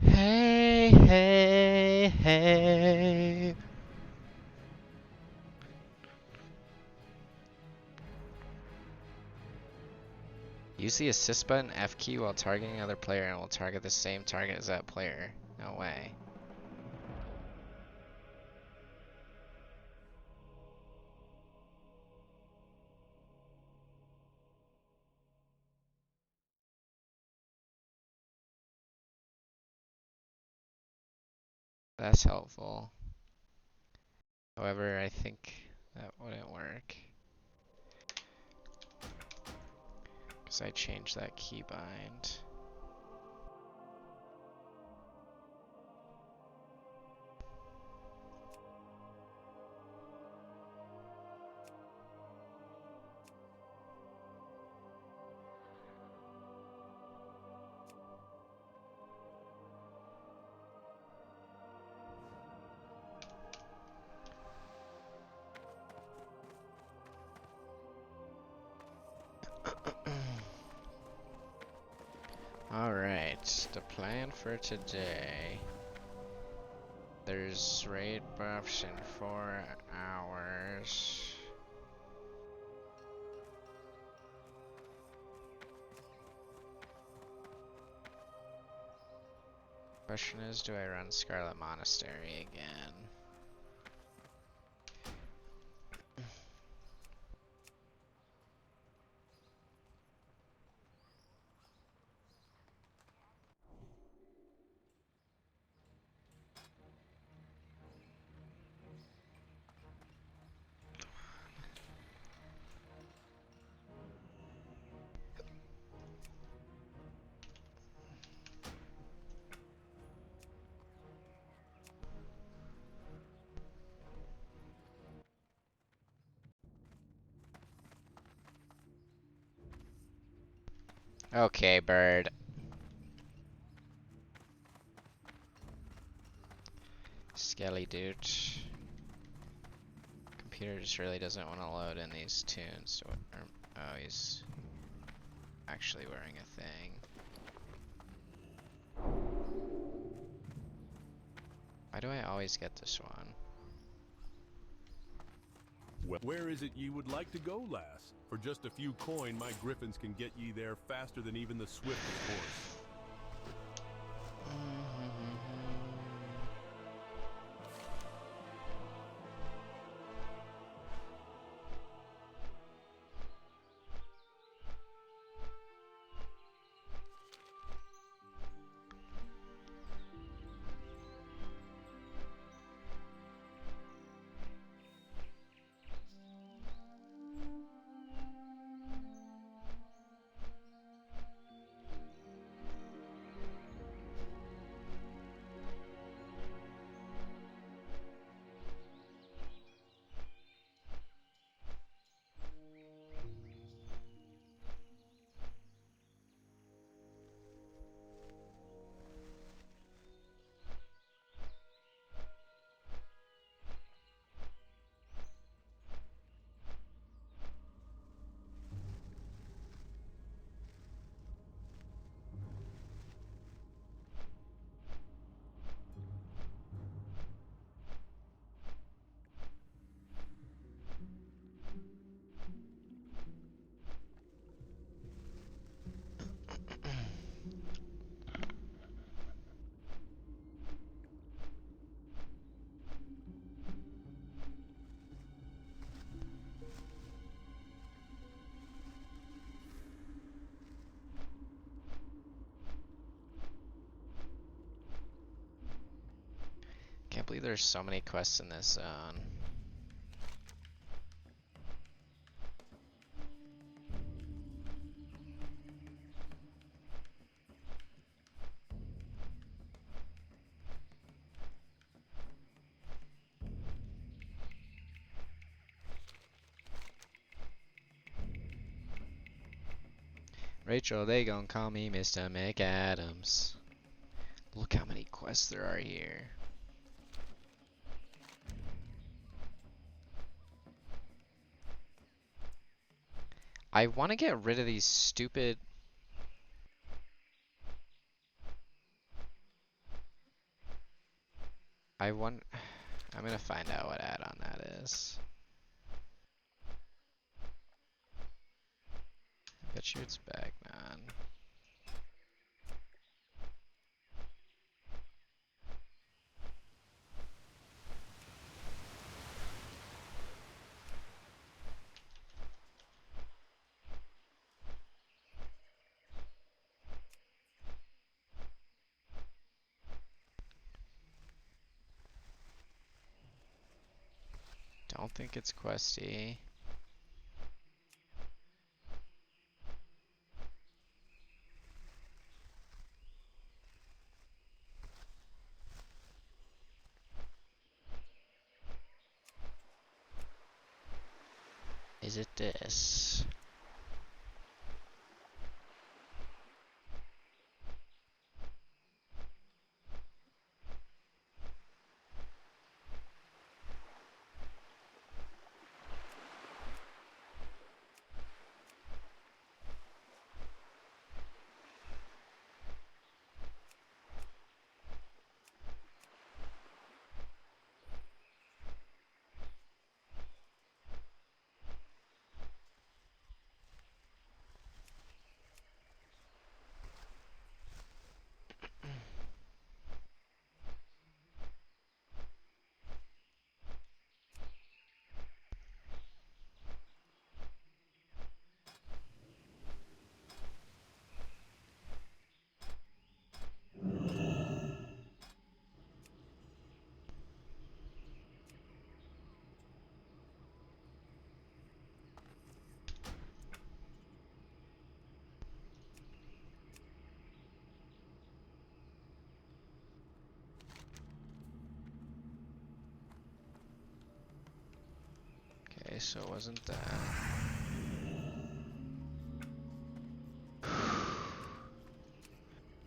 Hey, hey, hey. Use the assist button F key while targeting another player and it will target the same target as that player. No way. That's helpful. However, I think that wouldn't work. Because I changed that keybind. Alright, the plan for today. There's raid buffs in 4 hours. Question is, do I run Scarlet Monastery again? Okay, bird. Skelly dude. Computer just really doesn't want to load in these tunes. Oh, he's actually wearing a thing. Why do I always get this one? Well, where is it ye would like to go, lass? For just a few coin, my griffins can get ye there faster than even the swiftest horse. Can't believe there's so many quests in this zone. Rachel, they gon' call me Mr. McAdams. Look how many quests there are here. I want to get rid of these stupid... I want. I'm gonna find out what add-on that is. I bet you it's Bagman. Don't think it's Questy. Is it this? Okay, so it wasn't that.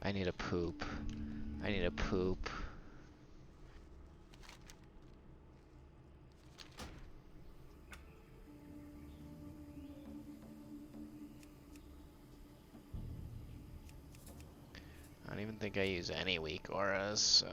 I need a poop. I need a poop. I don't even think I use any weak auras, so.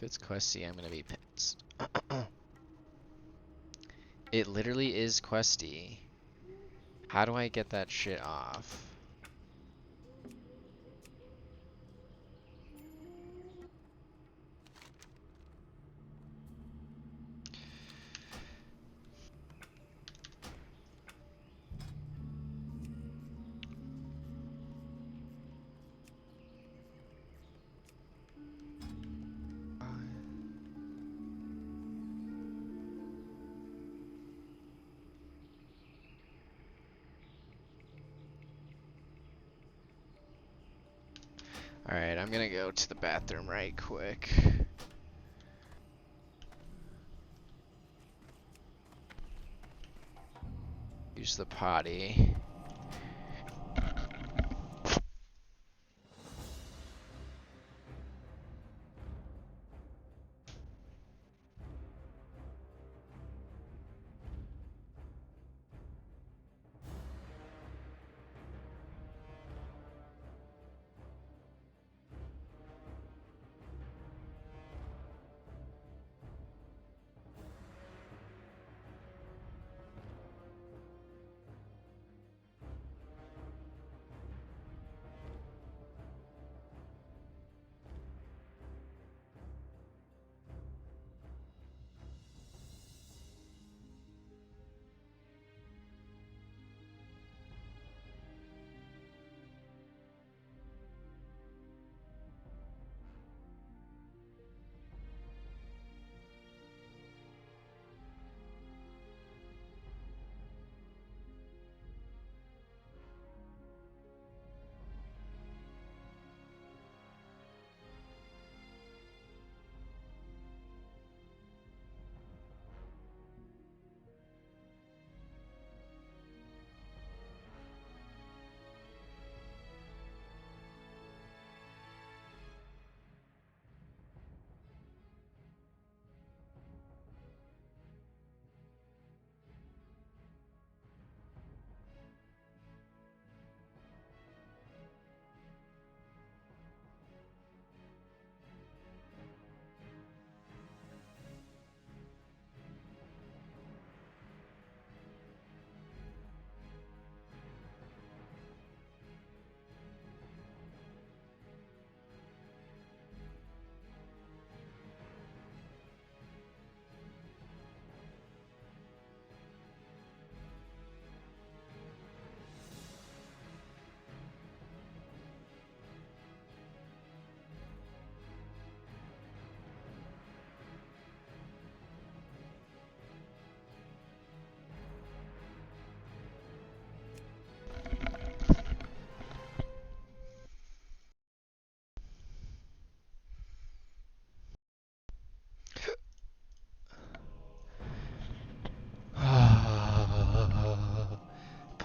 If it's Questy, I'm gonna be pissed. It literally is Questy. How do I get that shit off? Alright, I'm gonna go to the bathroom right quick. Use the potty.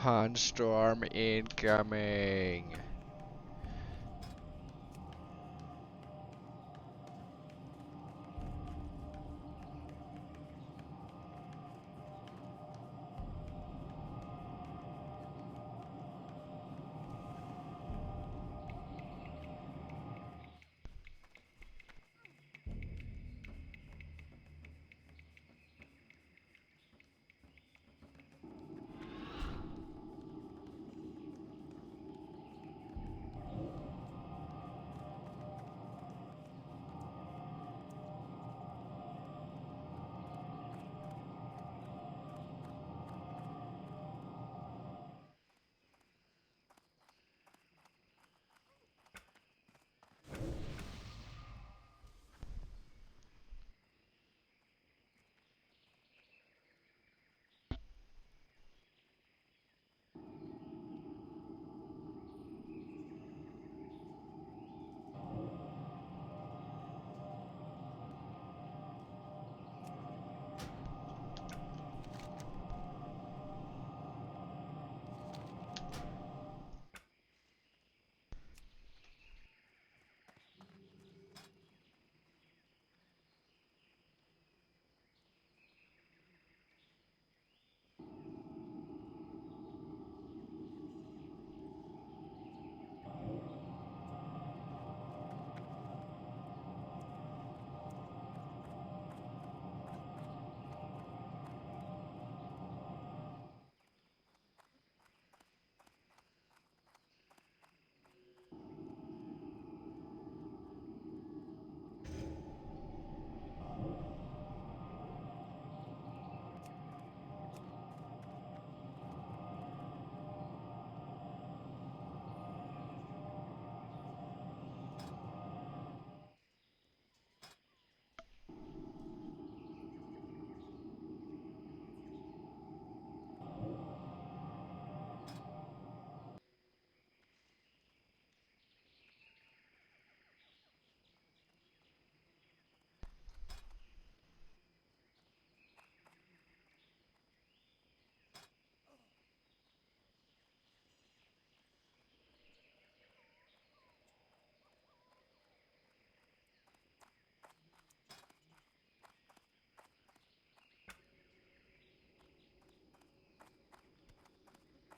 Punch storm incoming.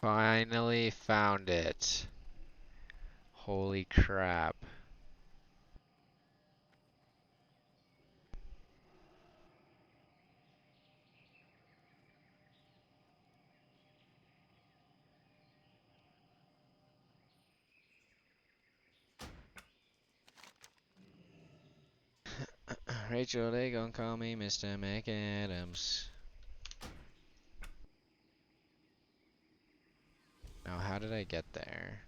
Finally found it. Holy crap. Rachel, they gon' call me Mr. McAdams. Now, how did I get there?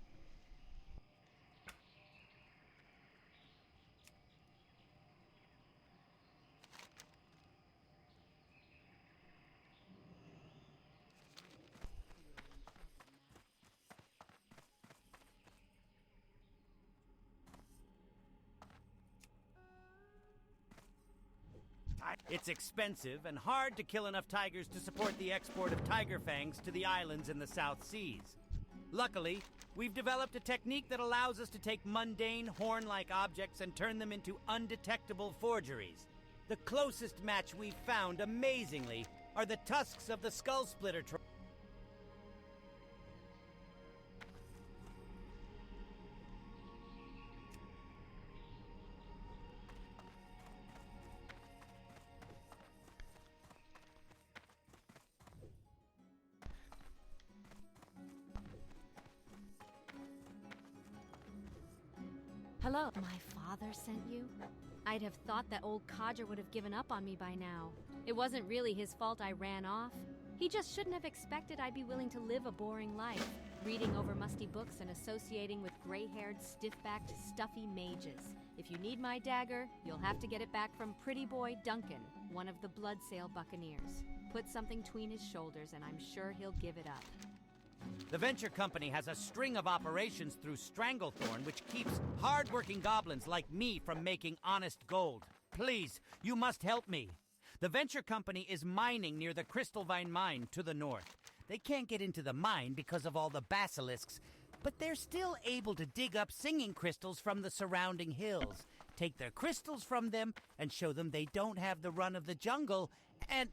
It's expensive and hard to kill enough tigers to support the export of tiger fangs to the islands in the South Seas. Luckily, we've developed a technique that allows us to take mundane, horn-like objects and turn them into undetectable forgeries. The closest match we've found, amazingly, are the tusks of the skull splitter troll. Hello. My father sent you? I'd have thought that old codger would have given up on me by now. It wasn't really his fault I ran off. He just shouldn't have expected I'd be willing to live a boring life, reading over musty books and associating with gray-haired, stiff-backed, stuffy mages. If you need my dagger, you'll have to get it back from Pretty Boy Duncan, one of the Bloodsail Buccaneers. Put something between his shoulders and I'm sure he'll give it up. The venture company has a string of operations through Stranglethorn which keeps hard-working goblins like me from making honest gold. Please, you must help me. The venture company is mining near the Crystalvine mine to the north. They can't get into the mine because of all the basilisks, but they're still able to dig up singing crystals from the surrounding hills, take their crystals from them, and show them they don't have the run of the jungle, and,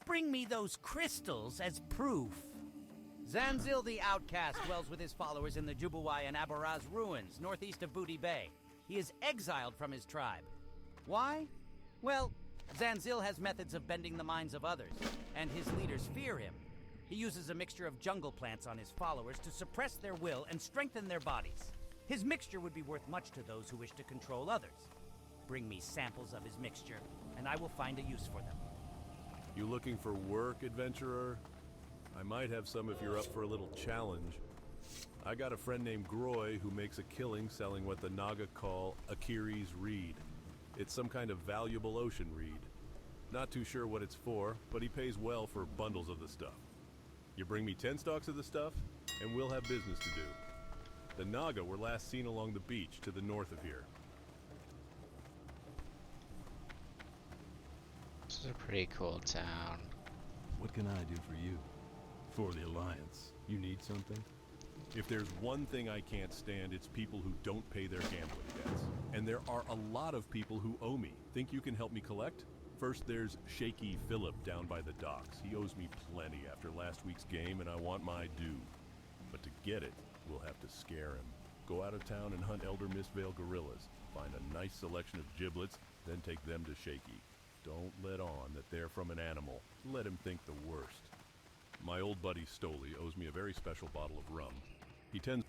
bring me those crystals as proof. Zanzil the Outcast dwells with his followers in the Jubuwai and Abaraz ruins, northeast of Booty Bay. He is exiled from his tribe. Why? Well, Zanzil has methods of bending the minds of others, and his leaders fear him. He uses a mixture of jungle plants on his followers to suppress their will and strengthen their bodies. His mixture would be worth much to those who wish to control others. Bring me samples of his mixture, and I will find a use for them. You looking for work, adventurer? I might have some if you're up for a little challenge. I got a friend named Groy who makes a killing selling what the Naga call Akiri's reed. It's some kind of valuable ocean reed. Not too sure what it's for, but he pays well for bundles of the stuff. You bring me 10 stalks of the stuff, and we'll have business to do. The Naga were last seen along the beach to the north of here. This is a pretty cool town. What can I do for you? For the Alliance. You need something? If there's one thing I can't stand, it's people who don't pay their gambling debts. And there are a lot of people who owe me. Think you can help me collect? First, there's Shaky Phillip down by the docks. He owes me plenty after last week's game, and I want my due. But to get it, we'll have to scare him. Go out of town and hunt Elder Mistvale gorillas. Find a nice selection of giblets, then take them to Shaky. Don't let on that they're from an animal. Let him think the worst. My old buddy Stoli owes me a very special bottle of rum. He tends...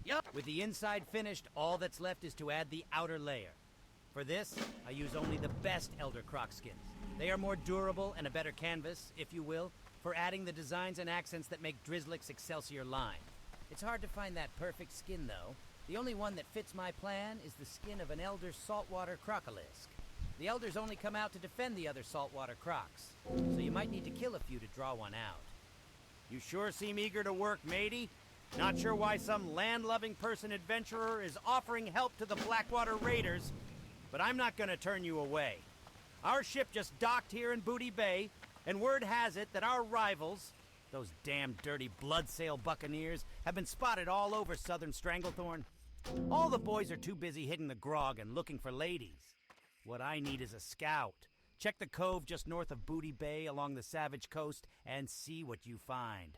Yup. With the inside finished, all that's left is to add the outer layer. For this, I use only the best Elder Croc skins. They are more durable and a better canvas, if you will, for adding the designs and accents that make Drizzlick's Excelsior line. It's hard to find that perfect skin, though. The only one that fits my plan is the skin of an Elder Saltwater Crocolisk. The Elders only come out to defend the other saltwater crocs, so you might need to kill a few to draw one out. You sure seem eager to work, matey. Not sure why some land-loving person adventurer is offering help to the Blackwater Raiders, but I'm not gonna turn you away. Our ship just docked here in Booty Bay, and word has it that our rivals, those damn dirty bloodsail buccaneers, have been spotted all over southern Stranglethorn. All the boys are too busy hitting the grog and looking for ladies. What I need is a scout. Check the cove just north of Booty Bay along the Savage Coast and see what you find.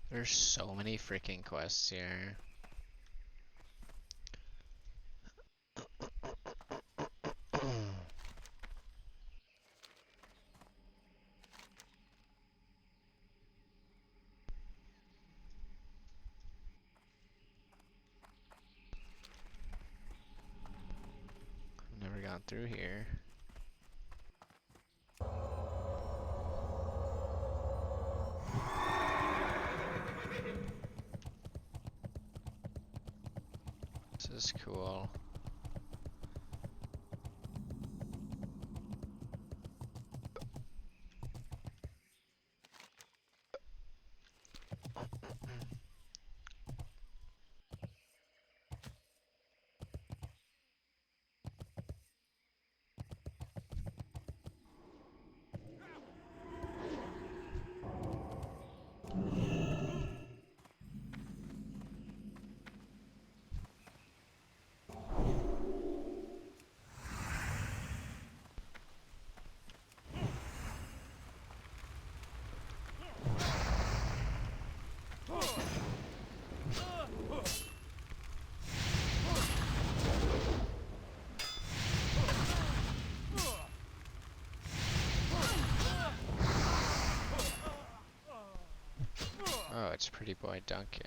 There's so many freaking quests here. I've never gone through here. This is cool. Oh, it's Pretty Boy Duncan.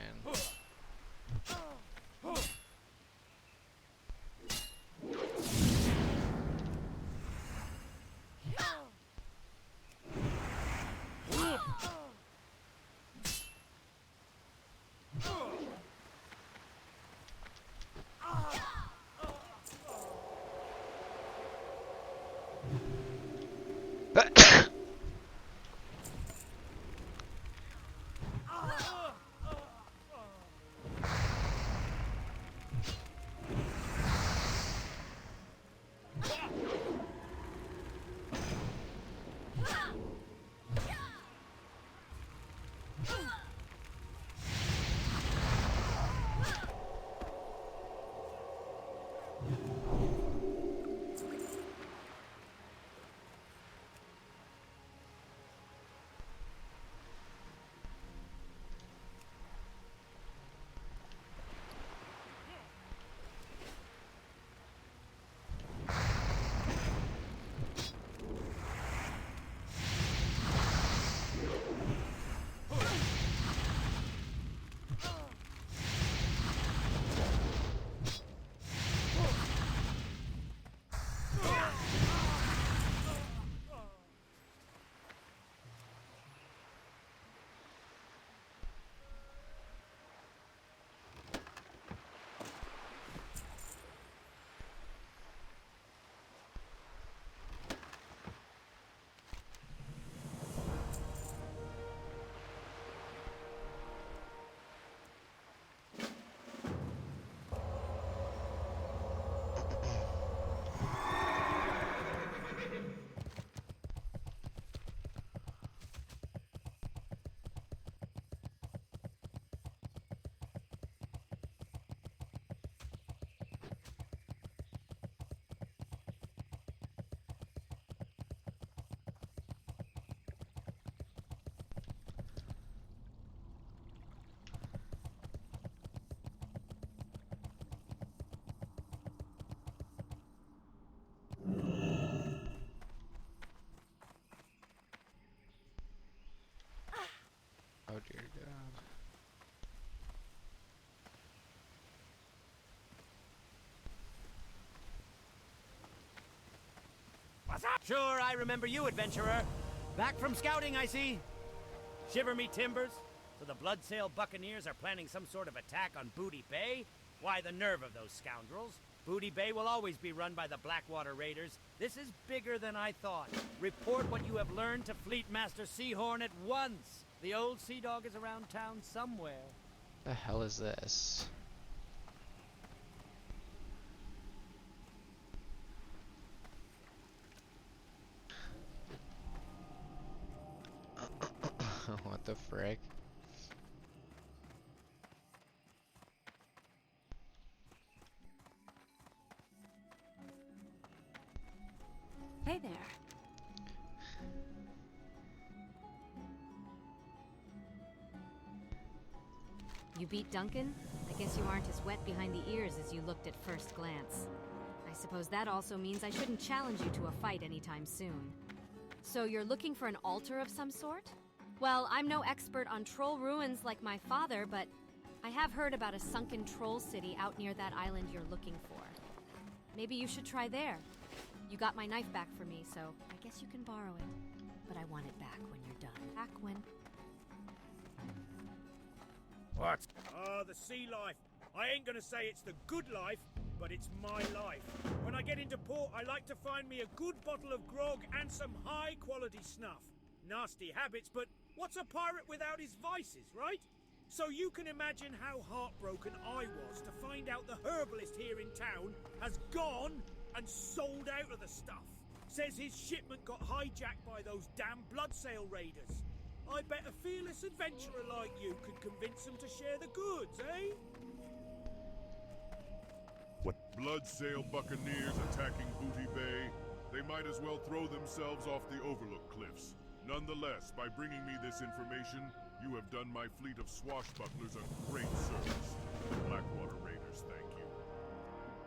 Sure, I remember you, adventurer. Back from scouting, I see. Shiver me timbers. So the Bloodsail Buccaneers are planning some sort of attack on Booty Bay? Why, the nerve of those scoundrels. Booty Bay will always be run by the Blackwater Raiders. This is bigger than I thought. Report what you have learned to Fleet Master Seahorn at once. The old Sea Dog is around town somewhere. The hell is this? What the frick? Hey there. You beat Duncan? I guess you aren't as wet behind the ears as you looked at first glance. I suppose that also means I shouldn't challenge you to a fight anytime soon. So you're looking for an altar of some sort? Well, I'm no expert on troll ruins like my father, but I have heard about a sunken troll city out near that island you're looking for. Maybe you should try there. You got my knife back for me, so I guess you can borrow it. But I want it back when you're done. Back when... What? Ah, the sea life. I ain't gonna say it's the good life, but it's my life. When I get into port, I like to find me a good bottle of grog and some high-quality snuff. Nasty habits, but what's a pirate without his vices, right? So you can imagine how heartbroken I was to find out the herbalist here in town has gone and sold out of the stuff. Says his shipment got hijacked by those damn Bloodsail Raiders. I bet a fearless adventurer like you could convince them to share the goods, eh? What? Bloodsail Buccaneers attacking Booty Bay? They might as well throw themselves off the Overlook Cliffs. Nonetheless, by bringing me this information, you have done my fleet of swashbucklers a great service. Blackwater Raiders, thank you.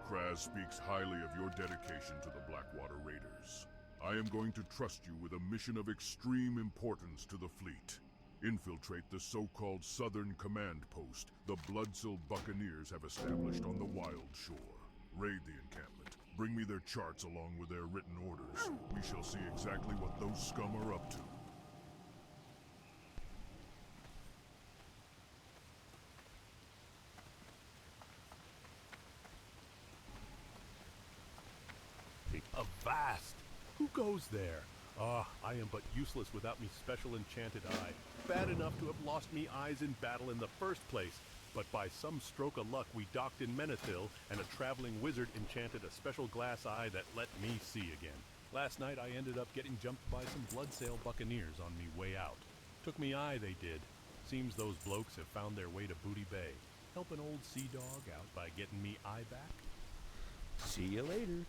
Kraz speaks highly of your dedication to the Blackwater Raiders. I am going to trust you with a mission of extreme importance to the fleet. Infiltrate the so-called Southern Command Post the Bloodsail Buccaneers have established on the Wild Shore. Raid the encampment. Bring me their charts along with their written orders. We shall see exactly what those scum are up to. Avast! Who goes there? Ah, I am but useless without me special enchanted eye. Bad enough to have lost me eyes in battle in the first place, but by some stroke of luck we docked in Menethil, and a traveling wizard enchanted a special glass eye that let me see again. Last night I ended up getting jumped by some Bloodsail Buccaneers on me way out. Took me eye, they did. Seems those blokes have found their way to Booty Bay. Help an old sea dog out by getting me eye back. See you later.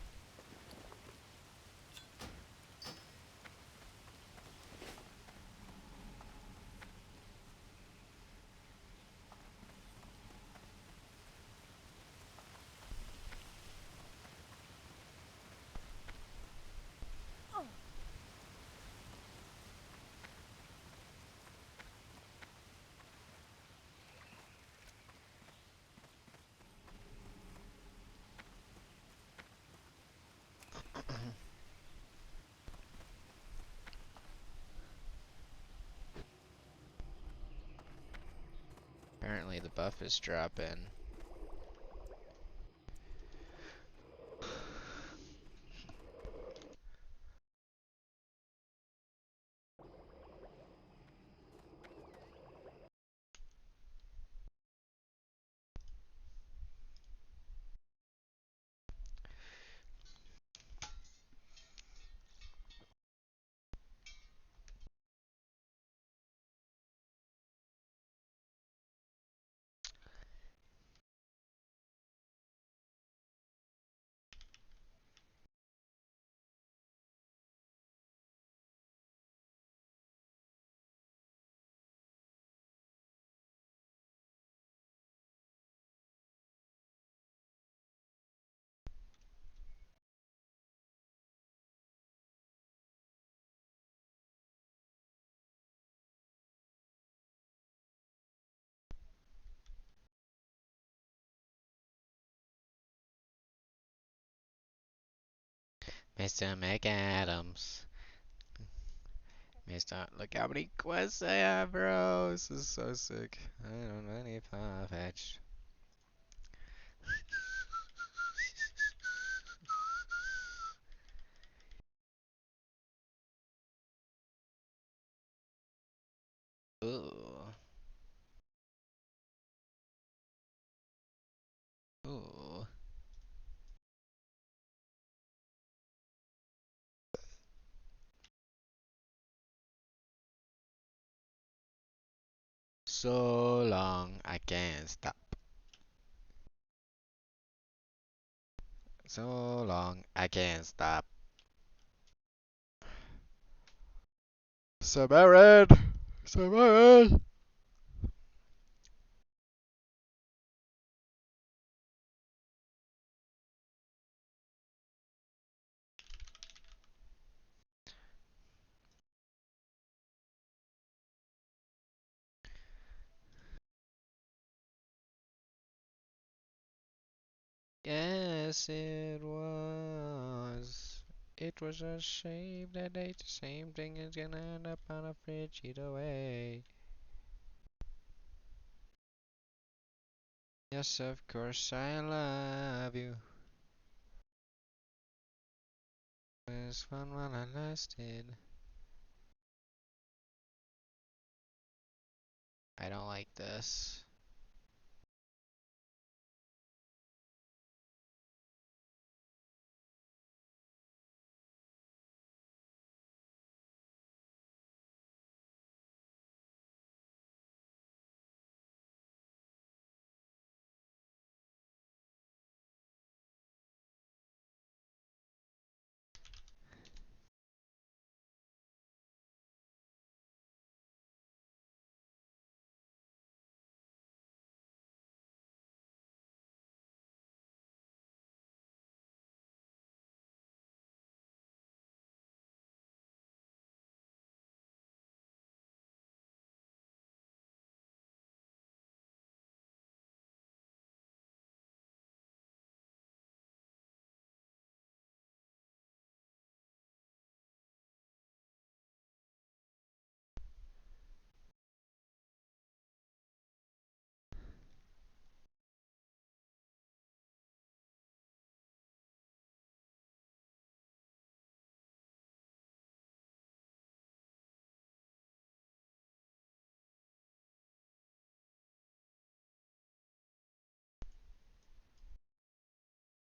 Apparently the buff is dropping. Mr. McAdams. Look how many quests I have, bro. This is so sick. I don't need far-fetched. Ooh. Ooh. So long, I can't stop. So long, I can't stop. Submarine! Submarine! Yes, it was. It was a shame that they the same thing is gonna end up on a fridge either way. Yes, of course I love you. It was fun while I lasted. I don't like this.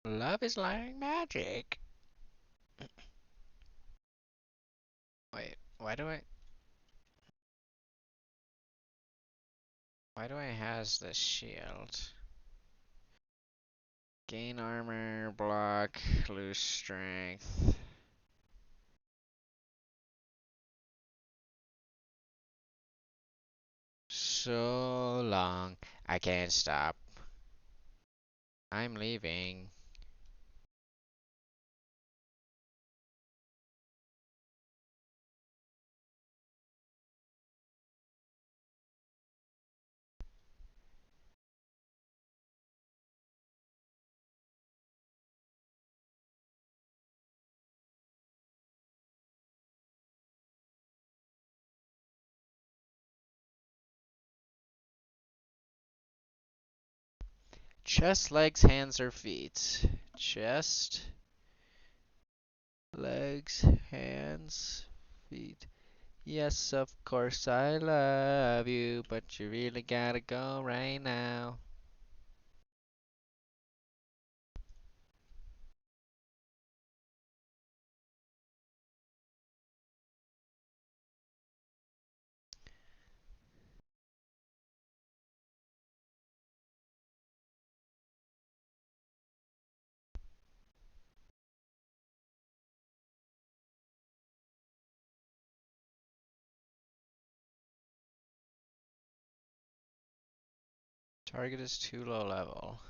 Love is like magic. Wait, why do I has the shield? Gain armor, block, lose strength. So long, I can't stop. I'm leaving. Chest, legs, hands, or feet? Chest, legs, hands, feet. Yes, of course I love you, but you really gotta go right now. Target is too low level.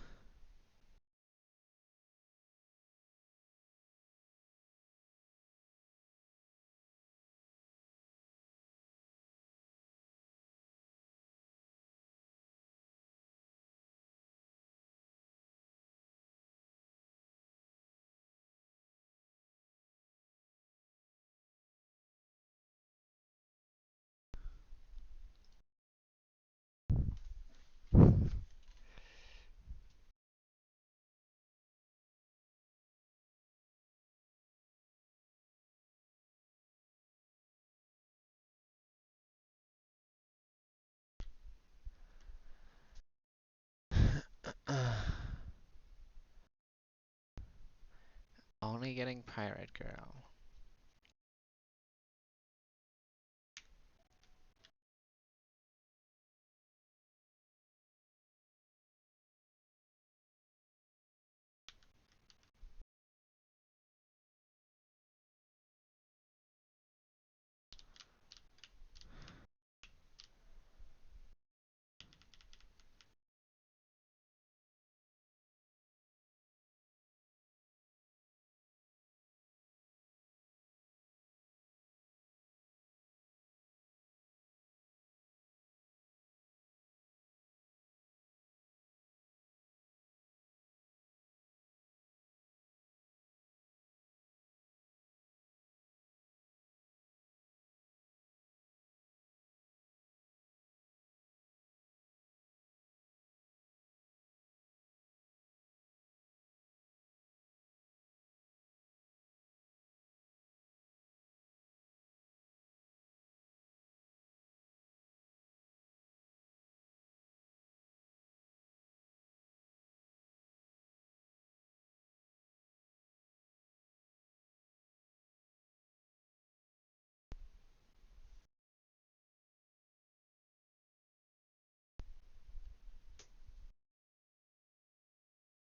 finally getting Pirate Girl.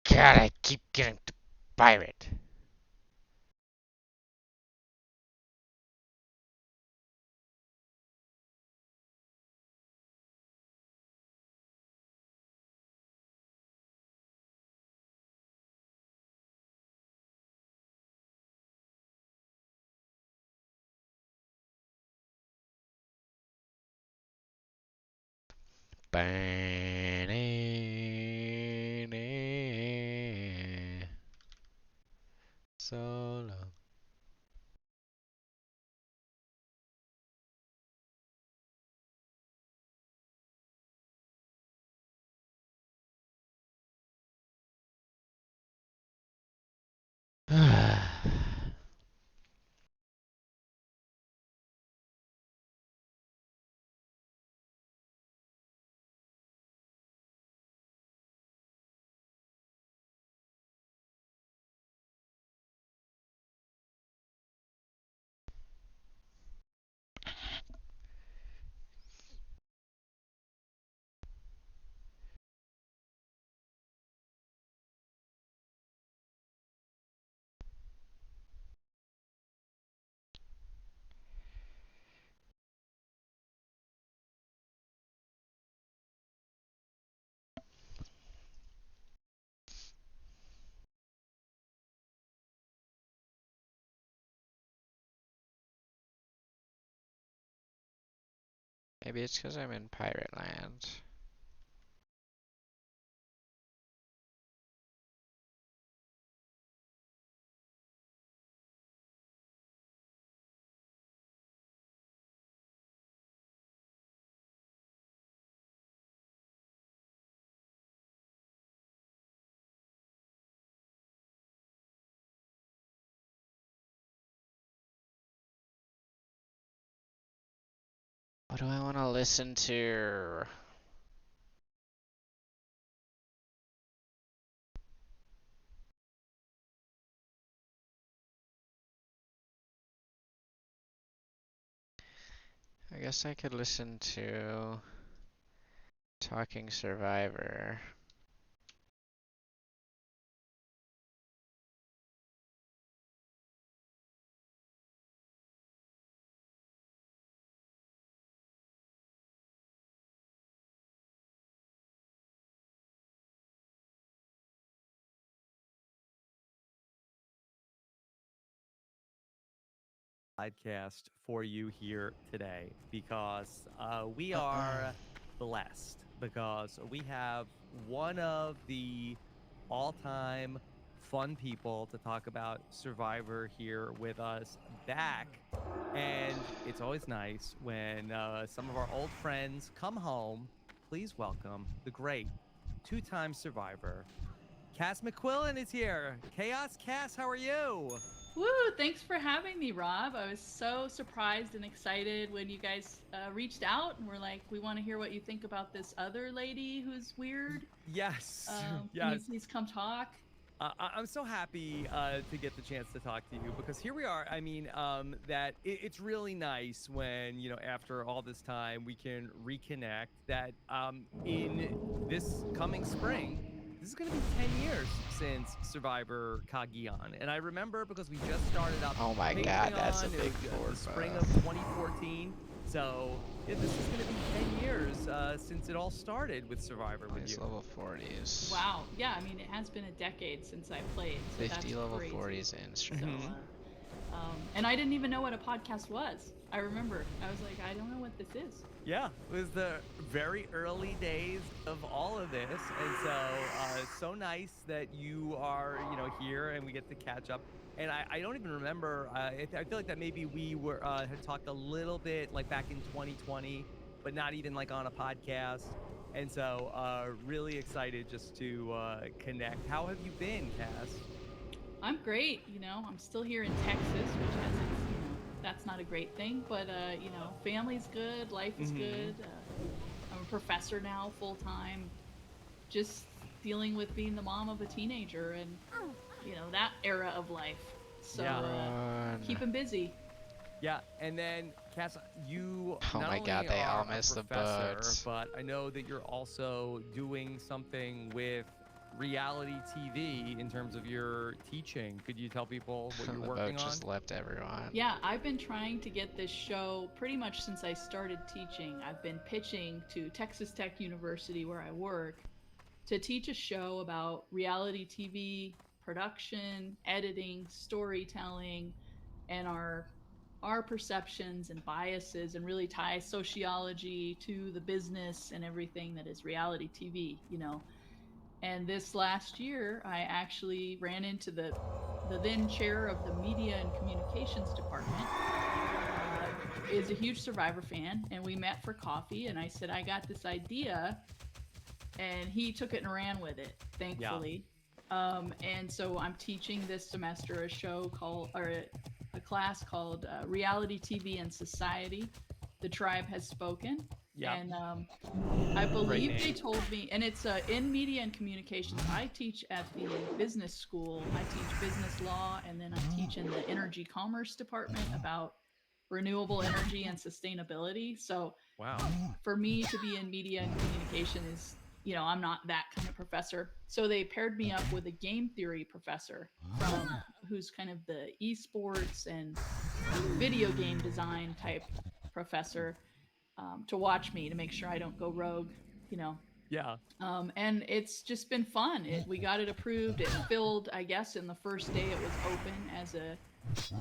God, I keep getting to pirate. So long. Maybe it's because I'm in pirate land. What do I want to listen to? I guess I could listen to Talking Survivor. Podcast for you here today because we are blessed because we have one of the all-time fun people to talk about Survivor here with us back, and it's always nice when some of our old friends come home. Please welcome the great two-time Survivor, Cass McQuillan is here. Chaos Cass, how are you? Woo! Thanks for having me, Rob. I was so surprised and excited when you guys reached out and were like, "We want to hear what you think about this other lady who's weird. Yes. Can you Yes. please come talk?" I'm so happy to get the chance to talk to you because here we are. I mean, that it's really nice when, after all this time, we can reconnect. That in this coming spring, this is going to be 10 years since Survivor Kagion. And I remember because we just started up Oh my Patreon. god, that's a It big was, board. the spring of 2014. So yeah, this is going to be 10 years since it all started with Survivor with Nice you. level 40s. Wow. Yeah, I mean, it has been a decade since I played. So 50 that's level crazy. 40s in stream. So, and I didn't even know what a podcast was. I remember. I was like, I don't know what this is. Yeah, it was the very early days of all of this, and so it's so nice that you are, here and we get to catch up. And I don't even remember. I feel like that maybe we were had talked a little bit like back in 2020, but not even like on a podcast. And so really excited just to connect. How have you been, Cass? I'm great. I'm still here in Texas, which has its, that's not a great thing, but family's good, life is good. I'm a professor now, full time. Just dealing with being the mom of a teenager and that era of life. So keeping busy. Yeah, and then Cass, you Oh not my only god, they are all a missed the professor, boat. but I know that you're also doing something with reality TV in terms of your teaching. Could you tell people what you're The working boat on? just left everyone. Yeah, I've been trying to get this show pretty much since I started teaching. I've been pitching to Texas Tech University, where I work, to teach a show about reality TV production, editing, storytelling, and our perceptions and biases, and really tie sociology to the business and everything that is reality TV. And this last year, I actually ran into the then chair of the media and communications department. Is a huge Survivor fan, and we met for coffee. And I said, I got this idea, and he took it and ran with it, thankfully. And so I'm teaching this semester a class called Reality TV and Society. The Tribe Has Spoken. Yeah. And I believe they told me, and it's in media and communications. I teach at the business school. I teach business law, and then I teach in the energy commerce department about renewable energy and sustainability. So Wow. for me to be in media and communication is, I'm not that kind of professor. So they paired me up with a game theory professor who's kind of the esports and video game design type professor, to watch me to make sure I don't go rogue, Yeah. And it's just been fun. We got it approved. It filled, I guess, in the first day it was open as a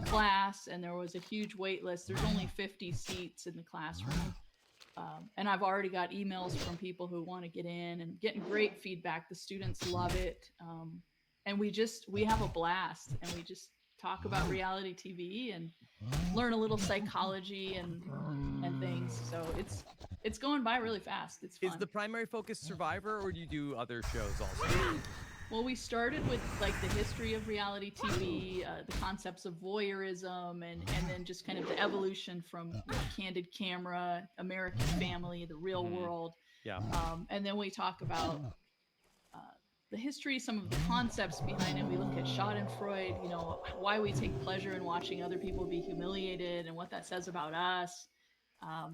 class, and there was a huge wait list. There's only 50 seats in the classroom. And I've already got emails from people who want to get in and getting great feedback. The students love it. And we have a blast, and we just talk about reality TV and learn a little psychology and things. So it's going by really fast. It's fun. Is the primary focus Survivor, or do you do other shows also? Well, we started with like the history of reality TV, the concepts of voyeurism, and then just kind of the evolution from candid camera, American Family, the real world. Yeah. And then we talk about the history, some of the concepts behind it. We look at Schadenfreude, why we take pleasure in watching other people be humiliated and what that says about us.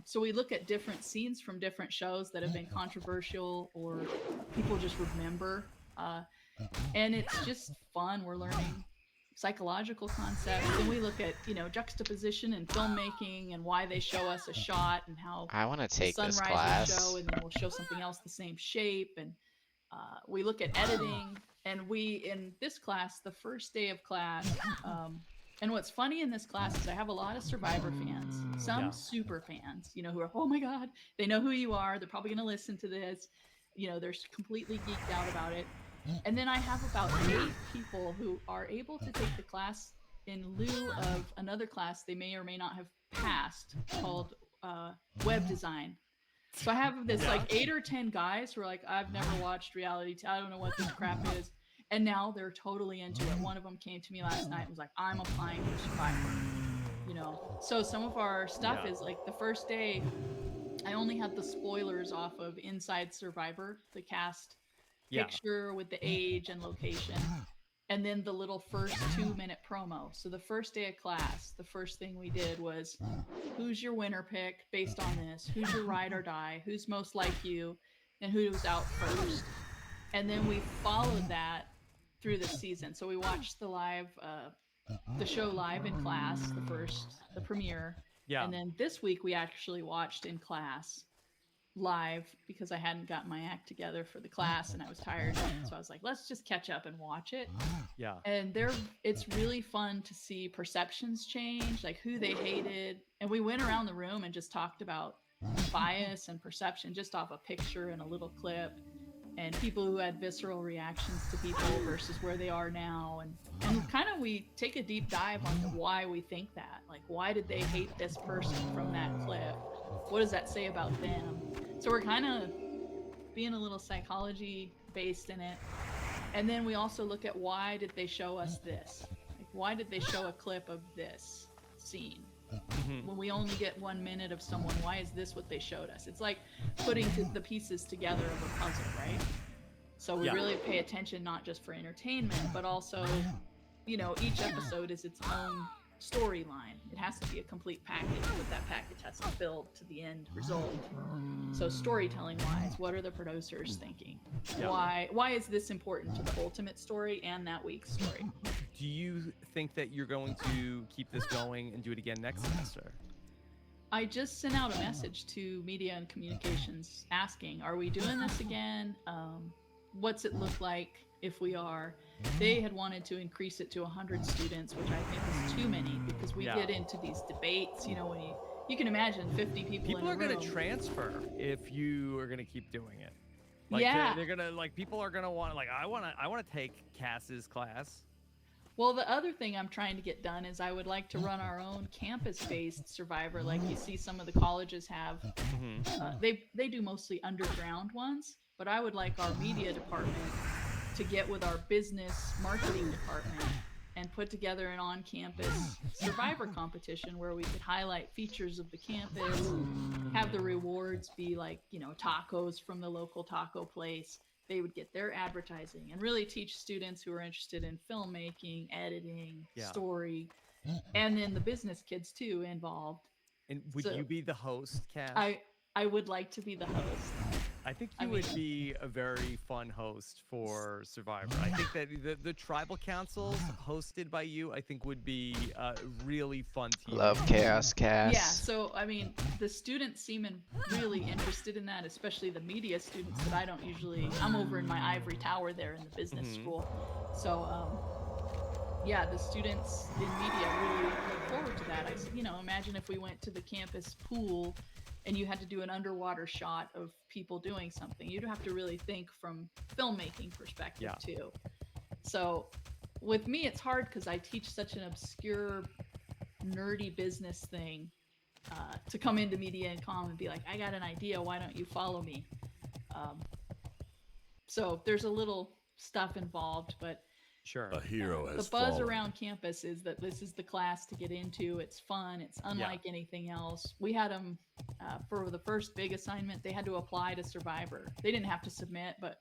So we look at different scenes from different shows that have been controversial or people just remember. And it's just fun. We're learning psychological concepts, and we look at juxtaposition and filmmaking and why they show us a shot and how I want to take the this sunrise class. will show, and then we'll show something else the same shape. And we look at editing, and in this class, the first day of class, and what's funny in this class is I have a lot of Survivor fans, some super fans, who are, oh my God, they know who you are. They're probably going to listen to this. They're completely geeked out about it. And then I have about 8 people who are able to take the class in lieu of another class they may or may not have passed called web design. So I have this like 8 or 10 guys who are like, I've never watched reality. I don't know what this crap is. And now they're totally into it. One of them came to me last night and was like, I'm applying for Survivor. So some of our stuff is like the first day, I only had the spoilers off of Inside Survivor, the cast picture with the age and location. and then the little first 2-minute promo. So the first day of class, the first thing we did was, who's your winner pick based on this? Who's your ride or die? Who's most like you? And who's out first? And then we followed that through the season. So we watched the show live in class, the premiere. Yeah. And then this week we actually watched in class live because I hadn't gotten my act together for the class and I was tired. So I was like, let's just catch up and watch it. Yeah. And it's really fun to see perceptions change, like who they hated. And we went around the room and just talked about bias and perception just off a picture and a little clip, and people who had visceral reactions to people versus where they are now. And kind of we take a deep dive on why we think that. Like, why did they hate this person from that clip? What does that say about them? So we're kind of being a little psychology based in it. And then we also look at why did they show us this? Like, why did they show a clip of this scene? When we only get 1 minute of someone, why is this what they showed us? It's like putting the pieces together of a puzzle, right? So we really pay attention, not just for entertainment, but also, each episode is its own storyline. It has to be a complete package, but that package has to build to the end result. So storytelling wise, what are the producers thinking? Why is this important to the ultimate story and that week's story? Do you think that you're going to keep this going and do it again next semester? I just sent out a message to media and communications asking, are we doing this again? What's it look like if we are? They had wanted to increase it to 100 students, which I think is too many because we get into these debates, when you can imagine 50 people are in a room. going to transfer if you are going to keep doing it. They're going to people are going to want I want to take Cass's class. Well, the other thing I'm trying to get done is I would like to run our own campus-based Survivor, like you see some of the colleges have. They do mostly underground ones, but I would like our media department to get with our business marketing department and put together an on-campus Survivor competition where we could highlight features of the campus, have the rewards be like, tacos from the local taco place. They would get their advertising and really teach students who are interested in filmmaking, editing, story, and then the business kids too involved. And would you be the host, Cass? I would like to be the host. I think you would be a very fun host for Survivor. I think that the tribal councils hosted by you, I think would be really fun to you. Love Chaos Cast. Yeah, so the students seem really interested in that, especially the media students that I don't usually. I'm over in my ivory tower there in the business school. So the students in media really look forward to that. I said, imagine if we went to the campus pool and you had to do an underwater shot of people doing something. You'd have to really think from filmmaking perspective too. So with me, it's hard because I teach such an obscure, nerdy business thing to come into media and comm and be like, I got an idea. Why don't you follow me? So there's a little stuff involved, but sure. A hero has the buzz fallen. around campus is that this is the class to get into. It's fun. It's unlike anything else. We had them for the first big assignment. They had to apply to Survivor. They didn't have to submit, but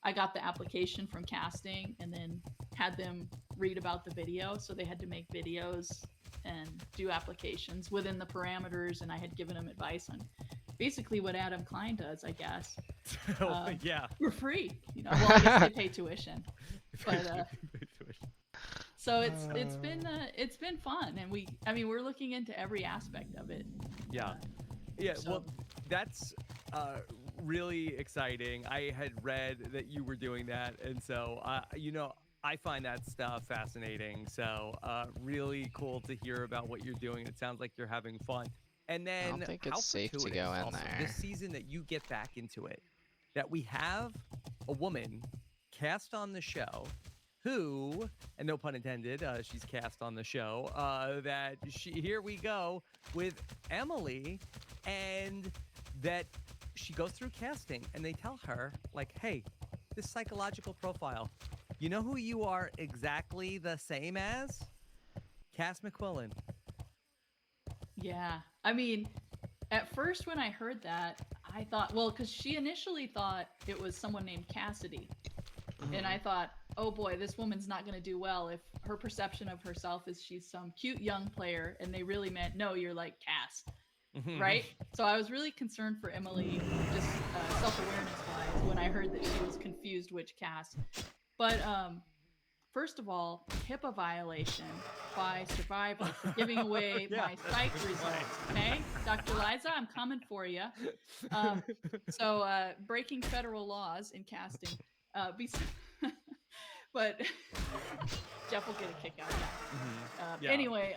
I got the application from casting and then had them read about the video. So they had to make videos and do applications within the parameters. And I had given them advice on basically what Adam Klein does, I guess. For free. Well, I guess they pay tuition. But so it's been fun, and we're looking into every aspect of it. Well, that's really exciting. I had read that you were doing that, and so I find that stuff fascinating. So really cool to hear about what you're doing. It sounds like you're having fun. And then I don't think it's safe to go in there. This season that you get back into it, that we have a woman cast on the show who, and no pun intended, she's cast on the show, here we go with Emily, and that she goes through casting and they tell her, like, hey, this psychological profile, you know who you are exactly the same as? Cass McQuillan. Yeah. At first when I heard that, I thought, because she initially thought it was someone named Cassidy. And I thought, oh boy, this woman's not going to do well if her perception of herself is she's some cute young player, and they really meant, no, you're like Cass, right? So I was really concerned for Emily, just self-awareness wise, when I heard that she was confused which Cass. But first of all, HIPAA violation by Survivor for giving away my psych results. Okay, Dr. Liza, I'm coming for you. So breaking federal laws in casting. But Jeff will get a kick out of that. Yeah. Anyway,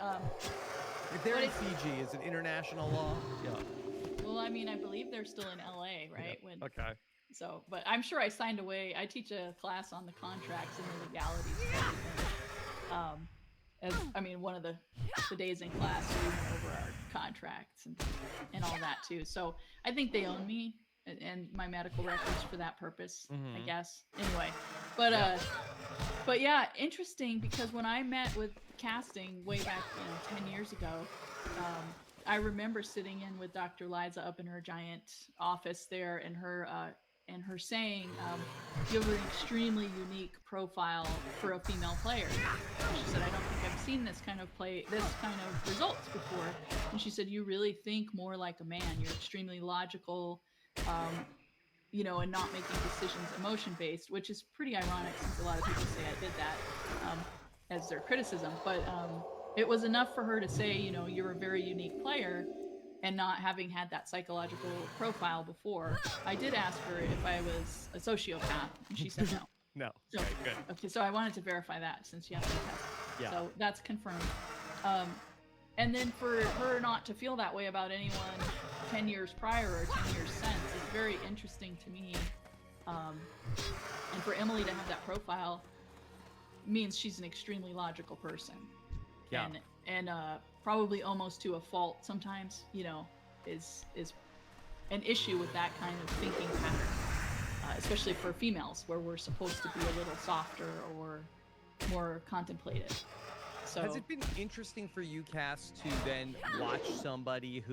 If they're in Fiji, is it international law? Yeah. well, I mean, I believe they're still in LA, right? Yeah. Okay. So, but I'm sure I signed away. I teach a class on the contracts and the legalities of everything. As I mean, one of the days in class, we went over our contracts and all that too. So I think they own me and my medical records for that purpose, I guess. Anyway, but yeah, interesting, because when I met with casting way back, 10 years ago, I remember sitting in with Dr. Liza up in her giant office there, and her saying, you have an extremely unique profile for a female player. And she said, I don't think I've seen this kind of results before. And she said, you really think more like a man. You're extremely logical, and not making decisions emotion-based, which is pretty ironic since a lot of people say I did that as their criticism. But it was enough for her to say, you're a very unique player, and not having had that psychological profile before. I did ask her if I was a sociopath, and she said no. No. So, Okay, good. Okay, so I wanted to verify that since you have to test. Yeah. So that's confirmed. And then for her not to feel that way about anyone 10 years prior or 10 years since is very interesting to me. And for Emily to have that profile means she's an extremely logical person. Yeah. And probably almost to a fault sometimes, is an issue with that kind of thinking pattern, especially for females, where we're supposed to be a little softer or more contemplative. So, has it been interesting for you, Cass, to then watch somebody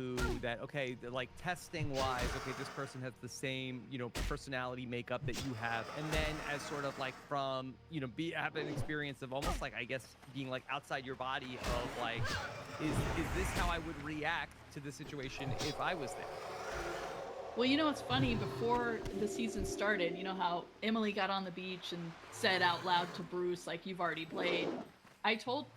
like testing wise, this person has the same, personality makeup that you have, and then as sort of like from, have an experience of almost like, I guess, being like outside your body of like, is this how I would react to the situation if I was there? Well, it's funny, before the season started, how Emily got on the beach and said out loud to Bruce, like, you've already played.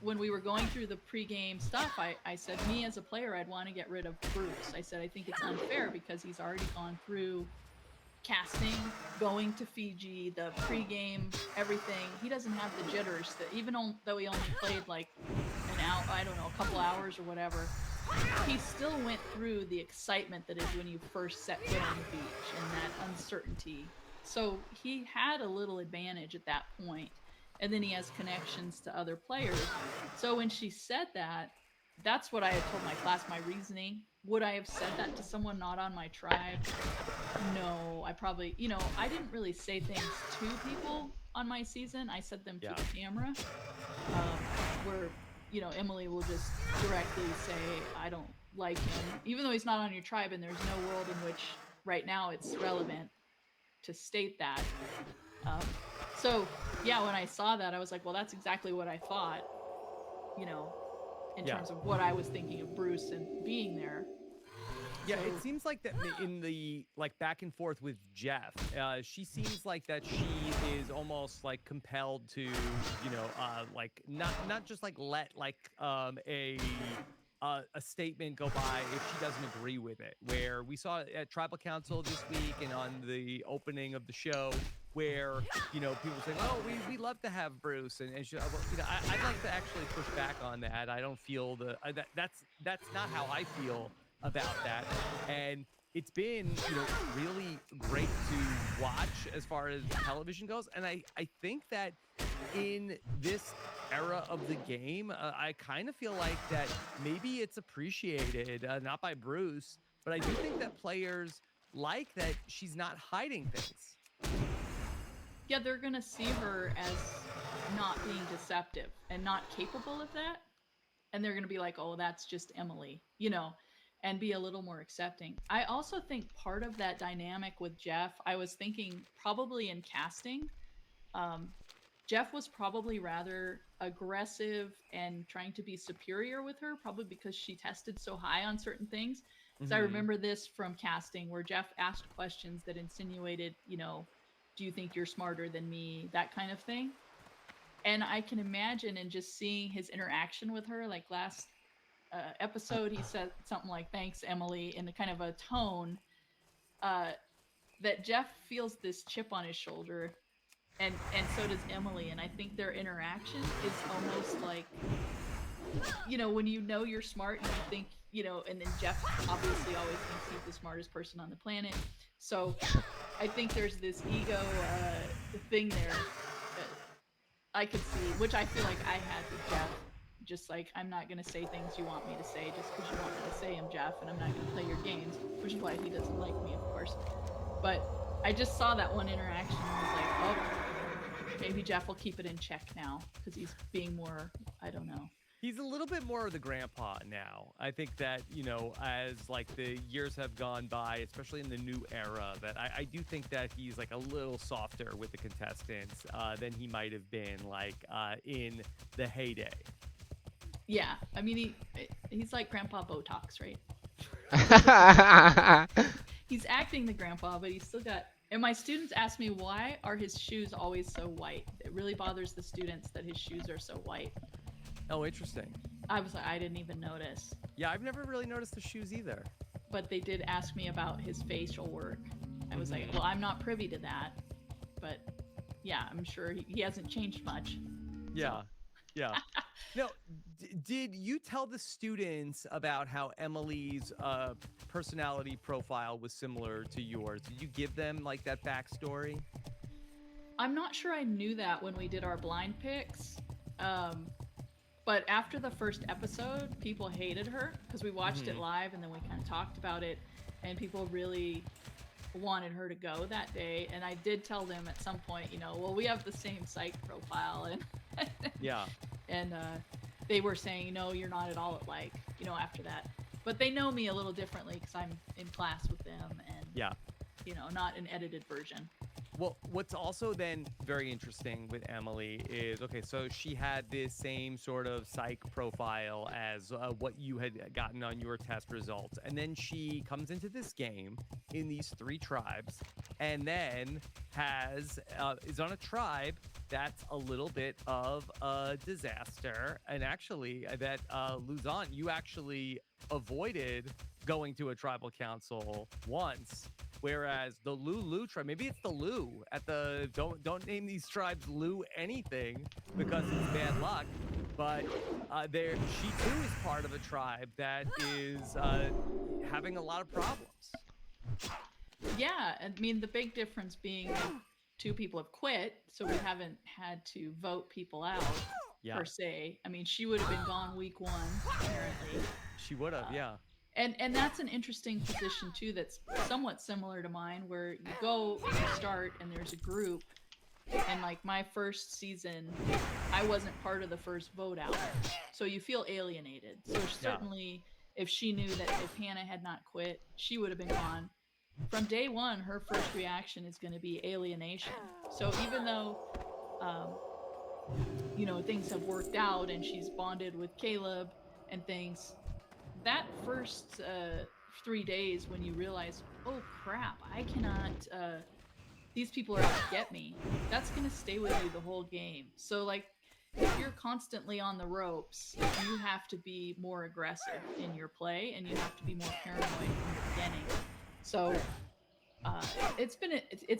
When we were going through the pregame stuff, I said, me as a player, I'd want to get rid of Bruce. I said, I think it's unfair because he's already gone through casting, going to Fiji, the pregame, everything. He doesn't have the jitters that, even though he only played like a couple hours or whatever, he still went through the excitement that is when you first set foot on the beach and that uncertainty. So he had a little advantage at that point. And then he has connections to other players. So when she said that, that's what I had told my class, my reasoning. Would I have said that to someone not on my tribe? No, I probably, I didn't really say things to people on my season. I said them to the camera, where, Emily will just directly say, I don't like him, even though he's not on your tribe, and there's no world in which right now it's relevant to state that. So, yeah, when I saw that, I was like, well, that's exactly what I thought, in terms of what I was thinking of Bruce and being there. Yeah, it seems like that in the back and forth with Jeff, she seems like that she is almost like compelled to, not just like let a statement go by if she doesn't agree with it. Where we saw at Tribal Council this week and on the opening of the show, where people say, "Oh, we love to have Bruce," and she, I'd like to actually push back on that. I don't feel that's not how I feel about that, and it's been really great to watch as far as television goes. And I think that in this era of the game, I kind of feel like that maybe it's appreciated, not by Bruce, but I do think that players like that she's not hiding things. Yeah, they're gonna see her as not being deceptive and not capable of that, and they're gonna be like, oh, that's just Emily, and be a little more accepting. I also think part of that dynamic with Jeff, I was thinking probably in casting, Jeff was probably rather aggressive and trying to be superior with her, probably because she tested so high on certain things. Because I remember this from casting where Jeff asked questions that insinuated, do you think you're smarter than me? That kind of thing. And I can imagine, and just seeing his interaction with her, like last episode, he said something like, "Thanks, Emily," in a kind of a tone that Jeff feels this chip on his shoulder, and so does Emily. And I think their interaction is almost like, when you're smart and you think, and then Jeff obviously always thinks he's the smartest person on the planet. So I think there's this ego thing there that I could see, which I feel like I had with Jeff. Just like, I'm not going to say things you want me to say just because you want me to say them, Jeff, and I'm not going to play your games, which is why he doesn't like me, of course. But I just saw that one interaction and was like, oh, maybe Jeff will keep it in check now because he's being more, I don't know. He's a little bit more of the grandpa now. I think that, as like the years have gone by, especially in the new era, that I do think that he's like a little softer with the contestants than he might have been like in the heyday. Yeah, I mean, he's like Grandpa Botox, right? He's acting the grandpa, but he's still got... And my students ask me, why are his shoes always so white? It really bothers the students that his shoes are so white. Oh, interesting. I was like, I didn't even notice. Yeah, I've never really noticed the shoes either. But they did ask me about his facial work. I was like, well, I'm not privy to that. But yeah, I'm sure he hasn't changed much. Yeah, yeah. Now, did you tell the students about how Emily's personality profile was similar to yours? Did you give them like that backstory? I'm not sure I knew that when we did our blind picks. But after the first episode, people hated her because we watched it live and then we kind of talked about it, and people really wanted her to go that day. And I did tell them at some point, well, we have the same psych profile, and yeah, and they were saying, no, you're not at all alike, after that. But they know me a little differently because I'm in class with them, and yeah, not an edited version. Well, what's also then very interesting with Emily is, okay, so she had this same sort of psych profile as what you had gotten on your test results. And then she comes into this game in these 3 tribes and then is on a tribe that's a little bit of a disaster. And actually, that Luzon, you actually avoided going to a tribal council once. Whereas the Lulu tribe, maybe it's the Lu at the don't name these tribes Lu anything because it's bad luck. But she too is part of a tribe that is having a lot of problems. Yeah, I mean the big difference being that 2 people have quit, so we haven't had to vote people out per se. I mean, she would have been gone week 1 apparently. She would have, yeah. And that's an interesting position too that's somewhat similar to mine, where you go and you start and there's a group, and like my first season I wasn't part of the first vote out, so you feel alienated. So certainly if she knew that if Hannah had not quit, she would have been gone. From day 1, her first reaction is going to be alienation. So even though things have worked out and she's bonded with Caleb and things, that first 3 days when you realize, oh crap, I cannot, these people are out to get me, that's going to stay with you the whole game. So like, if you're constantly on the ropes, you have to be more aggressive in your play and you have to be more paranoid from the beginning. So it's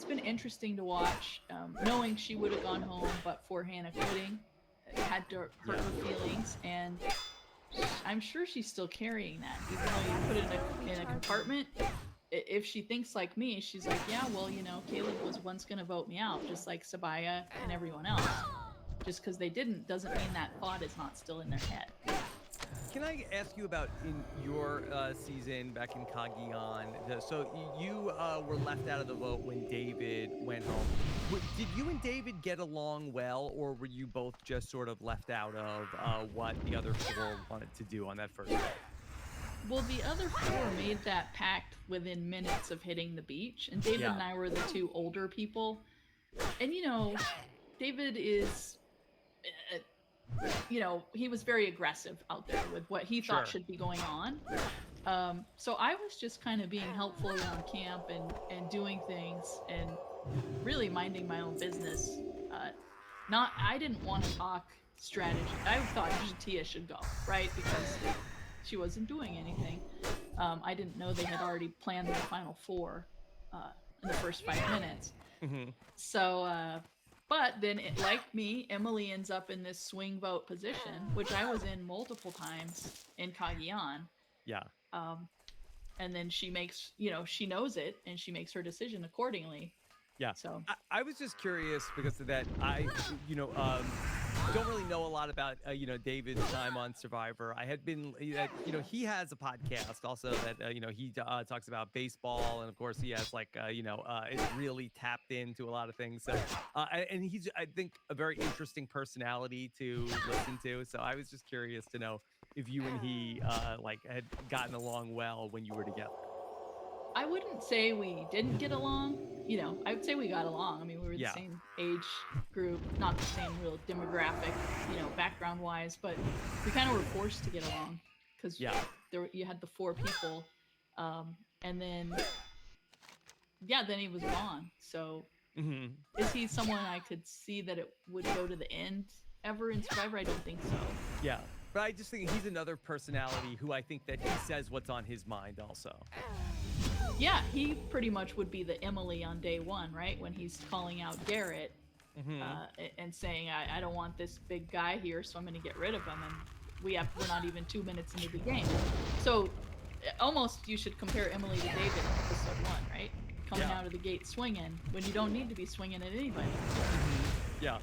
been interesting to watch, knowing she would have gone home, but for Hannah quitting, it had to hurt her feelings, and I'm sure she's still carrying that, even though you put it in a compartment. If she thinks like me, she's like, yeah, well, Caleb was once going to vote me out, just like Sabaya and everyone else. Just because they didn't doesn't mean that thought is not still in their head. Can I ask you about in your season back in Cagayan? So you were left out of the vote when David went home. Did you and David get along well, or were you both just sort of left out of what the other 4 wanted to do on that first day? Well, the other 4 made that pact within minutes of hitting the beach, and David and I were the 2 older people. And David is, he was very aggressive out there with what he thought Sure. should be going on. So I was just kind of being helpful around camp and doing things and really minding my own business. I didn't want to talk strategy. I thought Jatia should go, right? Because she wasn't doing anything. I didn't know they had already planned their final four in the first 5 minutes. Hmm. So, but then, like me, Emily ends up in this swing vote position, which I was in multiple times in Cagayan. Yeah. And then she makes, she knows it and she makes her decision accordingly. Yeah. So I was just curious because of that. Don't really know a lot about, David's time on Survivor. I had been, he has a podcast also that, he talks about baseball. And of course, he has is really tapped into a lot of things. So, and he's, I think, a very interesting personality to listen to. So I was just curious to know if you and he, had gotten along well when you were together. I wouldn't say we didn't get along. I would say we got along. I mean, we were the Yeah. same age group, not the same real demographic, background wise, but we kind of were forced to get along because you had the four people, and then then he was gone. So Mm-hmm. is he someone I could see that it would go to the end ever in Survivor? I don't think so. Yeah. But I just think he's another personality who I think that he says what's on his mind also. Yeah, he pretty much would be the Emily on day one, right? When he's calling out Garrett and saying, I don't want this big guy here, so I'm going to get rid of him. And we're not even 2 minutes into the game. So almost you should compare Emily to David in episode 1, right? Coming out of the gate swinging when you don't need to be swinging at anybody. Yeah.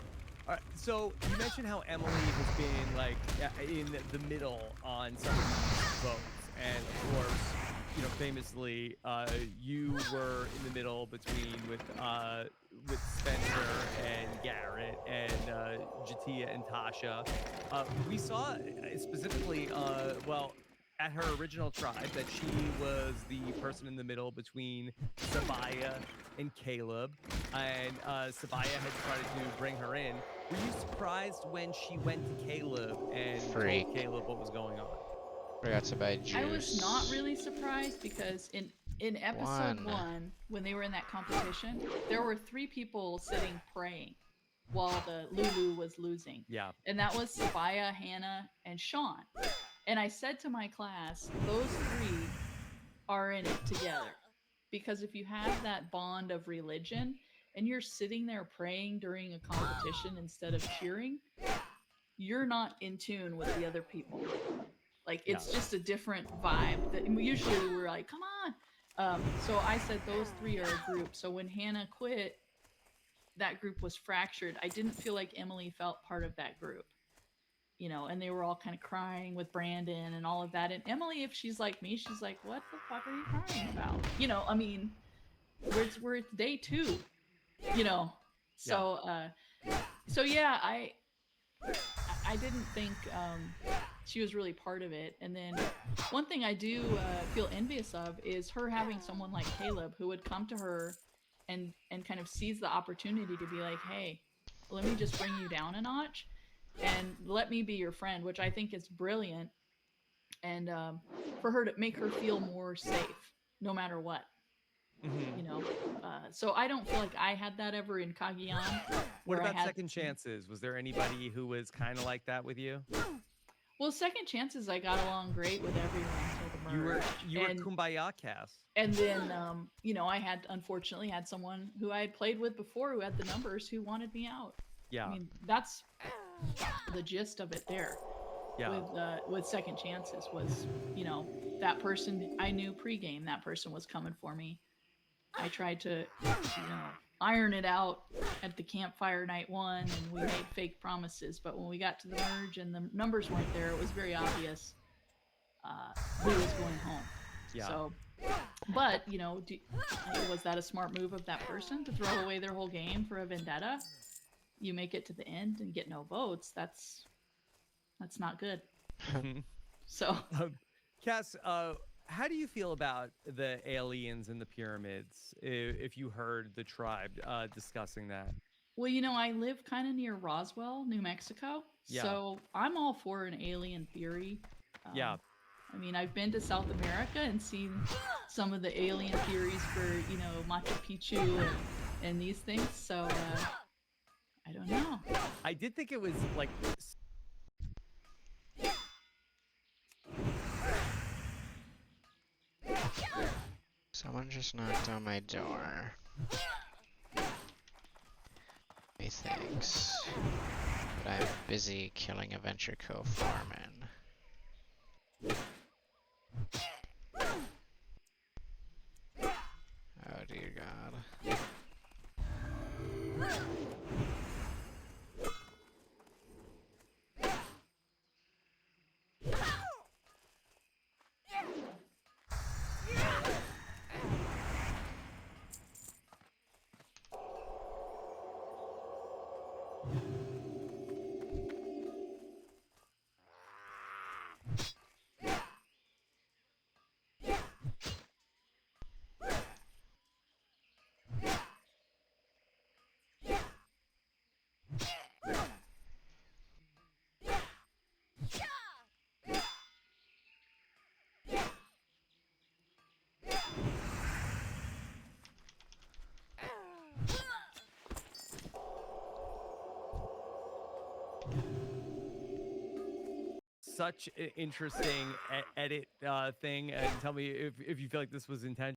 All right, so you mentioned how Emily has been in the middle on some of these votes, and of course, famously, you were in the middle with Spencer and Garrett and Jatia and Tasha. We saw specifically, at her original tribe, that she was the person in the middle between Sabaya and Caleb, and Sabaya had tried to bring her in. Were you surprised when she went to Caleb and Freak. told Caleb what was going on? Forgot to buy juice. I was not really surprised because in episode 1, when they were in that competition, there were 3 people sitting praying while the Lulu was losing. Yeah. And that was Sabaya, Hannah, and Sean. And I said to my class, those 3 are in it together. Because if you have that bond of religion and you're sitting there praying during a competition instead of cheering, you're not in tune with the other people. Like, it's just a different vibe. That usually we're like, come on. So I said those 3 are a group. So when Hannah quit, that group was fractured. I didn't feel like Emily felt part of that group. And they were all kind of crying with Brandon and all of that. And Emily, if she's like me, she's like, what the fuck are you crying about? I mean, we're day 2, So, yeah, I didn't think she was really part of it. And then one thing I do feel envious of is her having someone like Caleb who would come to her and kind of seize the opportunity to be like, hey, let me just bring you down a notch and let me be your friend, which I think is brilliant. And for her to make her feel more safe no matter what. So I don't feel like I had that ever in Cagayan. What about second chances? Was there anybody who was kind of like that with you? Well, second chances, I got along great with everyone until the merge. You were Kumbaya, Cass. And then, I unfortunately had someone who I had played with before who had the numbers who wanted me out. Yeah. I mean, that's the gist of it there. Yeah. With second chances was, that person I knew pregame, that person was coming for me. I tried to, iron it out at the campfire night 1, and we made fake promises. But when we got to the merge and the numbers weren't there, it was very obvious who was going home. Yeah. So, but was that a smart move of that person to throw away their whole game for a vendetta? You make it to the end and get no votes. That's not good. So, Cass, how do you feel about the aliens in the pyramids? If you heard the tribe discussing that, Well, I live kind of near Roswell, New Mexico, Yeah. so I'm all for an alien theory. Yeah. I mean, I've been to South America and seen some of the alien theories for, Machu Picchu and these things. So I don't know. I did think it was like Someone just knocked on my door. Methinks. But I'm busy killing a venture co-foreman. Oh dear God. such an interesting edit thing. And tell me if you feel like this was intentional.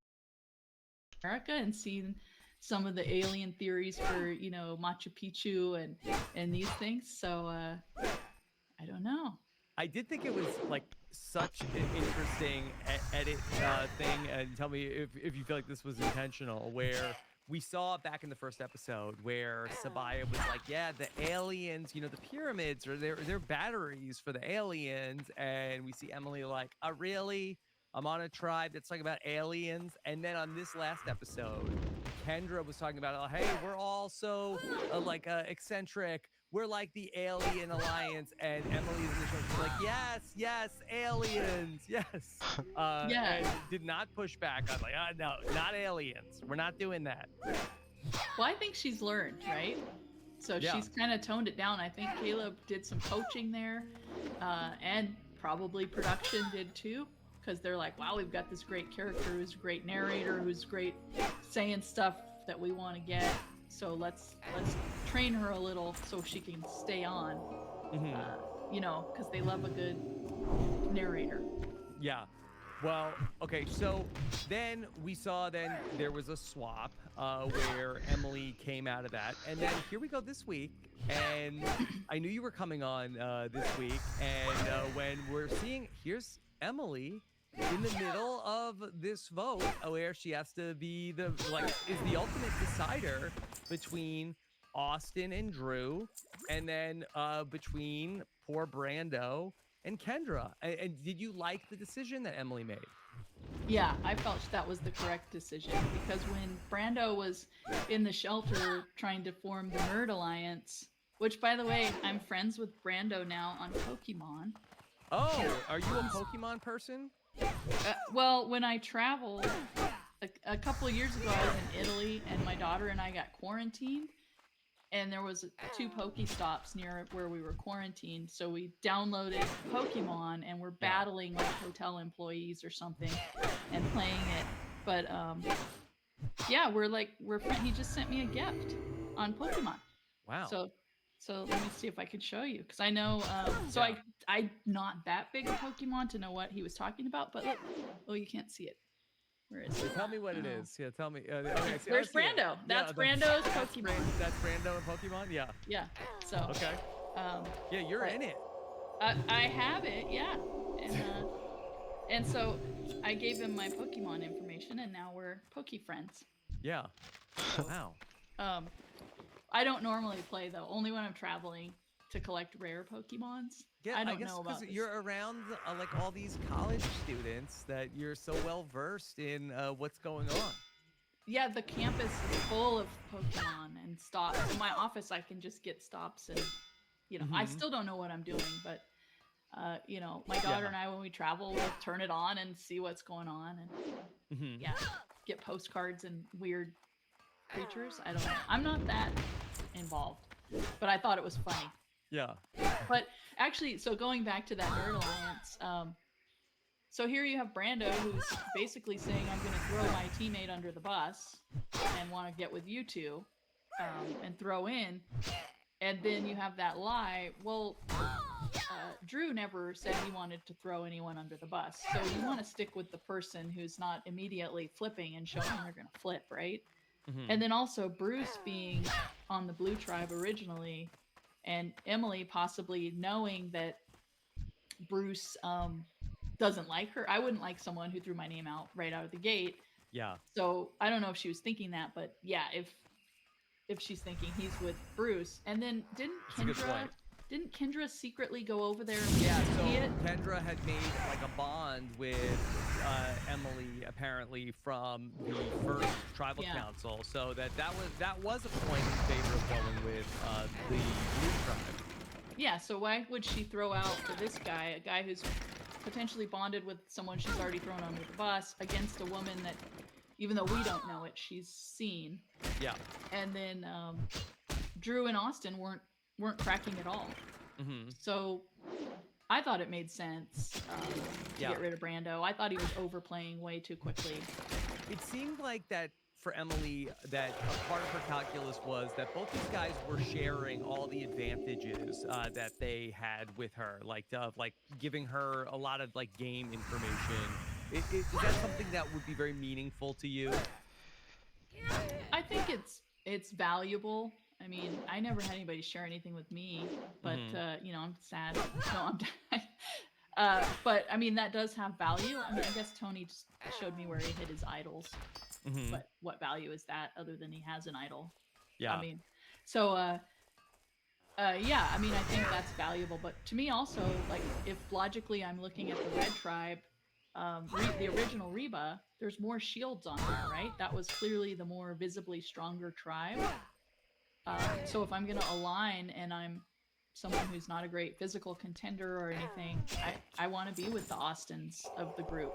America and seen some of the alien theories for, Machu Picchu and these things. So I don't know. I did think it was like such an interesting edit thing. And tell me if you feel like this was intentional, where we saw back in the first episode where Sabaya was like, yeah, the aliens, the pyramids are they're batteries for the aliens. And we see Emily like, really? I'm on a tribe that's talking about aliens. And then on this last episode, Kendra was talking about, oh, hey, we're all so eccentric. We're like the Alien Alliance. And Emily's in the show. She's like, yes, aliens, yes. Yeah. And did not push back. I was like, no, not aliens. We're not doing that. Well, I think she's learned, right? So Yeah. she's kind of toned it down. I think Caleb did some coaching there, and probably production did too, because they're like, wow, we've got this great character who's a great narrator, who's great saying stuff that we want to get. So let's train her a little so she can stay on, because they love a good narrator. Yeah. Well, okay, so then we saw there was a swap where Emily came out of that. And then here we go this week. And I knew you were coming on this week. And when we're seeing, here's Emily in the middle of this vote where she has to be is the ultimate decider between Austin and Drew, and then between poor Brando and Kendra. And did you like the decision that Emily made? Yeah, I felt that was the correct decision, because when Brando was in the shelter trying to form the Nerd Alliance, which, by the way, I'm friends with Brando now on Pokemon. Oh, are you a Pokemon person? Well, when I traveled a couple of years ago, I was in Italy, and my daughter and I got quarantined, and there was 2 Pokestops near where we were quarantined. So we downloaded Pokemon, and we're battling like hotel employees or something, and playing it. But yeah, he just sent me a gift on Pokemon. Wow. So let me see if I could show you, because I know. I'm not that big a Pokemon to know what he was talking about, but look, oh, you can't see it. Where is it? Tell me what it is. Yeah, tell me. Okay, Where's Brando? That's Brando's Pokemon. That's Brando and Pokemon? Yeah. Yeah. So. Okay. Yeah, you're in it. I have it, yeah. And so I gave him my Pokemon information, and now we're Poke friends. Yeah. Wow. I don't normally play, though, only when I'm traveling to collect rare Pokemons. Yeah, I don't guess know about because you're around all these college students that you're so well versed in what's going on. Yeah, the campus is full of Pokemon and stops. In my office, I can just get stops, and I still don't know what I'm doing, but my daughter and I, when we travel, we'll turn it on and see what's going on, and get postcards and weird creatures. I don't know. I'm not that involved. But I thought it was funny. Yeah. But actually, so going back to that Nerd Alliance, so here you have Brando, who's basically saying, I'm going to throw my teammate under the bus and want to get with you two and throw in. And then you have that lie. Well, Drew never said he wanted to throw anyone under the bus. So you want to stick with the person who's not immediately flipping and showing they're going to flip, right? Mhm. And then also Bruce being on the Blue Tribe originally, and Emily possibly knowing that Bruce doesn't like her. I wouldn't like someone who threw my name out right out of the gate. Yeah. So I don't know if she was thinking that, but yeah, if she's thinking he's with Bruce, and then That's a good point. didn't Kendra secretly go over there? Yeah, so see it? Kendra had made like a bond with Emily apparently from the first tribal Yeah. council, so that was a point in favor of going with the Blue Tribe. Yeah, so why would she throw out for this guy, a guy who's potentially bonded with someone she's already thrown under the bus, against a woman that, even though we don't know it, she's seen. Yeah. And then Drew and Austin weren't cracking at all. Mm-hmm. So I thought it made sense to Yeah. get rid of Brando. I thought he was overplaying way too quickly. It seemed like that for Emily, that a part of her calculus was that both these guys were sharing all the advantages that they had with her, like giving her a lot of like game information. Is that something that would be very meaningful to you? I think it's valuable. I mean, I never had anybody share anything with me, but you know, I'm sad. No, I'm. But I mean, that does have value. I mean, I guess Tony just showed me where he hid his idols. Mm-hmm. But what value is that other than he has an idol? Yeah. I mean, so yeah, I mean, I think that's valuable. But to me also, like, if logically I'm looking at the Red Tribe, the original Reba, there's more shields on there, right? That was clearly the more visibly stronger tribe. So if I'm going to align and I'm someone who's not a great physical contender or anything, I want to be with the Austins of the group.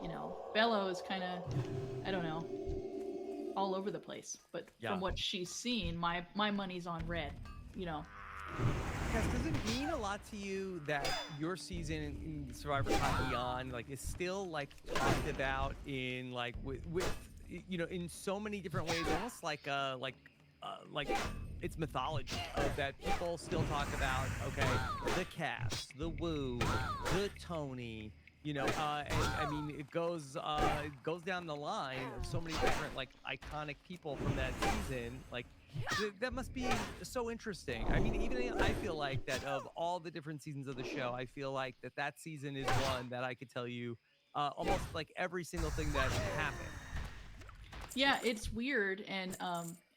You know, Bello is kind of, I don't know, all over the place. But from what she's seen, my money's on Red, you know. Cass, does it mean a lot to you that your season in Survivor Beyond like is still like talked about in like with you know, in so many different ways, almost like it's mythology that people still talk about? Okay, the cast, the WoW, the Tony. You know, and I mean, it goes down the line of so many different like iconic people from that season. Like that must be so interesting. I mean, even I feel like that of all the different seasons of the show, I feel like that season is one that I could tell you almost like every single thing that happened. Yeah, it's weird, and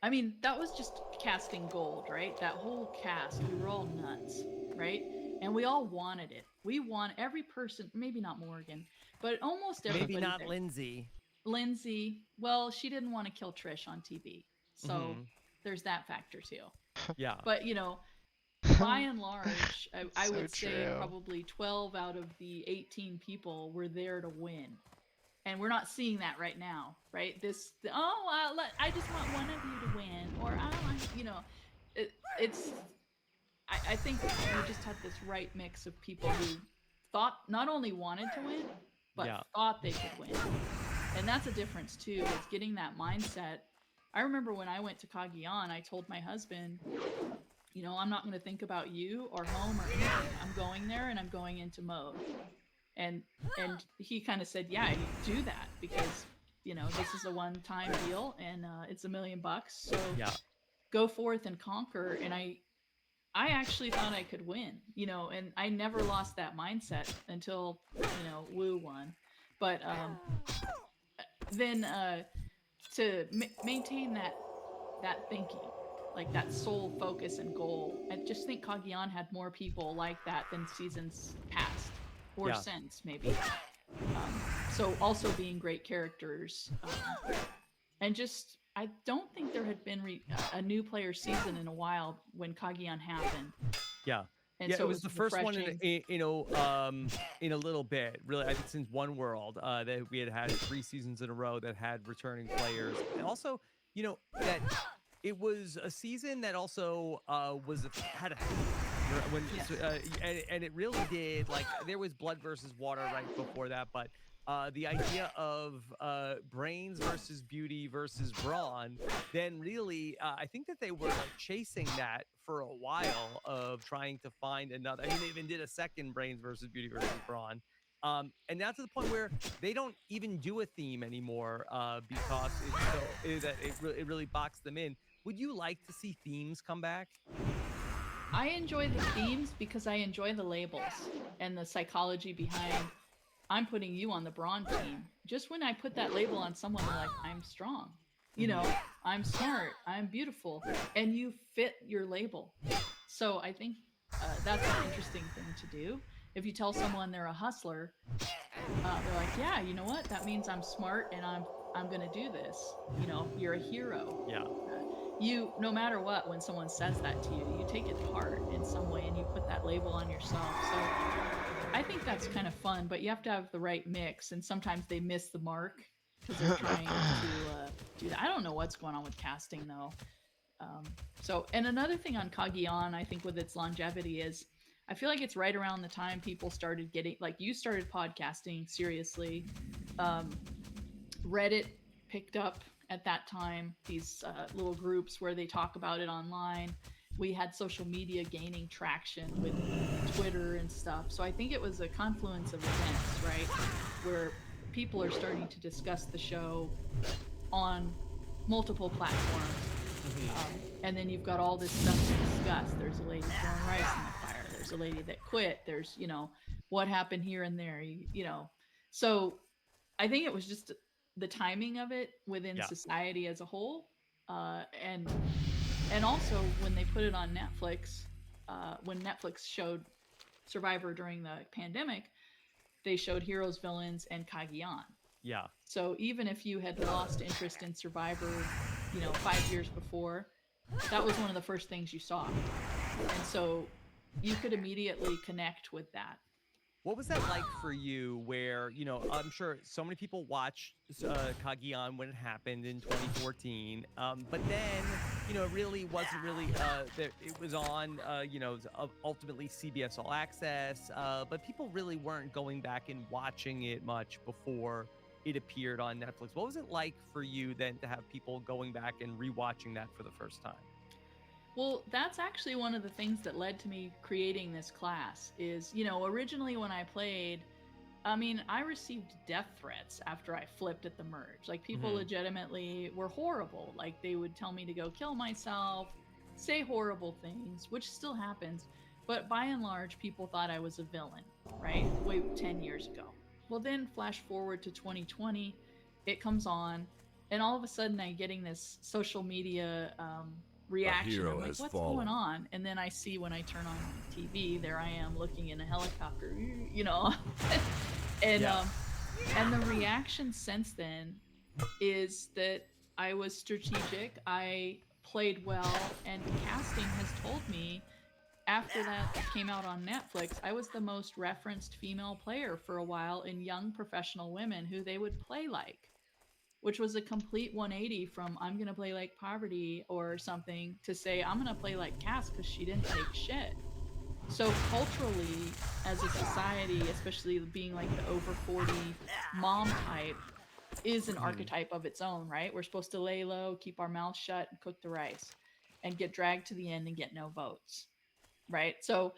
I mean, that was just casting gold, right? That whole cast, we were all nuts, right? And we all wanted it. We want every person, maybe not Morgan, but almost everybody. Maybe not there. Lindsay. Lindsay, well, she didn't want to kill Trish on TV, so there's that factor too. Yeah. But you know, by and large, I So would say true. probably 12 out of the 18 people were there to win. And we're not seeing that right now, right? I just want one of you to win, or I want, you know, it's. I think we just had this right mix of people who thought not only wanted to win, but thought they could win. And that's a difference too, is getting that mindset. I remember when I went to Cagayan, I told my husband, you know, I'm not going to think about you or home or anything. I'm going there and I'm going into mode. And he kind of said, yeah, you do that because, you know, this is a one-time deal and it's $1 million. So go forth and conquer. And I actually thought I could win, you know, and I never lost that mindset until, you know, Wu won. But then to maintain that thinking, like that sole focus and goal, I just think Cagayan had more people like that than seasons past or since, maybe. So also being great characters, and just I don't think there had been a new player season in a while when Cagayan happened. Yeah. And so it was the first one refreshing. in a little bit. Really, I think since One World that we had 3 seasons in a row that had returning players, and also, you know, that it was a season that also had a when Yes. and it really did, like, there was blood versus water right before that, but the idea of brains versus beauty versus brawn, then really I think that they were like chasing that for a while of trying to find another. I mean, they even did a second brains versus beauty versus brawn. And now to the point where they don't even do a theme anymore because it really boxed them in. Would you like to see themes come back? I enjoy the themes because I enjoy the labels and the psychology behind I'm putting you on the brawn team. Just when I put that label on someone, they're like, I'm strong, you know, I'm smart, I'm beautiful, and you fit your label. So I think that's an interesting thing to do. If you tell someone they're a hustler, they're like, yeah, you know what? That means I'm smart and I'm gonna do this. You know, you're a hero. Yeah. You, no matter what, when someone says that to you, you take it to heart in some way and you put that label on yourself. So I think that's kind of fun, but you have to have the right mix, and sometimes they miss the mark because they're trying to do that. I don't know what's going on with casting though. And another thing on Kagiyan, I think with its longevity is, I feel like it's right around the time people started getting, like, you started podcasting seriously. Reddit picked up at that time, these little groups where they talk about it online. We had social media gaining traction with Twitter and stuff. So I think it was a confluence of events, right? Where people are starting to discuss the show on multiple platforms. And then you've got all this stuff to discuss. There's a lady throwing rice in the fire. There's a lady that quit. There's, you know, what happened here and there, you know. So I think it was just the timing of it within society as a whole. And also when they put it on Netflix, when Netflix showed Survivor during the pandemic, they showed Heroes, Villains, and Kagiyan. Yeah. So even if you had lost interest in Survivor, you know, 5 years before, that was one of the first things you saw. And so you could immediately connect with that. What was that like for you where, you know, I'm sure so many people watched Kagiyan when it happened in 2014, but then, you know, it really wasn't really, it was on, you know, ultimately CBS All Access, but people really weren't going back and watching it much before it appeared on Netflix. What was it like for you then to have people going back and rewatching that for the first time? Well, that's actually one of the things that led to me creating this class is, you know, originally when I played, I mean, I received death threats after I flipped at the merge. Like, people legitimately were horrible. Like, they would tell me to go kill myself, say horrible things, which still happens. But by and large, people thought I was a villain, right? Way 10 years ago. Well, then flash forward to 2020, it comes on, and all of a sudden I'm getting this social media reaction. I'm like, what's going on? And then I see when I turn on TV, there I am looking in a helicopter, you know. And the reaction since then is that I was strategic, I played well, and casting has told me after that came out on Netflix, I was the most referenced female player for a while in young professional women who they would play like, which was a complete 180 from I'm going to play like Poverty or something to say I'm going to play like Cass because she didn't take shit. So culturally, as a society, especially being like the over 40 mom type, is an archetype of its own, right? We're supposed to lay low, keep our mouths shut, and cook the rice, and get dragged to the end and get no votes, right? So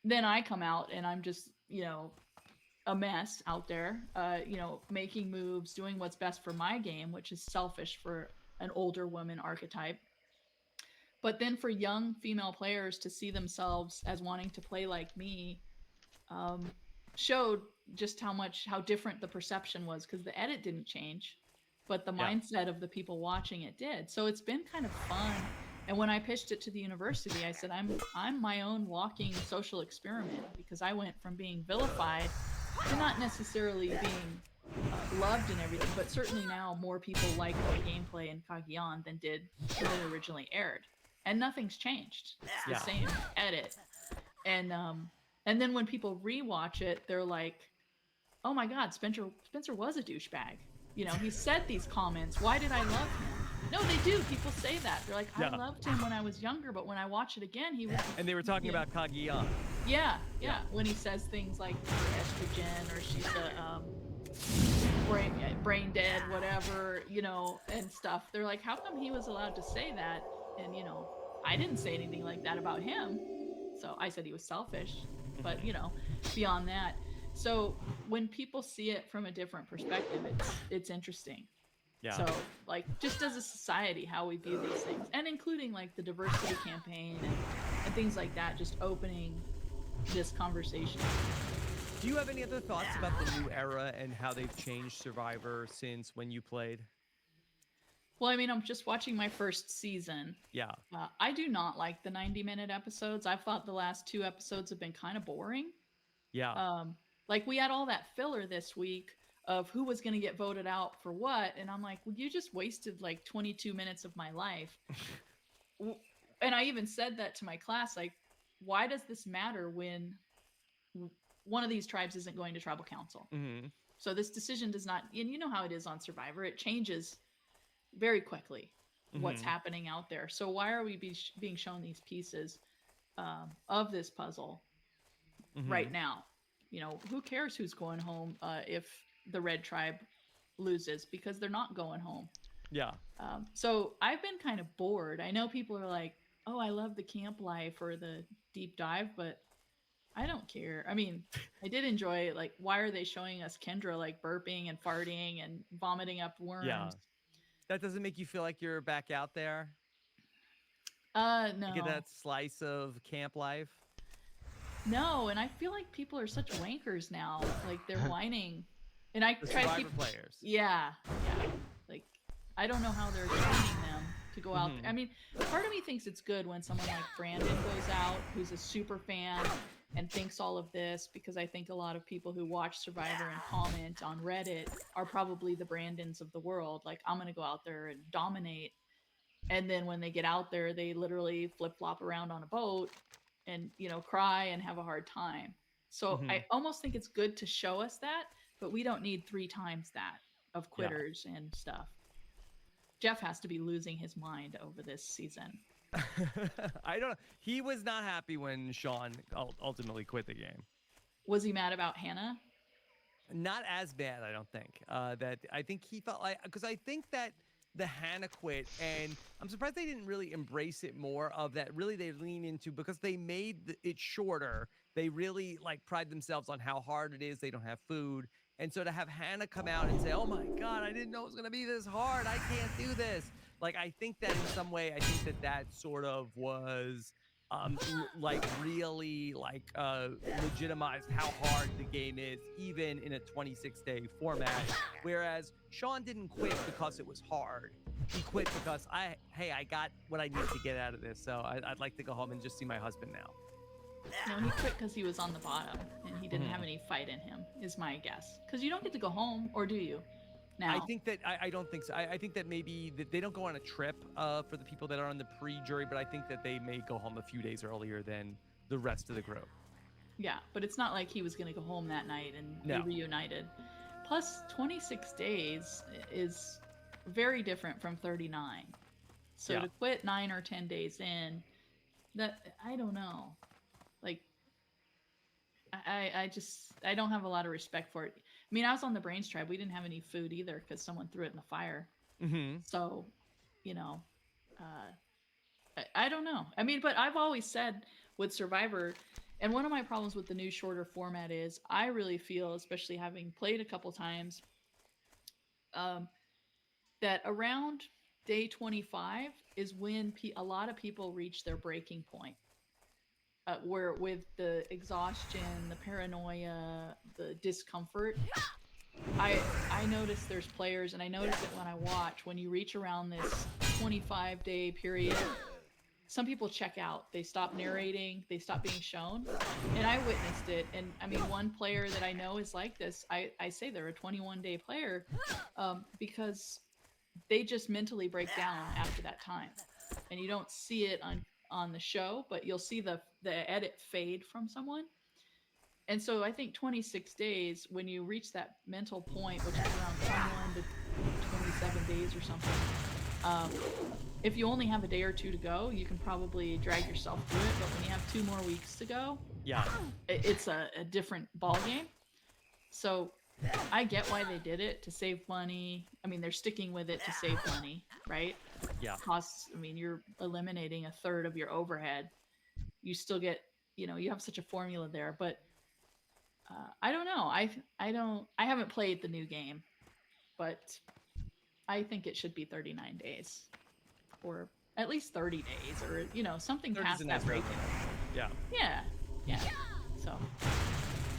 then I come out and I'm just, you know, a mess out there, you know, making moves, doing what's best for my game, which is selfish for an older woman archetype. But then for young female players to see themselves as wanting to play like me, showed just how different the perception was, because the edit didn't change, but the mindset of the people watching it did. So it's been kind of fun. And when I pitched it to the university, I said, I'm my own walking social experiment, because I went from being vilified to not necessarily being loved and everything, but certainly now more people like my gameplay in Kagiyan than did when it originally aired. And nothing's changed. It's the same edit. And then when people rewatch it, they're like, oh my God, Spencer was a douchebag. You know, he said these comments. Why did I love him? No, they do. People say that. They're like, I Yeah. loved him when I was younger, but when I watch it again, he was. And they were talking Yeah. about Kaguya. Yeah, yeah. Yeah. When he says things like her estrogen or she's a brain dead, whatever, and stuff. They're like, how come he was allowed to say that? And I didn't say anything like that about him. So I said he was selfish, but beyond that. So when people see it from a different perspective, it's interesting. Yeah. So like just as a society, how we view these things, and including like the diversity campaign and things like that, just opening this conversation. Do you have any other thoughts about the new era and how they've changed Survivor since when you played? Well, I mean, I'm just watching my first season. Yeah. I do not like the 90-minute episodes. I've thought the last 2 episodes have been kind of boring. Yeah. Like we had all that filler this week of who was going to get voted out for what, and I'm like, well, you just wasted like 22 minutes of my life. And I even said that to my class, like, why does this matter when one of these tribes isn't going to tribal council? Mm-hmm. So this decision does not, and you know how it is on Survivor, it changes very quickly what's happening out there. So why are we being shown these pieces of this puzzle right now? Who cares who's going home if the red tribe loses, because they're not going home. Yeah. So I've been kind of bored. I know people are like, oh, I love the camp life or the deep dive, but I don't care. I mean, I did enjoy, like, why are they showing us Kendra like burping and farting and vomiting up worms? Yeah. That doesn't make you feel like you're back out there? No. You get that slice of camp life? No, and I feel like people are such wankers now. Like they're whining. And I The try to Survivor keep players. Yeah. Like I don't know how they're training them to go out there. I mean, part of me thinks it's good when someone like Brandon goes out, who's a super fan and thinks all of this, because I think a lot of people who watch Survivor and comment on Reddit are probably the Brandons of the world. Like, I'm going to go out there and dominate. And then when they get out there, they literally flip-flop around on a boat and, cry and have a hard time. So I almost think it's good to show us that, but we don't need 3 times that of quitters and stuff. Jeff has to be losing his mind over this season. I don't know. He was not happy when Sean ultimately quit the game. Was he mad about Hannah? Not as bad, I don't think. That I think he felt like, because I think that the Hannah quit, and I'm surprised they didn't really embrace it more of that. Really, they lean into, because they made it shorter. They really pride themselves on how hard it is. They don't have food. And so to have Hannah come out and say, oh my God, I didn't know it was going to be this hard. I can't do this. I think that in some way, I think that sort of was really legitimized how hard the game is, even in a 26-day format. Whereas Sean didn't quit because it was hard. He quit because I got what I need to get out of this. So I'd like to go home and just see my husband now. No, he quit because he was on the bottom and he didn't have any fight in him, is my guess. Because you don't get to go home, or do you? Now. I think that I don't think so. I think that maybe they don't go on a trip for the people that are on the pre-jury, but I think that they may go home a few days earlier than the rest of the group. Yeah, but it's not like he was going to go home that night and be reunited. Plus, 26 days is very different from 39. So to quit 9 or 10 days in, that I don't know. I don't have a lot of respect for it. I mean, I was on the Brains tribe. We didn't have any food either because someone threw it in the fire. So, I don't know. I mean, but I've always said with Survivor, and one of my problems with the new shorter format is I really feel, especially having played a couple times, that around day 25 is when a lot of people reach their breaking point. Where with the exhaustion, the paranoia, the discomfort, I notice there's players, and I notice it when I watch, when you reach around this 25-day period, some people check out. They stop narrating, they stop being shown, and I witnessed it. And I mean, one player that I know is like this. I say they're a 21-day player because they just mentally break down after that time, and you don't see it on the show, but you'll see the edit fade from someone. And so I think 26 days, when you reach that mental point, which is around 21 to 27 days or something, If you only have a day or two to go, you can probably drag yourself through it. But when you have 2 more weeks to go, Yeah. it's a different ball game. So I get why they did it, to save money. I mean, they're sticking with it to save money, right? Yeah. Costs. I mean, you're eliminating a third of your overhead. You still get, you have such a formula there. But I don't know. I haven't played the new game, but I think it should be 39 days, or at least 30 days, or something 30's past a that nice break. number. Yeah. Yeah. So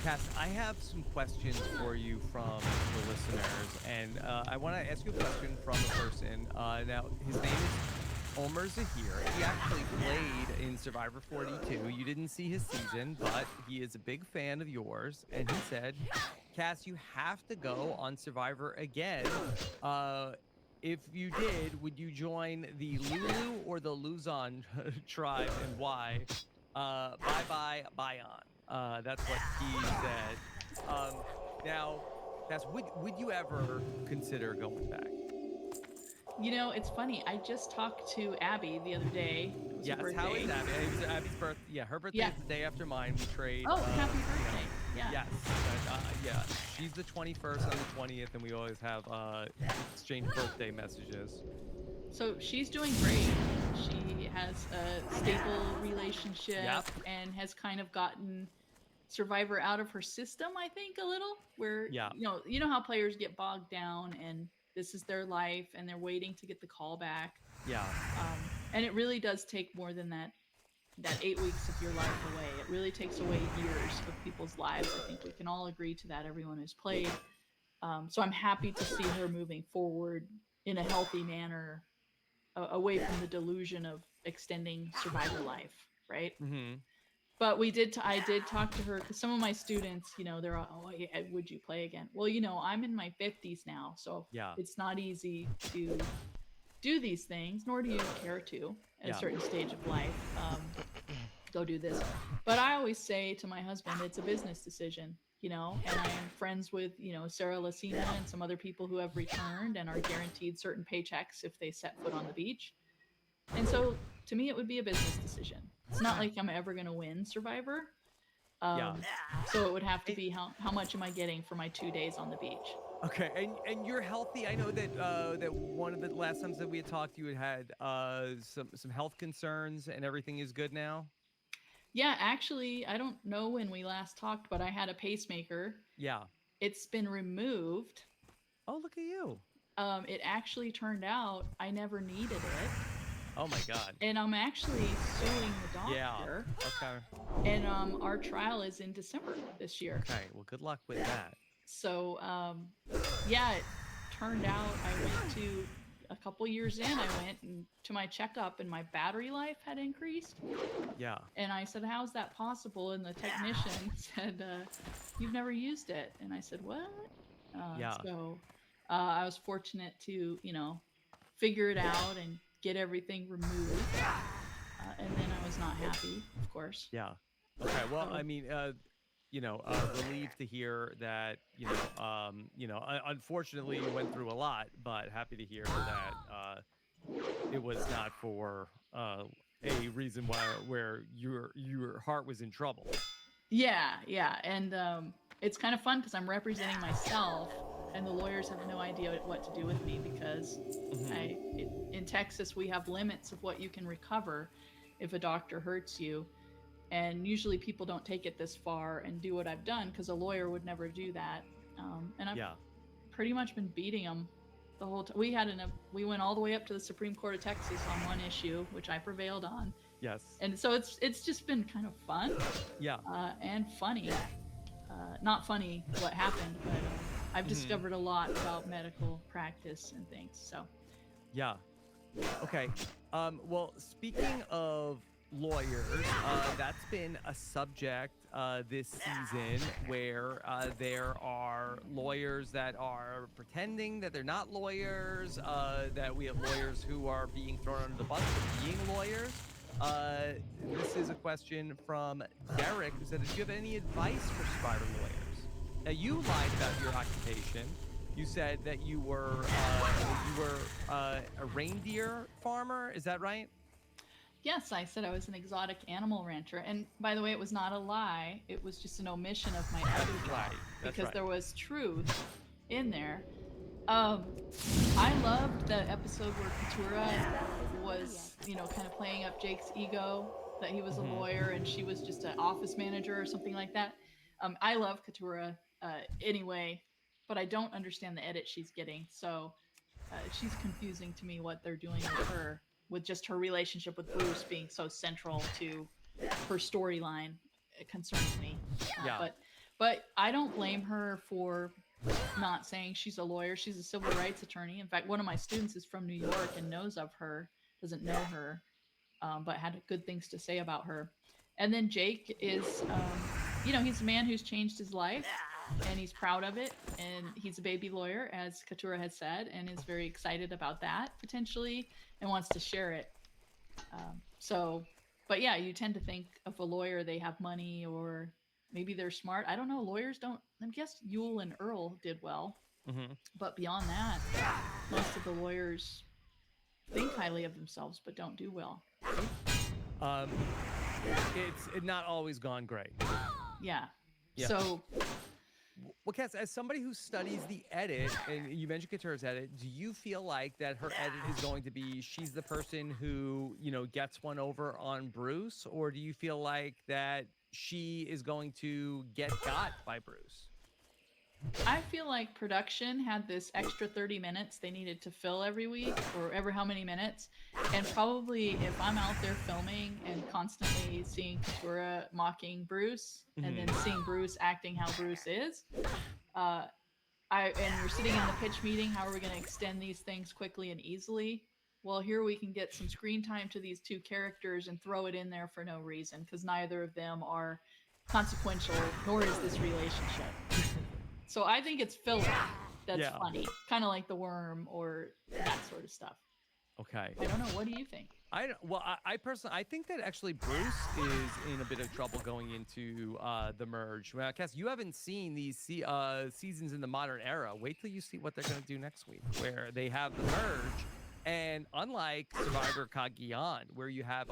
Cass, I have some questions for you from the listeners, and I want to ask you a question from a person. Now, his name is Omer Zahir. He actually played in Survivor 42. You didn't see his season, but he is a big fan of yours, and he said, Cass, you have to go on Survivor again. If you did, would you join the Lulu or the Luzon tribe, and why? Bye-bye, Bayon. That's what he said. Now, Cass, would you ever consider going back? it's funny. I just talked to Abby the other day. It was her Yes, birthday. how is Abby? It was Abby's birthday. Yeah, her birthday is the day after mine. We trade. Oh, happy birthday! Yeah. Yes. Yeah. She's the 21st, I'm the 20th, and we always have exchange birthday messages. So she's doing great. She has a stable relationship and has kind of gotten Survivor out of her system, I think, a little. Where you know how players get bogged down and this is their life and they're waiting to get the call back. Yeah. And it really does take more than that 8 weeks of your life away. It really takes away years of people's lives. I think we can all agree to that, everyone who's played. So I'm happy to see her moving forward in a healthy manner, away from the delusion of extending Survivor life, right? Mm-hmm. But I did talk to her, because some of my students, they're all, oh, yeah, would you play again? Well, I'm in my 50s now, so it's not easy to do these things, nor do you care to at a certain stage of life. Go do this. But I always say to my husband, it's a business decision, and I am friends with, Sarah Lacina and some other people who have returned and are guaranteed certain paychecks if they set foot on the beach. And so to me, it would be a business decision. It's not like I'm ever going to win Survivor. So it would have to be how much am I getting for my 2 days on the beach? Okay, and you're healthy. I know that that one of the last times that we had talked, you had some health concerns, and everything is good now. Yeah, actually, I don't know when we last talked, but I had a pacemaker. Yeah. It's been removed. Oh, look at you. It actually turned out I never needed it. Oh my God. And I'm actually suing the doctor. Yeah. Okay. And our trial is in December this year. Okay. Well, good luck with that. So, it turned out I went to a couple years in. I went to my checkup, and my battery life had increased. Yeah. And I said, "How's that possible?" And the technician said, "You've never used it." And I said, "What?" So I was fortunate to, figure it out and get everything removed. And then I was not happy, of course. Yeah. Okay. Well, I mean, relieved to hear that, unfortunately you went through a lot, but happy to hear that it was not for a reason where your heart was in trouble. Yeah. And it's kind of fun because I'm representing myself, and the lawyers have no idea what to do with me because in Texas we have limits of what you can recover if a doctor hurts you. And usually people don't take it this far and do what I've done because a lawyer would never do that. And I've pretty much been beating them the whole time. We went all the way up to the Supreme Court of Texas on one issue, which I prevailed on. Yes. And so it's just been kind of fun. Yeah. And funny. Not funny what happened, but I've discovered a lot about medical practice and things. So. Yeah. Okay. Well, speaking of lawyers, that's been a subject this season where there are lawyers that are pretending that they're not lawyers, that we have lawyers who are being thrown under the bus for being lawyers. This is a question from Derek, who said, do you have any advice for Survivor lawyers? Now, you lied about your occupation, you said that you were a reindeer farmer. Is that right? Yes, I said I was an exotic animal rancher. And by the way, it was not a lie. It was just an omission of my other job. Right. That's Because right. there was truth in there. Um, I loved the episode where Katura was, kind of playing up Jake's ego, that he was a lawyer and she was just an office manager or something like that. I love Katura anyway, but I don't understand the edit she's getting. So she's confusing to me what they're doing with her, with just her relationship with Bruce being so central to her storyline. It concerns me. Yeah. But I don't blame her for not saying she's a lawyer. She's a civil rights attorney. In fact, one of my students is from New York and knows of her, doesn't know her, but had good things to say about her. And then Jake is, he's a man who's changed his life and he's proud of it. And he's a baby lawyer, as Katura had said, and is very excited about that potentially and wants to share it. But yeah, you tend to think of a lawyer, they have money or maybe they're smart. I don't know. Lawyers don't. I guess Yule and Earl did well. But beyond that, most of the lawyers think highly of themselves but don't do well. It's not always gone great. Yeah. Yeah. So, well, Cass, as somebody who studies the edit, and you mentioned Katura's edit, do you feel like that her edit is going to be she's the person who, gets one over on Bruce? Or do you feel like that she is going to get got by Bruce? I feel like production had this extra 30 minutes they needed to fill every week or ever how many minutes. And probably if I'm out there filming and constantly seeing Katura mocking Bruce and then seeing Bruce acting how Bruce is, and we're sitting in the pitch meeting, how are we going to extend these things quickly and easily? Well, here we can get some screen time to these two characters and throw it in there for no reason because neither of them are consequential, nor is this relationship. So I think it's filler that's funny, kind of like the worm or that sort of stuff. Okay. I don't know. What do you think? I personally, I think that actually Bruce is in a bit of trouble going into the merge. Well, Cass, you haven't seen these seasons in the modern era. Wait till you see what they're going to do next week, where they have the merge. And unlike Survivor Cagayan, where you have,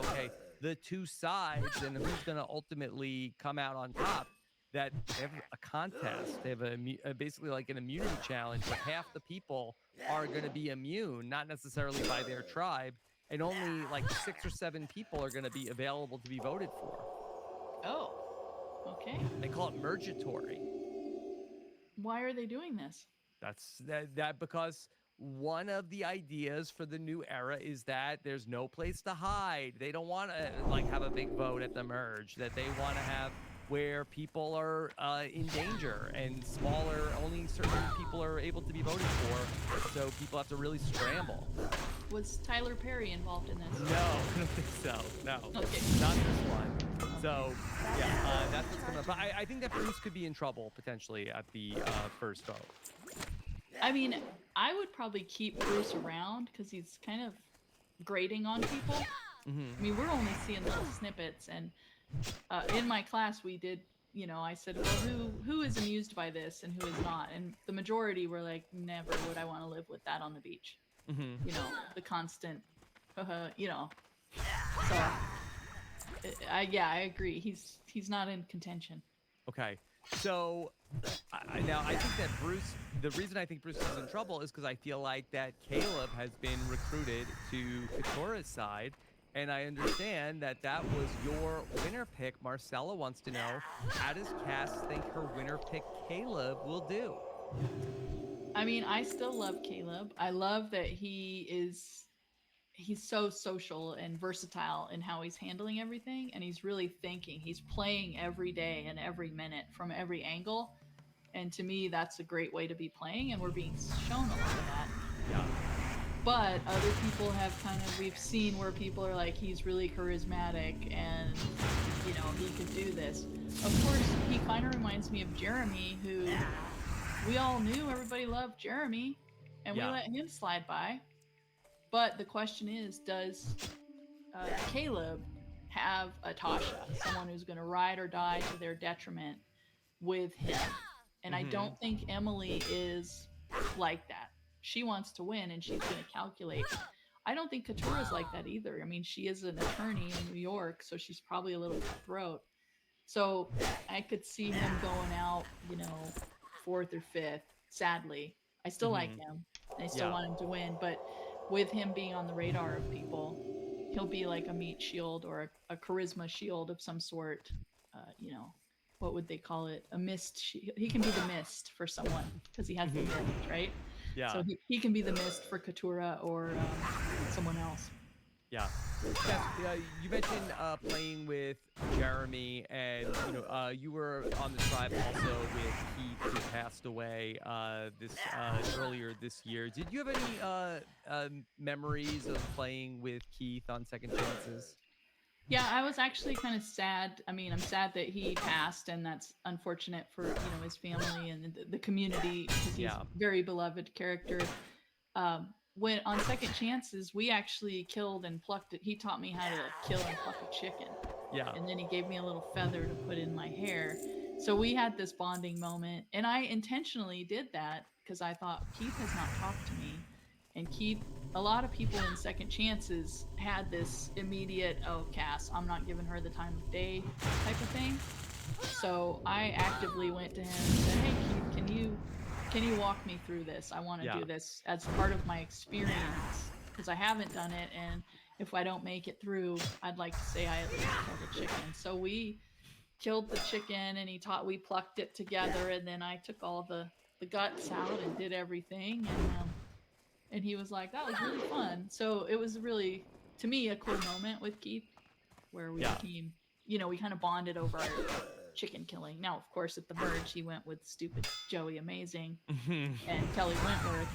the two sides and who's going to ultimately come out on top, that they have a contest. They have basically like an immunity challenge where half the people are going to be immune, not necessarily by their tribe, and only like 6 or 7 people are going to be available to be voted for. Oh, okay. They call it mergatory. Why are they doing this? That's that because one of the ideas for the new era is that there's no place to hide. They don't want to have a big vote at the merge. That they want to have where people are in danger and only certain people are able to be voted for, so people have to really scramble. Was Tyler Perry involved in this? No, I don't think so. No, okay. Not this one. So, yeah, that's what's coming up. But I think that Bruce could be in trouble, potentially, at the first vote. I mean, I would probably keep Bruce around because he's kind of grating on people. I mean, we're only seeing little snippets, and in my class we did, I said, well, who is amused by this and who is not? And the majority were like, never would I want to live with that on the beach. The constant, So, I agree. He's not in contention. Okay. So now I think that Bruce, the reason I think Bruce is in trouble is because I feel like that Caleb has been recruited to Katura's side. And I understand that was your winner pick. Marcella wants to know, how does Cass think her winner pick Caleb will do? I mean, I still love Caleb. I love that he's so social and versatile in how he's handling everything. And he's really thinking. He's playing every day and every minute from every angle. And to me, that's a great way to be playing. And we're being shown a lot of that. Yeah. But other people have we've seen where people are like, he's really charismatic and, he could do this. Of course, he kind of reminds me of Jeremy, who we all knew everybody loved Jeremy, and we let him slide by. But the question is, does Caleb have a Tasha, someone who's going to ride or die to their detriment with him? And I don't think Emily is like that. She wants to win and she's going to calculate. I don't think Katura's like that either. I mean, she is an attorney in New York, so she's probably a little cutthroat. So I could see him going out, you know, fourth or fifth. Sadly, I still like him. I still Yeah. want him to win, but with him being on the radar of people, he'll be like a meat shield or a charisma shield of some sort. You know, what would they call it? A mist. He can be the mist for someone because he has the mist, right? Yeah. So he can be the mist for Katura or someone else. Yeah. You mentioned playing with Jeremy, and you were on the tribe also with Keith, who passed away this earlier this year. Did you have any memories of playing with Keith on Second Chances? Yeah, I was actually kind of sad. I mean, I'm sad that he passed, and that's unfortunate for his family and the community because he's a very beloved character. When on Second Chances, we actually killed and plucked it. He taught me how to kill and pluck a chicken. Yeah. And then he gave me a little feather to put in my hair. So we had this bonding moment, and I intentionally did that because I thought Keith has not talked to me, and Keith. A lot of people in Second Chances had this immediate, oh, Cass, I'm not giving her the time of day type of thing. So I actively went to him and said, hey, Keith, can you walk me through this? I want to do this as part of my experience because I haven't done it. And if I don't make it through, I'd like to say I at least killed a chicken. So we killed the chicken and we plucked it together. And then I took all the guts out and did everything. And he was like, that was really fun. So it was really, to me, a cool moment with Keith where we became, we kind of bonded over our chicken killing. Now, of course, at the merge, he went with stupid Joey Amazing and Kelly Wentworth.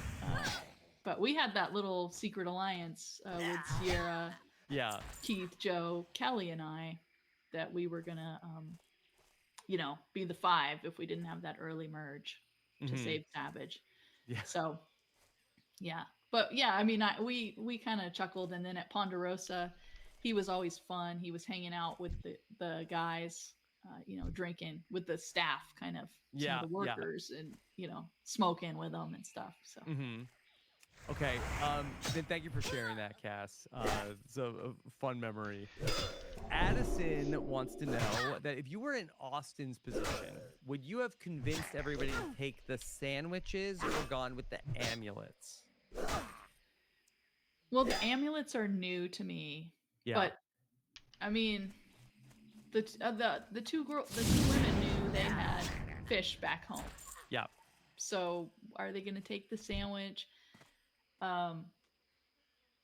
But we had that little secret alliance with Sierra, Keith, Joe, Kelly, and I that we were going to, be the 5 if we didn't have that early merge to save Savage. Yeah. So... yeah, but yeah, I mean, we kind of chuckled, and then at Ponderosa, he was always fun. He was hanging out with the guys, drinking with the staff, kind of some of the workers, and smoking with them and stuff. So. Okay, then thank you for sharing that, Cass. It's a fun memory. Addison wants to know that if you were in Austin's position, would you have convinced everybody to take the sandwiches or gone with the amulets? Well, the amulets are new to me, but I mean, the two women knew they had fish back home. Yeah. So are they going to take the sandwich? I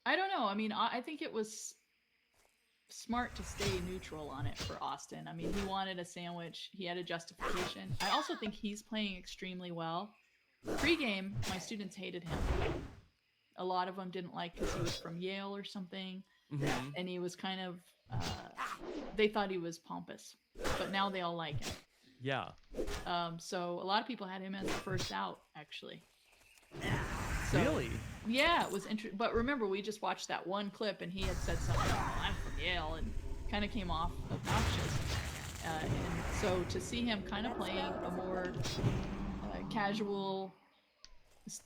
don't know. I mean, I think it was smart to stay neutral on it for Austin. I mean, he wanted a sandwich. He had a justification. I also think he's playing extremely well. Pre-game, my students hated him. A lot of them didn't like because he was from Yale or something. And he was kind of, they thought he was pompous. But now they all like him. Yeah. So a lot of people had him as the first out, actually. So, really? Yeah, it was interesting. But remember, we just watched that one clip, and he had said something, oh, I'm from Yale, and kind of came off obnoxious. And so to see him kind of playing a more casual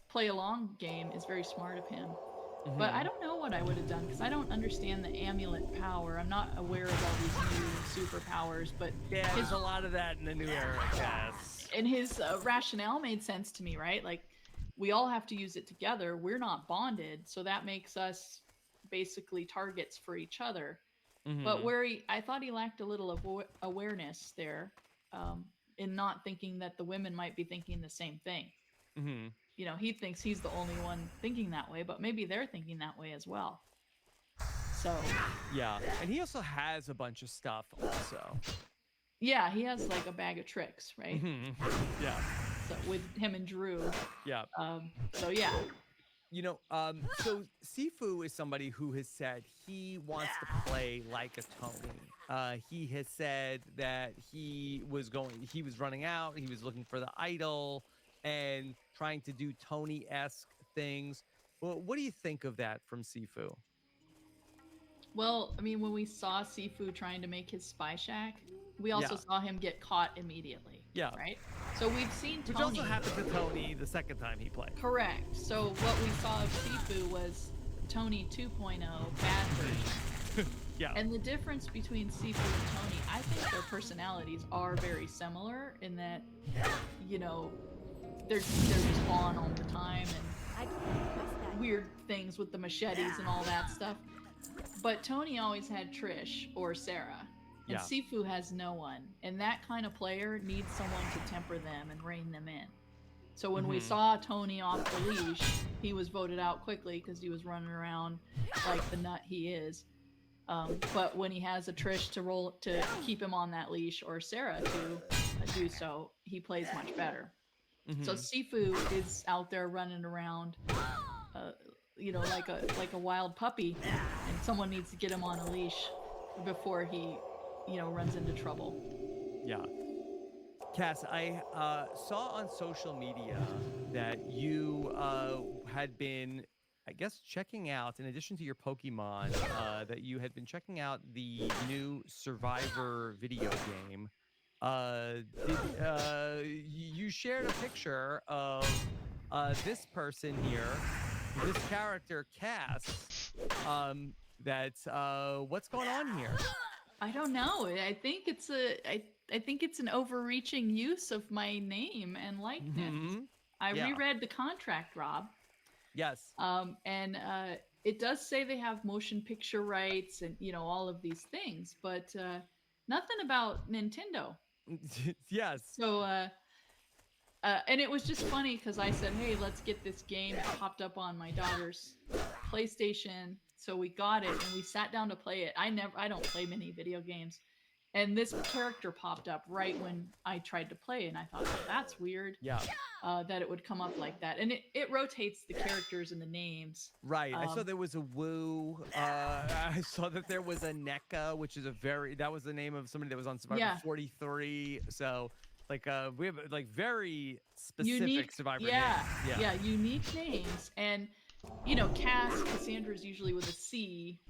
play-along game is very smart of him. But I don't know what I would have done, because I don't understand the amulet power. I'm not aware of all these new superpowers, but... yeah, there's a lot of that in the new era, Cass. And his rationale made sense to me, right? Like, we all have to use it together. We're not bonded, so that makes us basically targets for each other. But I thought he lacked a little awareness there, in not thinking that the women might be thinking the same thing. He thinks he's the only one thinking that way, but maybe they're thinking that way as well. So. Yeah, and he also has a bunch of stuff also. Yeah, he has like a bag of tricks, right? Yeah. So with him and Drew. Yeah. So yeah. So Sifu is somebody who has said he wants to play like a Tony. He has said that he was running out, he was looking for the idol and trying to do Tony-esque things. Well, what do you think of that from Sifu? Well, I mean, when we saw Sifu trying to make his spy shack, we also saw him get caught immediately. Yeah. Right? So we've seen Which Tony. also happened to Tony the second time he played. Correct. So what we saw of Sifu was Tony 2.0, bad version. Yeah. And the difference between Sifu and Tony, I think their personalities are very similar in that, you know, they're just on all the time I and can't press that. weird things with the machetes and all that stuff. But Tony always had Trish or Sarah. And Yeah. Sifu has no one. And that kind of player needs someone to temper them and rein them in. So when we saw Tony off the leash, he was voted out quickly because he was running around like the nut he is. But when he has a Trish to keep him on that leash or Sarah to do so, he plays much better. So Sifu is out there running around, you know, like a wild puppy, and someone needs to get him on a leash before he, you know, runs into trouble. Yeah. Cass, I saw on social media that you had been, I guess, checking out, in addition to your Pokemon, that you had been checking out the new Survivor video game. You shared a picture of this person here, this character, Cass. What's going on here? I don't know. I think it's I think it's an overreaching use of my name and likeness. I Yeah. reread the contract, Rob. Yes. And it does say they have motion picture rights and, you know, all of these things, but nothing about Nintendo. Yes. So, and it was just funny because I said, hey, let's get this game. It popped up on my daughter's PlayStation. So we got it and we sat down to play it. I don't play many video games. And this character popped up right when I tried to play. And I thought, oh, that's weird. Yeah. That it would come up like that. And it rotates the characters and the names. Right. I saw there was a WoW. I saw that there was a NECA, which is that was the name of somebody that was on Survivor 43. So, like, we have, like, very specific unique, Survivor yeah, names. Yeah, unique names. And, you know, Cassandra's usually with a C.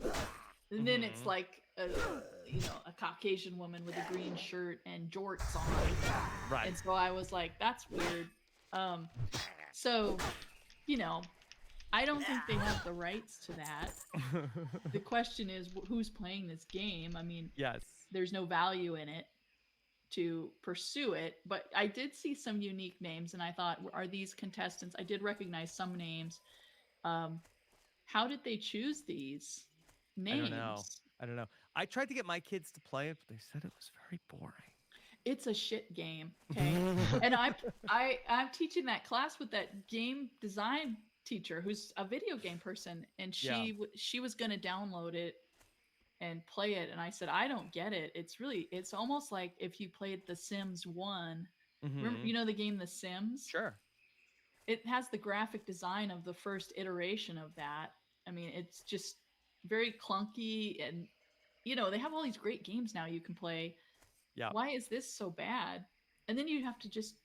And then it's like, you know, a Caucasian woman with a green shirt and jorts on. Right. And so I was like, that's weird. So, you know, I don't think they have the rights to that. The question is, who's playing this game? I mean, yes, there's no value in it to pursue it, but I did see some unique names and I thought, are these contestants? I did recognize some names. How did they choose these names? I don't know. I tried to get my kids to play it, but they said it was very boring. It's a shit game, okay? And I'm teaching that class with that game design teacher who's a video game person, and she was going to download it and play it, and I said, I don't get it. It's almost like if you played The Sims 1. Remember, you know the game The Sims? Sure. It has the graphic design of the first iteration of that. I mean, it's just very clunky, and you know, they have all these great games now you can play. Yeah. Why is this so bad? And then you have to just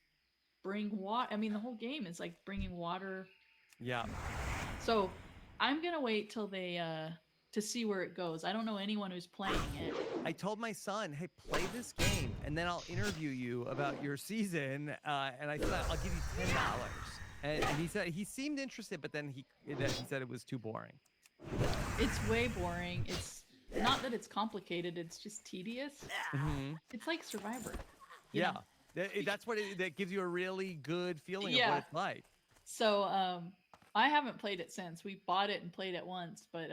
bring water. I mean, the whole game is like bringing water. Yeah. So I'm going to wait till they, to see where it goes. I don't know anyone who's playing it. I told my son, hey, play this game, and then I'll interview you about your season. And I said, I'll give you $10. And he said, he seemed interested, but then he said it was too boring. It's way boring. It's not that it's complicated. It's just tedious. It's like Survivor. You know? That's what that gives you a really good feeling of what it's like. So I haven't played it since. We bought it and played it once, but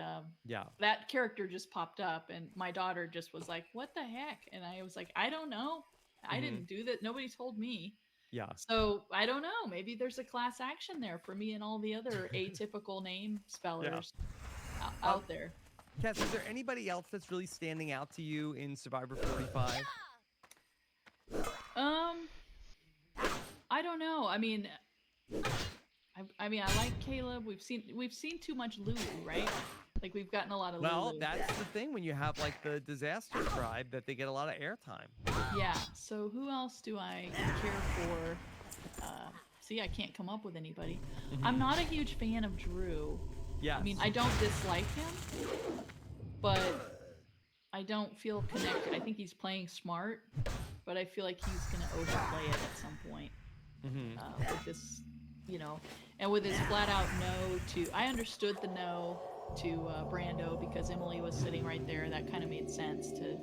that character just popped up, and my daughter just was like, "What the heck?" And I was like, "I don't know. I didn't do that. Nobody told me." Yeah. So I don't know. Maybe there's a class action there for me and all the other atypical name spellers out there. Cass, is there anybody else that's really standing out to you in Survivor 45? I don't know. I mean, I like Caleb. We've seen too much Lulu, right? Like we've gotten a lot of Lulu. Well, that's the thing when you have like the disaster tribe, that they get a lot of airtime. Yeah. So who else do I care for? See, I can't come up with anybody. I'm not a huge fan of Drew. Yeah. I mean, I don't dislike him, but I don't feel connected. I think he's playing smart, but I feel like he's gonna overplay it at some point with this, and with his flat out no to. I understood the no to Brando because Emily was sitting right there. That kind of made sense to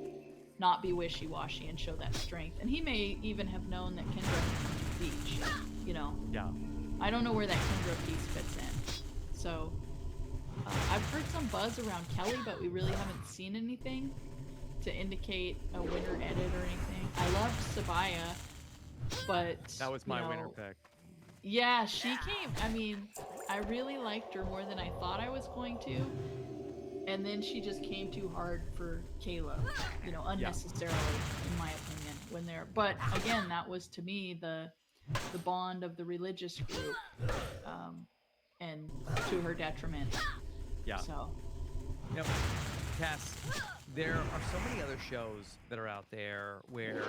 not be wishy-washy and show that strength. And he may even have known that Kendra beach. Yeah. I don't know where that Kendra piece fits in. So I've heard some buzz around Kelly, but we really haven't seen anything to indicate a winner edit or anything. I loved Sabaya, but That was my winner pick. Yeah, she came. I mean, I really liked her more than I thought I was going to. And then she just came too hard for Kayla, unnecessarily, in my opinion. But again, that was to me the bond of the religious group, and to her detriment. Yeah. So. Cass, there are so many other shows that are out there where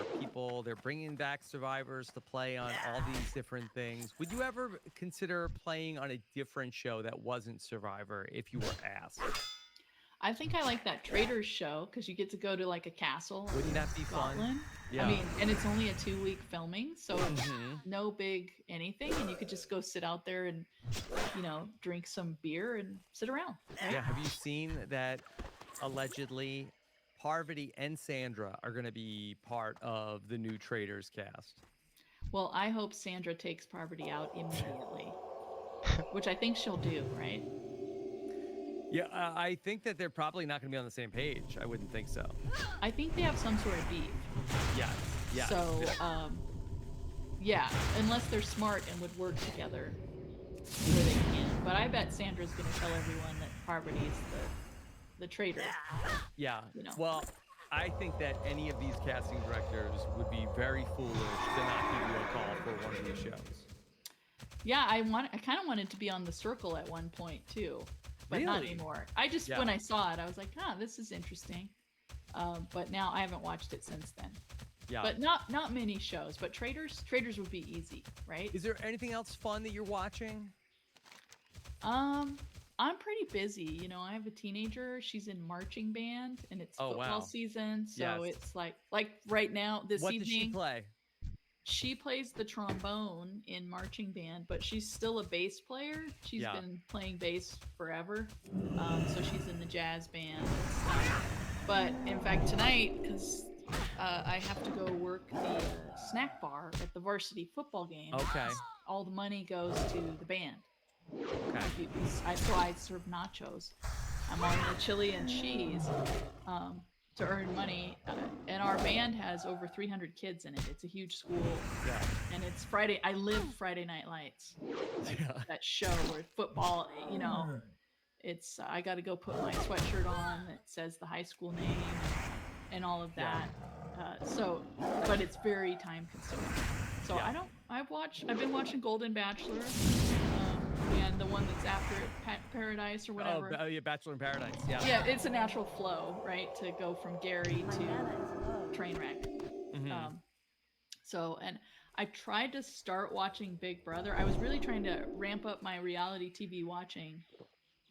they're bringing back survivors to play on all these different things. Would you ever consider playing on a different show that wasn't Survivor if you were asked? I think I like that Traders show because you get to go to like a castle. Wouldn't that be Scotland. fun? Yeah. I mean, and it's only a 2-week filming, so it's no big anything, and you could just go sit out there and, drink some beer and sit around. Right? Yeah. Have you seen that allegedly Parvati and Sandra are going to be part of the new Traders cast? Well, I hope Sandra takes Parvati out immediately, which I think she'll do, right? Yeah, I think that they're probably not going to be on the same page. I wouldn't think so. I think they have some sort of beef. Yes. Yeah. So, yeah, unless they're smart and would work together where they can. But I bet Sandra's going to tell everyone that Parvati's the traitor. Yeah. Well, I think that any of these casting directors would be very foolish to not give you a call for one of these shows. Yeah, I kind of wanted to be on The Circle at one point too. But not anymore. When I saw it, I was like, this is interesting. But now I haven't watched it since then. Yeah. But not many shows. But Traders would be easy, right? Is there anything else fun that you're watching? I'm pretty busy. I have a teenager. She's in marching band, and it's football season. So it's like right now, this evening. What does she play? She plays the trombone in marching band, but she's still a bass player. She's been playing bass forever. So she's in the jazz band and stuff. But in fact, tonight, because I have to go work the snack bar at the varsity football game. Okay. All the money goes to the band. Okay. So I serve nachos. I'm on the chili and cheese. To earn money, and our band has over 300 kids in it. It's a huge school, and it's Friday. I live Friday Night Lights, that show where football. It's I got to go put my sweatshirt on that says the high school name and all of that. But it's very time consuming. So I've been watching Golden Bachelor. And the one that's after it, Paradise or whatever. Oh, yeah, Bachelor in Paradise. Yeah. Yeah, it's a natural flow, right? To go from Gary to Trainwreck. Mm-hmm. And I tried to start watching Big Brother. I was really trying to ramp up my reality TV watching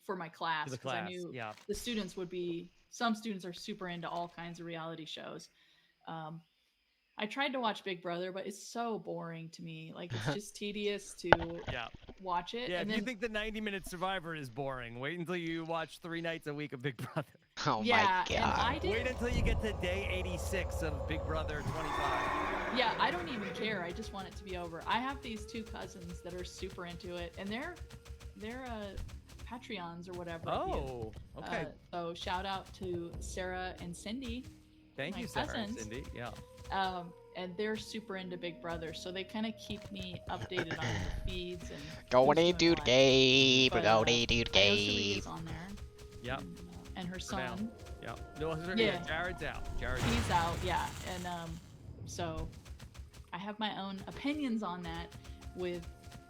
for my class. Because I knew the students some students are super into all kinds of reality shows. I tried to watch Big Brother, but it's so boring to me. Like, it's just tedious to watch it. Yeah, if you think the 90-minute Survivor is boring, wait until you watch 3 nights a week of Big Brother. Oh my God. Wait until you get to day 86 of Big Brother 25. Yeah, I don't even care. I just want it to be over. I have these 2 cousins that are super into it, and they're Patreons or whatever. Oh, okay. So shout out to Sarah and Cindy. Thank you, Sarah and Cindy. Yeah. And they're super into Big Brother, so they kind of keep me updated on the feeds and going into the game, going into the game. On there. Yep. And her son. Yeah. No, Jared's out. He's out. Yeah. And so I have my own opinions on that.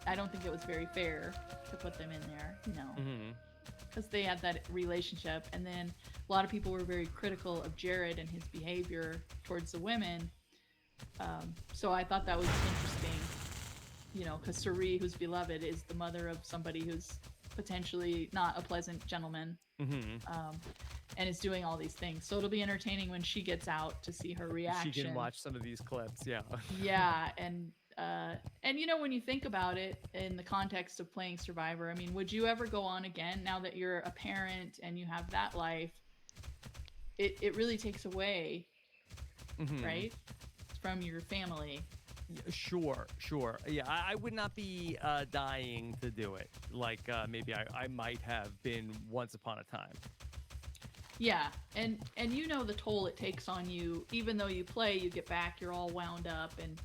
I don't think it was very fair to put them in there, because they had that relationship, and then a lot of people were very critical of Jared and his behavior towards the women. So I thought that was interesting, because Suri, who's beloved, is the mother of somebody who's potentially not a pleasant gentleman, and is doing all these things. So it'll be entertaining when she gets out to see her reaction. She can watch some of these clips. Yeah. Yeah, and you know, when you think about it in the context of playing Survivor, I mean, would you ever go on again now that you're a parent and you have that life? It really takes away, right, from your family. Sure. Yeah, I would not be dying to do it. Like maybe I might have been once upon a time. Yeah, and you know the toll it takes on you. Even though you play, you get back, you're all wound up and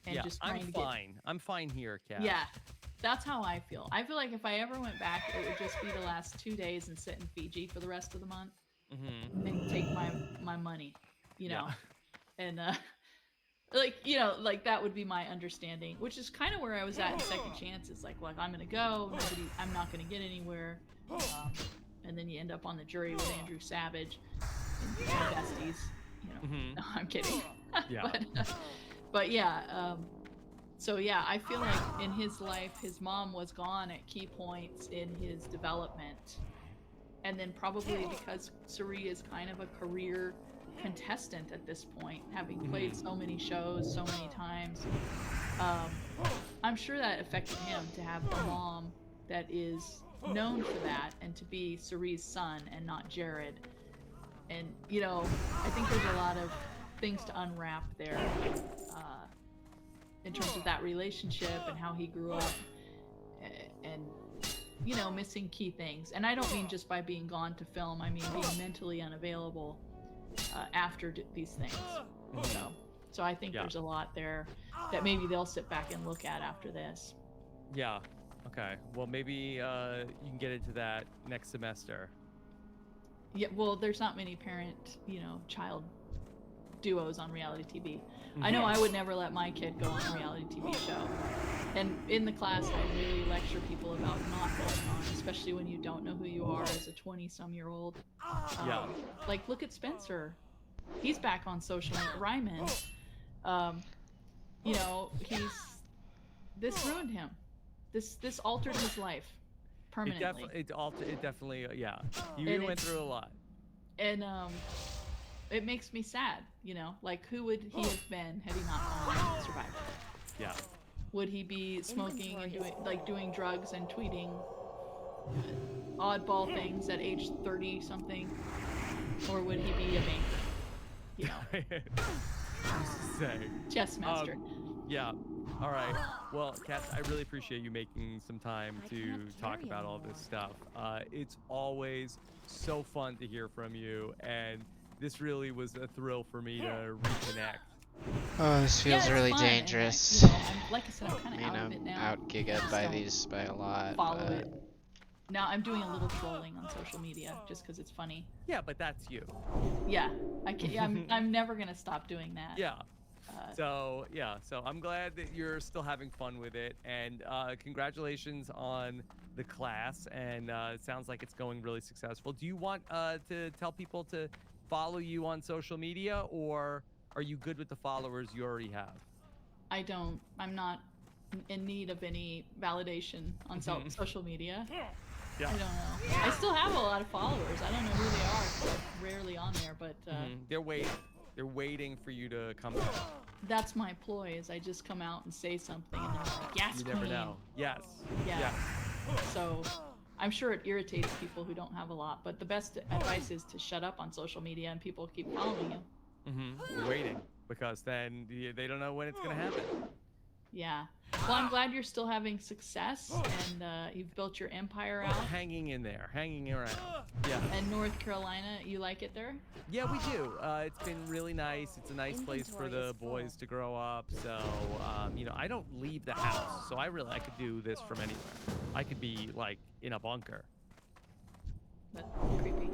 yeah, just trying to fine. I'm fine here, Kat. Yeah, that's how I feel. I feel like if I ever went back, it would just be the last 2 days and sit in Fiji for the rest of the month, and take my money, you know, and like, you know, like that would be my understanding, which is kind of where I was at in Second Chances. Like, I'm gonna go, I'm not gonna get anywhere, and then you end up on the jury with Andrew Savage and your besties, you know. No, I'm kidding. Yeah. But yeah, so yeah, I feel like in his life, his mom was gone at key points in his development. And then probably because Suri is kind of a career contestant at this point, having played so many shows so many times, I'm sure that affected him to have a mom that is known for that and to be Suri's son and not Jared. And, you know, I think there's a lot of things to unwrap there in terms of that relationship and how he grew up and, you know, missing key things. And I don't mean just by being gone to film, I mean being mentally unavailable after these things. So I think there's a lot there that maybe they'll sit back and look at after this. Yeah. Okay. Well, maybe you can get into that next semester. Yeah, well, there's not many parent, you know, child duos on reality TV. I know I would never let my kid go on a reality TV show. And in the class, I really lecture people about not going on, especially when you don't know who you are as a 20-some-year-old. Yeah. Like, look at Spencer. He's back on social media. Ryman. You know, this ruined him. This altered his life permanently. It definitely, yeah. You went through a lot. And it makes me sad, you know, like who would he have been had he not gone on Survivor? Yeah. Would he be smoking and doing drugs and tweeting oddball things at age 30 something, or would he be a banker? You know, chess master. Yeah. All right. Well, Kat, I really appreciate you making some time to talk about all this stuff. It's always so fun to hear from you, and this really was a thrill for me to reconnect. Oh, this feels really fun, dangerous. And like I said, I'm kind of out of it now. Out gigged by a lot. Follow it. Now I'm doing a little trolling on social media just because it's funny. Yeah, but that's you. Yeah, I'm never gonna stop doing that. Yeah. So I'm glad that you're still having fun with it, and congratulations on the class. And it sounds like it's going really successful. Do you want to tell people to follow you on social media, or are you good with the followers you already have? I don't. I'm not in need of any validation on social media. Yeah. I don't know. I still have a lot of followers. I don't know who they are 'cause I'm rarely on there, but they're waiting. They're waiting for you to come out. That's my ploy. Is I just come out and say something, and they're like, "Yes, you queen." never know. Yes. Yeah. Yes. So I'm sure it irritates people who don't have a lot, but the best advice is to shut up on social media and people keep following you. You're waiting, because then they don't know when it's gonna happen. Yeah. Well, I'm glad you're still having success, and you've built your empire out. Hanging in there, hanging around. Yeah. And North Carolina, you like it there? Yeah, we do. It's been really nice. It's a nice place for the boys to grow up. So, you know, I don't leave the house, so I could do this from anywhere. I could be like in a bunker. That's creepy.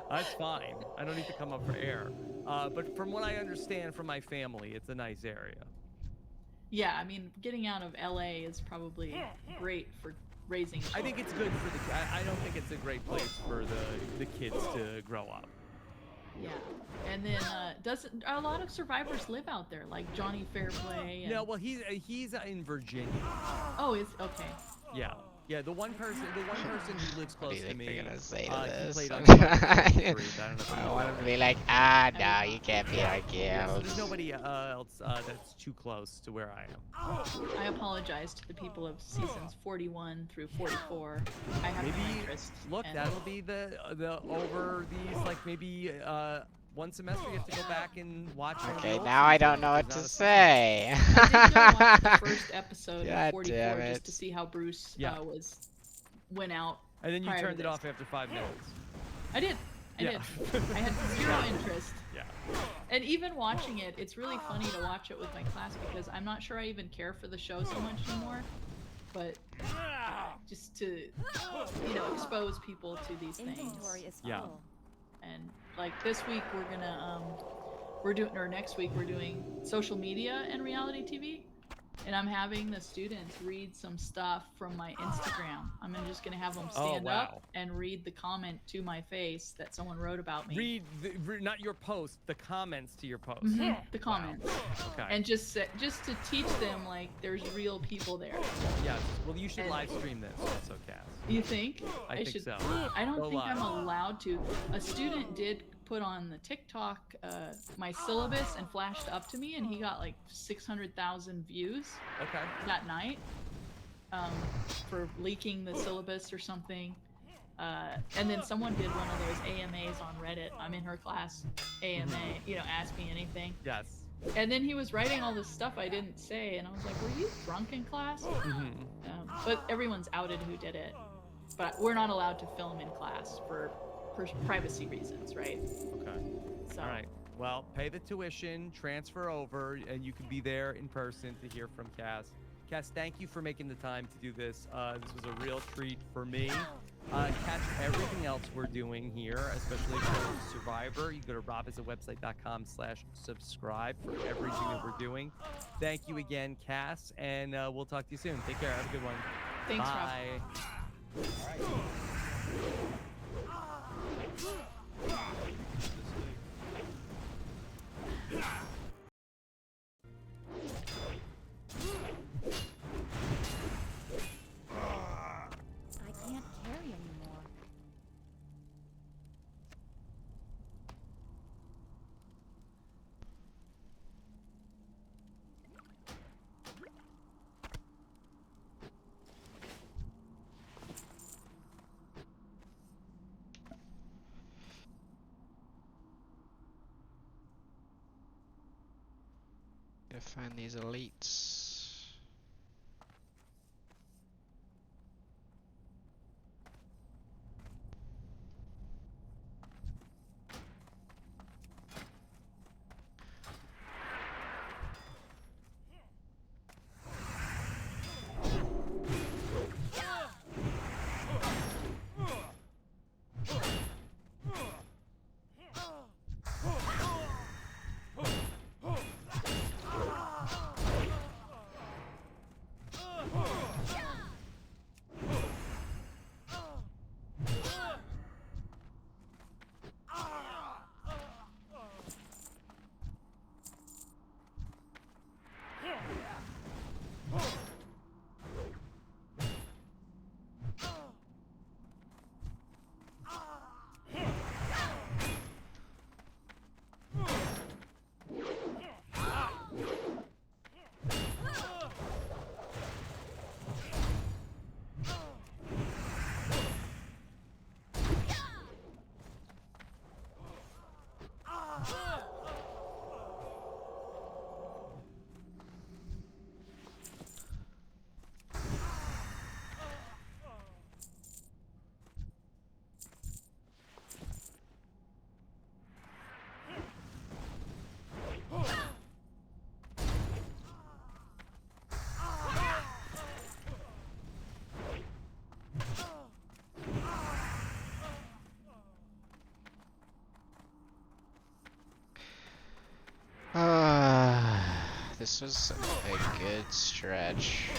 That's fine. I don't need to come up for air. But from what I understand from my family, it's a nice area. Yeah, I mean, getting out of LA is probably great for raising children. I think it's good for I don't think it's a great place for the kids to grow up. Yeah. And then doesn't a lot of survivors live out there, like Johnny Fairplay? And... No, well, he's in Virginia. Oh, is okay. Yeah. Yeah, the one person who lives What do close you to think me, they're gonna say he to this? played on I Street. I don't know if you want know him to him. be like, no, you can't be our Yeah, so guild. there's nobody else that's too close to where I am. I apologize to the people of seasons 41 through 44. I have no Maybe interest. look, and- that'll be the over these like maybe one semester you have to go back and watch. some of the Okay, old now I don't seasons. know what There's to not a say. I did go watch the first episode God of 44 damn just it. to see how Bruce Yeah. went out. And then you prior to turned it this. off after 5 minutes. I did. I Yeah. did. I had zero interest. Yeah. And even watching it, it's really funny to watch it with my class because I'm not sure I even care for the show so much anymore. But just to, expose people to these things. Inventory is full. Yeah. And like this week next week we're doing social media and reality TV. And I'm having the students read some stuff from my Instagram. I'm just going to have them stand up and read the comment to my face that someone wrote about me. Read not your post, the comments to your post. The comments. Okay. And just to teach them, like, there's real people there. Yeah. Well, you should live stream this also, Cass. You think? I think should. so. I don't Go think live. I'm allowed to. A student did put on the TikTok my syllabus and flashed up to me, and he got like 600,000 views Okay. that night for leaking the syllabus or something. And then someone did one of those AMAs on Reddit. I'm in her class. AMA, ask me anything. Yes. And then he was writing all this stuff I didn't say, and I was like, were you drunk in class? But everyone's outed who did it. But we're not allowed to film in class for privacy reasons, right? Okay. So. All right. Well, pay the tuition, transfer over, and you can be there in person to hear from Cass. Cass, thank you for making the time to do this. This was a real treat for me. Catch everything else we're doing here, especially for Survivor. You go to robhasawebsite.com/subscribe for everything that we're doing. Thank you again, Cass, and we'll talk to you soon. Take care. Have a good one. Thanks, Rob. Bye. I can't carry anymore. Gotta find these elites. This was a good stretch.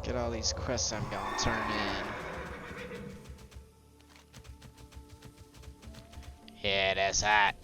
Get all these quests I'm gonna turn in. Yeah, that's hot.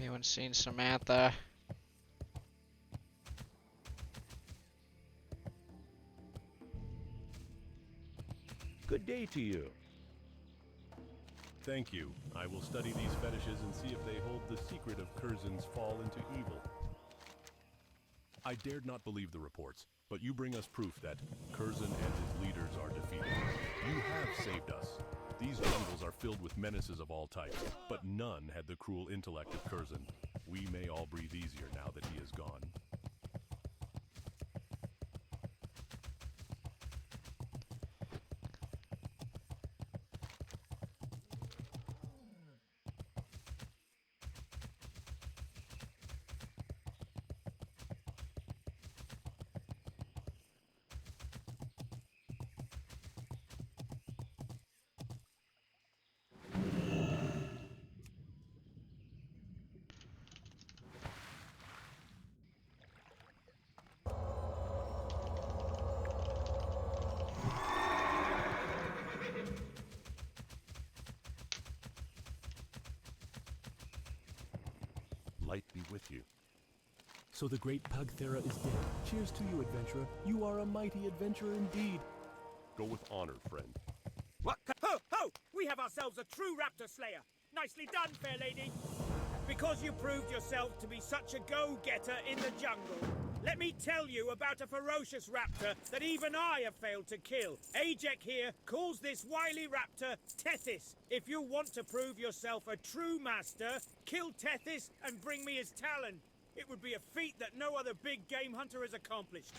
Anyone seen Samantha? Good day to you. Thank you. I will study these fetishes and see if they hold the secret of Curzon's fall into evil. I dared not believe the reports, but you bring us proof that Curzon and his leaders are defeated. You have saved us. These jungles are filled with menaces of all types, but none had the cruel intellect of Curzon. We may all breathe easier now that he is gone. Light be with you. So the great Pugthera is dead. Cheers to you, adventurer. You are a mighty adventurer indeed. Go with honor, friend. What? Ho, ho! We have ourselves a true raptor slayer. Nicely done, fair lady. Because you proved yourself to be such a go-getter in the jungle, let me tell you about a ferocious raptor that even I have failed to kill. Ajek here calls this wily raptor Tethys. If you want to prove yourself a true master, kill Tethys and bring me his talon. It would be a feat that no other big game hunter has accomplished.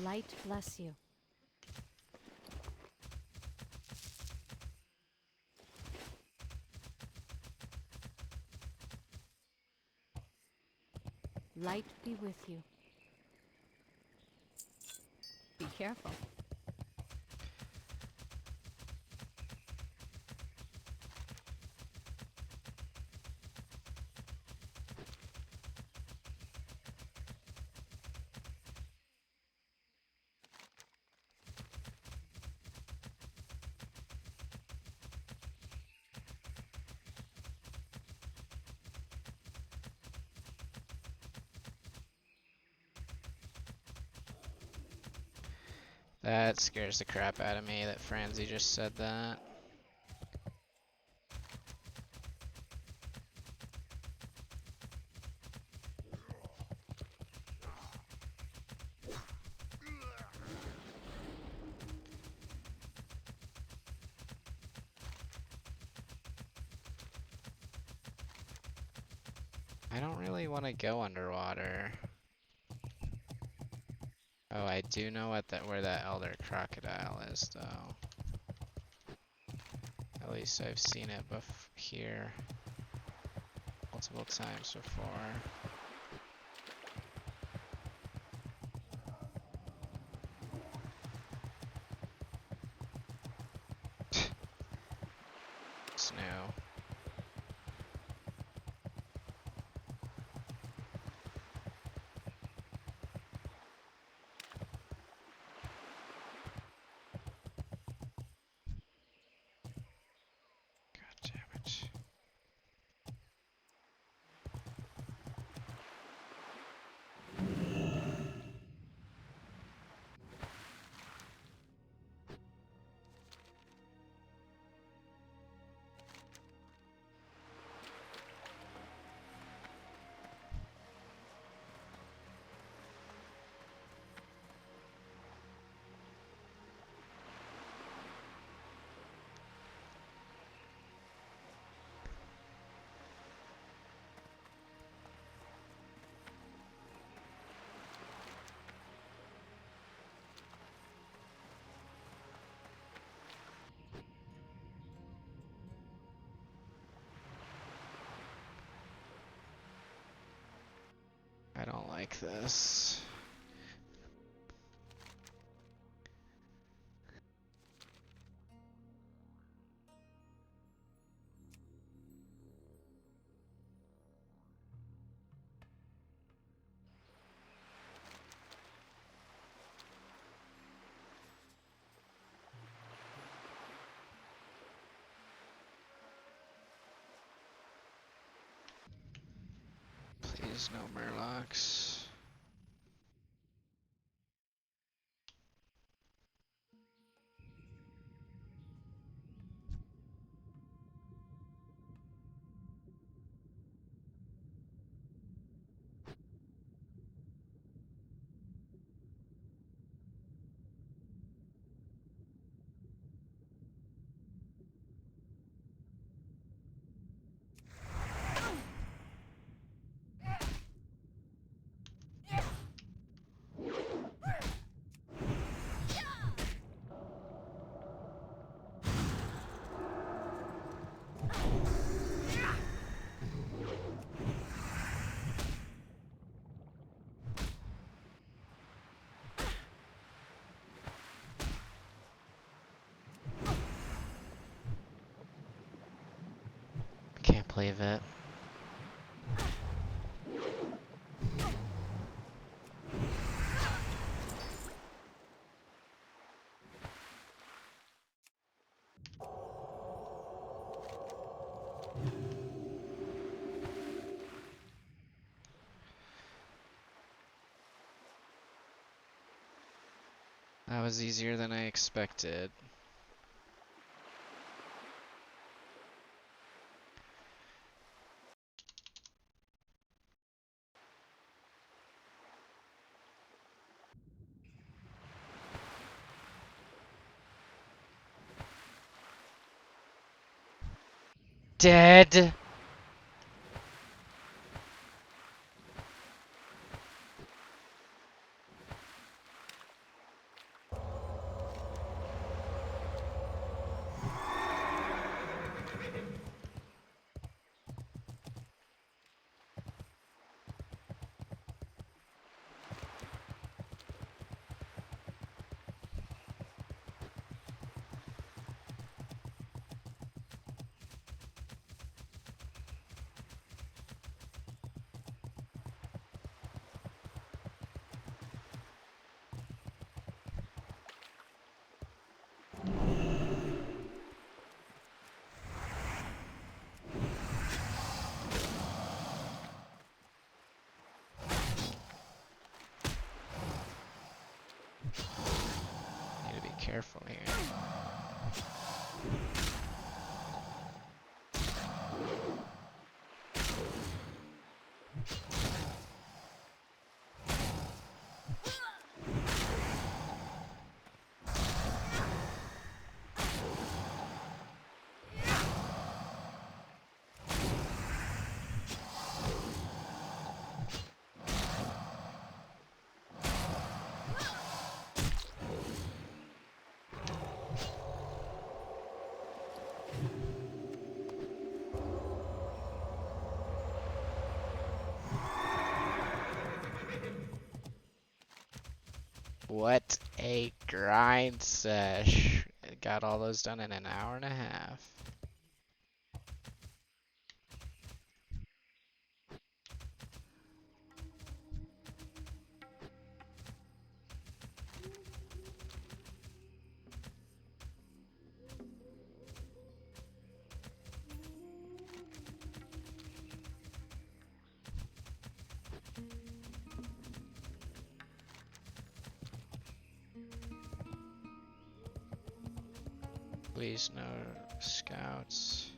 Light bless you. Light be with you. Be careful. That scares the crap out of me that Franzi just said that. I don't really want to go underwater. Oh, I do know where that elder crocodile is, though. At least I've seen it here multiple times before. Snow. like this. Please no murlocs. Can't believe it. That was easier than I expected. Dead! Need to be careful here. What a grind sesh. Got all those done in an hour and a half. Please no scouts.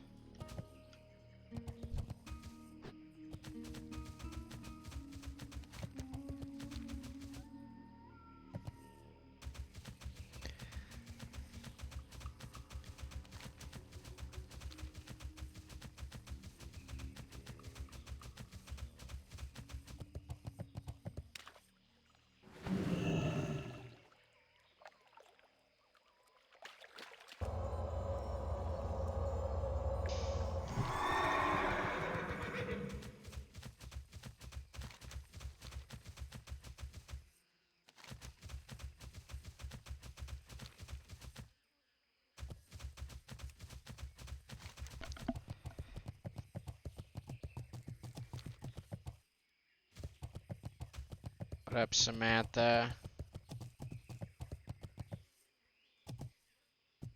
What up, Samantha?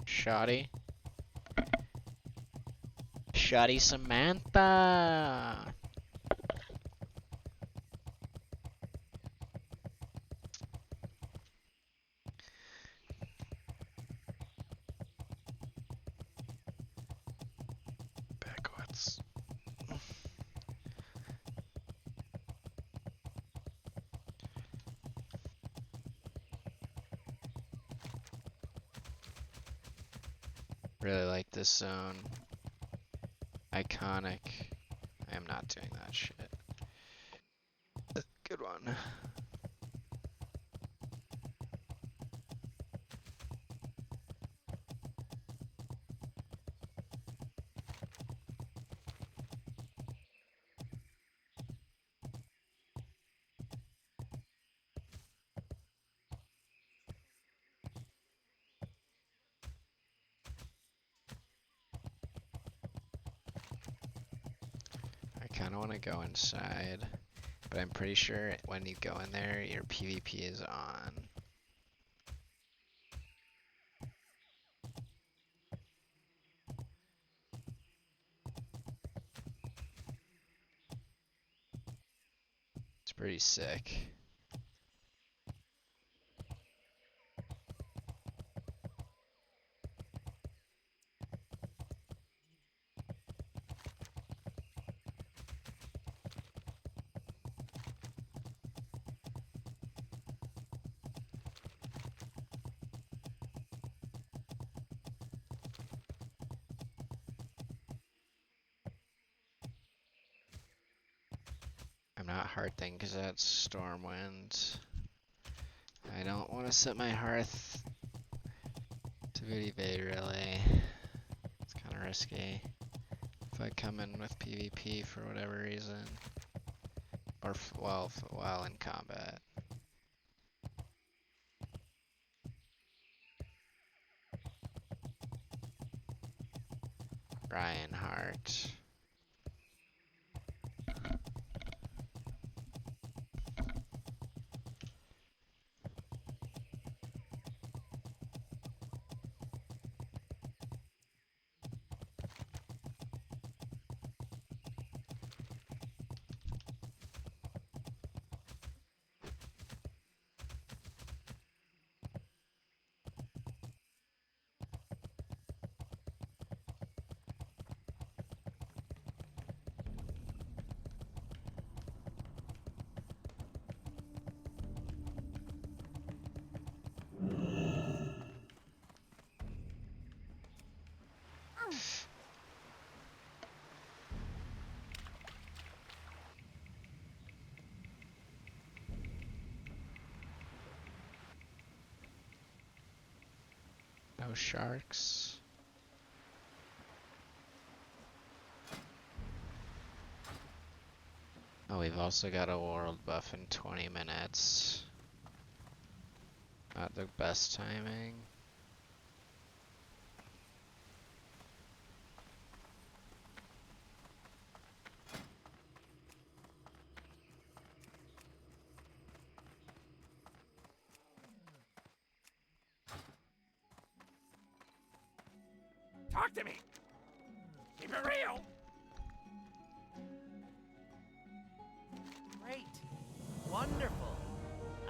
Shoddy? Shoddy Samantha! Backwoods. Really like this zone. Iconic. I am not doing that shit. Good one. I kind of want to go inside, but I'm pretty sure when you go in there, your PvP is on. It's pretty sick. I'm not hearthing because that's Stormwind. I don't want to set my hearth to Booty Bay really. It's kind of risky. If I come in with PvP for whatever reason. Or while in combat. Brian Hart. No sharks. Oh, we've also got a world buff in 20 minutes. Not the best timing. Talk to me! Keep it real! Great. Wonderful.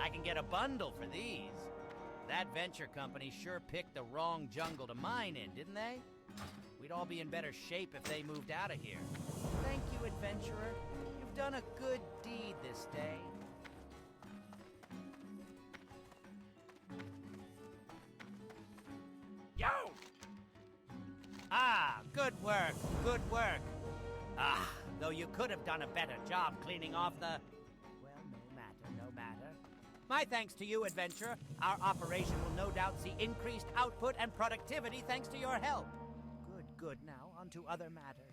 I can get a bundle for these. That venture company sure picked the wrong jungle to mine in, didn't they? We'd all be in better shape if they moved out of here. Thank you, adventurer. You've done a good deed this day. Yo! Ah, good work, good work. Ah, though you could have done a better job cleaning off the... Well, no matter, no matter. My thanks to you, adventurer. Our operation will no doubt see increased output and productivity thanks to your help. Good, good. Now, on to other matters.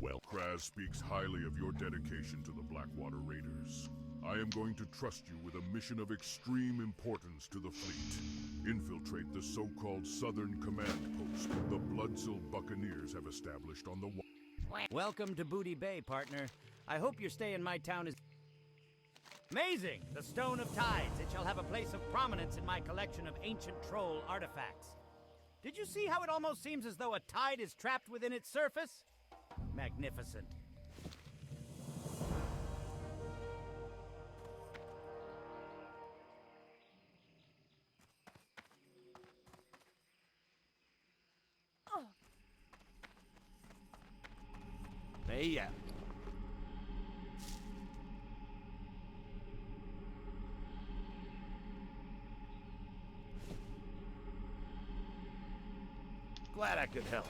Well, Kraz speaks highly of your dedication to the Blackwater Raiders. I am going to trust you with a mission of extreme importance to the fleet. Infiltrate the so-called Southern Command Post the Bloodsill Buccaneers have established on the... Welcome to Booty Bay, partner. I hope your stay in my town is... Amazing! The Stone of Tides. It shall have a place of prominence in my collection of ancient troll artifacts. Did you see how it almost seems as though a tide is trapped within its surface? Magnificent. Hey, glad I could help.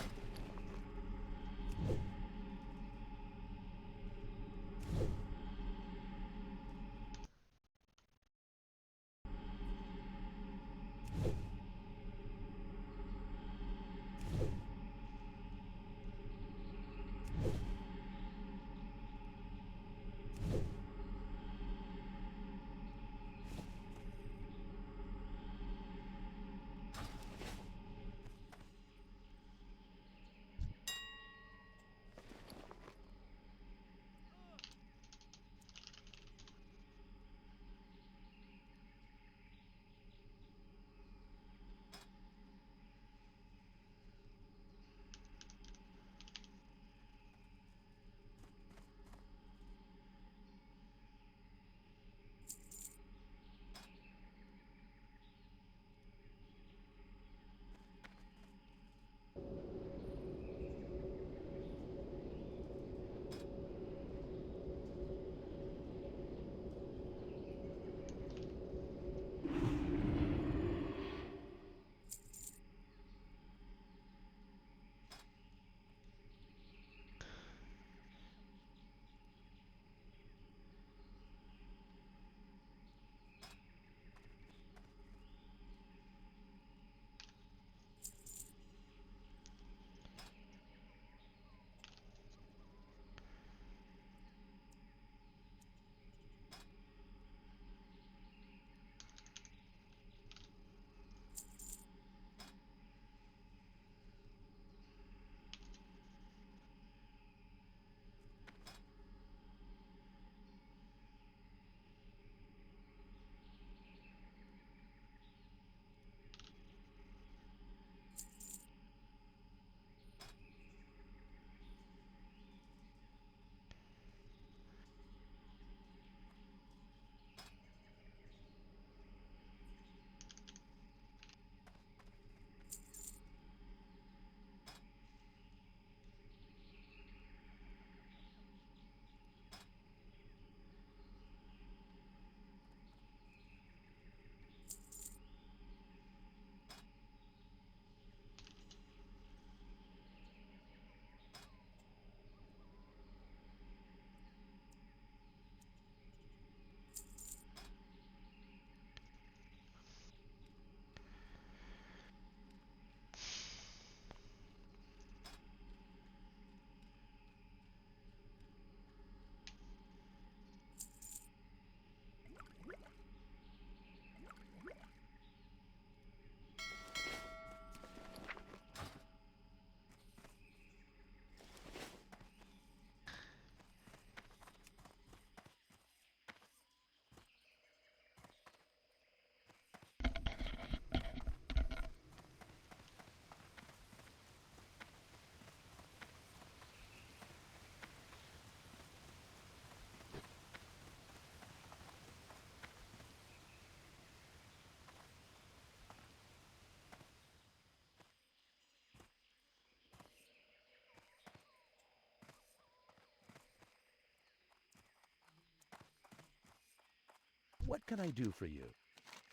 What can I do for you?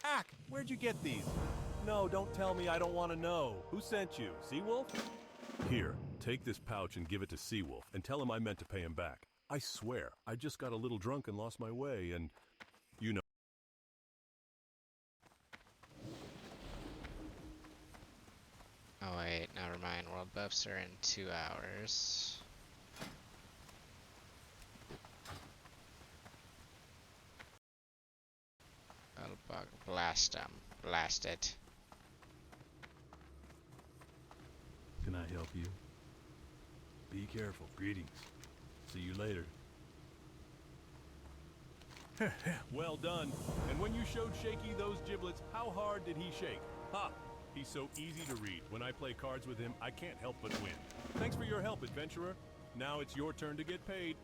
Ack, where'd you get these? No, don't tell me, I don't want to know. Who sent you, Seawolf? Here, take this pouch and give it to Seawolf, and tell him I meant to pay him back. I swear, I just got a little drunk and lost my way, and you know. Oh wait, never mind. World buffs are in 2 hours. Blast them. Blast it. Can I help you? Be careful. Greetings. See you later. Well done. And when you showed Shaky those giblets, how hard did he shake? Ha! He's so easy to read. When I play cards with him, I can't help but win. Thanks for your help, adventurer. Now it's your turn to get paid.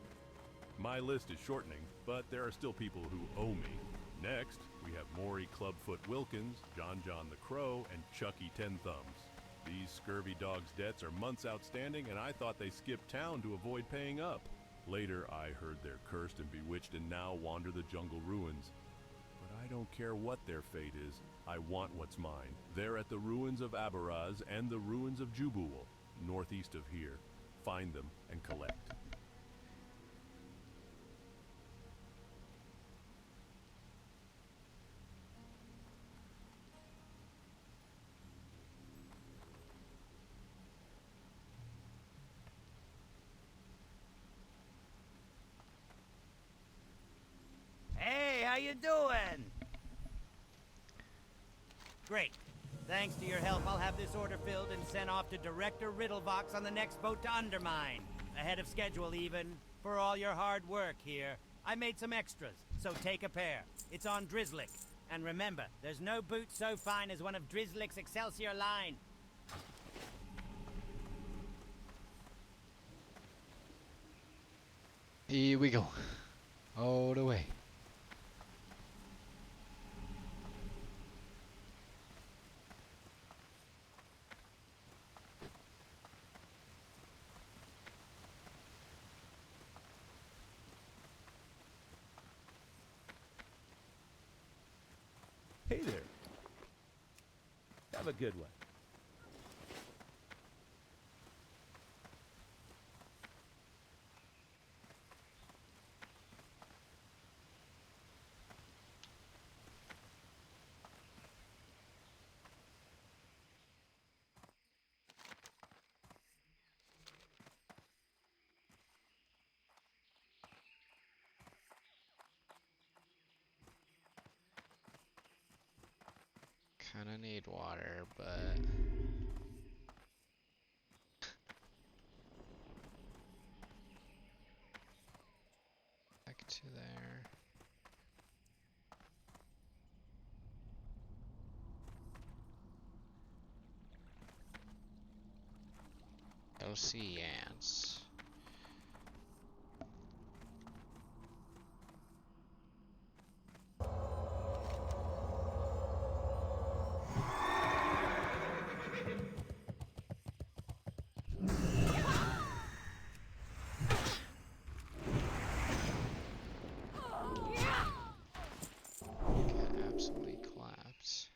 My list is shortening, but there are still people who owe me. Next, we have Maury Clubfoot Wilkins, John the Crow, and Chucky Ten Thumbs. These scurvy dogs' debts are months outstanding, and I thought they skipped town to avoid paying up. Later, I heard they're cursed and bewitched and now wander the jungle ruins. But I don't care what their fate is. I want what's mine. They're at the ruins of Abaraz and the ruins of Jubul, northeast of here. Find them and collect. Hey, how you doing? Great. Thanks to your help, I'll have this order filled and sent off to Director Riddlevox on the next boat to Undermine. Ahead of schedule, even. For all your hard work here. I made some extras, so take a pair. It's on Drizzlick. And remember, there's no boot so fine as one of Drizzlick's Excelsior line. Here we go. All the way. Hey there. Have a good one. Kinda need water, but back to there. Go see ants. Absolutely collapse.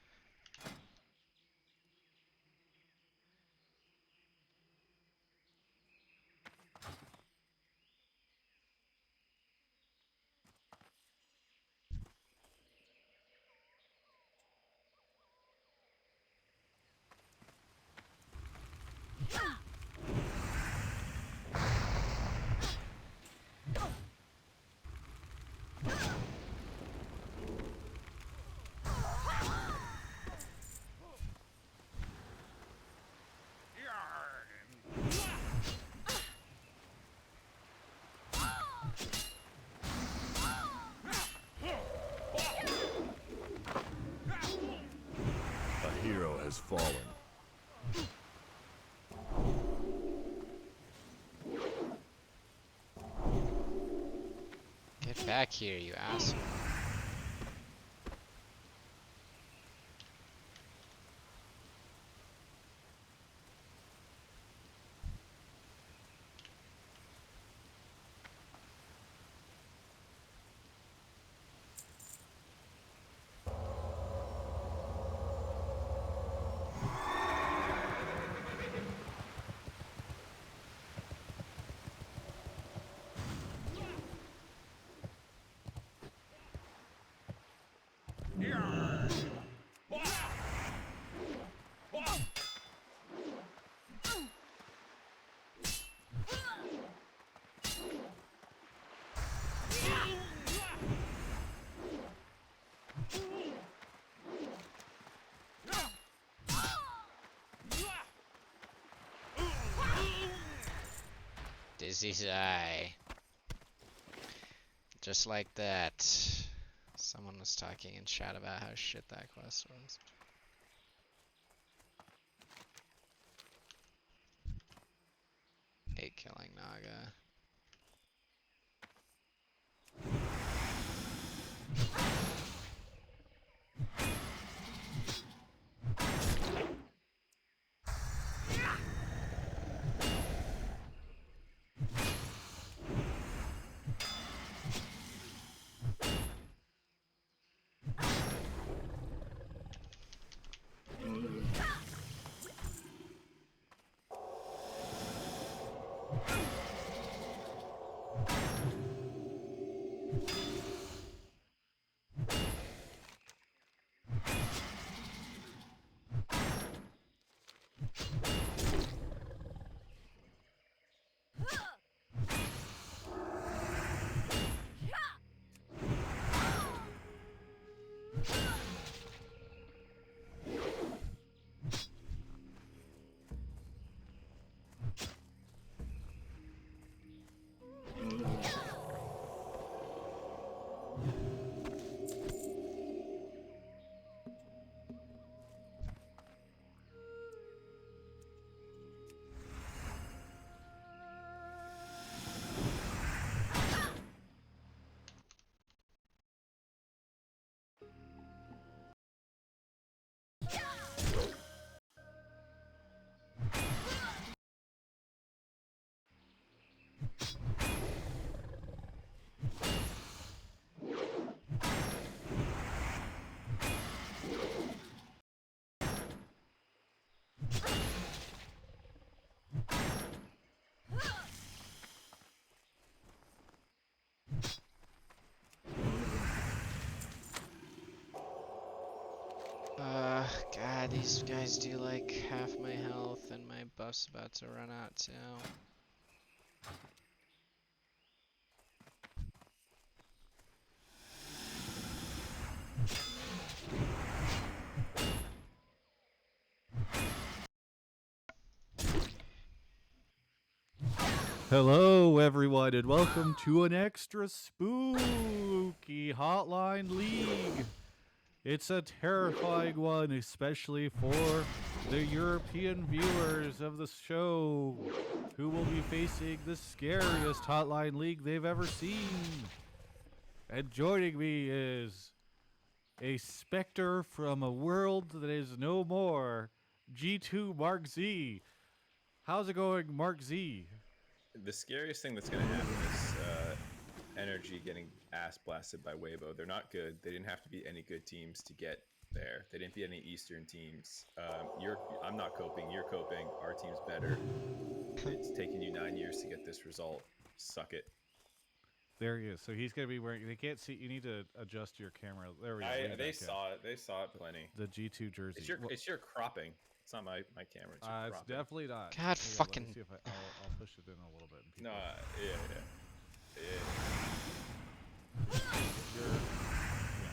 A hero has fallen. Get back here, you asshole. Dizzy's eye. Just like that. Someone was talking in chat about how shit that quest was. Hate killing Naga. God, these guys do like half my health and my buff's about to run out too. Hello, everyone, and welcome to an extra spooky Hotline League. It's a terrifying one, especially for the European viewers of the show, who will be facing the scariest Hotline League they've ever seen. And joining me is a specter from a world that is no more, G2 Mark Z. How's it going, Mark Z? The scariest thing that's going to happen is Energy getting ass blasted by Weibo. They're not good. They didn't have to beat any good teams to get there. They didn't beat any Eastern teams. I'm not coping. You're coping. Our team's better. It's taken you 9 years to get this result. Suck it. There he is. So he's going to be wearing... They can't see... You need to adjust your camera. There we go. They saw it. They saw it plenty. The G2 jersey. It's your cropping. It's not my camera. It's, your it's definitely not. God, fucking... Let me see if I'll push it in a little bit. No, yeah.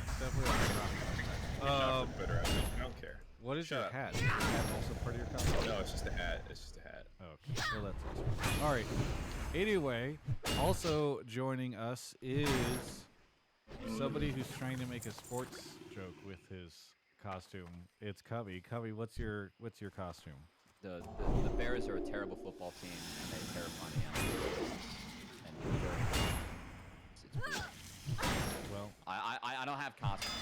It's definitely not. I don't care. What is your hat? Is your hat also part of your costume? No, it's just a hat. Okay, well that's awesome. All right. Anyway, also joining us is somebody who's trying to make a sports joke with his costume. It's Cubby. Cubby, what's your costume? The Bears are a terrible football team, and they terrify me. And it's weird. Well, I don't have costumes.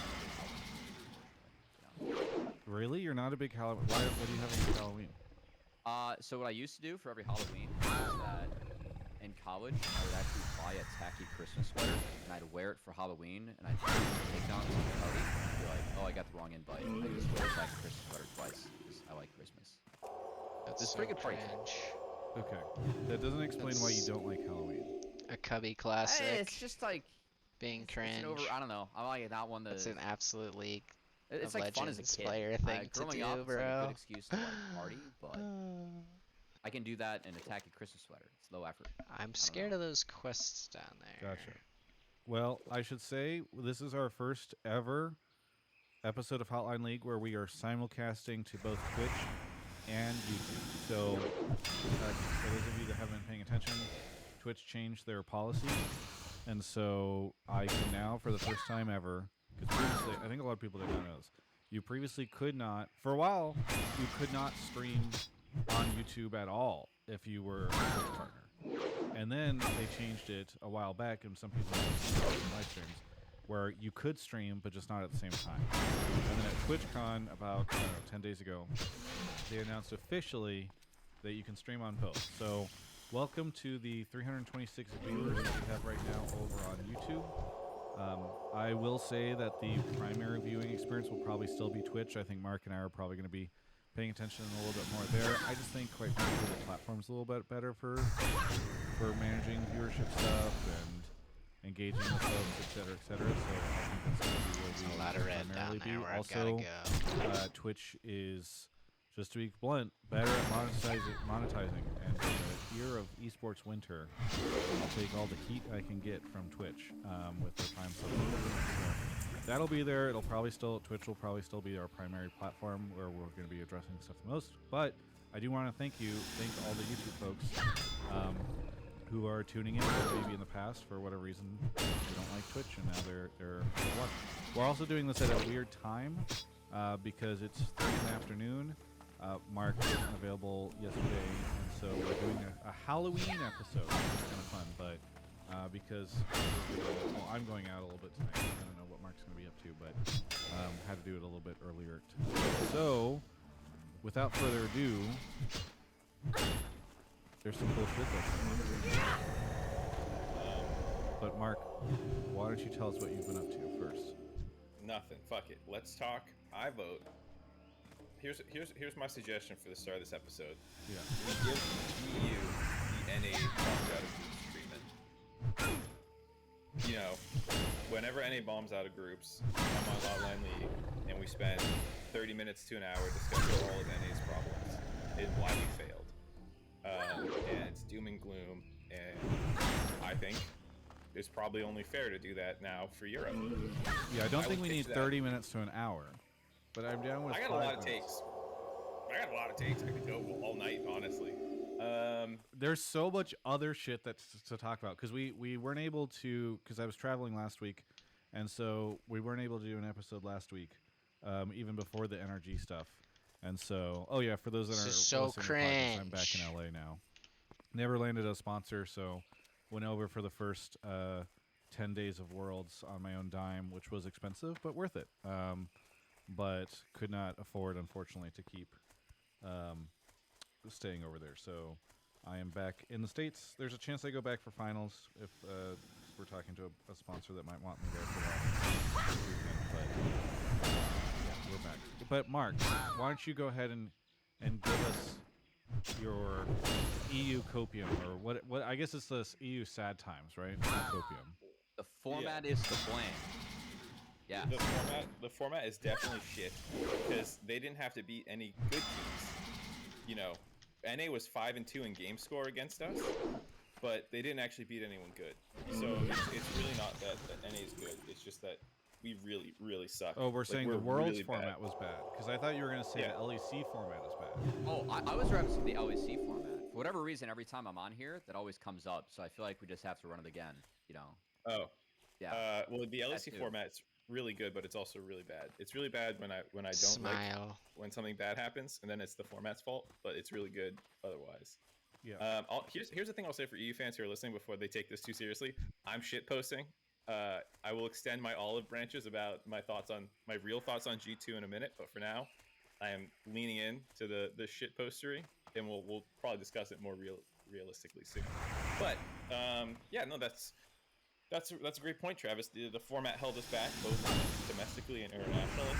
Really? You're not a big Halloween? What do you have against Halloween? So what I used to do for every Halloween was that in college I would actually buy a tacky Christmas sweater and I'd wear it for Halloween and I'd take down to the party and be like, oh, I got the wrong invite. I just wear a tacky Christmas sweater twice because I like Christmas. That's It's so pretty good party. Okay, that doesn't explain why you don't like Halloween. A Cubby classic. It's just like being cringe. I don't know. I like that one. That's an absolute league. It's of like fun as a Legends kid. player thing to Growing do, up, bro. it's like a good excuse to like party, but I can do that in a tacky Christmas sweater. It's low effort. I'm scared of those quests down there. Gotcha. Well, I should say this is our first ever episode of Hotline League where we are simulcasting to both Twitch and YouTube. So, for those of you that haven't been paying attention, Twitch changed their policy And so I can now, for the first time ever, because previously, I think a lot of people did not know this, you previously could not, for a while, you could not stream on YouTube at all if you were a Twitch partner. And then they changed it a while back, and some people live streams, where you could stream, but just not at the same time. And then at TwitchCon, about 10 days ago, they announced officially that you can stream on both. So welcome to the 326 viewers that we have right now over on YouTube. I will say that the primary viewing experience will probably still be Twitch. I think Mark and I are probably going to be paying attention a little bit more there. I just think, quite frankly, the platform's a little bit better for managing viewership stuff and engaging with folks, etc., etc. So I think that's going to be where we a lot of red primarily down there be. where I've Also, gotta go. Twitch is, just to be blunt, better at monetizing. And in the year of esports winter, I'll take all the heat I can get from Twitch with their time so that'll be there. Twitch will probably still be our primary platform where we're going to be addressing stuff the most. But I do want to thank all the YouTube folks who are tuning in, maybe in the past for whatever reason they don't like Twitch, and now they're watching. We're also doing this at a weird time because it's 3 in the afternoon. Mark wasn't available yesterday, and so we're doing a Halloween episode, which is kind of fun, but because I'm going out a little bit tonight. I don't know what Mark's going to be up to, but had to do it a little bit earlier tonight. So, without further ado, there's some cool shit that's going on. But Mark, why don't you tell us what you've been up to first? Nothing. Fuck it. Let's talk. I vote. Here's my suggestion for the start of this episode. Yeah. We give EU the NA bombs out of groups treatment. You know, whenever NA bombs out of groups, I'm on Hotline League, and we spend 30 minutes to an hour discussing all of NA's problems and why we failed. And it's doom and gloom, and I think it's probably only fair to do that now for Europe. Yeah, I don't think we need 30 minutes to an hour, but I'm down with I got a lot of takes. I could go all night, honestly. There's so much other shit that's to talk about because we weren't able to, because I was traveling last week, and so we weren't able to do an episode last week, even before the NRG stuff. And so, oh yeah, for those that are so listening to podcasts, I'm back in LA now. Never landed a sponsor, so went over for the first 10 days of Worlds on my own dime, which was expensive but worth it. But could not afford, unfortunately, to keep staying over there. So I am back in the States. There's a chance I go back for finals if we're talking to a sponsor that might want me there for that weekend. But yeah, we're back. But Mark, why don't you go ahead and give us your EU copium, or what I guess it's this EU sad times, right? Not copium. The format is to blame. Yeah. The format is definitely shit because they didn't have to beat any good teams. You know, NA was 5-2 in game score against us, but they didn't actually beat anyone good. So it's really not that NA is good. It's just that we really, really suck. Oh, we're saying the Worlds really format was bad because I thought you were going to say the LEC format is bad. Oh, I was referencing the LEC format. For whatever reason, every time I'm on here, that always comes up. So I feel like we just have to run it again. You know. Oh. Yeah. Well, the LEC format's really good, but it's also really bad. It's really bad when I don't like when something bad happens, and then it's the format's fault. But it's really good otherwise. Yeah. Here's the thing I'll say for EU fans who are listening before they take this too seriously. I'm shit posting. I will extend my olive branches about my real thoughts on G2 in a minute, but for now, I am leaning in to the shit postery, and we'll probably discuss it more realistically soon. But yeah, no, that's a great point, Travis. The format held us back both domestically and internationally.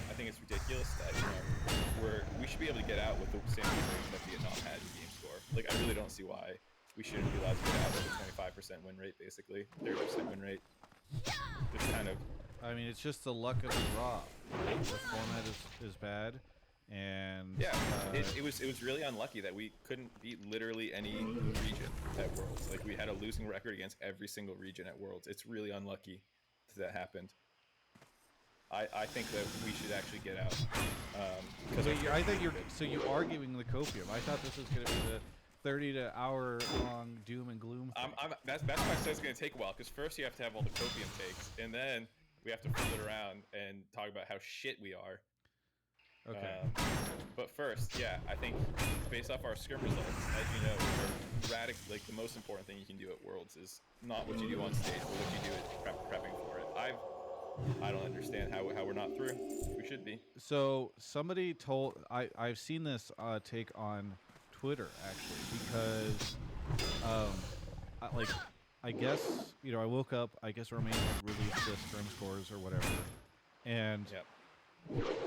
I think it's ridiculous that we should be able to get out with the same rate that Vietnam had in game score. Like, I really don't see why we shouldn't be allowed to get out with a 25% win rate, basically 30% win rate. Just kind of. I mean, it's just the luck of the draw. Right? The format is bad, and yeah, it was really unlucky that we couldn't beat literally any region at Worlds. Like, we had a losing record against every single region at Worlds. It's really unlucky that happened. I think that we should actually get out. I think so you are giving the copium. I thought this was going to be 30 to hour long doom and gloom thing. That's why I said it's going to take a while, because first you have to have all the copium takes, and then we have to flip it around and talk about how shit we are. Okay. But first, yeah, I think based off our scrim results, as you know, like the most important thing you can do at Worlds is not what you do on stage, but what you do at prepping for it. I don't understand how we're not through. We should be. So somebody told I've seen this take on Twitter actually, because I guess, you know, I woke up, I guess Romain had released the scrim scores or whatever, and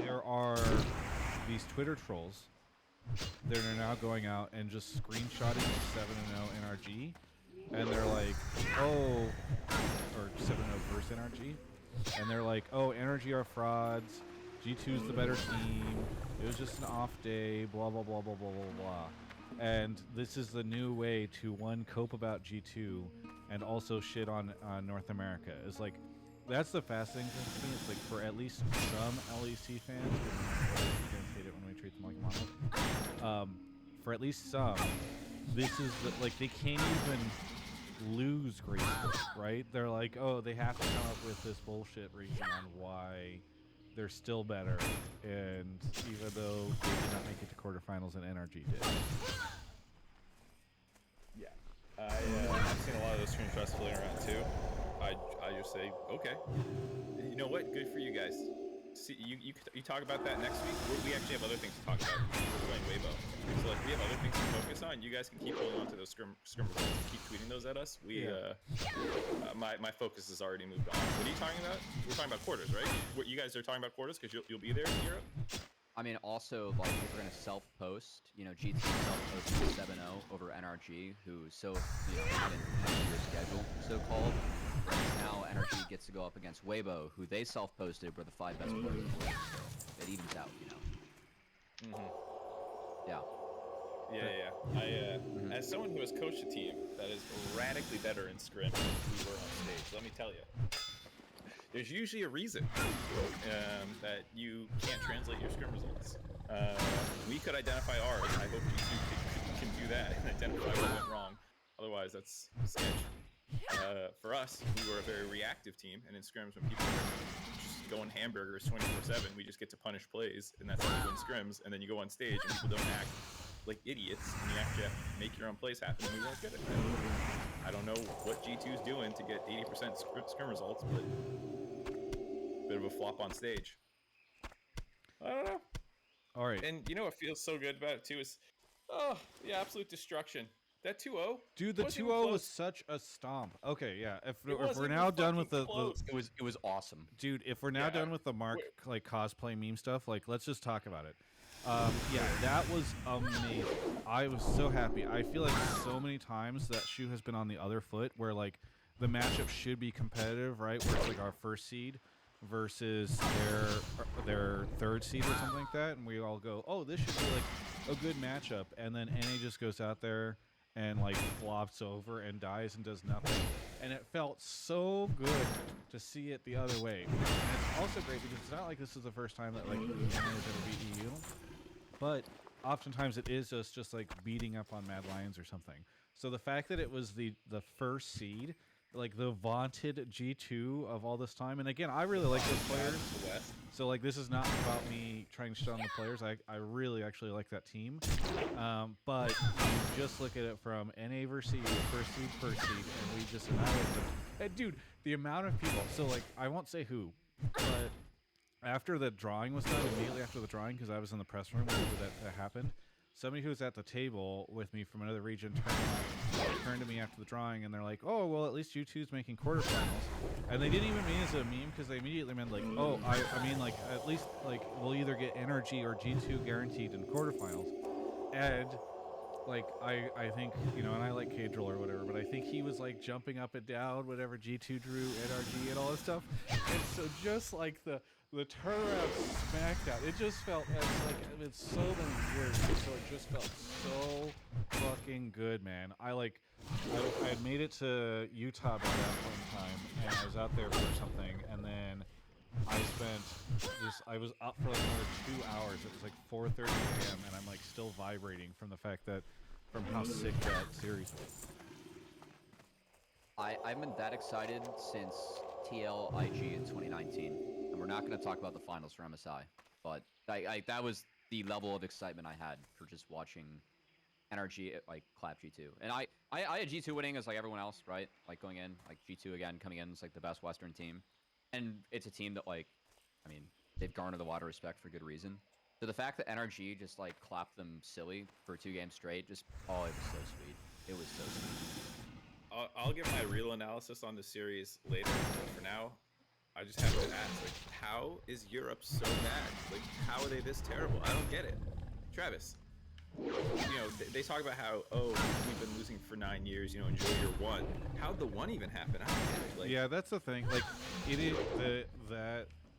there are these Twitter trolls that are now going out and just screenshotting the 7-0 NRG, and they're like, oh, or 7-0 versus NRG, and they're like, oh, NRG are frauds, G2's the better team, it was just an off day, blah, blah, blah, blah, blah, blah, blah. And this is the new way to, one, cope about G2, and also shit on North America. It's like, that's the fascinating thing to me. It's like, for at least some LEC fans, we hate it when we treat them like monolith. For at least some, this is like, they can't even lose gracefully, right? They're like, oh, they have to come up with this bullshit reason on why they're still better, and even though they did not make it to quarterfinals and NRG did. Yeah, I've seen a lot of those screenshots floating around too. I just say, okay, you know what? Good for you guys. See, you talk about that next week. We actually have other things to talk about. We're playing Weibo, so like we have other things to focus on. You guys can keep holding on to those scrim results and keep tweeting those at us. My focus has already moved on. What are you talking about? We're talking about quarters, right? What you guys are talking about quarters, because you'll be there in Europe. I mean, also, like, if we're going to self-post, you know, GT self-posted 7-0 over NRG, who's so, you know, not in your schedule, so-called. Now NRG gets to go up against Weibo, who they self-posted were the 5 best players in the world. So it evens out, you know. Yeah. As someone who has coached a team that is radically better in scrim than we were on stage, let me tell you, there's usually a reason that you can't translate your scrim results. We could identify ours. I hope G2 can do that and identify what went wrong. Otherwise, that's sketch. For us, we were a very reactive team, and in scrims, when people are just going hamburgers 24/7, we just get to punish plays, and that's how we win scrims. And then you go on stage, and people don't act like idiots, and you actually have to make your own plays happen, and we weren't good at that. I don't know what G2's doing to get 80% scrim results, but bit of a flop on stage. I don't know. All right. And you know what feels so good about it too is, the absolute destruction. That 2-0. Dude, the 2-0 was such a stomp. Okay, yeah. If we're even now done with the it was awesome. Dude, if we're now done with the Mark like cosplay meme stuff, like let's just talk about it. Yeah, that was amazing. I was so happy. I feel like so many times that shoe has been on the other foot, where like the matchup should be competitive, right? Where it's like our first seed versus their third seed or something like that, and we all go, oh, this should be like a good matchup, and then NA just goes out there and like flops over and dies and does nothing, and it felt so good to see it the other way. And it's also great because it's not like this is the first time that like NA is going to beat EU, but oftentimes it is just like beating up on Mad Lions or something. So the fact that it was the first seed, like the vaunted G2 of all this time, and again, I really like those players. So like, this is not about me trying to shit on the players. I really actually like that team. But you just look at it from NA versus EU, first seed, and we just annihilated them. And dude, the amount of people. So like, I won't say who, but after the drawing was done, immediately after the drawing, because I was in the press room whenever that happened, somebody who was at the table with me from another region turned to me after the drawing, and they're like, oh, well, at least U2's making quarterfinals. And they didn't even mean it as a meme, because they immediately meant like, oh, I mean, like, at least, like, we'll either get NRG or G2 guaranteed in quarterfinals. And, like, I think, you know, and I like Cadril or whatever, but I think he was, like, jumping up and down whenever G2 drew NRG and all this stuff. And so just, like, the turnaround SmackDown, it just felt it's so many years, so it just felt so fucking good, man. I had made it to Utah by that point in time, and I was out there for something, and then I was up for like another 2 hours. It was like 4:30 a.m. and I'm like still vibrating from the fact that from how sick that series was. I've been that excited since TLIG in 2019, and we're not going to talk about the finals for MSI, but that was the level of excitement I had for just watching NRG like clap G2, and I had G2 winning as like everyone else, right? Like going in, like G2 again coming in as like the best Western team, and it's a team that like, I mean, they've garnered a lot of respect for good reason. So the fact that NRG just like clapped them silly for 2 games straight, just it was so sweet. It was so sweet. I'll give my real analysis on the series later, but for now, I just have to ask, like, how is Europe so bad? Like, how are they this terrible? I don't get it. Travis, you know, they talk about how, oh, we've been losing for 9 years, you know, enjoy your one. How'd the one even happen? I don't get it. Like, yeah, that's the thing. Like, it is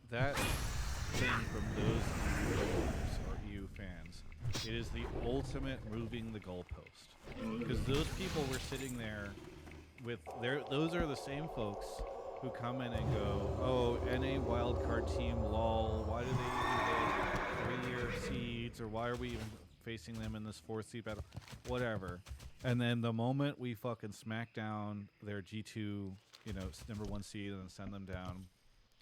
that thing from those EU players or EU fans. It is the ultimate moving the goalpost, because those people were sitting there with those are the same folks who come in and go, oh, NA wildcard team, lol, why do they even get 3-year seeds, or why are we even facing them in this 4th seed battle, whatever. And then the moment we fucking smack down their G2, you know, number 1 seed, and then send them down,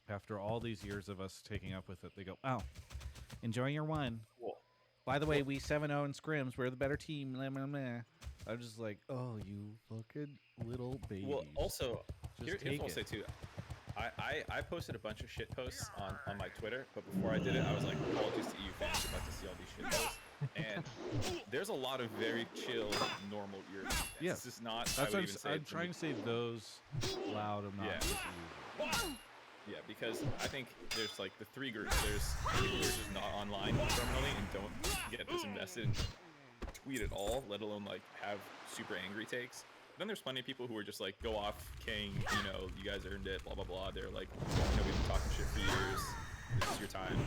after all these years of us taking up with it, they go, oh, enjoy your one. Cool. By the way, we 7-0 in scrims, we're the better team, blah, blah, blah. I'm just like, oh, you fucking little babies. Well, also, here's what I'll it. say too. I posted a bunch of shit posts on my Twitter, but before I did it, I was like, apologies to EU fans about to see all these shit posts. And there's a lot of very chill, normal European fans. Yeah. This is not. That's what I'm say trying to say those loud and not just EU. Yeah, because I think there's like the 3 groups. There's people who are just not online permanently and don't get this invested and tweet at all, let alone like have super angry takes. Then there's plenty of people who are just like, go off, king, you know, you guys earned it, blah, blah, blah. They're like, you know, we've been talking shit for years. This is your time.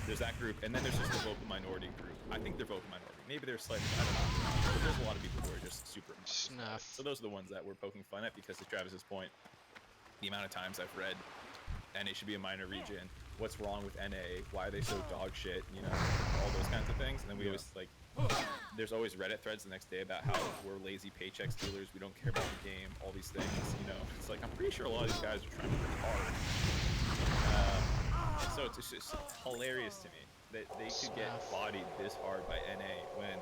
There's that group, and then there's just the vocal minority group. I think they're vocal minority. Maybe they're slightly, I don't know. But there's a lot of people who are just super snuff. So those are the ones that we're poking fun at, because to Travis's point, the amount of times I've read NA should be a minor region, what's wrong with NA, why are they so dog shit, you know, all those kinds of things. And then we always like, there's always Reddit threads the next day about how we're lazy paycheck stealers, we don't care about the game, all these things, you know. It's like, I'm pretty sure a lot of these guys are trying pretty hard. So it's just hilarious to me that they could get bodied this hard by NA when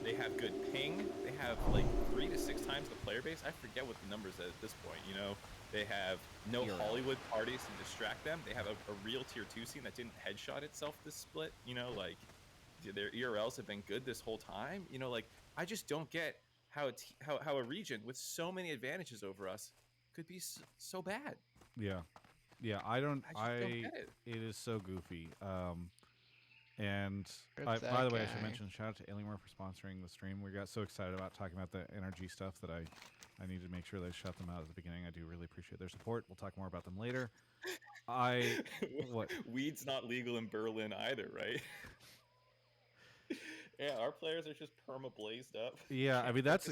they have good ping, they have like 3 to 6 times the player base. I forget what the numbers are at this point, you know. They have no Hollywood parties to distract them. They have a real tier 2 scene that didn't headshot itself this split, you know, like their ERLs have been good this whole time, you know. Like, I just don't get how a region with so many advantages over us could be so bad. Yeah, I don't get it. It is so goofy. And Rip by the way, I guy. should mention, shout out to Alienware for sponsoring the stream. We got so excited about talking about the NRG stuff that I need to make sure they shut them out at the beginning. I do really appreciate their support. We'll talk more about them later. What? Weed's not legal in Berlin either, right? Yeah, our players are just perma blazed up. Yeah, I mean that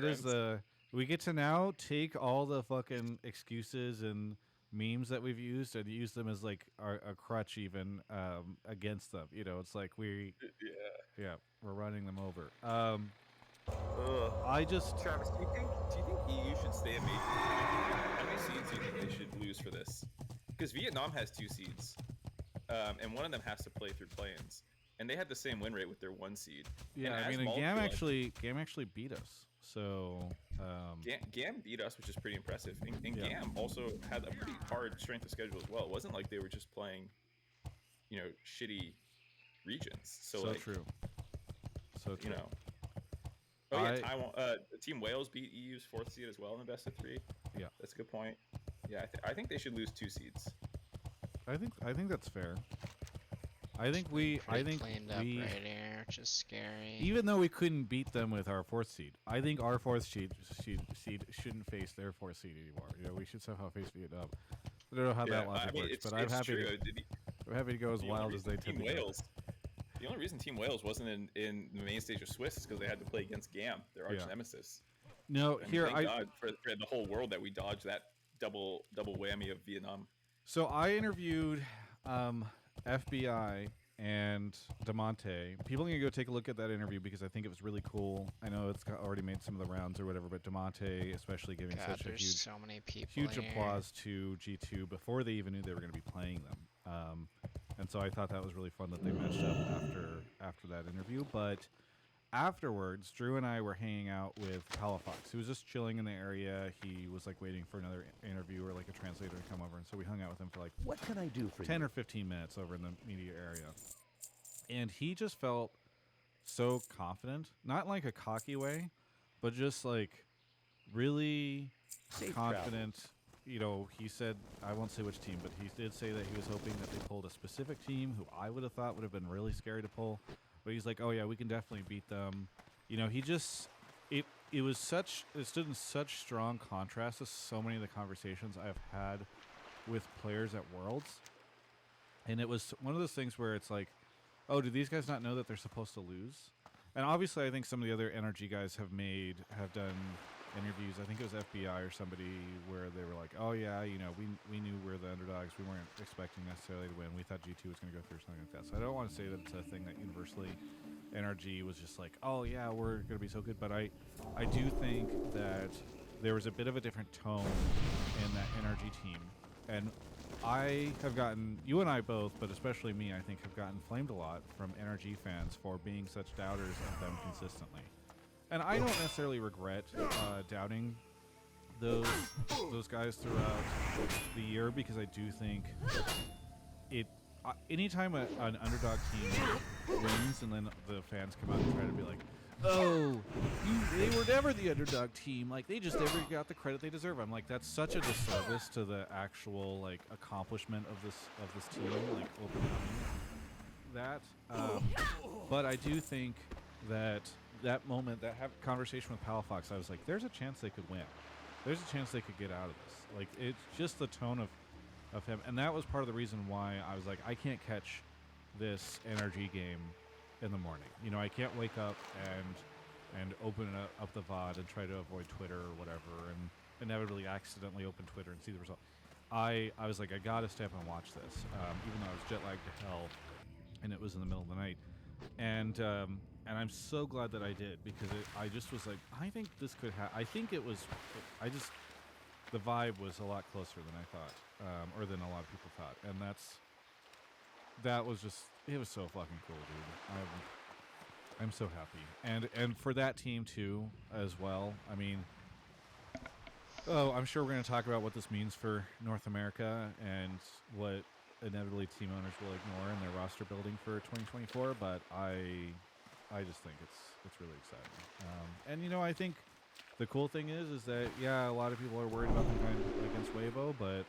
is the we get to now take all the fucking excuses and memes that we've used and use them as like a crutch even against them. You know, it's like we're running them over. I just Travis, do you think EU should stay a major? How many seeds do you think they should lose for this? Because Vietnam has 2 seeds, and one of them has to play through play-ins, and they had the same win rate with their 1 seed. Yeah, and I mean, GAM actually beat us. So GAM beat us, which is pretty impressive. And GAM also had a pretty hard strength of schedule as well. It wasn't like they were just playing, you know, shitty regions. So like, true. So true. You know. Oh yeah, Taiwan. Team Wales beat EU's 4th seed as well in the best of 3. Yeah, that's a good point. Yeah, I think they should lose 2 seeds. I think that's fair. I think cleaned up right here, which is scary. Even though we couldn't beat them with our 4th seed, I think our 4th seed shouldn't face their 4th seed anymore. You know, we should somehow face Vietnam. I don't know how that logic works, but I'm happy to go as wild as they Team Wales. The only reason Team Wales wasn't in the main stage of Swiss is because they had to play against GAM, their arch nemesis. No, thank God for the whole world that we dodged that double whammy of Vietnam. So I interviewed FBI and Demonte. People can go take a look at that interview because I think it was really cool. I know it's already made some of the rounds or whatever, but Demonte especially giving God, such a there's huge, so many people huge here. applause to G2 before they even knew they were going to be playing them. And so I thought that was really fun that they matched up after that interview. But afterwards, Drew and I were hanging out with Halifax. He was just chilling in the area. He was like waiting for another interview or like a translator to come over, and so we hung out with him for like What can I do for 10 you? or 15 minutes over in the media area. And he just felt so confident, not in like a cocky way, but just like really Safe confident. You know, he said, I won't say which team, but he did say that he was hoping that they pulled a specific team who I would have thought would have been really scary to pull. But he's like, oh yeah, we can definitely beat them. You know, he just, it stood in such strong contrast to so many of the conversations I've had with players at Worlds. And it was one of those things where it's like, oh, do these guys not know that they're supposed to lose? And obviously I think some of the other NRG guys have done interviews. I think it was FBI or somebody where they were like, oh yeah, you know, we knew we're the underdogs. We weren't expecting necessarily to win. We thought G2 was going to go through something like that. So I don't want to say that it's a thing that universally NRG was just like, oh yeah, we're going to be so good. But I do think that there was a bit of a different tone in that NRG team. And I have gotten, you and I both, but especially me, I think, have gotten flamed a lot from NRG fans for being such doubters of them consistently. And I don't necessarily regret doubting those guys throughout the year, because I do think it. Anytime an underdog team wins and then the fans come out and try to be like, "Oh, they were never the underdog team. Like they just never got the credit they deserve." I'm like, that's such a disservice to the actual like accomplishment of this team, like overcoming that. But I do think that moment, that conversation with Palafox, I was like, there's a chance they could win. There's a chance they could get out of this. Like, it's just the tone of him. And that was part of the reason why I was like, I can't catch this NRG game in the morning. You know, I can't wake up and open up the VOD and try to avoid Twitter or whatever and inevitably accidentally open Twitter and see the result. I was like, I got to step and watch this, even though I was jet lagged to hell and it was in the middle of the night. And I'm so glad that I did, because I just was like, I think this could happen. I think it was, the vibe was a lot closer than I thought, or than a lot of people thought. And that was just, it was so fucking cool, dude. I'm so happy. And for that team too, as well. I mean, I'm sure we're going to talk about what this means for North America and what inevitably team owners will ignore in their roster building for 2024, but I just think it's really exciting. And you know, I think the cool thing is that yeah, a lot of people are worried about them going against Weibo, but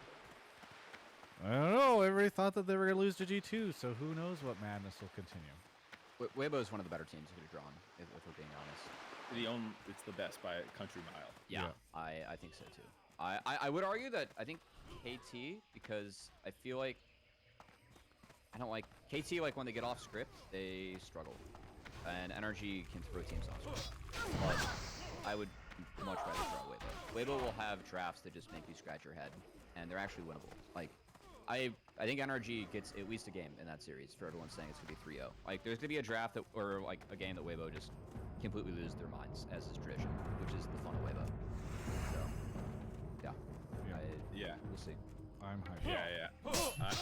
I don't know. Everybody thought that they were going to lose to G2, so who knows what madness will continue. Weibo is one of the better teams we could have drawn, if we're being honest. It's the best by a country mile. Yeah. I think so too. I would argue that I think KT, because I feel like I don't like KT, like when they get off script, they struggle. And NRG can throw teams off script. But I would much rather draw Weibo. Weibo will have drafts that just make you scratch your head, and they're actually winnable. Like, I think NRG gets at least a game in that series for everyone saying it's going to be 3-0. Like, there's going to be a draft that, or like a game that Weibo just completely loses their minds, as is tradition, which is the fun of Weibo. So, yeah. We'll see. I'm hyped. Yeah.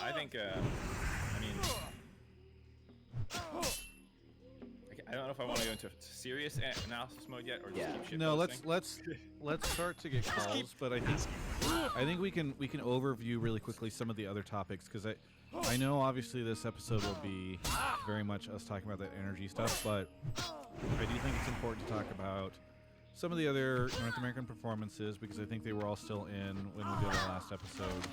I think, I mean, I don't know if I want to go into serious analysis mode yet, or just keep shit No, posting. let's start to get calls, but I think we can overview really quickly some of the other topics, because I know obviously this episode will be very much us talking about that energy stuff, but I do think it's important to talk about some of the other North American performances, because I think they were all still in when we did our last episode.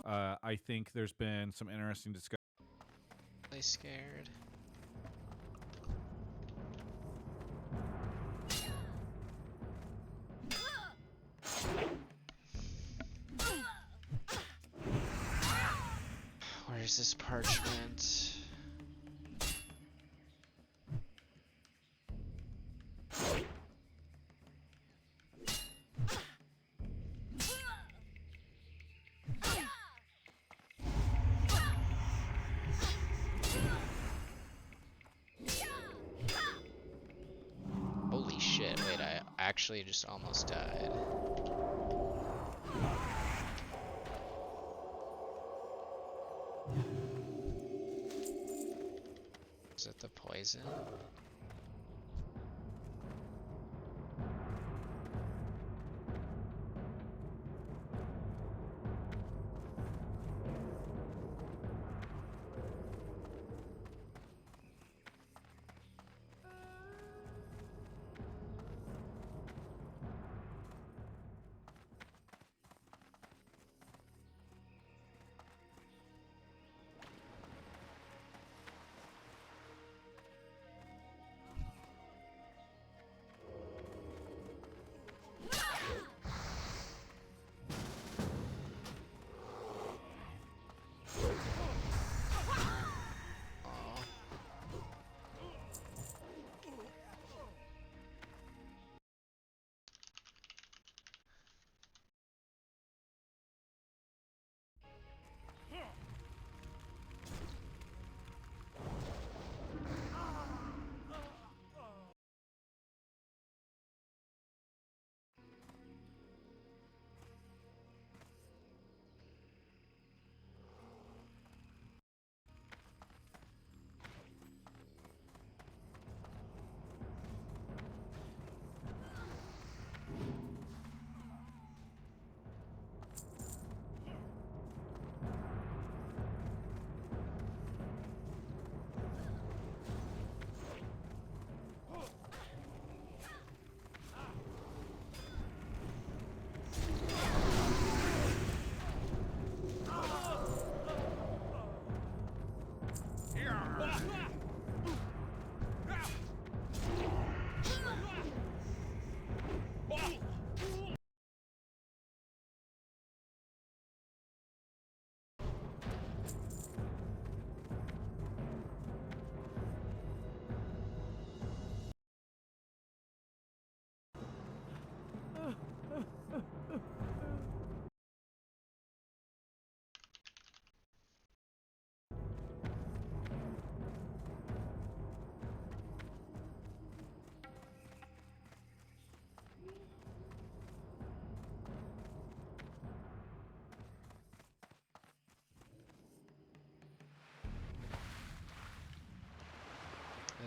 I think there's been some interesting discussion. Really scared. Where's this parchment? actually just almost died. Is it the poison?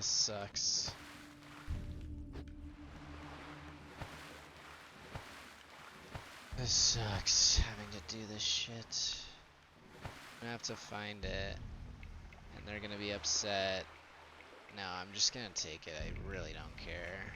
This sucks. This sucks, having to do this shit. I'm gonna have to find it, and they're gonna be upset. No, I'm just gonna take it, I really don't care.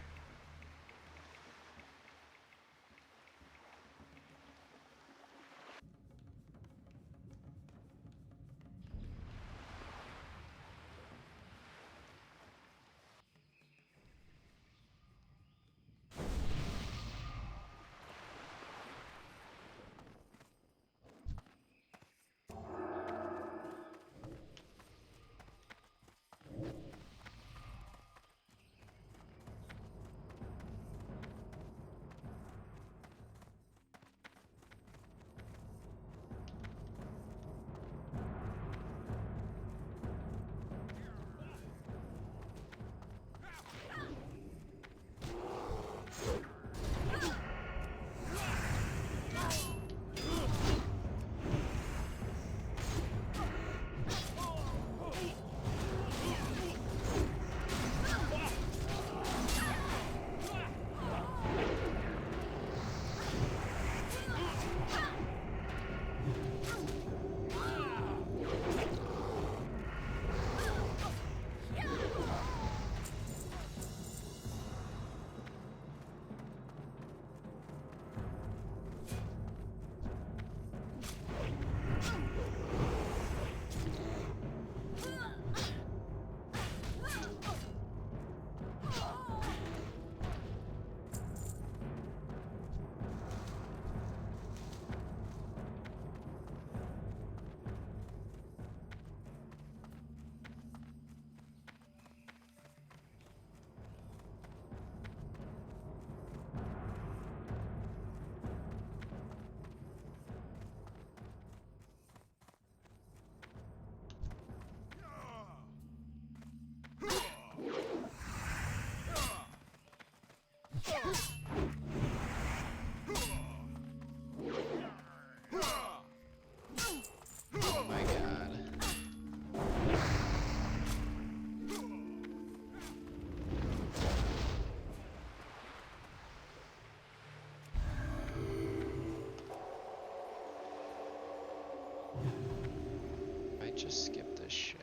just skip this shit.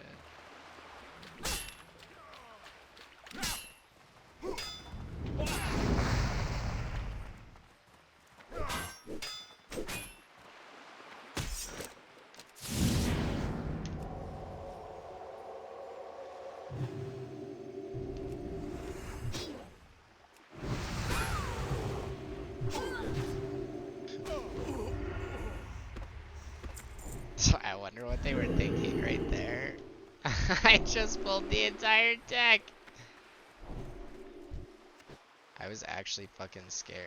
So I wonder what they were thinking right there. I just pulled the entire deck. I was actually fucking scared.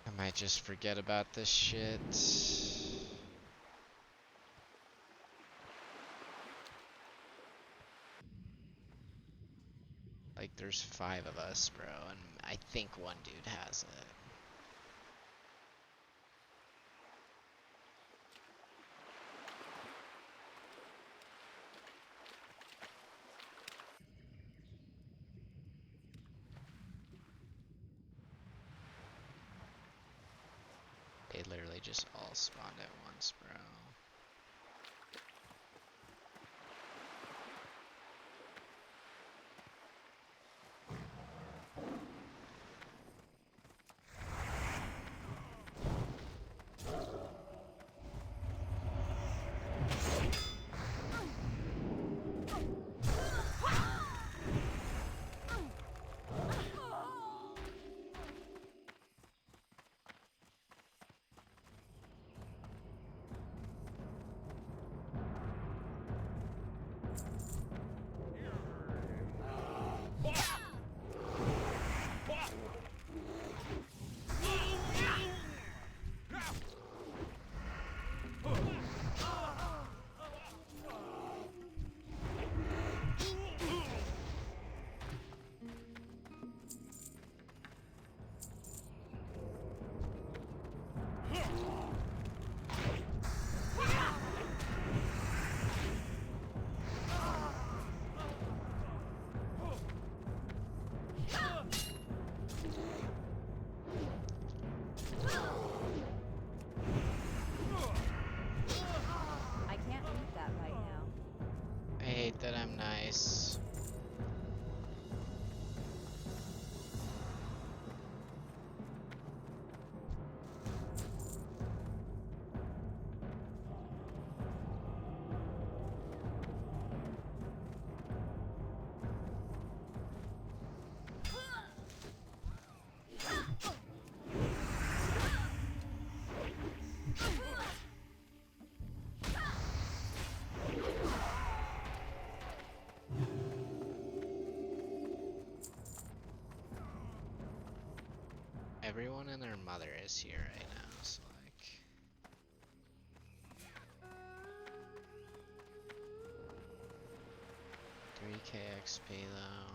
I might just forget about this shit. Like, there's 5 of us, bro, and I think one dude has it. They literally just all spawned at once, bro. I can't eat that right now. I hate that I'm nice. Everyone and their mother is here right now, so like... $3K XP though.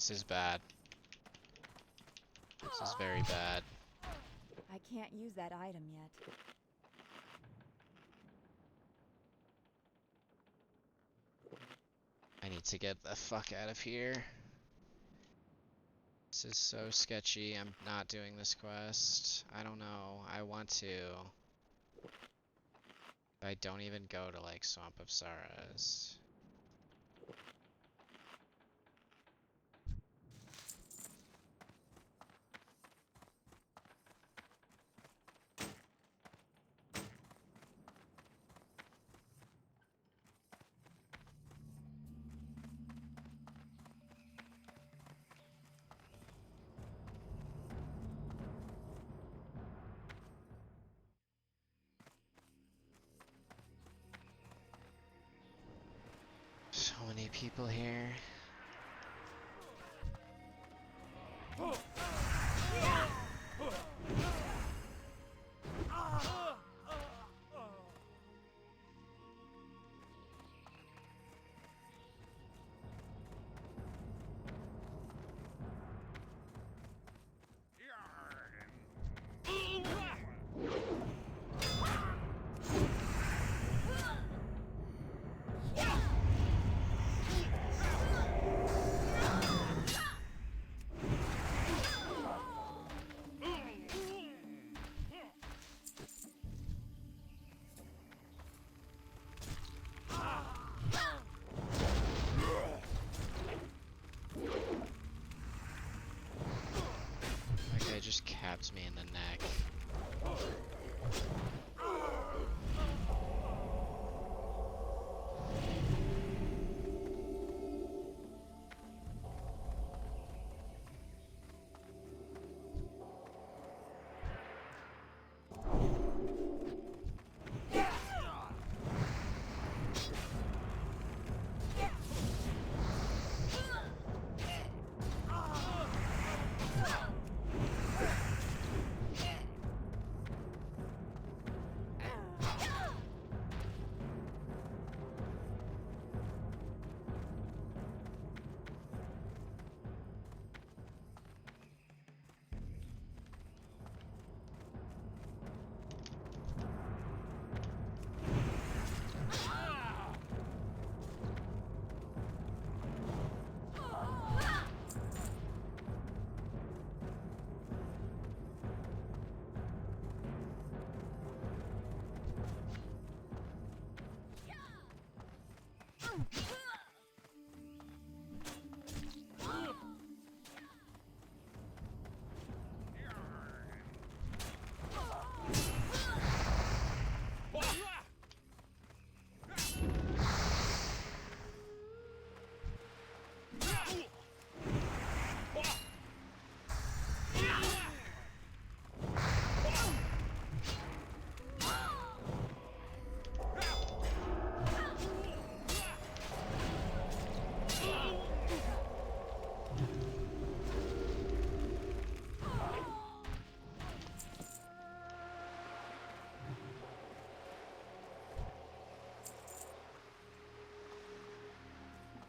This is bad. This is very bad. I can't use that item yet. I need to get the fuck out of here. This is so sketchy. I'm not doing this quest. I don't know. I want to. But I don't even go to like Swamp of Sorrows. So many people here. That guy just capped me in the neck.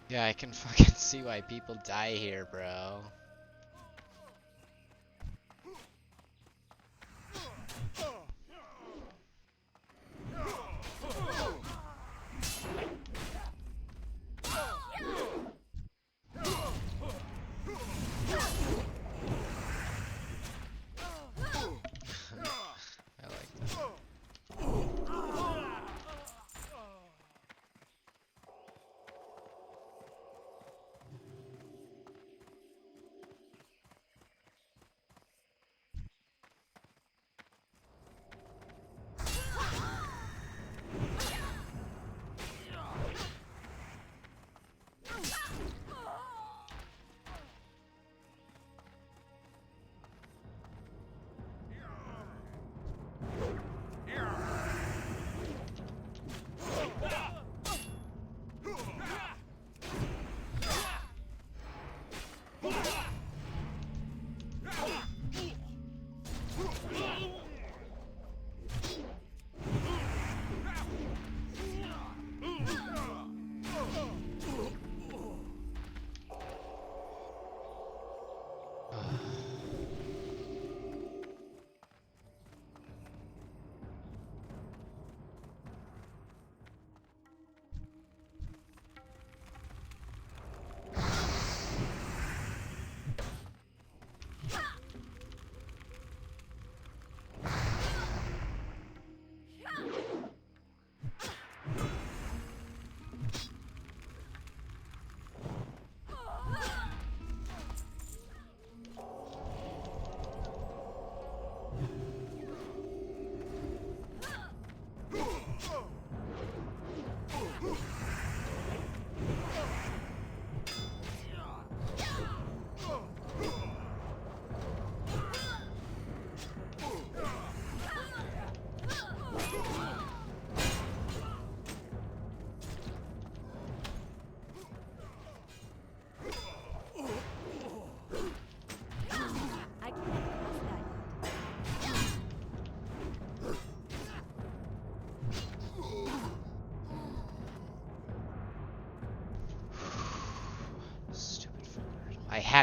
Yeah, I can fucking see why people die here, bro. I like that.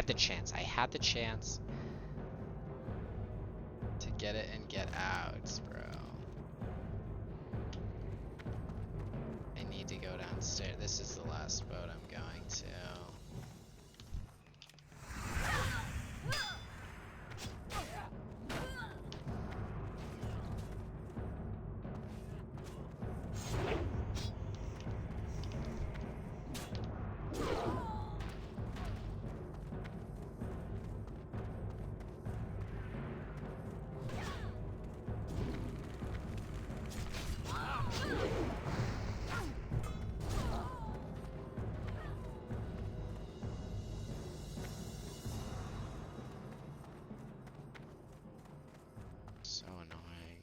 had the chance. I had the chance to get it and get out, bro. I need to go downstairs. This is the last boat I'm going to. So annoying.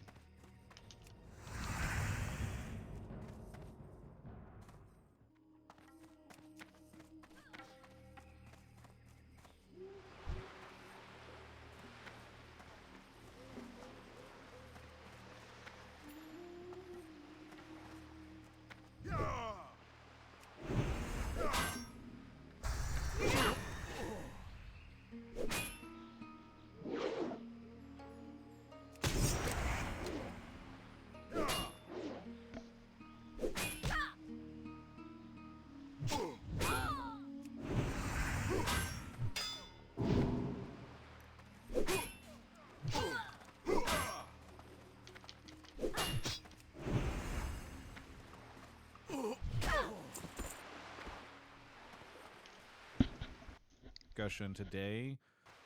Discussion today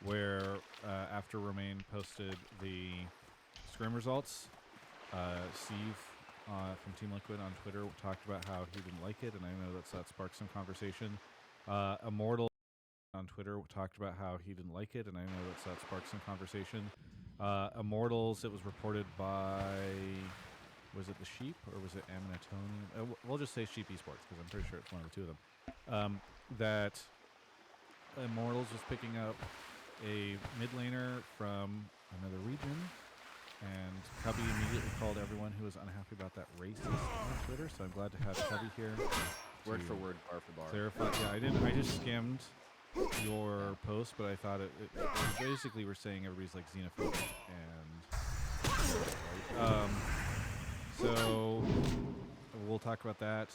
where after Romain posted the scrim results, Steve from Team Liquid on Twitter talked about how he didn't like it, and I know that sparked some conversation. Immortal on Twitter talked about how he didn't like it, and I know that sparked some conversation. Immortals, it was reported by, was it the Sheep or was it Aminatonian? We'll just say Sheep Esports because I'm pretty sure it's one of the two of them. That Immortals was picking up a mid laner from another region, and Cubby immediately called everyone who was unhappy about that racist on Twitter. So I'm glad to have Cubby here. Word for word, bar for bar. Clarify. Yeah, I just skimmed your post, but I thought it basically we're saying everybody's like xenophobic and so we'll talk about that.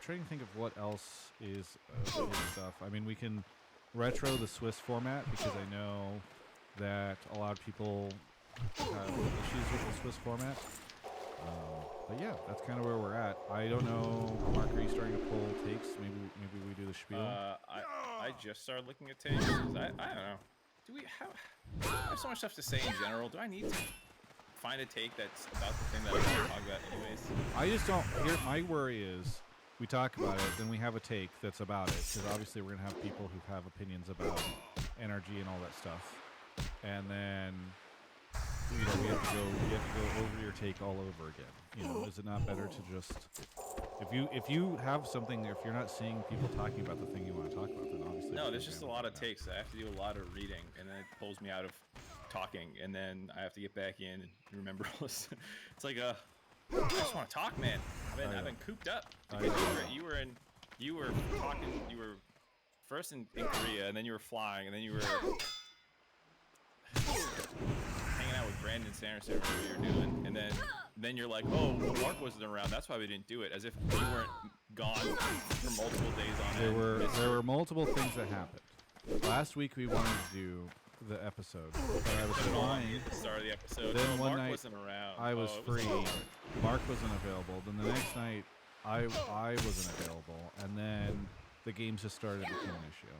Trying to think of what else is stuff. I mean, we can retro the Swiss format because I know that a lot of people have issues with the Swiss format. But yeah, that's kind of where we're at. I don't know, Mark, are you starting to pull takes? Maybe we do the spiel. I just started looking at takes. I don't know. I have so much stuff to say in general. Do I need to find a take that's about the thing that I want to talk about anyways? I just don't. My worry is we talk about it, then we have a take that's about it, because obviously we're gonna have people who have opinions about NRG and all that stuff, and then we have to go over your take all over again. Is it not better to just if you have something, if you're not seeing people talking about the thing you want to talk about, then obviously no. There's just a lot of takes. I have to do a lot of reading, and then it pulls me out of talking, and then I have to get back in and remember all this. It's like I just want to talk, man. I've been cooped up because you were talking. You were first in Korea, and then you were flying, and then you were hanging out with Brandon Sanderson or whatever you're doing, and then you're like, oh, well, Mark wasn't around. That's why we didn't do it. As if you weren't gone for multiple days on end. There were multiple things that happened. Last week we wanted to do the episode, but I was flying. At the start of the episode. Then one Mark night wasn't around. I was free. Mark wasn't available. Then the next night I wasn't available, and then the games just started to become an issue.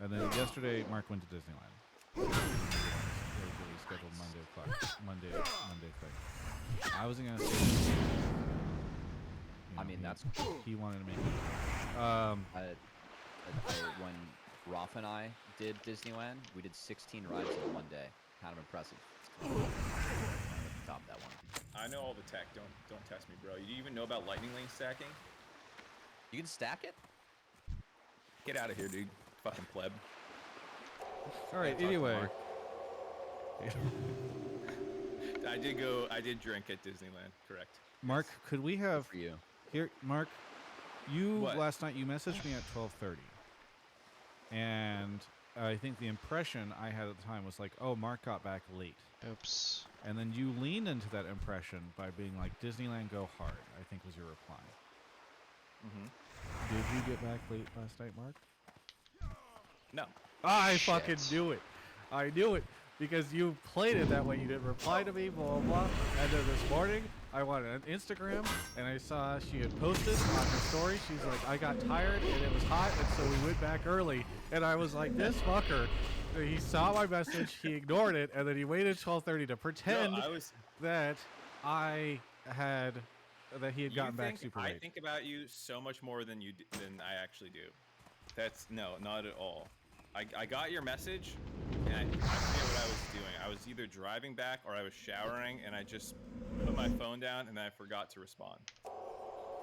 And then yesterday Mark went to Disneyland. Scheduled Monday thing. I wasn't gonna say. I mean, that's he wanted to make it. When Roth and I did Disneyland, we did 16 rides in one day. Kind of impressive. Top that one. I know all the tech. Don't test me, bro. You even know about lightning lane stacking? You can stack it? Get out of here, dude. Fucking pleb. All right. Anyway. I did drink at Disneyland, correct. Mark, could we have for you here, Mark? Last night you messaged me at 12:30, and I think the impression I had at the time was like, oh, Mark got back late. Oops. And then you leaned into that impression by being like, Disneyland go hard, I think was your reply. Mm-hmm. Did you get back late last night, Mark? No. I fucking knew it. I knew it. Because you played it that way. You didn't reply to me, blah, blah, blah. And then this morning, I went on Instagram, and I saw she had posted on her story. She's like, I got tired, and it was hot, and so we went back early. And I was like, this fucker. He saw my message, he ignored it, and then he waited 12:30 to pretend that he had gotten back super late. I think about you so much more than than I actually do. That's no, not at all. I got your message, and I forget what I was doing. I was either driving back or I was showering, and I just put my phone down, and then I forgot to respond.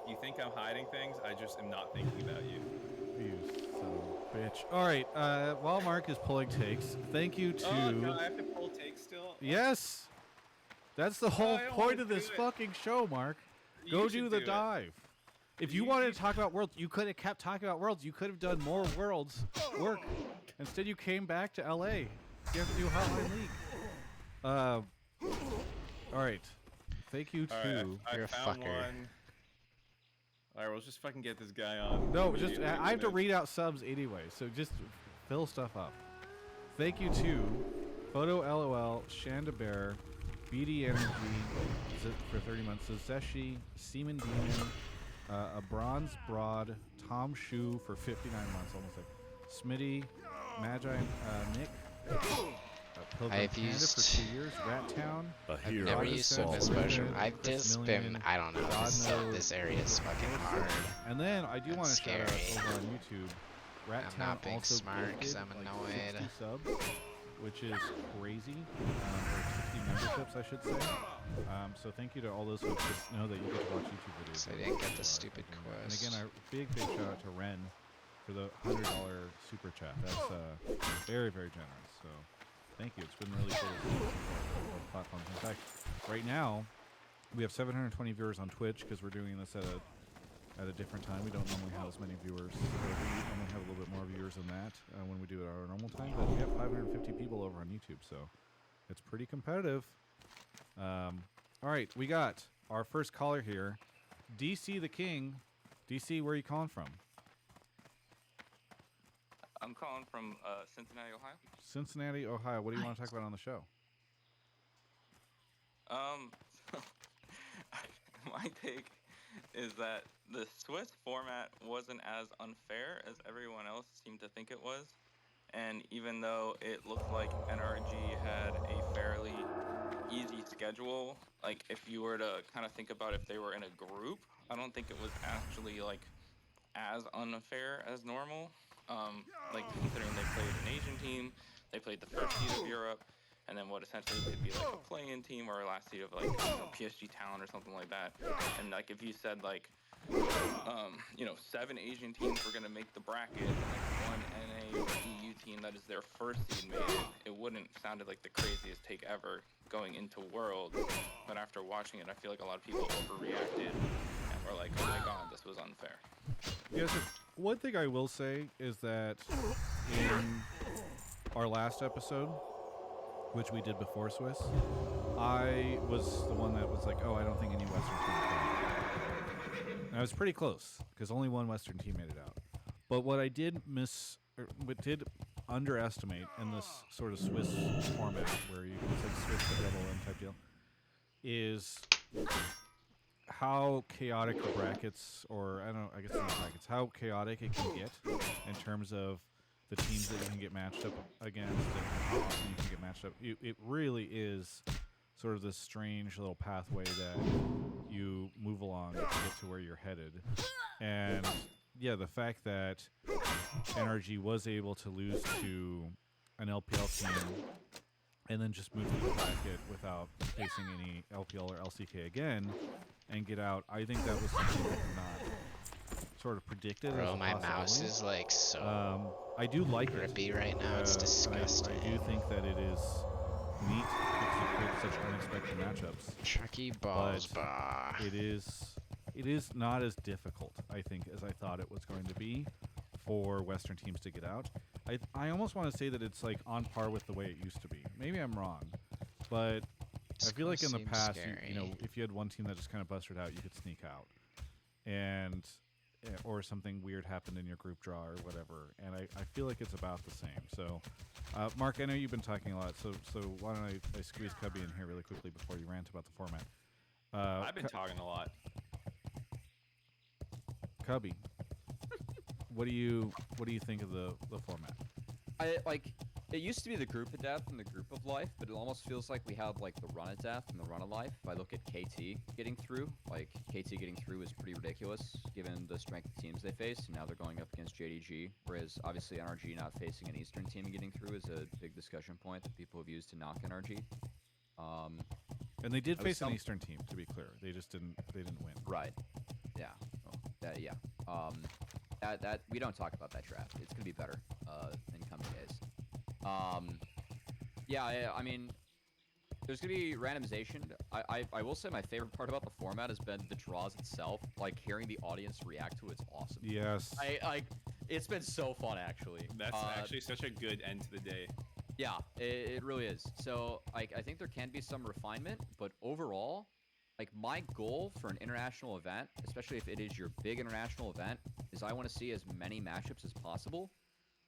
You think I'm hiding things? I just am not thinking about you. You son of a bitch. All right, while Mark is pulling takes, thank you to... Oh, no, I have to pull takes still? Yes! That's the whole point of this fucking show, Mark. Go do the dive. If you wanted to talk about Worlds, you could have kept talking about Worlds. You could have done more Worlds work. Instead, you came back to LA. You have to do Hotline League. All right. Thank you to... You're a fucker. Alright, we'll just fucking get this guy on. No, just I have to read out subs anyway, so just fill stuff up. Thank you to Photo LOL, Shanda Bear, BD Energy for 30 months, Zazeshi, Seaman Demon, a Bronze Broad, Tom Shu for 59 months, almost like Smitty, Magi, Nick, I've used for 2 years, Rat Town. I've never used Swiftness Motion. I've just been, I don't know, this area is fucking hard. And then I do want to shout out scary. over on YouTube. Rat I'm Town not being also smart 'cause I'm gifted, annoyed. 60 subs, which is crazy. Or 60 memberships, I should say. So thank you to all those folks that know that you get to watch YouTube videos. So I didn't get the stupid quest. And again, a big shout out to Ren for the $100 super chat. That's very, very generous. So thank you. It's been really cool to see both platforms. In fact, right now we have 720 viewers on Twitch because we're doing this at a different time. We don't normally have as many viewers. So we normally have a little bit more viewers than that when we do it at our normal time. But we have 550 people over on YouTube, so it's pretty competitive. All right, we got our first caller here, DC the King. DC, where are you calling from? I'm calling from Cincinnati, Ohio. Cincinnati, Ohio. What do you want to talk about on the show? My take is that the Swiss format wasn't as unfair as everyone else seemed to think it was. And even though it looked like NRG had a fairly easy schedule, like if you were to kind of think about if they were in a group, I don't think it was actually like as unfair as normal. Like considering they played an Asian team, they played the first seed of Europe, and then what essentially could be like a play-in team or a last seed of like PSG Talent or something like that. And like if you said like 7 Asian teams were gonna make the bracket, and like one NA or EU team that is their first seed made it, it wouldn't sounded like the craziest take ever going into Worlds. But after watching it, I feel like a lot of people overreacted and were like, oh my god, this was unfair. Yeah, so one thing I will say is that in our last episode, which we did before Swiss, I was the one that was like, oh, I don't think any Western team can. And I was pretty close, because only one Western team made it out. But what I did underestimate in this sort of Swiss format, where you can say Swiss the double M type deal, is how chaotic the brackets, or I guess not brackets, how chaotic it can get in terms of the teams that you can get matched up against and how often you can get matched up. It really is sort of this strange little pathway that you move along to get to where you're headed. And yeah, the fact that NRG was able to lose to an LPL team and then just move through the bracket without facing any LPL or LCK again and get out, I think that was something that was not sort of predicted. Bro, as a my mouse possibility. is like so I do like grippy right now. It's disgusting. I do think that it is neat to create such unexpected matchups. Chucky balls, but it is not as difficult, I think, as I thought it was going to be for Western teams to get out. I almost want to say that it's like on par with the way it used to be. Maybe I'm wrong, but I feel like in the past, you know, if you had one team that just kind of busted out, you could sneak out, and or something weird happened in your group draw or whatever. And I feel like it's about the same. So, Mark, I know you've been talking a lot, so why don't I squeeze Cubby in here really quickly before you rant about the format. I've been talking a lot. Cubby, what do you think of the format? I like. It used to be the group of death and the group of life, but it almost feels like we have like the run of death and the run of life. If I look at KT getting through, like KT getting through is pretty ridiculous given the strength of teams they face. And now they're going up against JDG, whereas obviously NRG not facing an Eastern team and getting through is a big discussion point that people have used to knock NRG. And they did face an Eastern team, to be clear. They just didn't win. Right. Yeah. Yeah. That we don't talk about that draft. It's gonna be better in coming days. Yeah, I mean, there's gonna be randomization. I will say my favorite part about the format has been the draws itself. Like hearing the audience react to it's awesome. Yes. It's been so fun actually. That's actually such a good end to the day. Yeah, it really is. So I think there can be some refinement, but overall, like my goal for an international event, especially if it is your big international event, is I want to see as many matchups as possible.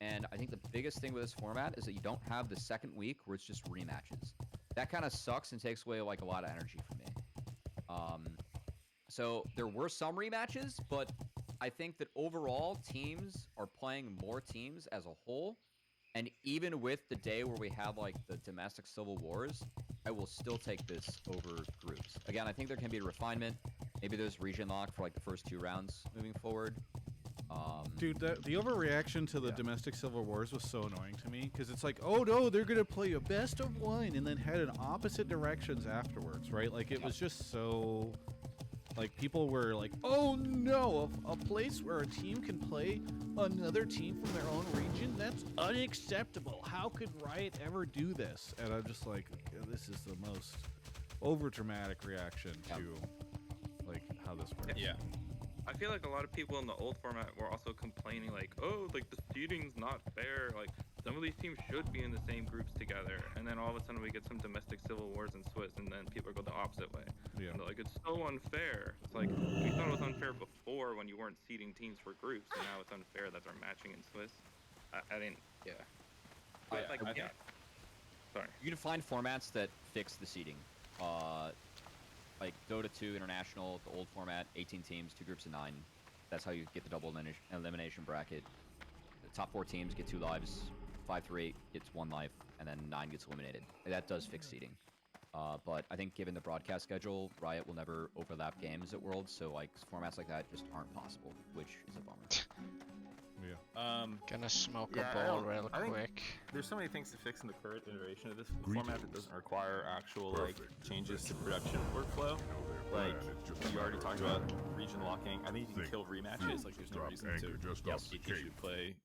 And I think the biggest thing with this format is that you don't have the second week where it's just rematches. That kind of sucks and takes away like a lot of energy from me. So there were some rematches, but I think that overall teams are playing more teams as a whole. And even with the day where we have like the domestic civil wars, I will still take this over groups. Again, I think there can be a refinement. Maybe there's region lock for like the first 2 rounds moving forward. Dude, the overreaction to the domestic civil wars was so annoying to me because it's like, oh no, they're gonna play a best of 1 and then head in opposite directions afterwards, right? Like it was just so, like people were like, oh no, a place where a team can play another team from their own region, that's unacceptable. How could Riot ever do this? And I'm just like, this is the most over dramatic reaction to like how this works. Yeah. I feel like a lot of people in the old format were also complaining like, oh, like the seeding's not fair. Like some of these teams should be in the same groups together. And then all of a sudden we get some domestic civil wars in Swiss, and then people go the opposite way. Yeah. And they're like, it's so unfair. It's like we thought it was unfair before when you weren't seeding teams for groups, and now it's unfair that they're matching in Swiss. I didn't. Yeah. But, yeah. Sorry. You can find formats that fix the seeding. Like Dota 2 International, the old format, 18 teams, 2 groups of 9. That's how you get the double elimination bracket. The top 4 teams get 2 lives, 5 through 8 gets 1 life, and then 9 gets eliminated. That does fix seeding. But I think given the broadcast schedule, Riot will never overlap games at Worlds, so like formats like that just aren't possible, which is a bummer. Gonna smoke a bowl real quick. There's so many things to fix in the current iteration of this format that doesn't require actual like changes to production workflow. Like you already talked about region locking. I think you can kill rematches. Like there's no reason to. Yes, you should play.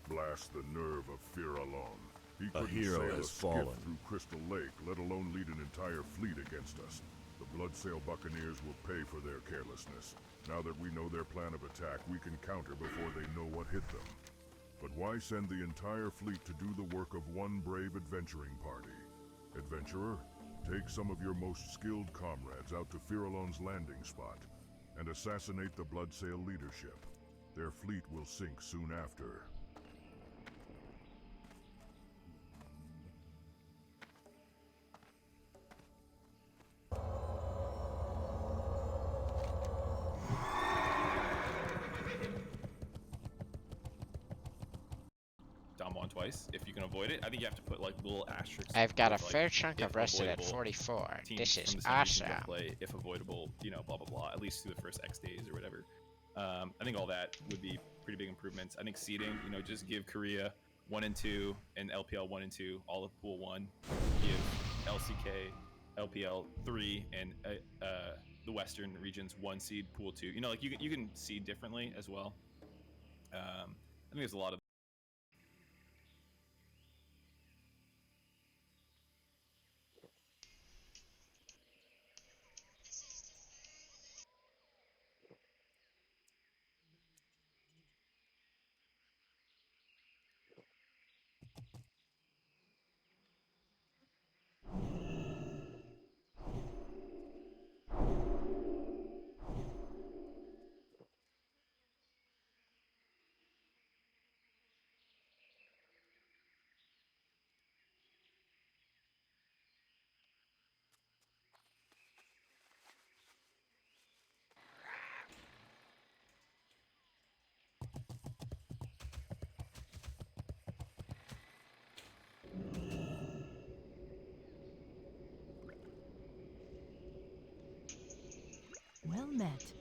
Blast the nerve of fear alone. He A couldn't hero sail a has skiff fallen. through Crystal Lake, let alone lead an entire fleet against us. The Bloodsail Buccaneers will pay for their carelessness. Now that we know their plan of attack, we can counter before they know what hit them. But why send the entire fleet to do the work of one brave adventuring party? Adventurer, take some of your most skilled comrades out to Firalone's landing spot and assassinate the Bloodsail leadership. Their fleet will sink soon after. Dom one twice if you can avoid it. I think you have to put like little asterisks. I've got a with, like, fair chunk if of rested at avoidable 44. teams This from is the same region don't awesome. Play if avoidable, you know, blah blah blah. At least through the first X days or whatever. I think all that would be pretty big improvements. I think seeding, you know, just give Korea 1 and 2 and LPL 1 and 2 all of pool 1. Give LCK, LPL 3 and the Western regions 1 seed pool 2. You know, like you can seed differently as well. I think there's a lot of met.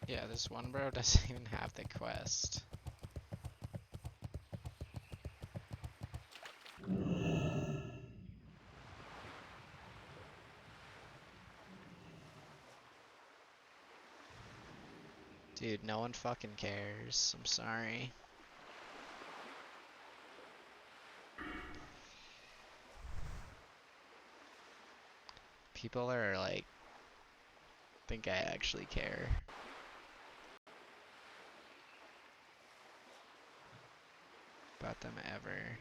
Yeah, this one bro doesn't even have the quest. Dude, no one fucking cares. I'm sorry. People are like, think I actually care. About them ever.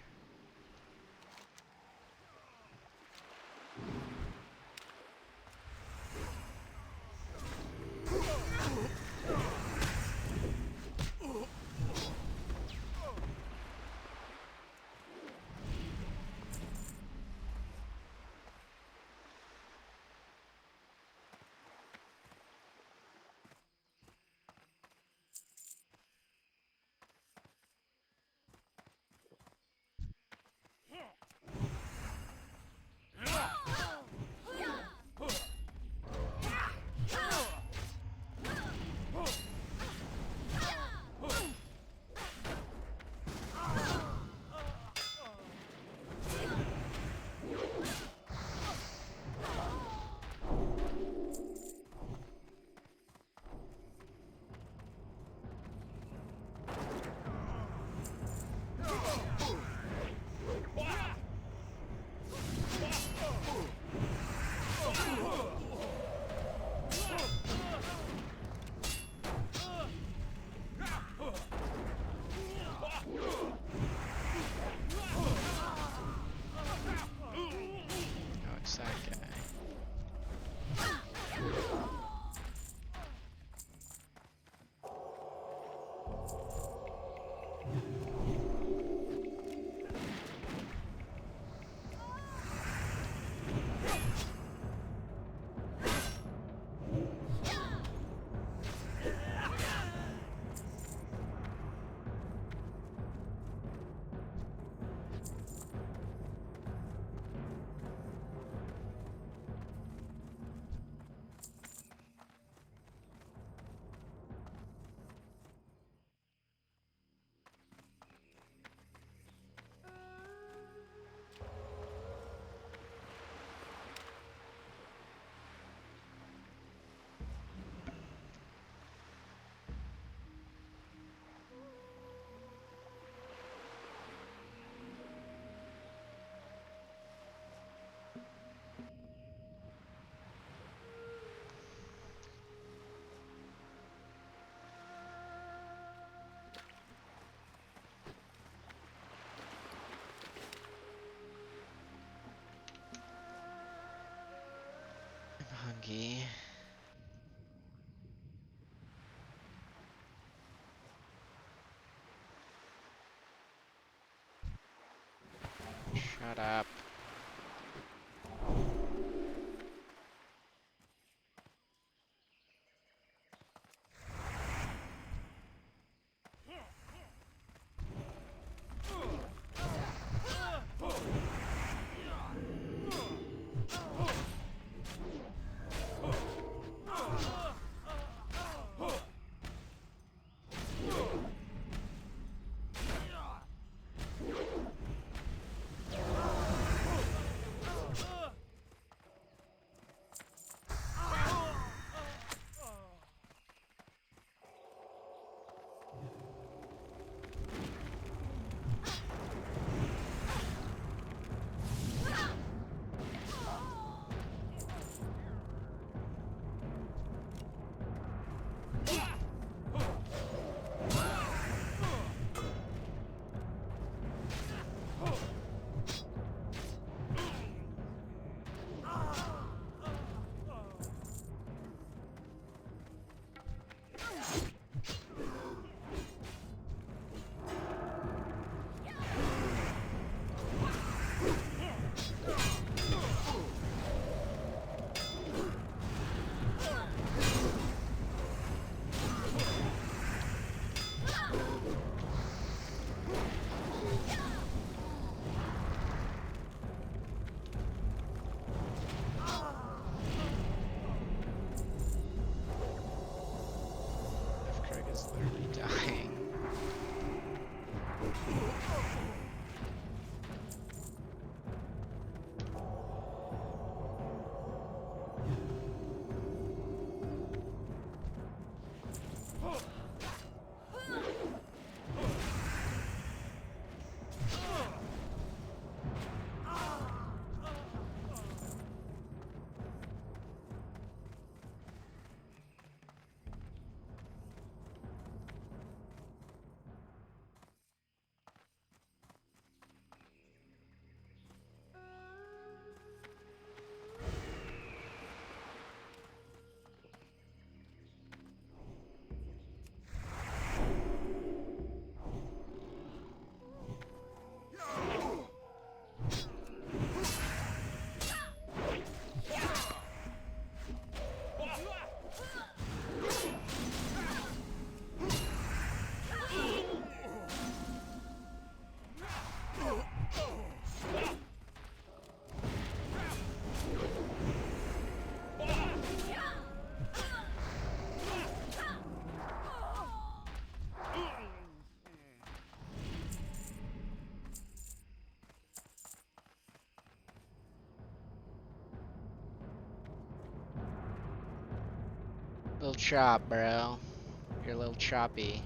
Shut up. Craig is literally dying. Little chop, bro. You're a little choppy.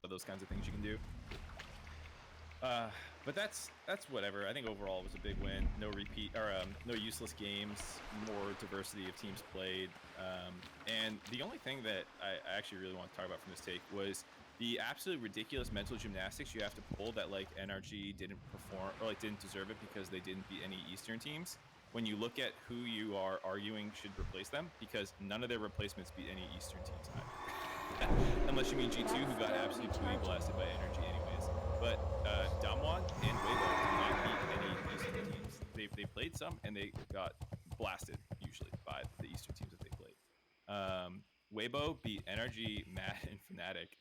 Those kinds of things you can do. But that's whatever. I think overall it was a big win. No repeat or no useless games. More diversity of teams played. And the only thing that I actually really want to talk about from this take was the absolutely ridiculous mental gymnastics you have to pull that like NRG didn't perform or like didn't deserve it because they didn't beat any Eastern teams. When you look at who you are arguing should replace them, because none of their replacements beat any Eastern teams either. Unless you mean G2, who got absolutely booty blasted by NRG anyways. But Damwon and Weibo did not beat any Eastern teams. They played some and they got blasted usually by the Eastern teams that they played. Weibo beat NRG, Mad, and Fnatic.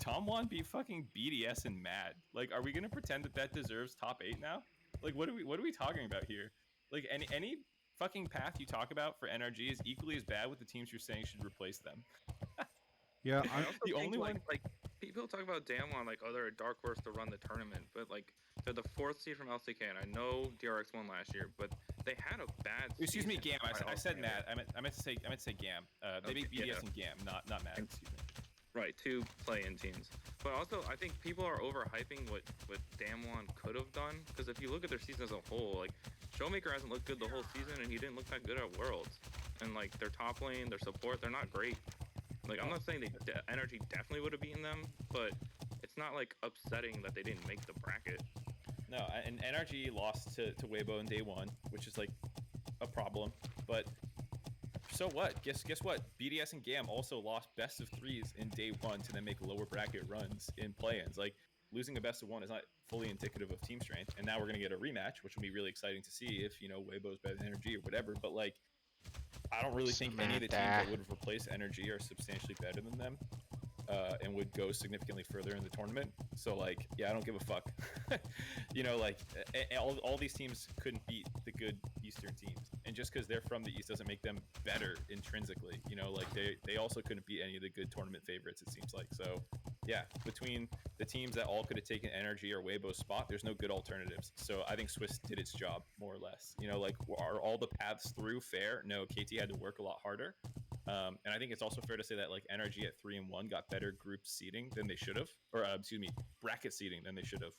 Damwon beat fucking BDS and Mad. Like, are we gonna pretend that deserves top 8 now? Like, what are we talking about here? Like, any fucking path you talk about for NRG is equally as bad with the teams you're saying should replace them. Yeah, I also the think, only one. like people talk about Damwon like, oh, they're a dark horse to run the tournament, but like they're the 4th seed from LCK, and I know DRX won last year, but they had a bad. Excuse me, season Gam. I said altogether. Mad. I meant to say Gam. They beat Okay, BDS yeah. and Gam, not Mad. Excuse me. Right, 2 play-in teams. But also, I think people are overhyping what Damwon could have done, because if you look at their season as a whole, like Showmaker hasn't looked good the whole season, and he didn't look that good at Worlds. And like their top lane, their support, they're not great. Like, I'm not saying Energy definitely would have beaten them, but it's not like upsetting that they didn't make the bracket. No, and NRG lost to Weibo in day 1, which is like a problem. But so what? Guess what? BDS and GAM also lost best of 3s in day 1 to then make lower bracket runs in play-ins. Like, losing a best of 1 is not fully indicative of team strength. And now we're gonna get a rematch, which will be really exciting to see if Weibo's better than NRG or whatever. But like, I don't really think any of the teams that would have replaced NRG are substantially better than them, and would go significantly further in the tournament. So like, yeah, I don't give a fuck. Like all these teams couldn't beat the good Eastern teams, and just because they're from the East doesn't make them better intrinsically. Like they also couldn't beat any of the good tournament favorites, it seems like. So yeah, between the teams that all could have taken NRG or Weibo's spot, there's no good alternatives. So I think Swiss did its job more or less. Like, are all the paths through fair? No, KT had to work a lot harder. And I think it's also fair to say that like NRG at 3-1 got better group seeding than they should have, or bracket seeding than they should have,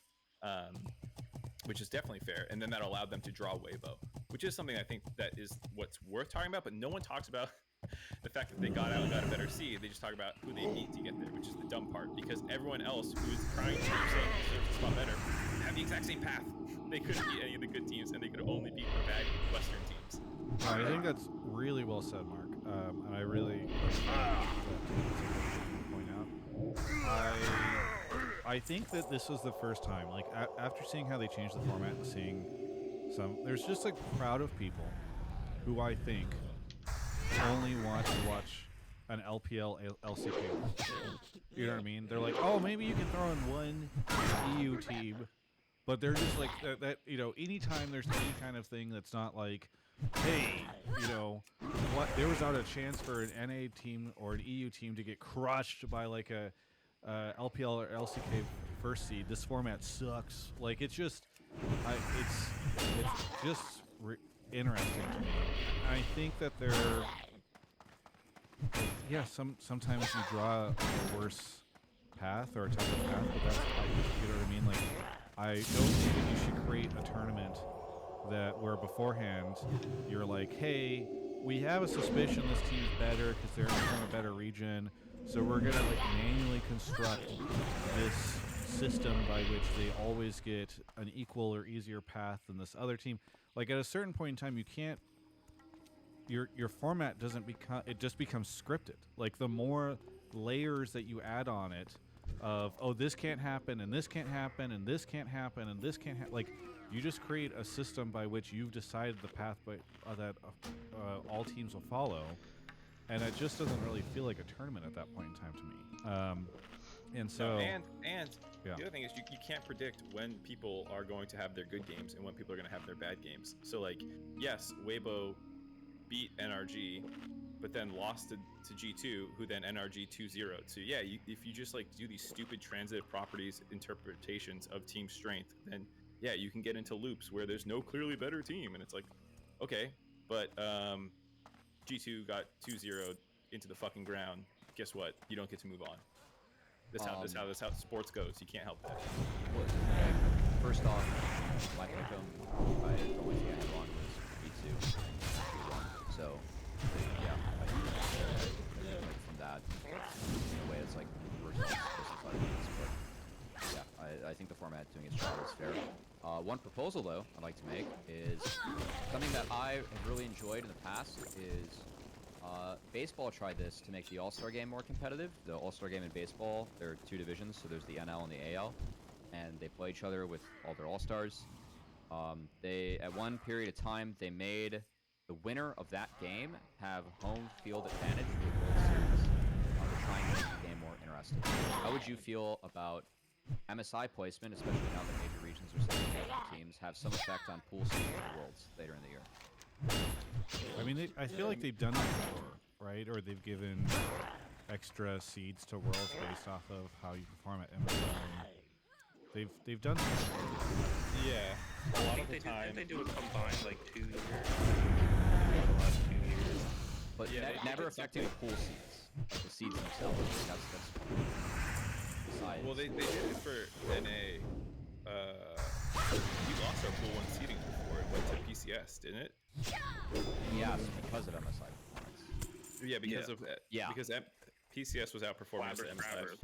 which is definitely fair. And then that allowed them to draw Weibo, which is something I think that is what's worth talking about. But no one talks about the fact that they got out and got a better seed. They just talk about who they beat to get there, which is the dumb part, because everyone else who's trying to deserve a spot better have the exact same path. They couldn't beat any of the good teams, and they could only beat the bad Western teams. I think that's really well said, Mark. And I really point out. I think that this was the first time, like after seeing how they changed the format and seeing there's just a crowd of people who I think only want to watch an LPL LCK. You know what I mean? They're like, oh, maybe you can throw in one EU team, but they're just like that. Anytime there's any kind of thing that's not like, hey, what? There was not a chance for an NA team or an EU team to get crushed by like a LPL or LCK first seed. This format sucks. Like, it's just, it's just interesting to me. And I think that sometimes you draw a worse path or a tougher path, but that's, you know what I mean? Like, I don't think that you should create a tournament where beforehand you're like, hey, we have a suspicion this team's better because they're from a better region, so we're gonna like manually construct this system by which they always get an equal or easier path than this other team. Like, at a certain point in time, you can't. Your format doesn't become. It just becomes scripted. Like, the more layers that you add on it, of this can't happen and this can't happen and this can't happen and this can't happen. Like, you just create a system by which you've decided the path that all teams will follow, and it just doesn't really feel like a tournament at that point in time to me. And so, and yeah. the other thing is you can't predict when people are going to have their good games and when people are going to have their bad games. So like, yes, Weibo beat NRG, but then lost to G2, who then NRG 2-0. So yeah, if you just like do these stupid transitive properties interpretations of team strength, then yeah, you can get into loops where there's no clearly better team, and it's like, okay, but G2 got 2-0 into the fucking ground. Guess what? You don't get to move on. That's how sports goes. You can't help that. first off, my pick'em, I only thing I had on was B2, so yeah, I think like from that, in a way, it's like original side games, but yeah, I think the format doing its job is fair. One proposal though I'd like to make is something that I have really enjoyed in the past is baseball tried this to make the All-Star game more competitive. The All-Star game in baseball, there are 2 divisions, so there's the NL and the AL, and they play each other with all their All-Stars. They, at one period of time, they made the winner of that game have home field advantage for the World Series to try and make the game more interesting. How would you feel about MSI placement, especially now that major regions are sending teams, have some effect on pool seeds for Worlds later in the year? I mean, I feel like they've done that before, right? Or they've given extra seeds to Worlds based off of how you perform at MSI. They've done that before. Yeah, a lot of the time. They do a combined like 2 years. The last 2 years. But yeah, never affecting the pool seeds, like the seeds themselves. That's besides. Well, they did it for NA. We lost our pool 1 seeding before it went to PCS, didn't it? Yeah, because of MSI performance. Yeah, because PCS was outperforming us at MSI.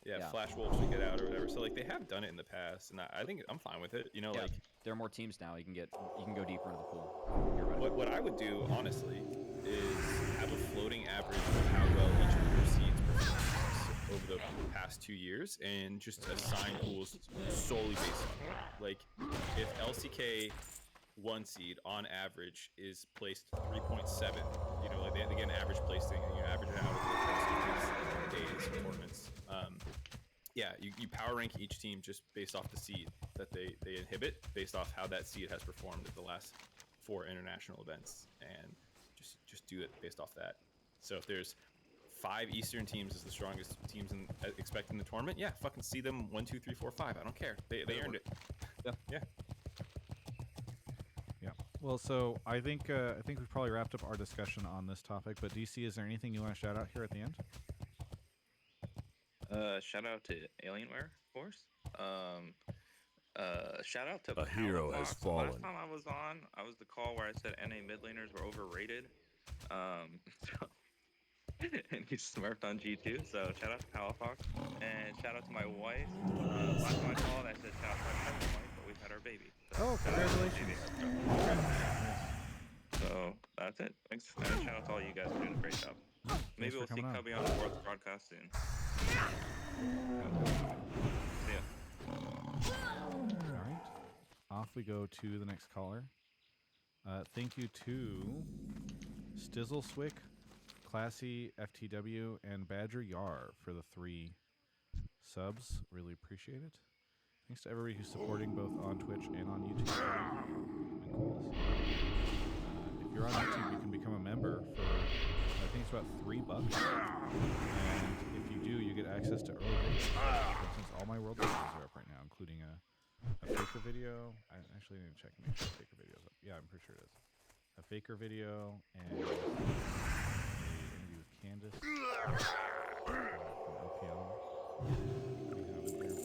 Yeah, Flash Wolves should get out or whatever. So like they have done it in the past, and I think I'm fine with it. You know, like there are more teams now. You can go deeper into the pool. What I would do honestly is have a floating average of how well each of your seeds performs over the past 2 years, and just assign pools solely based on it. Like if LCK 1 seed on average is placed 3.7, you know, like they get an average placing, and you average it out over the days tournaments. Yeah, you power rank each team just based off the seed that they inhibit, based off how that seed has performed at the last 4 international events, and just do it based off that. So if there's 5 Eastern teams as the strongest teams expecting the tournament, yeah, fucking see them 1, 2, 3, 4, 5. I don't care. They earned it. Yeah. Well, so I think we've probably wrapped up our discussion on this topic. But DC, is there anything you want to shout out here at the end? Shout out to Alienware, of course. Shout out to A hero has Palafox. fallen. Last time I was on, I was the call where I said NA mid laners were overrated. And he smurfed on G2, so shout out to Palafox. And shout out to my wife. Last time I called, I said shout out to my present wife, but we've had our baby. So Congratulations. So that's it. Thanks. And shout out to all you guys for doing a great job. Maybe we'll see Cubby on the World's broadcast soon. See ya. All right. Off we go to the next caller. Thank you to Stizzleswick, Classy, FTW, and Badger Yar for the 3 subs. Really appreciate it. Thanks to everybody who's supporting both on Twitch and on YouTube. If you're on YouTube, you can become a member for, I think it's about $3. And if you do, you get access to early videos. For instance, all my world videos are up right now, including a Faker video. I actually need to check and make sure the Faker video is up. Yeah, I'm pretty sure it is. A Faker video and an interview with Candace from LPL. We have an interview with,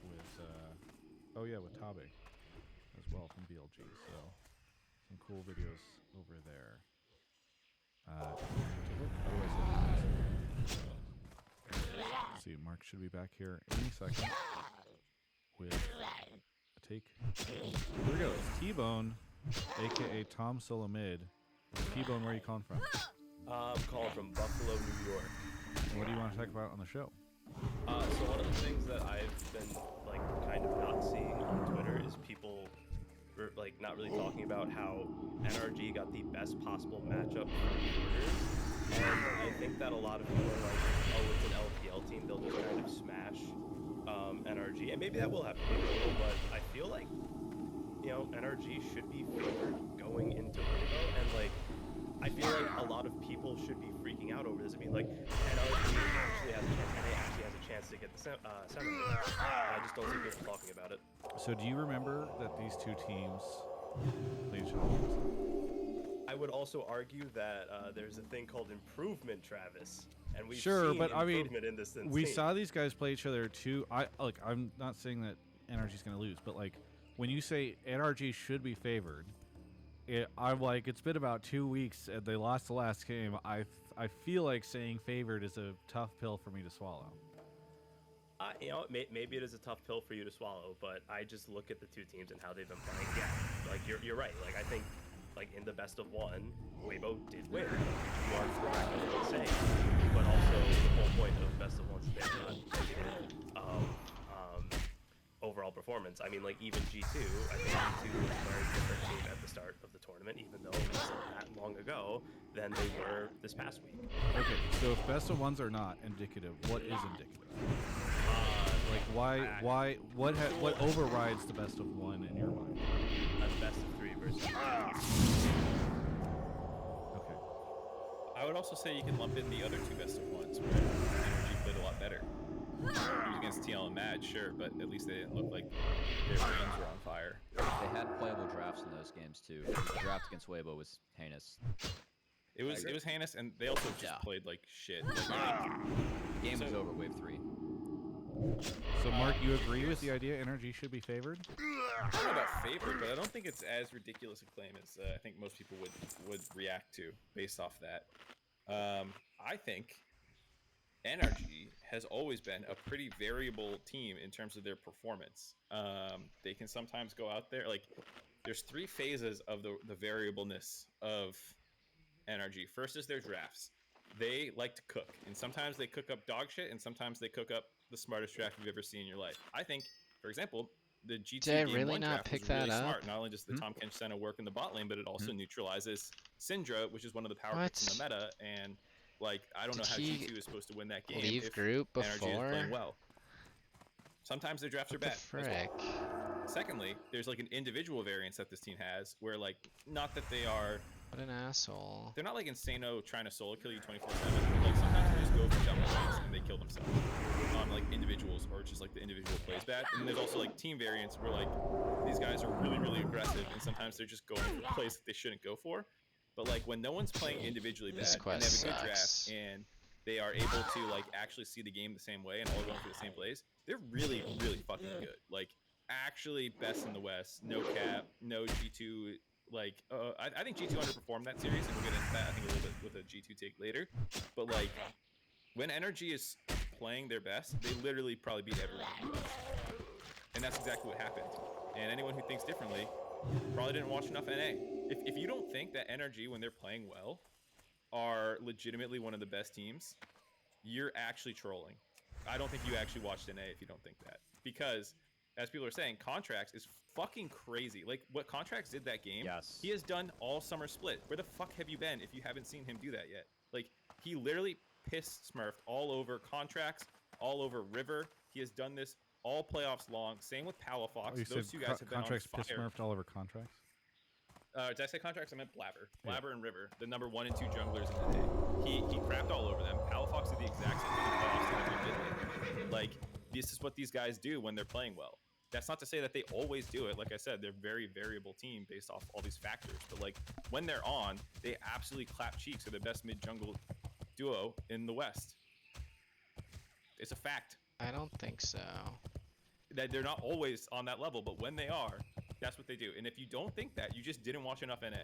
with Tabe as well from BLG. So some cool videos over there. Let's see, Mark should be back here any second with a take. Here we go. It's T-Bone, aka Tom Solomid. T-Bone, where are you calling from? I'm calling from Buffalo, New York. And what do you want to talk about on the show? So one of the things that I've been like kind of not seeing on Twitter is people like not really talking about how NRG got the best possible matchup for recruiters. And I think that a lot of people are like, oh, it's an LPL team, they'll just kind of smash NRG. And maybe that will happen, but I feel like, you know, NRG should be favored going into WoW, and like I feel like a lot of people should be freaking out over this. I mean, like, NRG actually has a chance to get the semi. I just don't see people talking about it. So do you remember that these 2 teams played each other? I would also argue that there's a thing called improvement, Travis, and we've sure, seen but I mean, improvement in this we team. saw these guys play each other too. I'm not saying that NRG's going to lose. But like when you say NRG should be favored, I'm like, it's been about 2 weeks and they lost the last game. I feel like saying favored is a tough pill for me to swallow. You know, maybe it is a tough pill for you to swallow, but I just look at the two teams and how they've been playing. Yeah, like you're right. Like I think, like in the best of one, Weibo did win. You are correct in what you're saying, but also the whole point of best of ones is they're not indicative of overall performance. I mean, like even G2, I think G2 was a very different team at the start of the tournament, even though it wasn't that long ago than they were this past week. Okay, so if best of ones are not indicative, what is indicative? Like what overrides the best of one in your mind? A best of three versus. Okay. I would also say you can lump in the other two best of ones where Energy played a lot better. It was against TL and Mad, sure, but at least they didn't look like their brains were on fire. They had playable drafts in those games too. The draft against Weibo was heinous. It was heinous, and they also just played like shit. Like, the game was over wave 3. So Mark, you agree with the idea NRG should be favored? I don't know about favored, but I don't think it's as ridiculous a claim as I think most people would react to based off that. I think NRG has always been a pretty variable team in terms of their performance. They can sometimes go out there, like there's 3 phases of the variableness of NRG. First is their drafts. They like to cook, and sometimes they cook up dog shit, and sometimes they cook up the smartest draft you've ever seen in your life. I think, for example, the G2 Did I Game really 1 not draft pick was really that up? smart. Not only does the Tom Kench Senna work in the bot lane, but it also neutralizes Syndra, which is one of the power picks in the meta, and like I don't know how G2 is supposed to win that game leave if group NRG is before? playing well. Sometimes their drafts are bad. What the frick? Secondly, there's like an individual variance that this team has where like not that they are What an asshole. they're not like Insano trying to solo kill you 24/7, but like sometimes they just go for double lanes and they kill themselves on like individuals, or just like the individual plays bad. And there's also like team variants where like these guys are really, really aggressive and sometimes they're just going for plays that they shouldn't go for. But like when no one's playing individually bad and they have a good draft and they are able to like actually see the game the same way and all going for the same plays, they're really, really fucking good. Like actually best in the West, no cap, no G2. Like, I think G2 underperformed that series, and we'll get into that, I think, a little bit with a G2 take later. But, like, when NRG is playing their best, they literally probably beat everyone in the West. And that's exactly what happened. And anyone who thinks differently probably didn't watch enough NA. If you don't think that NRG, when they're playing well, are legitimately one of the best teams, you're actually trolling. I don't think you actually watched NA if you don't think that. Because, as people are saying, Contracts is fucking crazy. Like, what Contracts did that game, he has done all summer split. Where the fuck have you been if you haven't seen him do that yet? Like, he literally pissed Smurfed all over Contracts, all over River. He has done this all playoffs long. Same with Palafox. Oh, you Those said two guys have been on Contracts fire. piss Smurfed all over Contracts? Did I say Contracts? I meant Blabber. Blabber and River, the number 1 and 2 junglers in the day. He crapped all over them. Palafox did the exact same thing in playoffs that he did. Like, this is what these guys do when they're playing well. That's not to say that they always do it. Like I said, they're a very variable team based off all these factors. But like when they're on, they absolutely clap cheeks. They're the best mid-jungle duo in the West. It's a fact. I don't think so. That they're not always on that level, but when they are, that's what they do. And if you don't think that, you just didn't watch enough NA.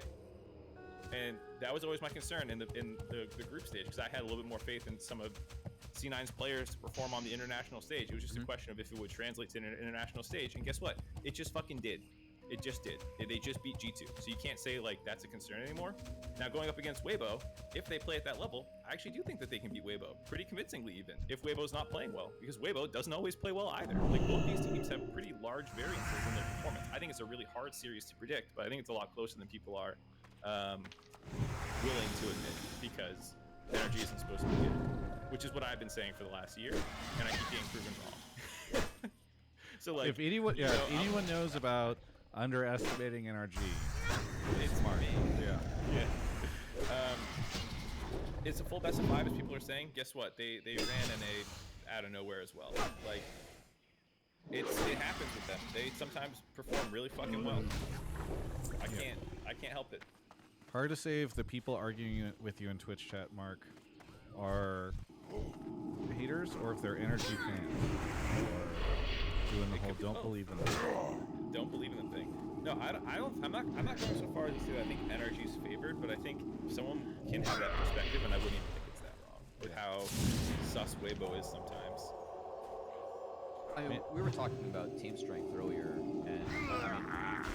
And that was always my concern in the group stage, because I had a little bit more faith in some of C9's players to perform on the international stage. It was just a question of if it would translate to an international stage, and guess what? It just fucking did. It just did. They just beat G2, so you can't say like that's a concern anymore. Now going up against Weibo, if they play at that level, I actually do think that they can beat Weibo pretty convincingly, even if Weibo's not playing well, because Weibo doesn't always play well either. Like both these teams have pretty large variances in their performance. I think it's a really hard series to predict, but I think it's a lot closer than people are willing to admit, because energy isn't supposed to be good, which is what I've been saying for the last year, and I keep getting proven wrong. So like, if anyone, you know, if anyone knows about underestimating NRG, it's smart. me. Yeah. It's a full best of 5, as people are saying. Guess what? They ran NA out of nowhere as well. Like, it happens with them. They sometimes perform really fucking well. I can't help it. Hard to say if the people arguing with you in Twitch chat, Mark, are haters or if they're energy fans. doing the It whole could be don't both. believe in it. Don't believe in the thing. No, I don't. I'm not going so far as to say that I think energy is favored, but I think someone can have that perspective, and I wouldn't even think it's that wrong with how sus Weibo is sometimes. I mean, we were talking about team strength earlier, and I mean,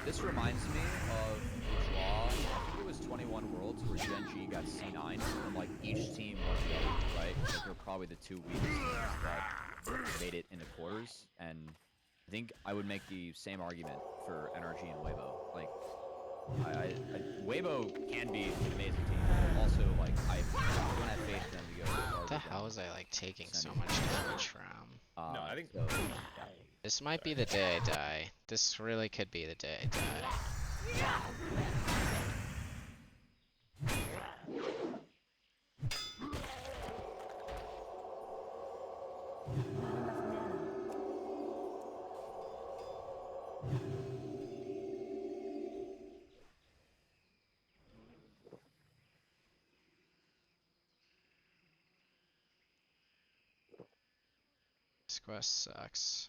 this reminds me of the draw. I think it was 21 Worlds where Gen G got C9, and like each team was the other, right? Like they're probably the two weakest teams that made it into quarters, and I think I would make the same argument for NRG and Weibo. Like, Weibo can be an amazing team, but also like I don't have faith in them to go farther What the hell down. was I like taking so much damage from? No, I think So, This might be the day I die. This really could be the day I die. This quest sucks.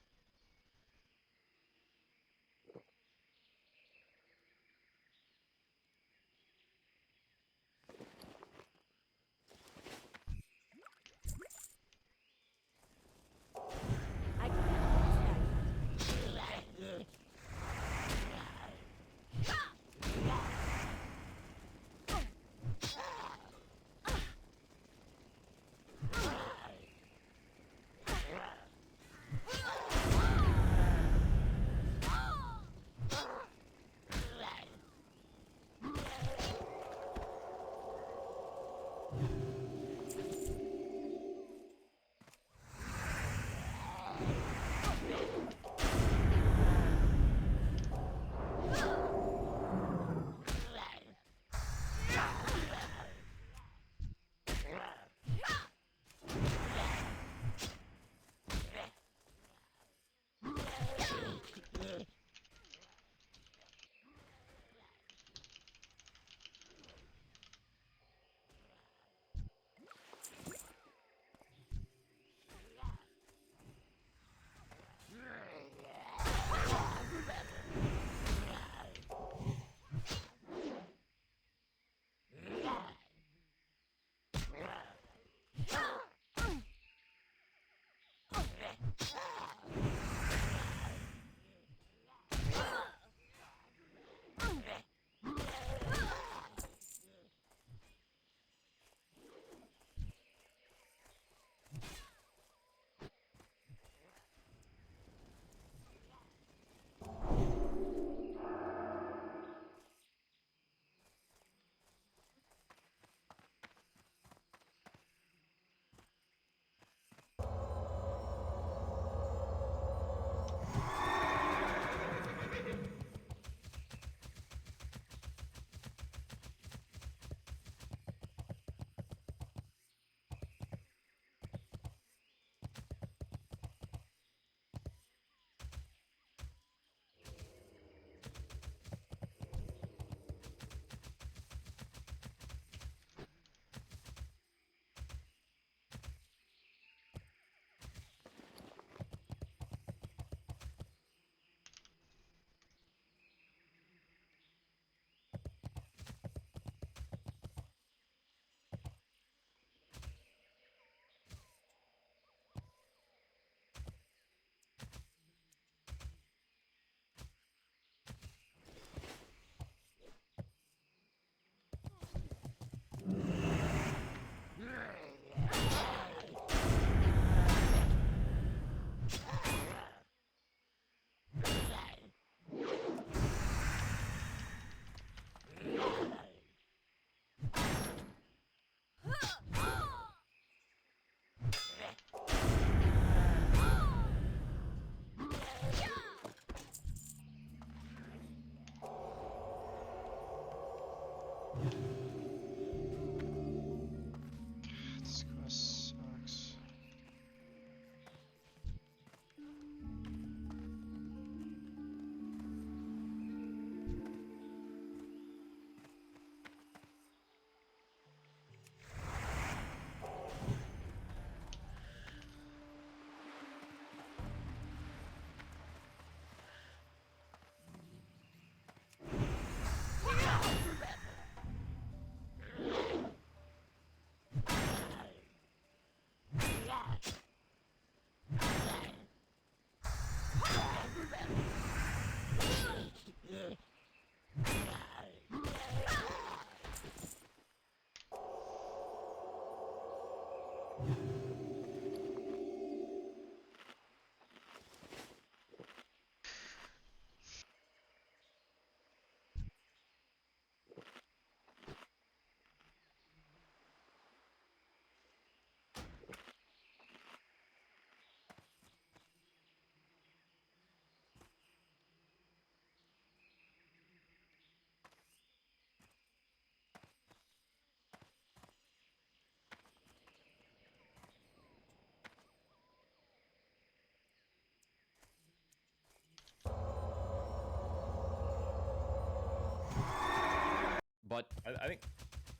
But I think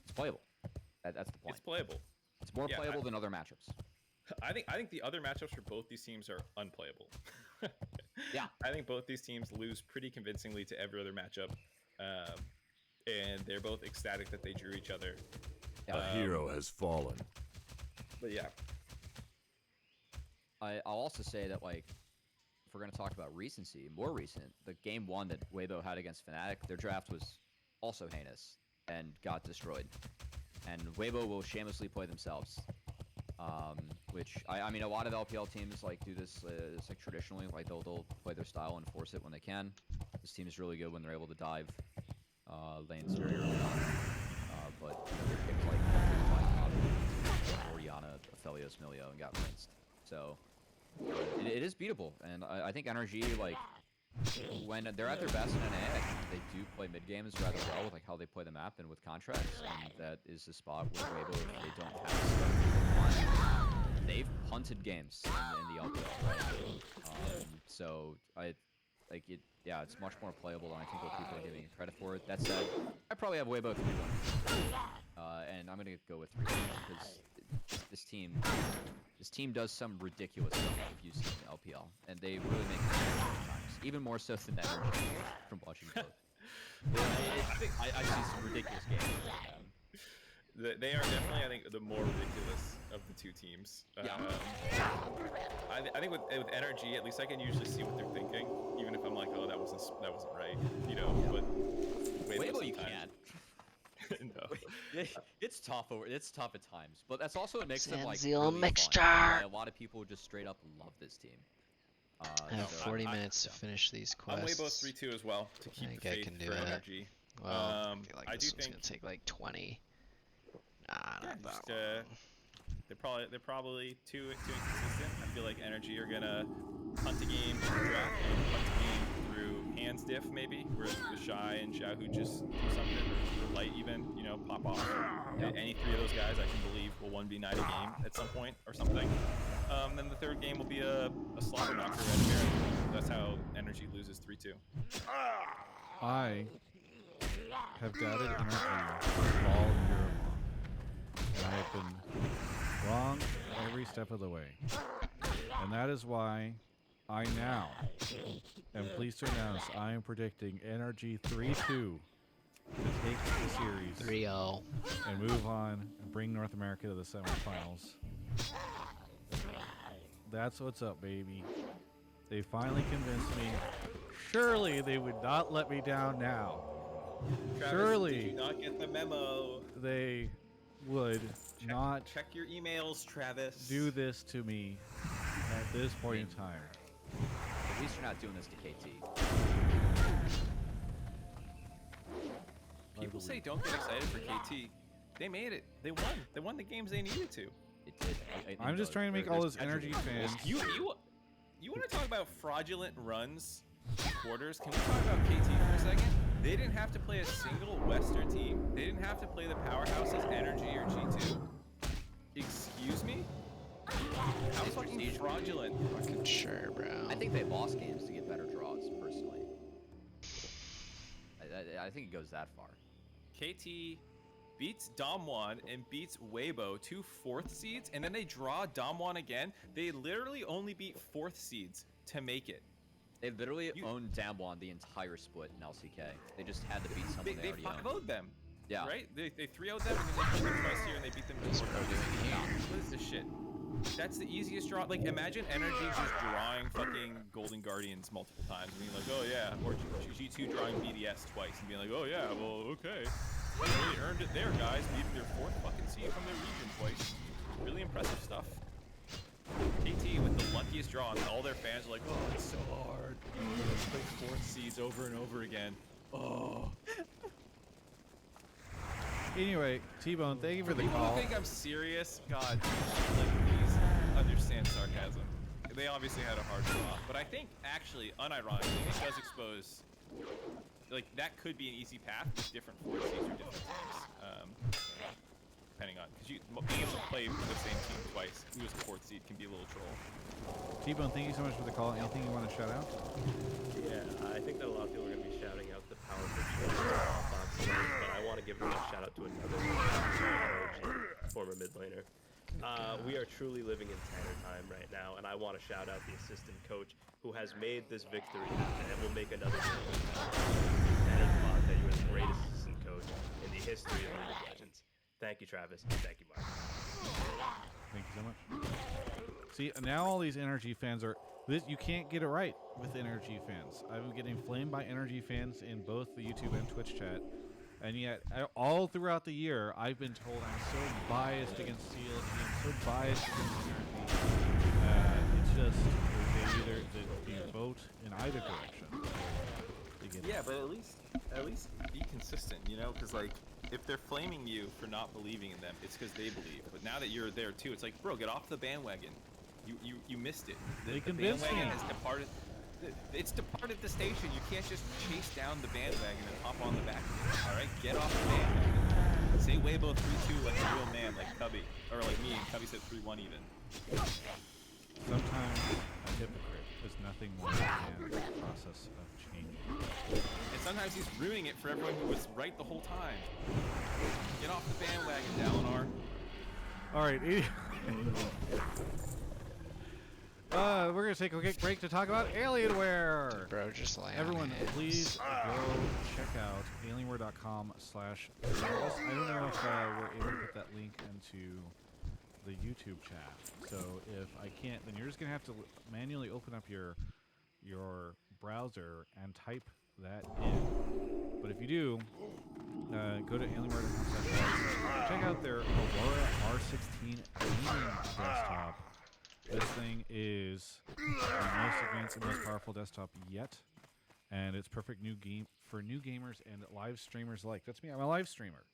it's playable. That's the point. it's playable. It's more Yeah, playable than other matchups. I think the other matchups for both these teams are unplayable. Yeah. I think both these teams lose pretty convincingly to every other matchup, and they're both ecstatic that they drew each other. A hero has fallen. But yeah, I'll also say that, like, if we're going to talk about recency, more recent, the game one that Weibo had against Fnatic, their draft was also heinous and got destroyed. And Weibo will shamelessly play themselves, which, I mean, a lot of LPL teams, like, do this, it's like, traditionally, like, they'll play their style and force it when they can. This team is really good when they're able to dive lanes very early on. But they picked, like, Oriana, Aphelios, Milio, and got rinsed. So it is beatable, and I think NRG, like, when they're at their best in NA, I think they do play mid games rather well with, like, how they play the map and with contracts, and that is the spot where Weibo, if they don't have stuff on, they've punted games in the LPL, right? So yeah, it's much more playable than I think what people are giving it credit for. That said, I probably have Weibo 3-1, and I'm gonna go with 3 because this team does some ridiculous stuff if you see in the LPL, and they really make it sometimes, even more so than Energy from watching both. I see some ridiculous games. they are definitely, I think, the more ridiculous of the two teams. Yeah. I think with NRG, at least I can usually see what they're thinking, even if I'm like, oh, that wasn't right, you know. Yeah. But Weibo, you can't. No. It's tough at times, but that's also what makes them, like, Zanzil really mixture. fun. A lot of people just straight up love this team. I have 40 minutes to finish these quests. I'm Weibo 3-2 as well to keep I think the faith I can do for it. NRG. Well, I feel like I this do one's think gonna take like 20. Nah, not that just, long. they're probably too inconsistent. I feel like NRG are gonna punt a game through draft, punt a game through hands diff maybe, where Shy and Xiaohu just do something, or Light even, you know, pop off. Yep. Any three of those guys, I can believe, will 1v9 a game at some point or something. Then the third game will be a slobber knocker at Baron. That's how Energy loses 3-2. I have doubted energy all year long, and I have been wrong every step of the way. And that is why I now am pleased to announce I am predicting NRG 3-2 to take the series 3-0 and move on and bring North America to the semifinals. That's what's up, baby. They finally convinced me. Surely they would not let me down now. Travis, Surely did you not get the memo? they would not check your emails, Travis. do this to me at this point in time. At least you're not doing this to KT. People say don't get excited for KT. They made it. They won. They won the games they needed to. It did. I'm just trying to make all those energy fans. You want to talk about fraudulent runs in quarters? Can we talk about KT for a second? They didn't have to play a single Western team. They didn't have to play the powerhouses Energy or G2. Excuse me? How fucking fraudulent? Fucking sure, bro. I think they lost games to get better draws, personally. I think it goes that far. KT beats Damwon and beats Weibo, 2 4th seeds, and then they draw Damwon again. They literally only beat 4th seeds to make it. They literally owned Damwon the entire split in LCK. They just had to beat someone they already owned. 5-0'd them. Yeah. Right? They 3-0'd them, and then they beat them twice here, and they beat them twice here. What is this shit? That's the easiest draw. Like, imagine Energy just drawing fucking Golden Guardians multiple times, and being like, oh yeah, or G2 drawing BDS twice, and being like, oh yeah, well, okay. They really earned it there, guys. Beating their 4th fucking seed from their region twice. really impressive stuff. KT with the luckiest draw, and all their fans are like, "Oh, it's so hard. Let's play fourth seeds over and over again." Oh. Anyway, T-Bone, thank you for the People call. who think I'm serious, God, like, please understand sarcasm. They obviously had a hard draw, but I think, actually, unironically, it does expose, like, that could be an easy path with different fourth seeds or different teams. Depending on, because being able to play for the same team twice, who is the fourth seed, can be a little troll. T-Bone, thank you so much for the call. Anything you want to shout out? Yeah, I think that a lot of people are going to be shouting out the Power Fox tonight, but I want to give a shout out to another former mid laner. We are truly living in Tanner time right now, and I want to shout out the assistant coach who has made this victory happen and will make another victory happen. Tanner thought that you were the greatest assistant coach in the history of League of Legends. Thank you, Travis. Thank you, Mark. Thank you so much. See, now all these NRG fans are... You can't get it right with NRG fans. I've been getting flamed by NRG fans in both the YouTube and Twitch chat. And yet, all throughout the year, I've been told I'm so biased against CLG. I'm so biased against NRG. It's just, they vote in either direction. Yeah, but at least be consistent, you know? Because, like, if they're flaming you for not believing in them, it's because they believe. But now that you're there too, it's like, bro, get off the bandwagon. You missed it. The bandwagon has departed. It's departed the station. You can't just chase down the bandwagon and hop on the back of it. All right, get off the bandwagon. Say Weibo 3-2 like a real man, like Cubby, or like me. And Cubby said 3-1 even. Sometimes a hypocrite is nothing more than the process of changing. And sometimes he's ruining it for everyone who was right the whole time. Get off the bandwagon, Dalinar. All right. We're going to take a quick break to talk about Alienware. Bro, just lay on Everyone, hands. please go check out alienware.com/. I don't know if we're able to put that link into the YouTube chat. So if I can't, then you're just going to have to manually open up your browser and type that in. But if you do, go to alienware.com/. Check out their Aurora R16 gaming desktop. This thing is the most advanced and most powerful desktop yet, and it's perfect for new gamers and live streamers alike. That's me. I'm a live streamer.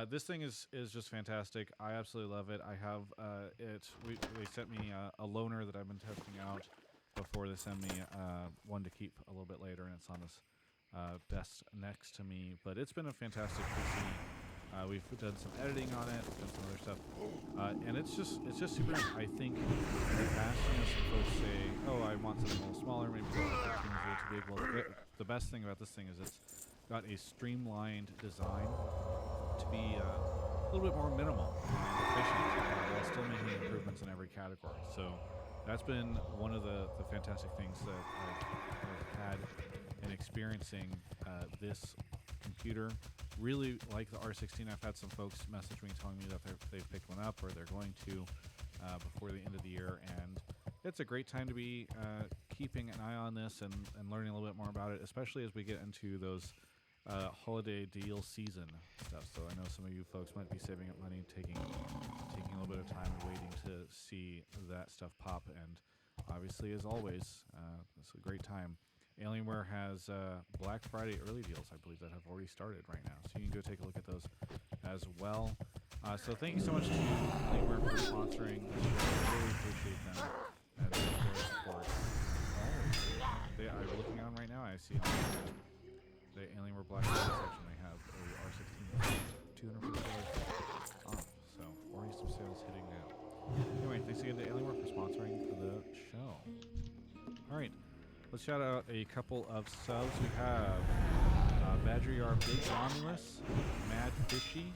This thing is just fantastic. I absolutely love it. I have it. They sent me a loaner that I've been testing out before they send me one to keep a little bit later, and it's on this desk next to me. But it's been a fantastic PC. We've done some editing on it, done some other stuff, and it's just super nice. I think in the past, some folks say, "Oh, I want something a little smaller, maybe the 15 is a little too big." Well, the best thing about this thing is it's got a streamlined design to be a little bit more minimal and efficient, while still making improvements in every category. So that's been one of the fantastic things that I've had in experiencing this computer. Really like the R16. I've had some folks message me telling me that they've picked one up or they're going to before the end of the year, and it's a great time to be keeping an eye on this and learning a little bit more about it, especially as we get into those holiday deal season stuff. So I know some of you folks might be saving up money, taking a little bit of time and waiting to see that stuff pop, and obviously, as always, it's a great time. Alienware has Black Friday early deals, I believe, that have already started right now. So you can go take a look at those as well. So thank you so much to Alienware for sponsoring this show. I really appreciate them and their support. I'm looking on right now. I see on the Alienware Black Friday section they have a R16 $250 off. So already some sales hitting now. Anyway, thanks again to Alienware for sponsoring the show. All right. Let's shout out a couple of subs. We have Badger Yar, Big Romulus, Mad Fishy,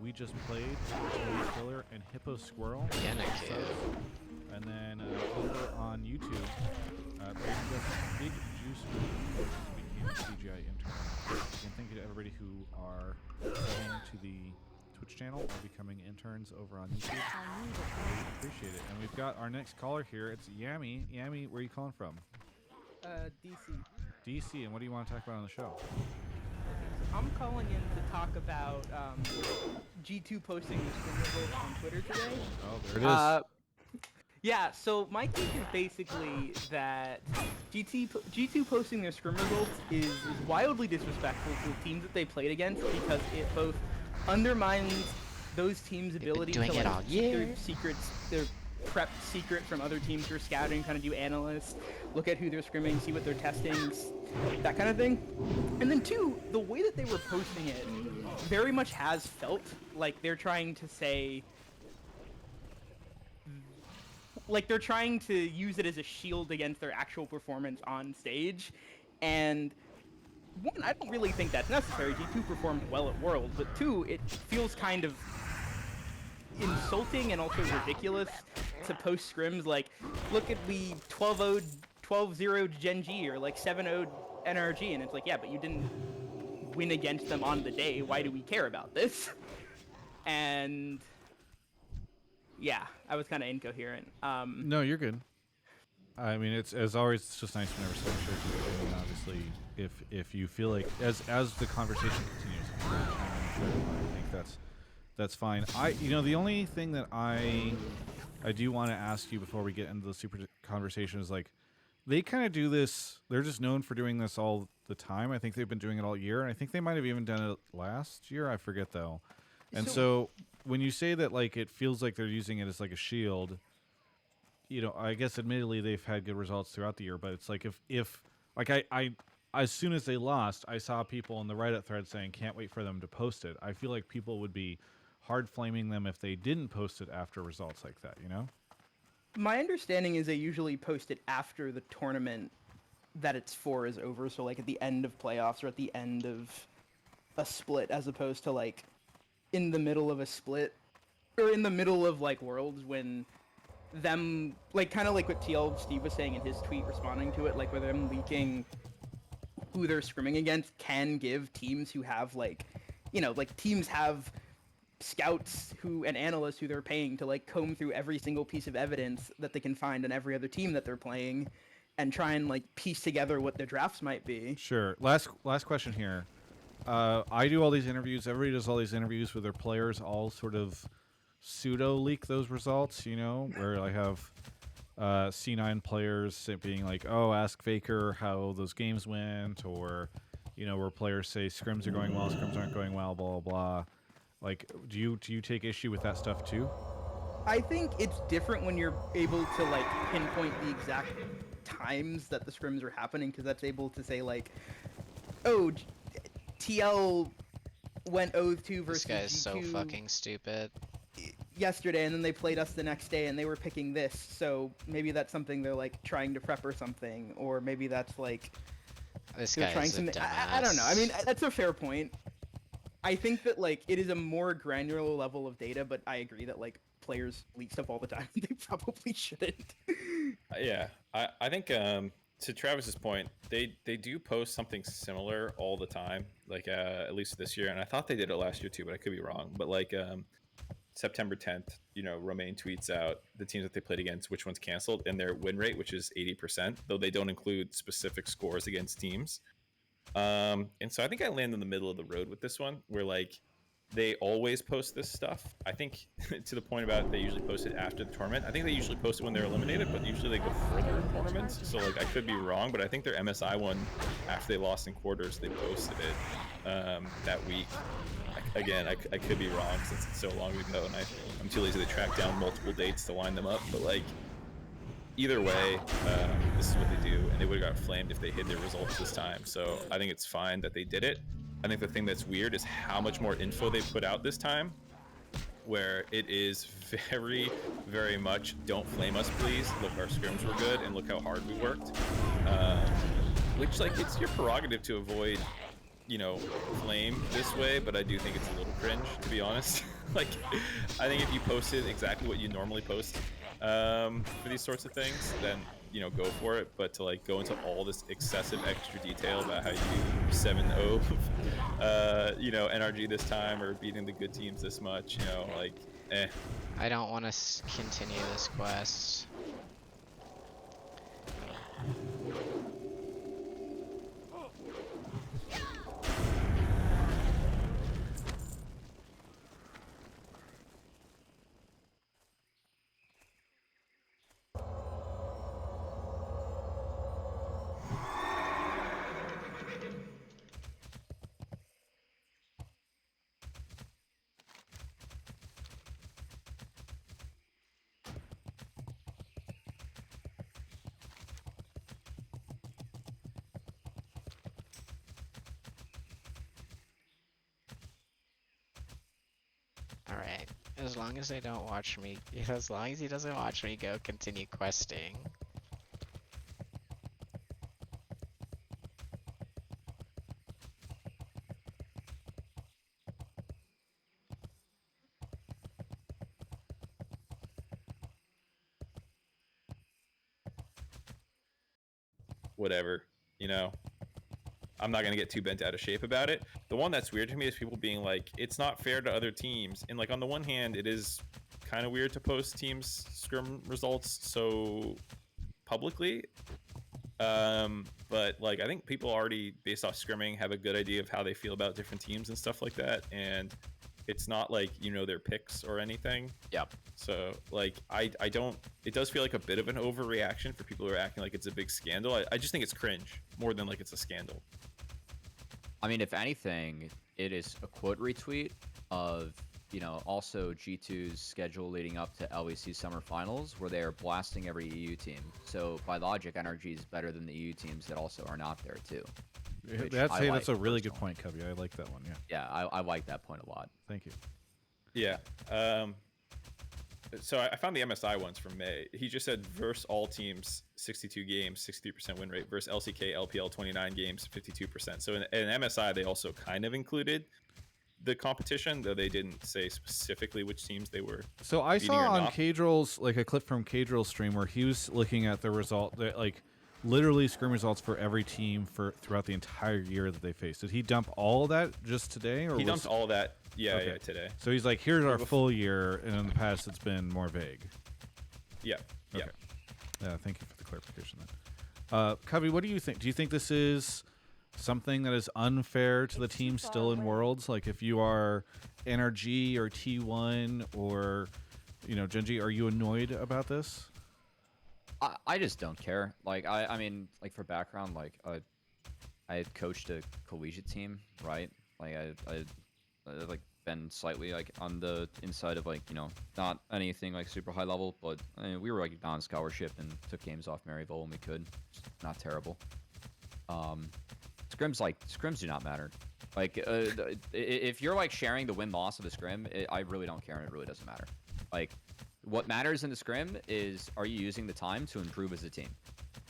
We Just Played, Joey Filler, and Hippo Squirrel. And then over on YouTube, Big Juice became a CGI intern. And thank you to everybody who are going to the Twitch channel or becoming interns over on YouTube. I appreciate it. And we've got our next caller here. It's Yami. Yami, where are you calling from? DC. DC, and what do you want to talk about on the show? I'm calling in to talk about G2 posting the scrim results on Twitter today. Oh, there it is. Yeah, so my take is basically that G2 posting their scrim results is wildly disrespectful to the teams that they played against because it both undermines those teams' ability to doing it all keep year. their secrets, their prep secret from other teams who are scouting, kind of do analysts, look at who they're scrimming, see what they're testing, that kind of thing. And then two, the way that they were posting it very much has felt like they're trying to say, like they're trying to use it as a shield against their actual performance on stage. And one, I don't really think that's necessary. G2 performed well at Worlds, but two, it feels kind of insulting and also ridiculous to post scrims like, look at we 12-0'd Gen G or like 7-0'd NRG, and it's like, yeah, but you didn't win against them on the day. Why do we care about this? And yeah, I was kind of incoherent. No, you're good. I mean, it's as always. It's just nice whenever someone shares your opinion. Obviously, if you feel like as the conversation continues, I think that's fine. The only thing that I do want to ask you before we get into the super conversation is like, they kind of do this. They're just known for doing this all the time. I think they've been doing it all year, and I think they might have even done it last year. I forget though. And so when you say that, like, it feels like they're using it as like a shield, I guess admittedly they've had good results throughout the year, but it's like if like I as soon as they lost, I saw people in the Reddit thread saying can't wait for them to post it. I feel like people would be hard flaming them if they didn't post it after results like that, My understanding is they usually post it after the tournament that it's for is over, so like at the end of playoffs or at the end of a split, as opposed to like in the middle of a split or in the middle of like Worlds when them, like, kind of like what TL Steve was saying in his tweet responding to it, like where them leaking who they're scrimming against can give teams who have like, like teams have scouts and analysts who they're paying to like comb through every single piece of evidence that they can find on every other team that they're playing and try and like piece together what their drafts might be. Sure. Last question here. I do all these interviews. Everybody does all these interviews with their players, all sort of pseudo leak those results, where I have C9 players being like, oh, ask Faker how those games went, or, where players say scrims are going well, scrims aren't going well, blah, blah, blah. Like, do you take issue with that stuff too? I think it's different when you're able to like pinpoint the exact times that the scrims are happening, because that's able to say like, oh, TL went 0-2 versus This guy's G2 so fucking stupid. yesterday, and then they played us the next day and they were picking this, so maybe that's something they're like trying to prep or something, or maybe that's like this they're guy trying is a something. dumbass. I don't know. I mean, that's a fair point. I think that like it is a more granular level of data, but I agree that like players leak stuff all the time. They probably shouldn't. Yeah, I think to Travis's point, they do post something similar all the time, like at least this year, and I thought they did it last year too, but I could be wrong. But like September 10th, Romain tweets out the teams that they played against, which one's canceled, and their win rate, which is 80%, though they don't include specific scores against teams. And so I think I land in the middle of the road with this one, where like they always post this stuff. I think to the point about they usually post it after the tournament. I think they usually post it when they're eliminated, but usually they go further in tournaments. So like I could be wrong, but I think their MSI one, after they lost in quarters, they posted it that week. Again, I could be wrong since it's so long ago, and I'm too lazy to track down multiple dates to line them up. But like either way, this is what they do, and they would have got flamed if they hid their results this time. So I think it's fine that they did it. I think the thing that's weird is how much more info they put out this time, where it is very, very much don't flame us, please. Look, our scrims were good, and look how hard we worked. Which, like, it's your prerogative to avoid, flame this way, but I do think it's a little cringe, to be honest. Like, I think if you posted exactly what you normally post for these sorts of things, then go for it. But to like go into all this excessive extra detail about how you 7-0 NRG this time, or beating the good teams this much, I don't want to continue this quest. Alright. As long as they don't watch me, as long as he doesn't watch me go continue questing. Whatever, you know. I'm not gonna get too bent out of shape about it. The one that's weird to me is people being like, it's not fair to other teams. And like on the one hand, it is kind of weird to post teams scrim results so publicly. But like I think people already based off scrimming have a good idea of how they feel about different teams and stuff like that. And it's not like their picks or anything. Yep. So like I don't. It does feel like a bit of an overreaction for people who are acting like it's a big scandal. I just think it's cringe more than like it's a scandal. I mean, if anything, it is a quote retweet of, also G2's schedule leading up to LEC Summer Finals, where they are blasting every EU team. So, by logic, NRG is better than the EU teams that also are not there, too. That's a really good point, Cubby. I like that one, yeah. Yeah, I like that point a lot. Thank you. Yeah. So I found the MSI ones from May. He just said versus all teams, 62 games, 63% win rate, versus LCK, LPL, 29 games, 52%. So in MSI, they also kind of included the competition, though they didn't say specifically which teams they were. So I saw on Kadrill's, like a clip from Kadrill's stream where he was looking at the result, like literally scrim results for every team throughout the entire year that they faced. Did he dump all of that just today? Or he dumped all that. Yeah, okay. Yeah, today. So he's like, here's our full year, and in the past it's been more vague. Yeah. Okay. Yeah. Thank you for the clarification then. Cubby, what do you think? Do you think this is something that is unfair to the team still in Worlds? Like if you are NRG or T1 or, Genji, are you annoyed about this? I just don't care. Like, I mean, like for background, like I had coached a collegiate team, right? Like I like been slightly like on the inside of like not anything like super high level, but I mean, we were like non-scholarship and took games off Maryville when we could. Just not terrible. Scrims do not matter. Like if you're like sharing the win-loss of the scrim, I really don't care and it really doesn't matter. Like what matters in the scrim is, are you using the time to improve as a team?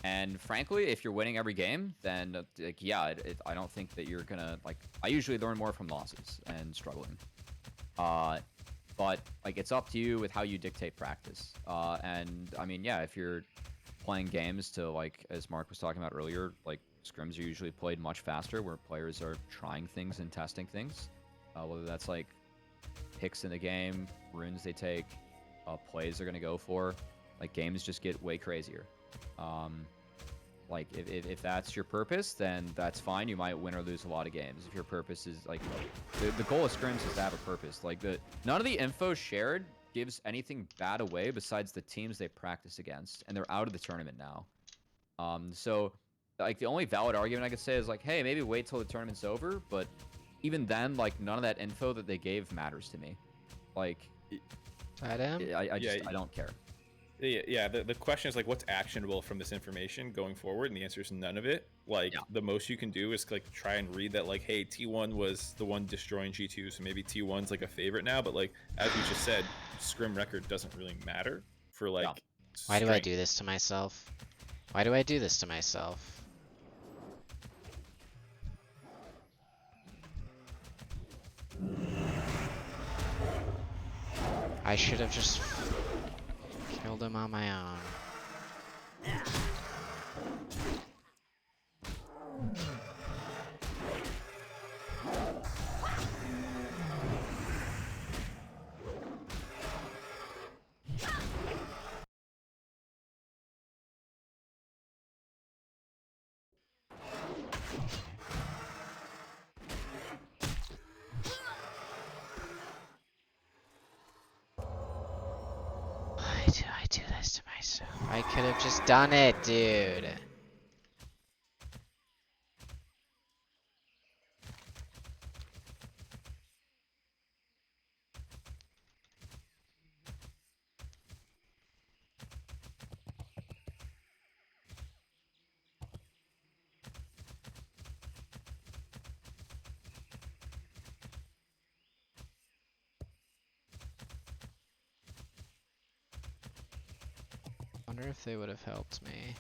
And frankly, if you're winning every game, then like, yeah, I don't think that you're gonna like. I usually learn more from losses and struggling. But like it's up to you with how you dictate practice. And I mean, yeah, if you're playing games to like, as Mark was talking about earlier, like scrims are usually played much faster, where players are trying things and testing things. Whether that's like picks in the game, runes they take, plays they're gonna go for. Like games just get way crazier. Like if that's your purpose, then that's fine. You might win or lose a lot of games. If your purpose is like the goal of scrims is to have a purpose. Like none of the info shared gives anything bad away besides the teams they practice against, and they're out of the tournament now. So like the only valid argument I could say is like, hey, maybe wait till the tournament's over. But even then, like none of that info that they gave matters to me. Like I don't care. Yeah, the question is like, what's actionable from this information going forward? And the answer is none of it. Like the most you can do is like try and read that like, hey, T1 was the one destroying G2, so maybe T1's like a favorite now. But like as we just said, scrim record doesn't really matter for like. Why do I do this to myself? Why do I do this to myself? I should have just killed him on my own. Why do I do this to myself? I could have just done it, dude. wonder if they would have helped me.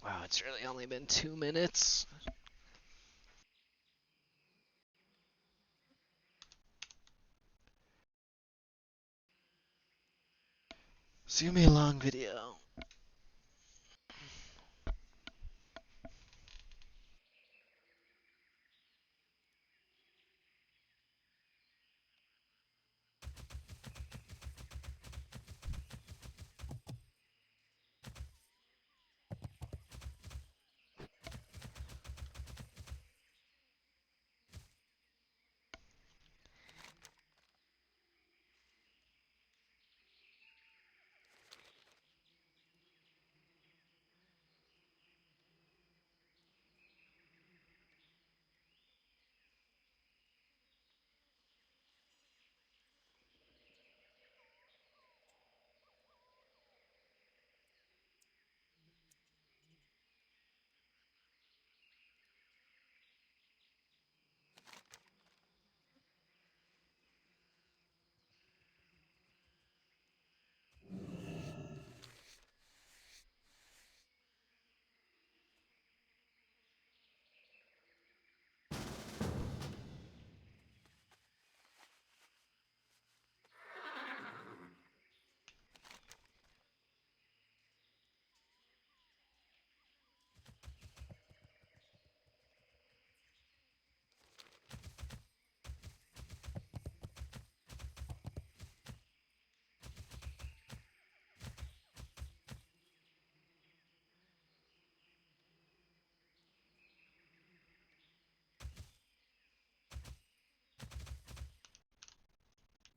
Wow, it's really only been 2 minutes. It's gonna be a long video.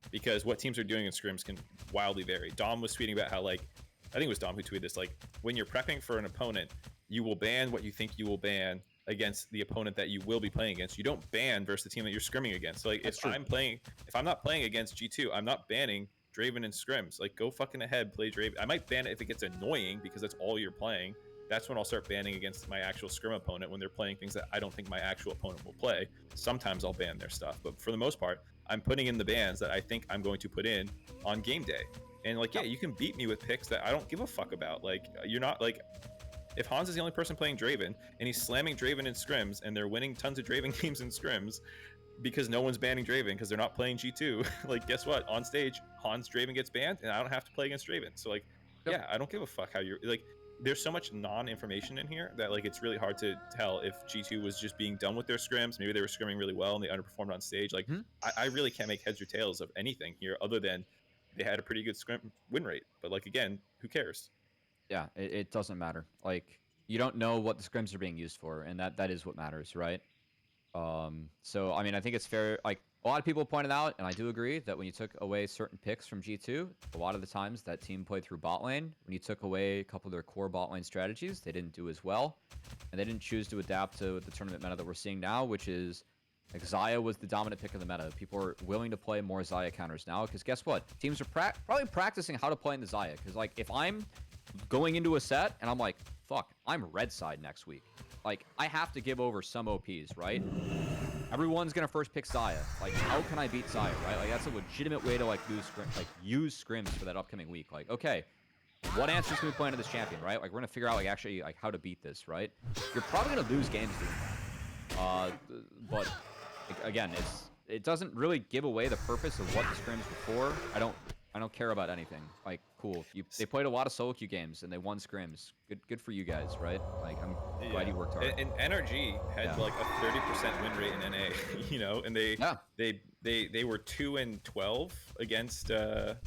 Because what teams are doing in scrims can wildly vary. Dom was tweeting about how, like, I think it was Dom who tweeted this, like, when you're prepping for an opponent, you will ban what you think you will ban against the opponent that you will be playing against. You don't ban versus the team that you're scrimming against. So, like, if I'm not playing against G2, I'm not banning Draven and scrims. Like, go fucking ahead, play Draven. I might ban it if it gets annoying because that's all you're playing. That's when I'll start banning against my actual scrim opponent when they're playing things that I don't think my actual opponent will play. Sometimes I'll ban their stuff, but for the most part, I'm putting in the bans that I think I'm going to put in on game day. And like, yeah, you can beat me with picks that I don't give a fuck about. Like, you're not like, if Hans is the only person playing Draven and he's slamming Draven in scrims and they're winning tons of Draven games in scrims because no one's banning Draven because they're not playing G2, like, guess what? On stage, Hans Draven gets banned and I don't have to play against Draven. So like, yeah, I don't give a fuck how you're like. There's so much non-information in here that like it's really hard to tell if G2 was just being done with their scrims. Maybe they were scrimming really well and they underperformed on stage. Like I really can't make heads or tails of anything here other than they had a pretty good scrim win rate. But like again, who cares? Yeah, it doesn't matter. Like, you don't know what the scrims are being used for, and that is what matters, right? So I mean, I think it's fair. Like, a lot of people pointed out, and I do agree, that when you took away certain picks from G2, a lot of the times that team played through bot lane. When you took away a couple of their core bot lane strategies, they didn't do as well, and they didn't choose to adapt to the tournament meta that we're seeing now, which is like Xayah was the dominant pick of the meta. People are willing to play more Xayah counters now, because guess what? Teams are probably practicing how to play in the Xayah. Because like, if I'm going into a set and I'm like, fuck, I'm red side next week, like, I have to give over some OPs, right? Everyone's gonna first pick Xayah. Like, how can I beat Xayah, right? Like, that's a legitimate way to like use scrims for that upcoming week. Like, okay, what answers can we play into this champion, right? Like, we're gonna figure out like actually like how to beat this, right? You're probably gonna lose games doing that. But like, again, it doesn't really give away the purpose of what the scrims were for. I don't care about anything. Like, cool. They played a lot of solo queue games and they won scrims. Good for you guys, right? Like, I'm glad you worked hard. And NRG had like a 30% win rate in NA, you know, and they were 2-12 against G2.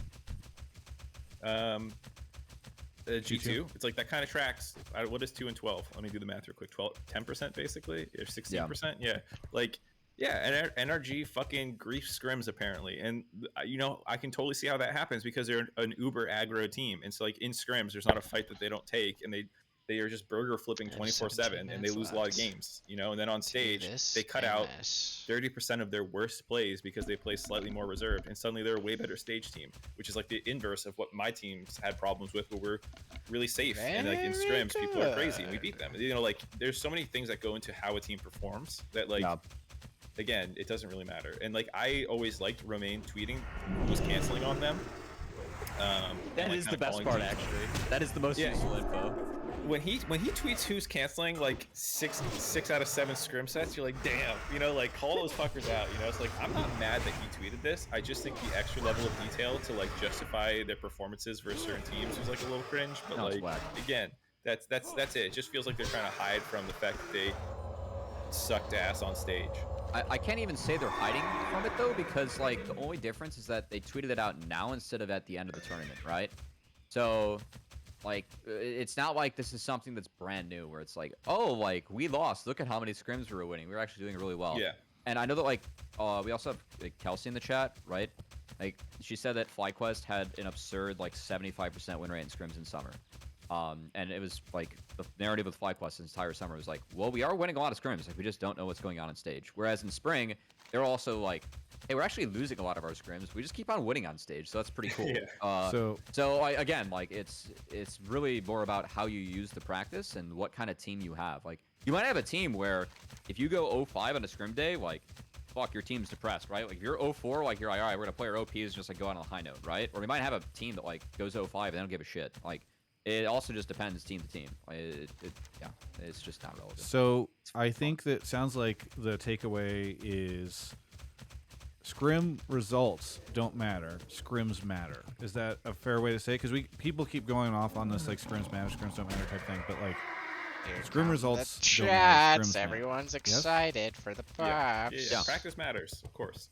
It's like that kind of tracks. What is 2-12? Let me do the math real quick. 10% basically, or 16%. Yeah, like. Yeah, and NRG fucking grief scrims apparently, and you know, I can totally see how that happens because they're an uber aggro team, and so like in scrims, there's not a fight that they don't take, and they are just burger flipping 24/7, and they lose a lot of games, you know. And then on stage, they cut out 30% of their worst plays because they play slightly more reserved, and suddenly they're a way better stage team, which is like the inverse of what my teams had problems with, where we're really safe and like in scrims, people are crazy and we beat them. You know, like there's so many things that go into how a team performs that like. Again, it doesn't really matter. And like, I always liked Romain tweeting who was canceling on them. That is the best part, actually. That is the most useful info. When he tweets who's canceling like six out of 7 scrim sets, you're like, damn, you know, like call those fuckers out. You know, it's like, I'm not mad that he tweeted this. I just think the extra level of detail to like justify their performances versus certain teams was like a little cringe. But like, again, that's it. It just feels like they're trying to hide from the fact that they sucked ass on stage. I can't even say they're hiding from it though, because like the only difference is that they tweeted it out now instead of at the end of the tournament, right? So like, it's not like this is something that's brand new where it's like, oh, like we lost, look at how many scrims we were winning, we were actually doing really well. Yeah. And I know that like we also have like, Kelsey in the chat, right? Like, she said that FlyQuest had an absurd like 75% win rate in scrims in summer. And it was like the narrative with FlyQuest this entire summer was like, well, we are winning a lot of scrims, like we just don't know what's going on stage. Whereas in spring, they're also like, hey, we're actually losing a lot of our scrims. We just keep on winning on stage, so that's pretty cool. So again, like it's really more about how you use the practice and what kind of team you have. Like, you might have a team where if you go 0-5 on a scrim day, like, fuck, your team's depressed, right? Like, if you're 0-4, like, you're like, all right, we're gonna play our OPs, just like go out on a high note, right? Or we might have a team that like goes 0-5 and they don't give a shit. Like, it also just depends team to team. Yeah, it's just not relevant. So I think that sounds like the takeaway is scrim results don't matter. Scrims matter. Is that a fair way to say it? Because people keep going off on this like scrims matter, scrims don't matter type thing, but like scrim results don't matter. Scrims Everyone's matter. excited for the props. Yeah. Practice matters, of course.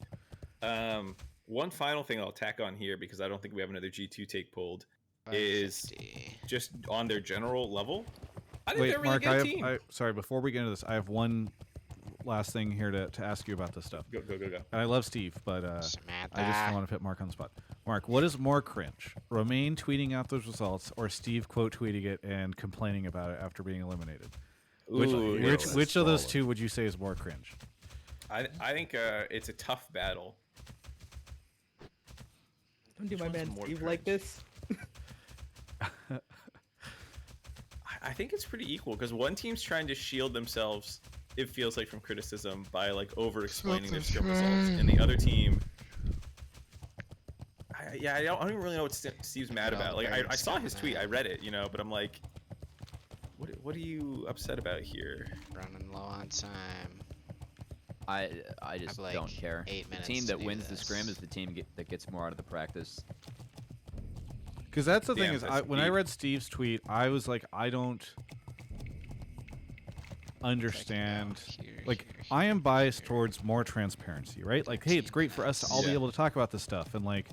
One final thing I'll tack on here, because I don't think we have another G2 take pulled, is just on their general level. I think they're a really good team. Sorry, before we get into this, I have one last thing here to ask you about this stuff. Go. And I love Steve, but I just don't want to put Mark on the spot. Mark, what is more cringe? Romain tweeting out those results, or Steve quote tweeting it and complaining about it after being eliminated? Which of those two would you say is more cringe? I think it's a tough battle. Don't do my man Steve like this. I think it's pretty equal, because one team's trying to shield themselves, it feels like, from criticism by like over explaining their scrim results, and the other team, I don't even really know what Steve's mad about. Like, I saw his tweet, I read it, you know, but I'm like, what are you upset about here? Running low on time. I just like don't care. The team that wins the scrim is the team that gets more out of the practice. Because that's the thing is, when I read Steve's tweet, I was like, I don't understand. Like, I am biased towards more transparency, right? Like, hey, it's great for us to all be able to talk about this stuff, and like,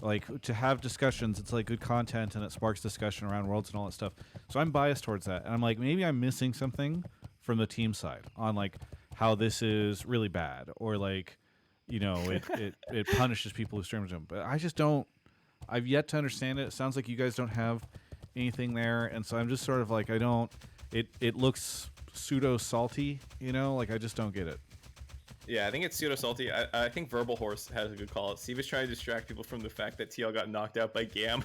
like to have discussions. It's like good content and it sparks discussion around worlds and all that stuff. So I'm biased towards that, and I'm like, maybe I'm missing something from the team side on like how this is really bad, or like, you know, it punishes people who stream them. But I just don't. I've yet to understand it. It sounds like you guys don't have anything there, and so I'm just sort of like, I don't. It looks pseudo salty, you know, like I just don't get it. Yeah, I think it's pseudo salty. I think Verbal Horse has a good call. Steve is trying to distract people from the fact that TL got knocked out by Gam.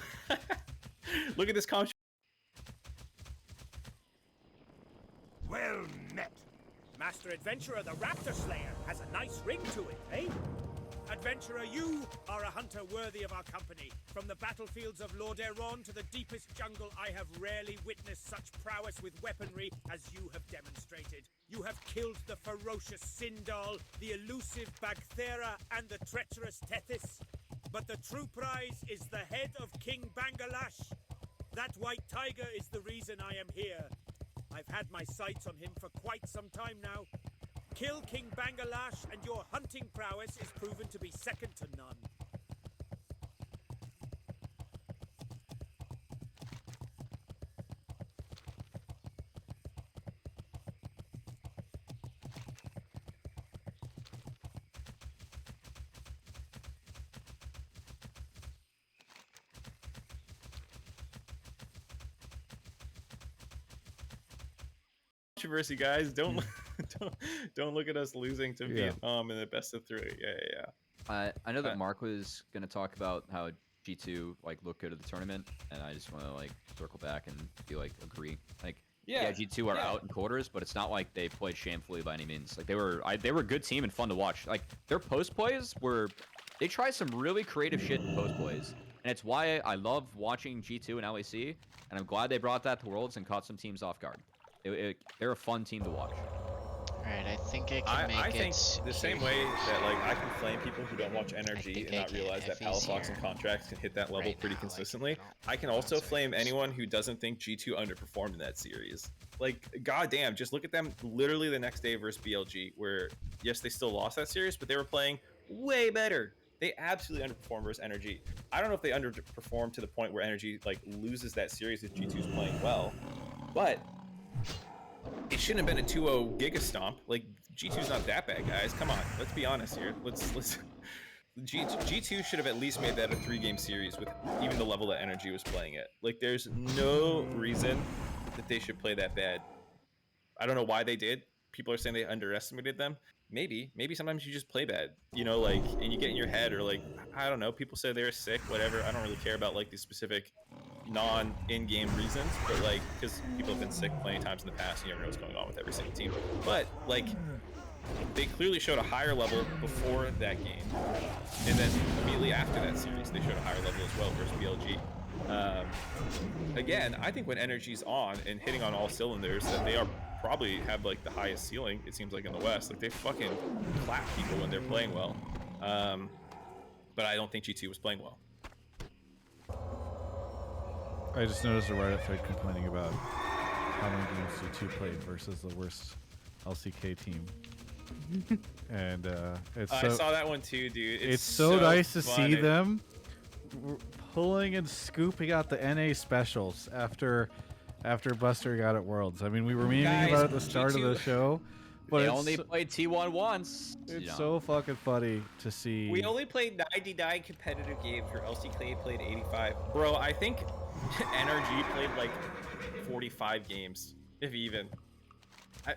Look at this comp. Well met. Master Adventurer the Raptor Slayer has a nice ring to it, eh? Adventurer, you are a hunter worthy of our company. From the battlefields of Lordaeron to the deepest jungle, I have rarely witnessed such prowess with weaponry as you have demonstrated. You have killed the ferocious Sindal, the elusive Bagthera, and the treacherous Tethys. But the true prize is the head of King Bangalash. That white tiger is the reason I am here. I've had my sights on him for quite some time now. Kill King Bangalash and your hunting prowess is proven to be second to none. Controversy, guys. Don't look at us losing to Vietnam in the best of 3. Yeah. I know that Mark was gonna talk about how G2 like looked good at the tournament, and I just want to like circle back and be like agree. Like yeah G2 are out in quarters, but it's not like they played shamefully by any means. Like they were a good team and fun to watch. Like their post plays they try some really creative shit in post plays, and it's why I love watching G2 and LAC, and I'm glad they brought that to Worlds and caught some teams off guard. They're a fun team to watch. Alright, I think I can make I think it the same way that like I can flame people who don't watch Energy and not realize that Palafox and Contracts can hit that level pretty consistently. I can also flame anyone who doesn't think G2 underperformed in that series. Like, goddamn, just look at them literally the next day versus BLG, where yes, they still lost that series, but they were playing way better. They absolutely underperformed versus Energy. I don't know if they underperformed to the point where Energy like loses that series if G2's playing well, but it shouldn't have been a 2-0 Giga Stomp. Like, G2's not that bad, guys. Come on, let's be honest here. Let's G2 should have at least made that a 3-game series with even the level that Energy was playing it. Like, there's no reason that they should play that bad. I don't know why they did. People are saying they underestimated them. Maybe sometimes you just play bad, you know, like, and you get in your head, or like, I don't know, people say they're sick, whatever. I don't really care about like the specific non-in-game reasons, but like, because people have been sick plenty of times in the past, and you never know what's going on with every single team. But like, they clearly showed a higher level before that game, and then immediately after that series, they showed a higher level as well versus BLG. Again, I think when Energy's on and hitting on all cylinders, that they are probably have like the highest ceiling, it seems like, in the West. Like, they fucking clap people when they're playing well. But I don't think G2 was playing well. I just noticed a Reddit thread complaining about how many games G2 played versus the worst LCK team. And it's so, I saw that one too, dude. It's so nice to see them pulling and scooping out the NA specials after Buster got at Worlds. I mean, we were memeing about it at the start of the show, but they only played T1 once. It's so fucking funny to see. We only played 99 competitive games, where LCK played 85. Bro, I think NRG played like 45 games, if even.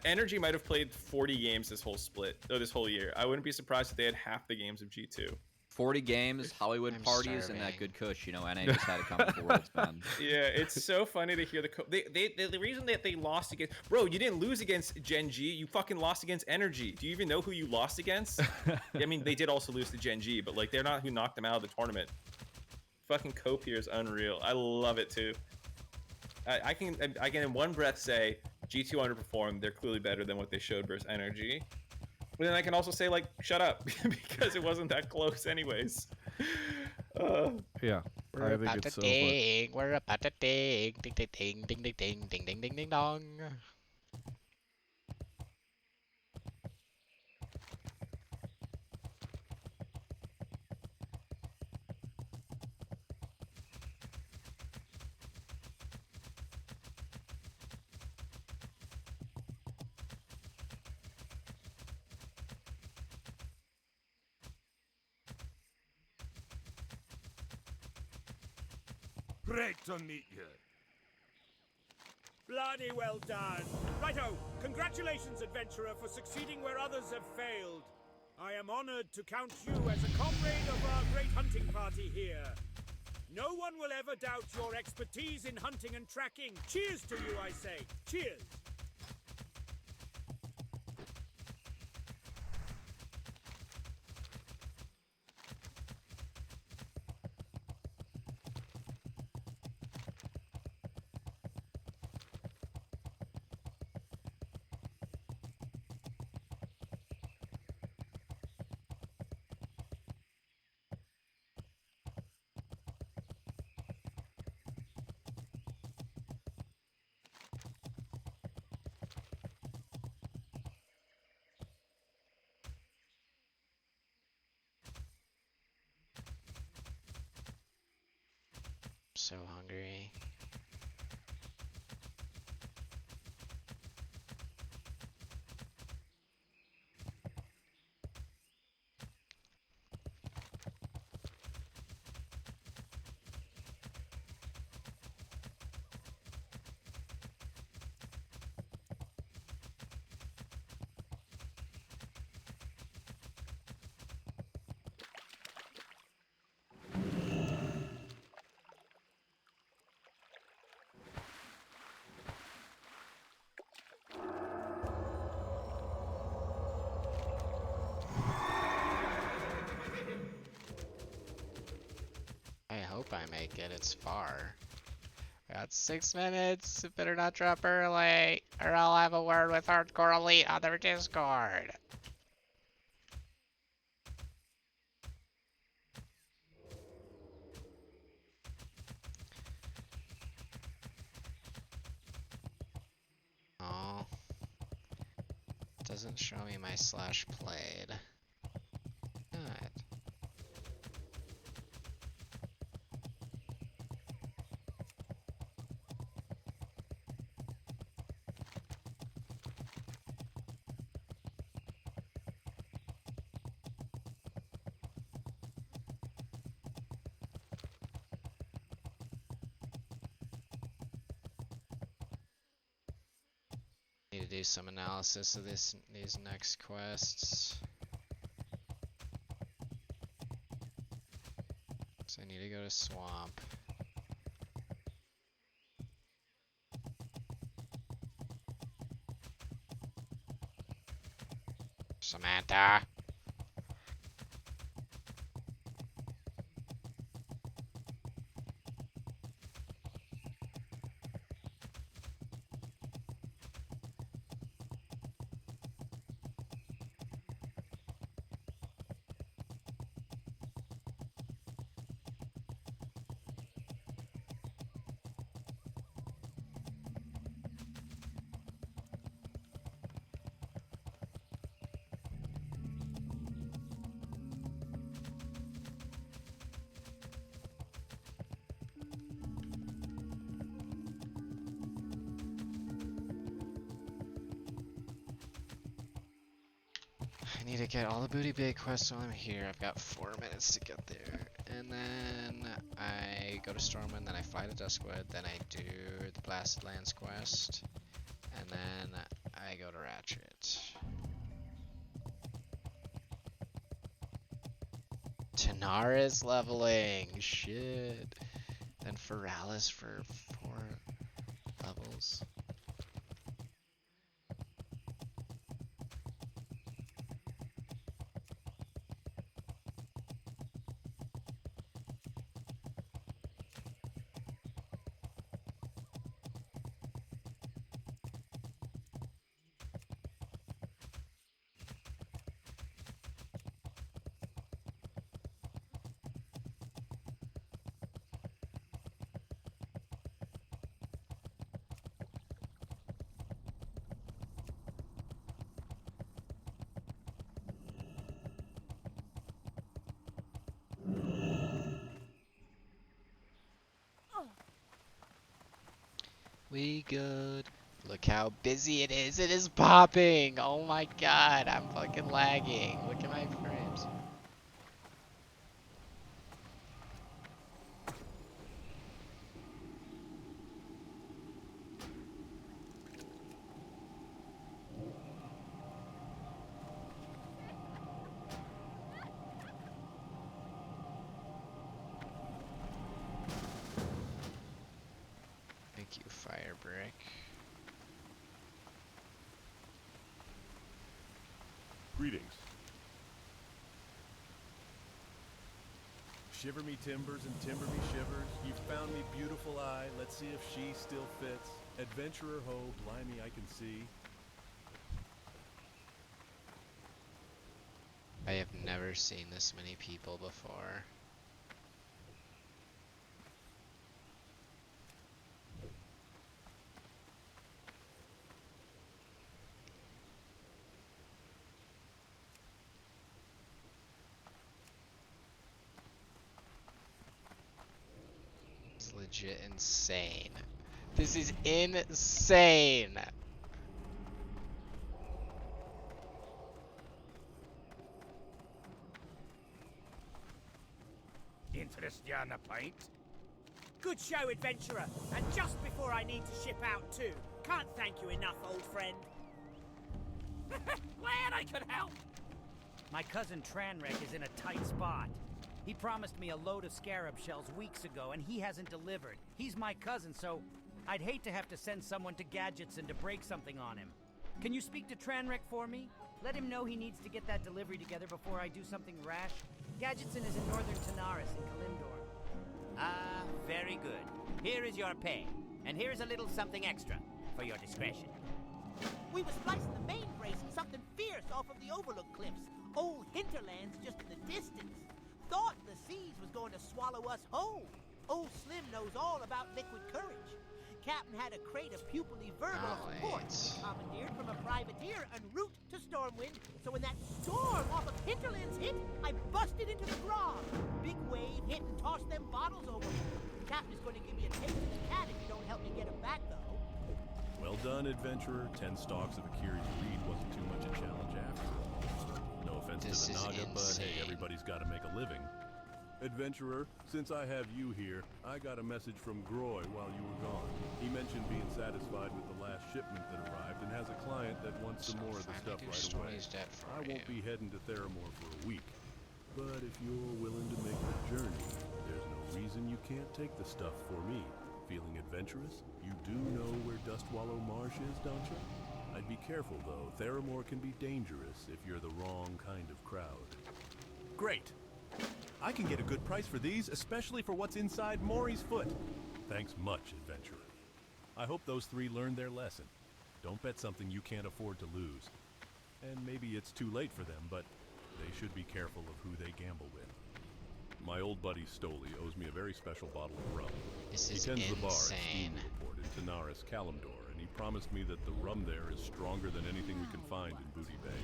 Energy might have played 40 games this whole year. I wouldn't be surprised if they had half the games of G2. 40 games, Hollywood parties, and that good kush. You know, NA just had to come to Worlds, man. Yeah, it's so funny to hear the reason that they lost against. Bro, you didn't lose against Gen G. You fucking lost against Energy. Do you even know who you lost against? I mean, they did also lose to Gen G, but like, they're not who knocked them out of the tournament. Fucking Cope here is unreal. I love it too. I can in one breath say G2 underperformed. They're clearly better than what they showed versus Energy. But then I can also say, like, shut up, because it wasn't that close anyways. Yeah, I think it's so fun. We're about to ding, ding, ding, ding, ding, ding, ding, ding, ding, ding, ding, dong. Great to meet you. Bloody well done. Righto, congratulations, adventurer, for succeeding where others have failed. I am honored to count you as a comrade of our great hunting party here. No one will ever doubt your expertise in hunting and tracking. Cheers to you, I say. Cheers. So hungry. I hope I make it. It's far. I got 6 minutes. Better not drop early, or I'll have a word with Hardcore Elite on their Discord. Oh, doesn't show me my slash played. God. Need to do some analysis of these next quests. So I need to go to Swamp. Samantha! I need to get all the Booty Bay quests while I'm here. I've got 4 minutes to get there. And then I go to Stormwind, then I fly to Duskwood, then I do the Blasted Lands quest, and then I go to Ratchet. Tanara's leveling! Shit. Then Feralis for 4 levels. We good. Look how busy it is. It is popping. Oh my god. I'm fucking lagging. Look at my frames. brick. Greetings. Shiver me timbers and timber me shivers. You found me beautiful eye. Let's see if she still fits. Adventurer ho, blimey I can see. I have never seen this many people before. It's legit insane. This is insane! Interest on a pint? Good show, adventurer. And just before I need to ship out too. Can't thank you enough, old friend. Glad I could help. My cousin Tranrek is in a tight spot. He promised me a load of scarab shells weeks ago, and he hasn't delivered. He's my cousin, so I'd hate to have to send someone to Gadgetson to break something on him. Can you speak to Tranrek for me? Let him know he needs to get that delivery together before I do something rash. Gadgetson is in northern Tanaris in Kalimdor. Ah, very good. Here is your pay, and here's a little something extra for your discretion. We was splicing the main brace and something fierce off of the Overlook Cliffs. Old hinterlands just in the distance. Thought the seas was going to swallow us whole. Old Slim knows all about liquid courage. Captain had a crate of pupilly verbal support, commandeered from a privateer en route to Stormwind, so when that storm off of Hinterlands hit, I busted into the grog. Big wave hit and tossed them bottles over. Captain is going to give me a taste of the cat if you don't help me get him back, though. Well done, adventurer. 10 stalks of Akiri's reed wasn't too much a challenge after all. No offense This to the is Naga, but hey, insane. everybody's got to make a living. Adventurer, since I have you here, I got a message from Groy while you were gone. He mentioned being satisfied with the last shipment that arrived and has a client that wants some more of the stuff right away. I won't be heading to Theramore for a week, but if you're willing to make the journey, there's no reason you can't take the stuff for me. Feeling adventurous? You do know where Dustwallow Marsh is, don't you? I'd be careful though. Theramore can be dangerous if you're the wrong kind of crowd. Great! I can get a good price for these, especially for what's inside Maury's foot. Thanks much, adventurer. I hope those three learned their lesson. Don't bet something you can't afford to lose. And maybe it's too late for them, but they should be careful of who they gamble with. My old buddy Stoli owes me a very special bottle of rum. This He is tends the bar at insane. Steamboat Port in Tanaris, Kalimdor, and he promised me that the rum there is stronger than anything we can find in Booty Bay.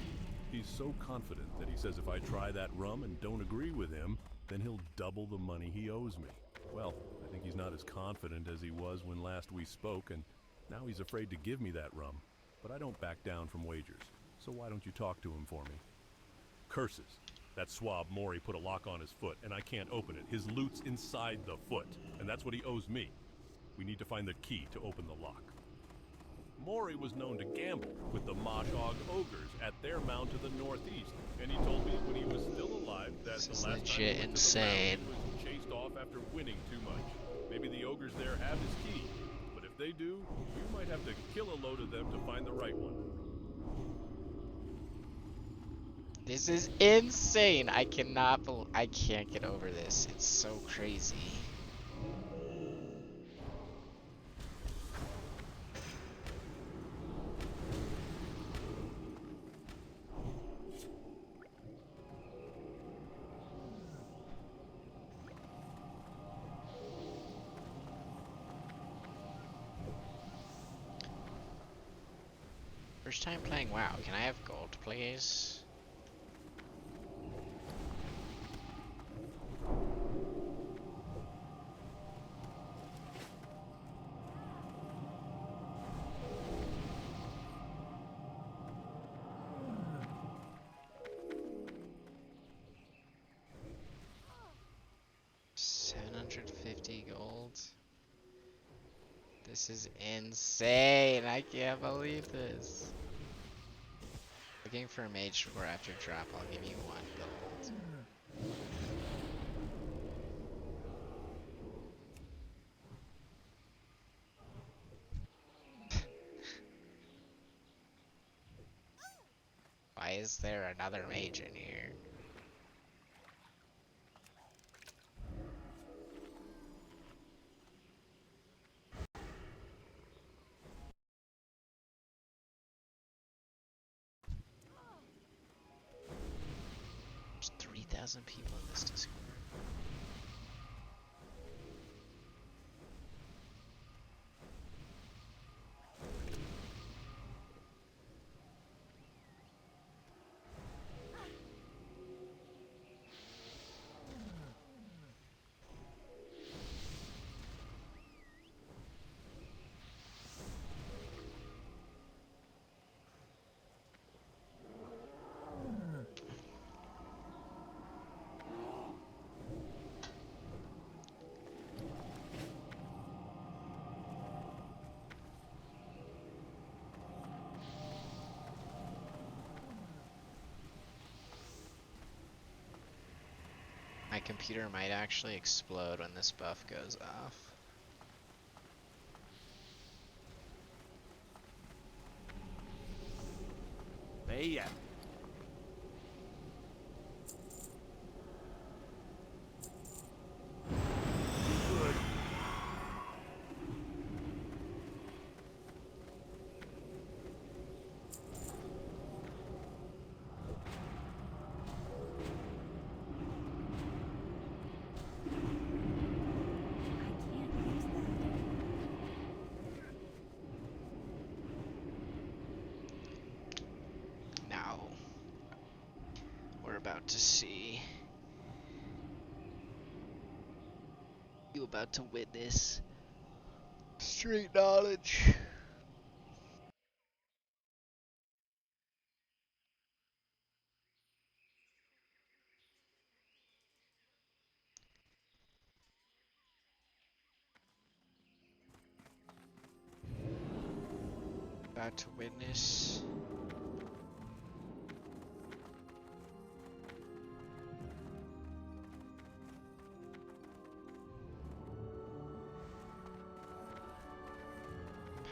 He's so confident that he says if I try that rum and don't agree with him, then he'll double the money he owes me. Well, I think he's not as confident as he was when last we spoke, and now he's afraid to give me that rum. But I don't back down from wagers, so why don't you talk to him for me? Curses. That swab Maury put a lock on his foot, and I can't open it. His loot's inside the foot, and that's what he owes me. We need to find the key to open the lock. Maury was known to gamble with the Mashog Ogres at their mound to the northeast, and he told me when he was still alive that This the is last time he legit went to the mound, insane. he was chased off after winning too much. Maybe the Ogres there have his key, but if they do, you might have to kill a load of them to find the right one. This is insane. I can't get over this. It's so crazy. First time playing WoW. Can I have gold, please? $750 gold. This is insane. I can't believe this. Looking for a mage for after drop. I'll give you 1 gold. is there another mage in here? There's 3,000 people in this Discord. My computer might actually explode when this buff goes off. There you have it. Good. Now, we're about to see. You about to witness street knowledge. About to witness.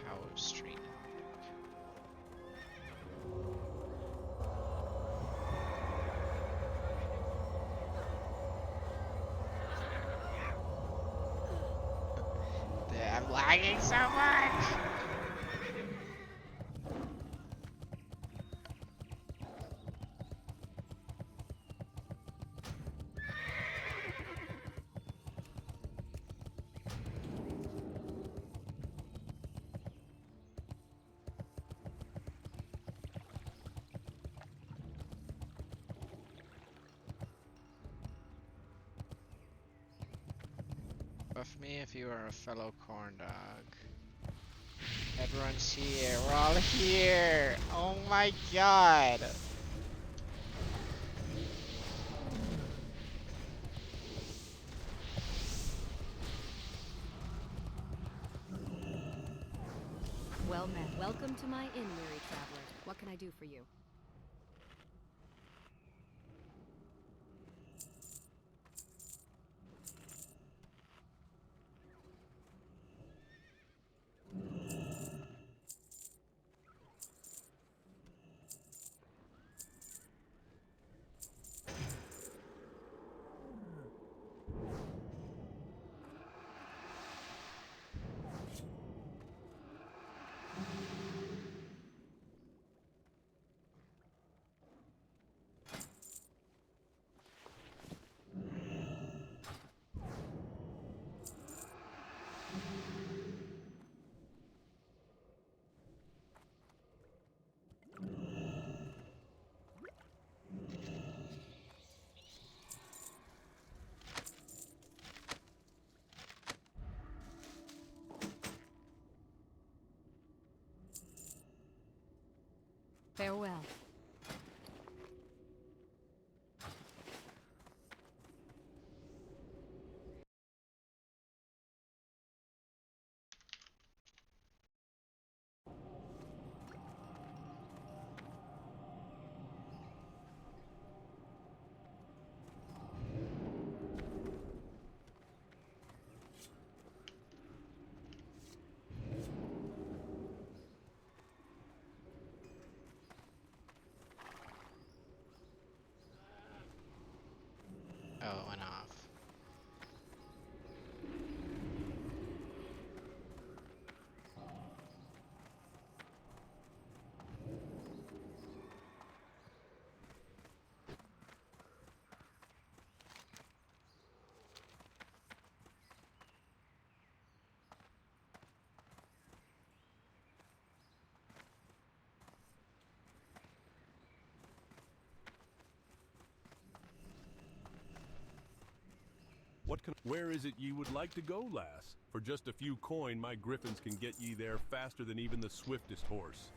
Power of street. I'm lagging so much. Buff me if you are a fellow corn dog. Everyone's here. We're all here. Oh my god. Well met. Welcome to my inn, weary traveler. What can I do for you? Farewell. Where is it ye would like to go, lass? For just a few coin, my griffins can get ye there faster than even the swiftest horse.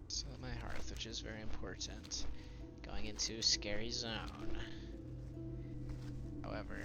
So my hearth, which is very important. Going into a scary zone. However,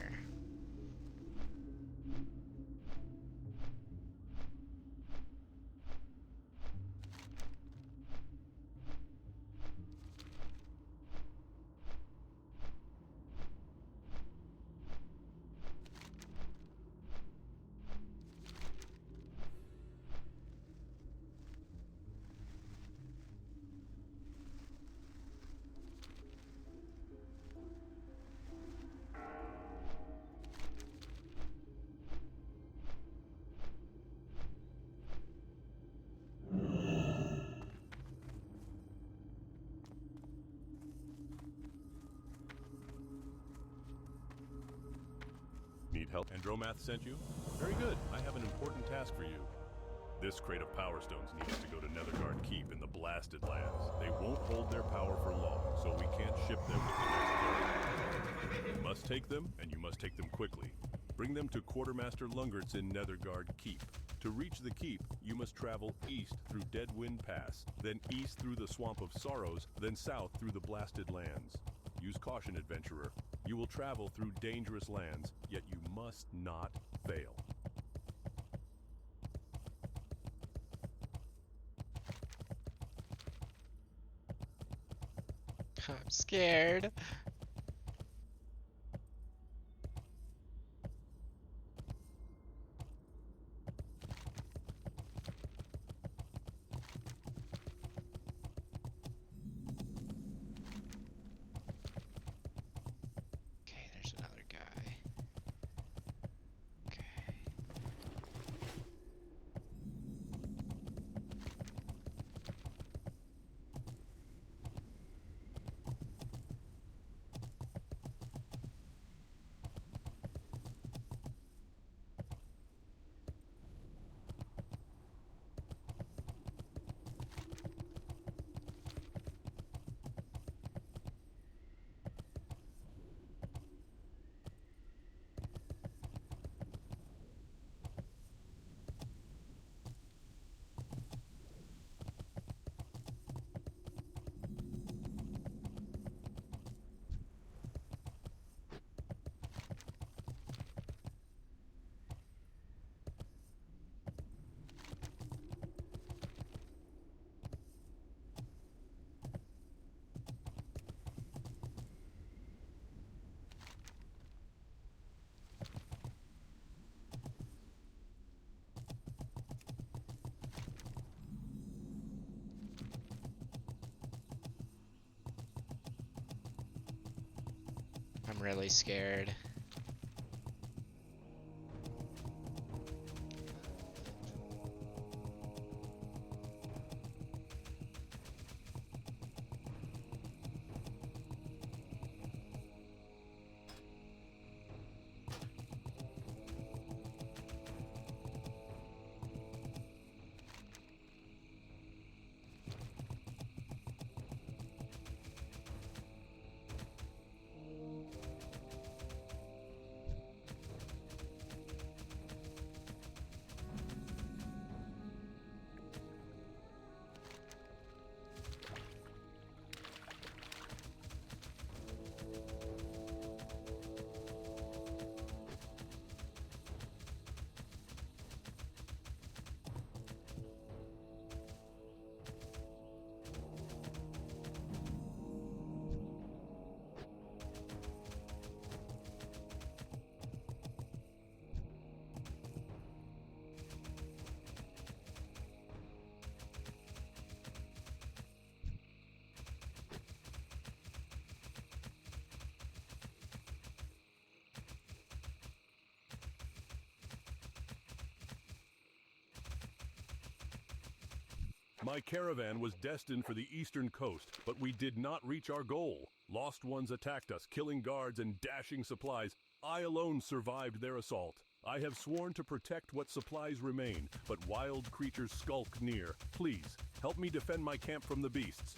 Need help? Andromath sent you? Very good. I have an important task for you. This crate of Power Stones needs to go to Nethergard Keep in the Blasted Lands. They won't hold their power for long, so we can't ship them with the next load. You must take them, and you must take them quickly. Bring them to Quartermaster Lungert's in Nethergard Keep. To reach the keep, you must travel east through Deadwind Pass, then east through the Swamp of Sorrows, then south through the Blasted Lands. Use caution, adventurer. You will travel through dangerous lands, yet you must not fail. I'm scared. Okay, there's another guy. Okay. I'm really scared. My caravan was destined for the eastern coast, but we did not reach our goal. Lost ones attacked us, killing guards and dashing supplies. I alone survived their assault. I have sworn to protect what supplies remain, but wild creatures skulk near. Please, help me defend my camp from the beasts.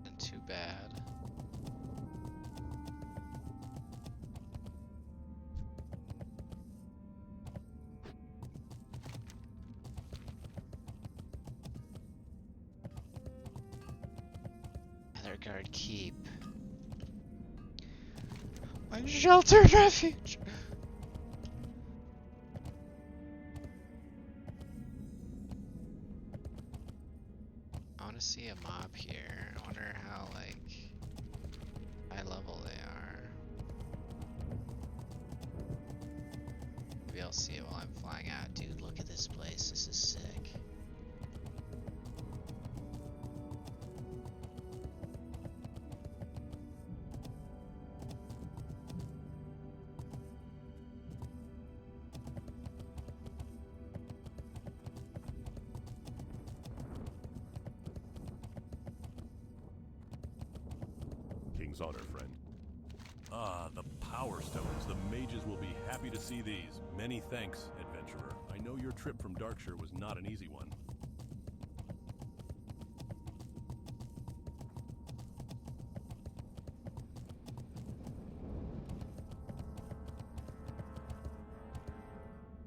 Not too bad. Netherguard Keep. My sheltered refuge! I want to see a mob here. I wonder how, like, high level they are. Maybe I'll see it while I'm flying out. Dude, look at this place. This is sick. King's honor, friend. Ah, the Power Stones. The mages will be happy to see these. Many thanks, adventurer. I know your trip from Darkshire was not an easy one.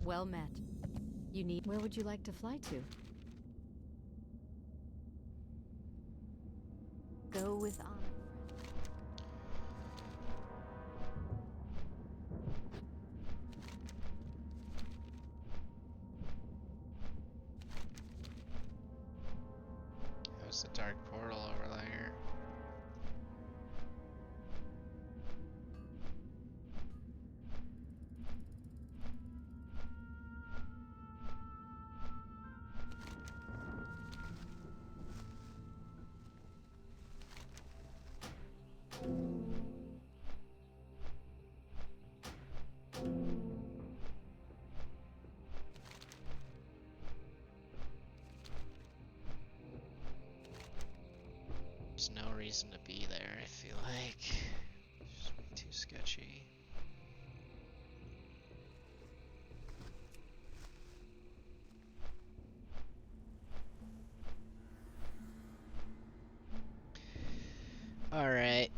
Well met. You need. Where would you like to fly to? Go with honor. There's the dark portal over there. There's no reason to be there, I feel like. It's just way too sketchy. Alright.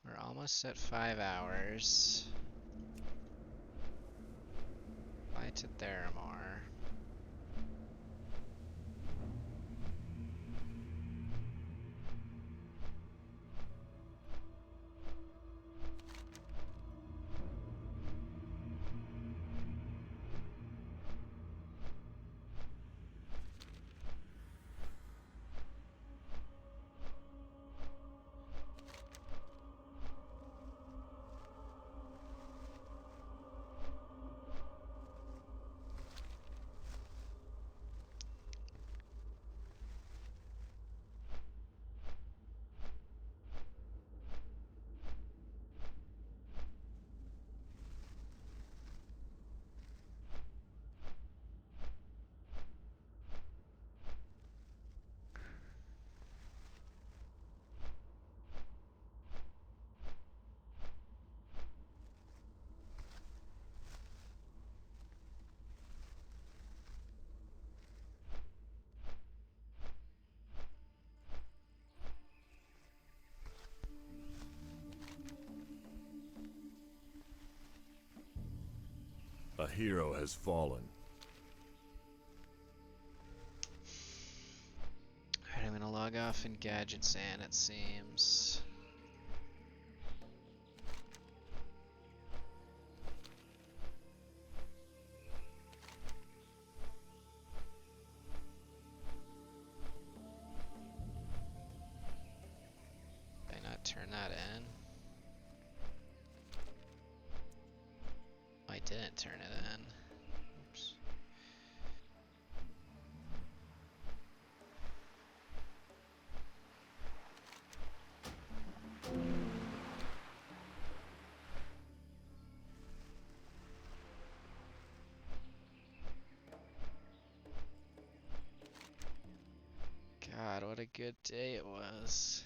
We're almost at 5 hours. Fly to Theramore. A hero has fallen. Alright, I'm gonna log off in Gadgetsan, it seems. turn that in. I didn't turn it in. Oops. God, what a good day it was.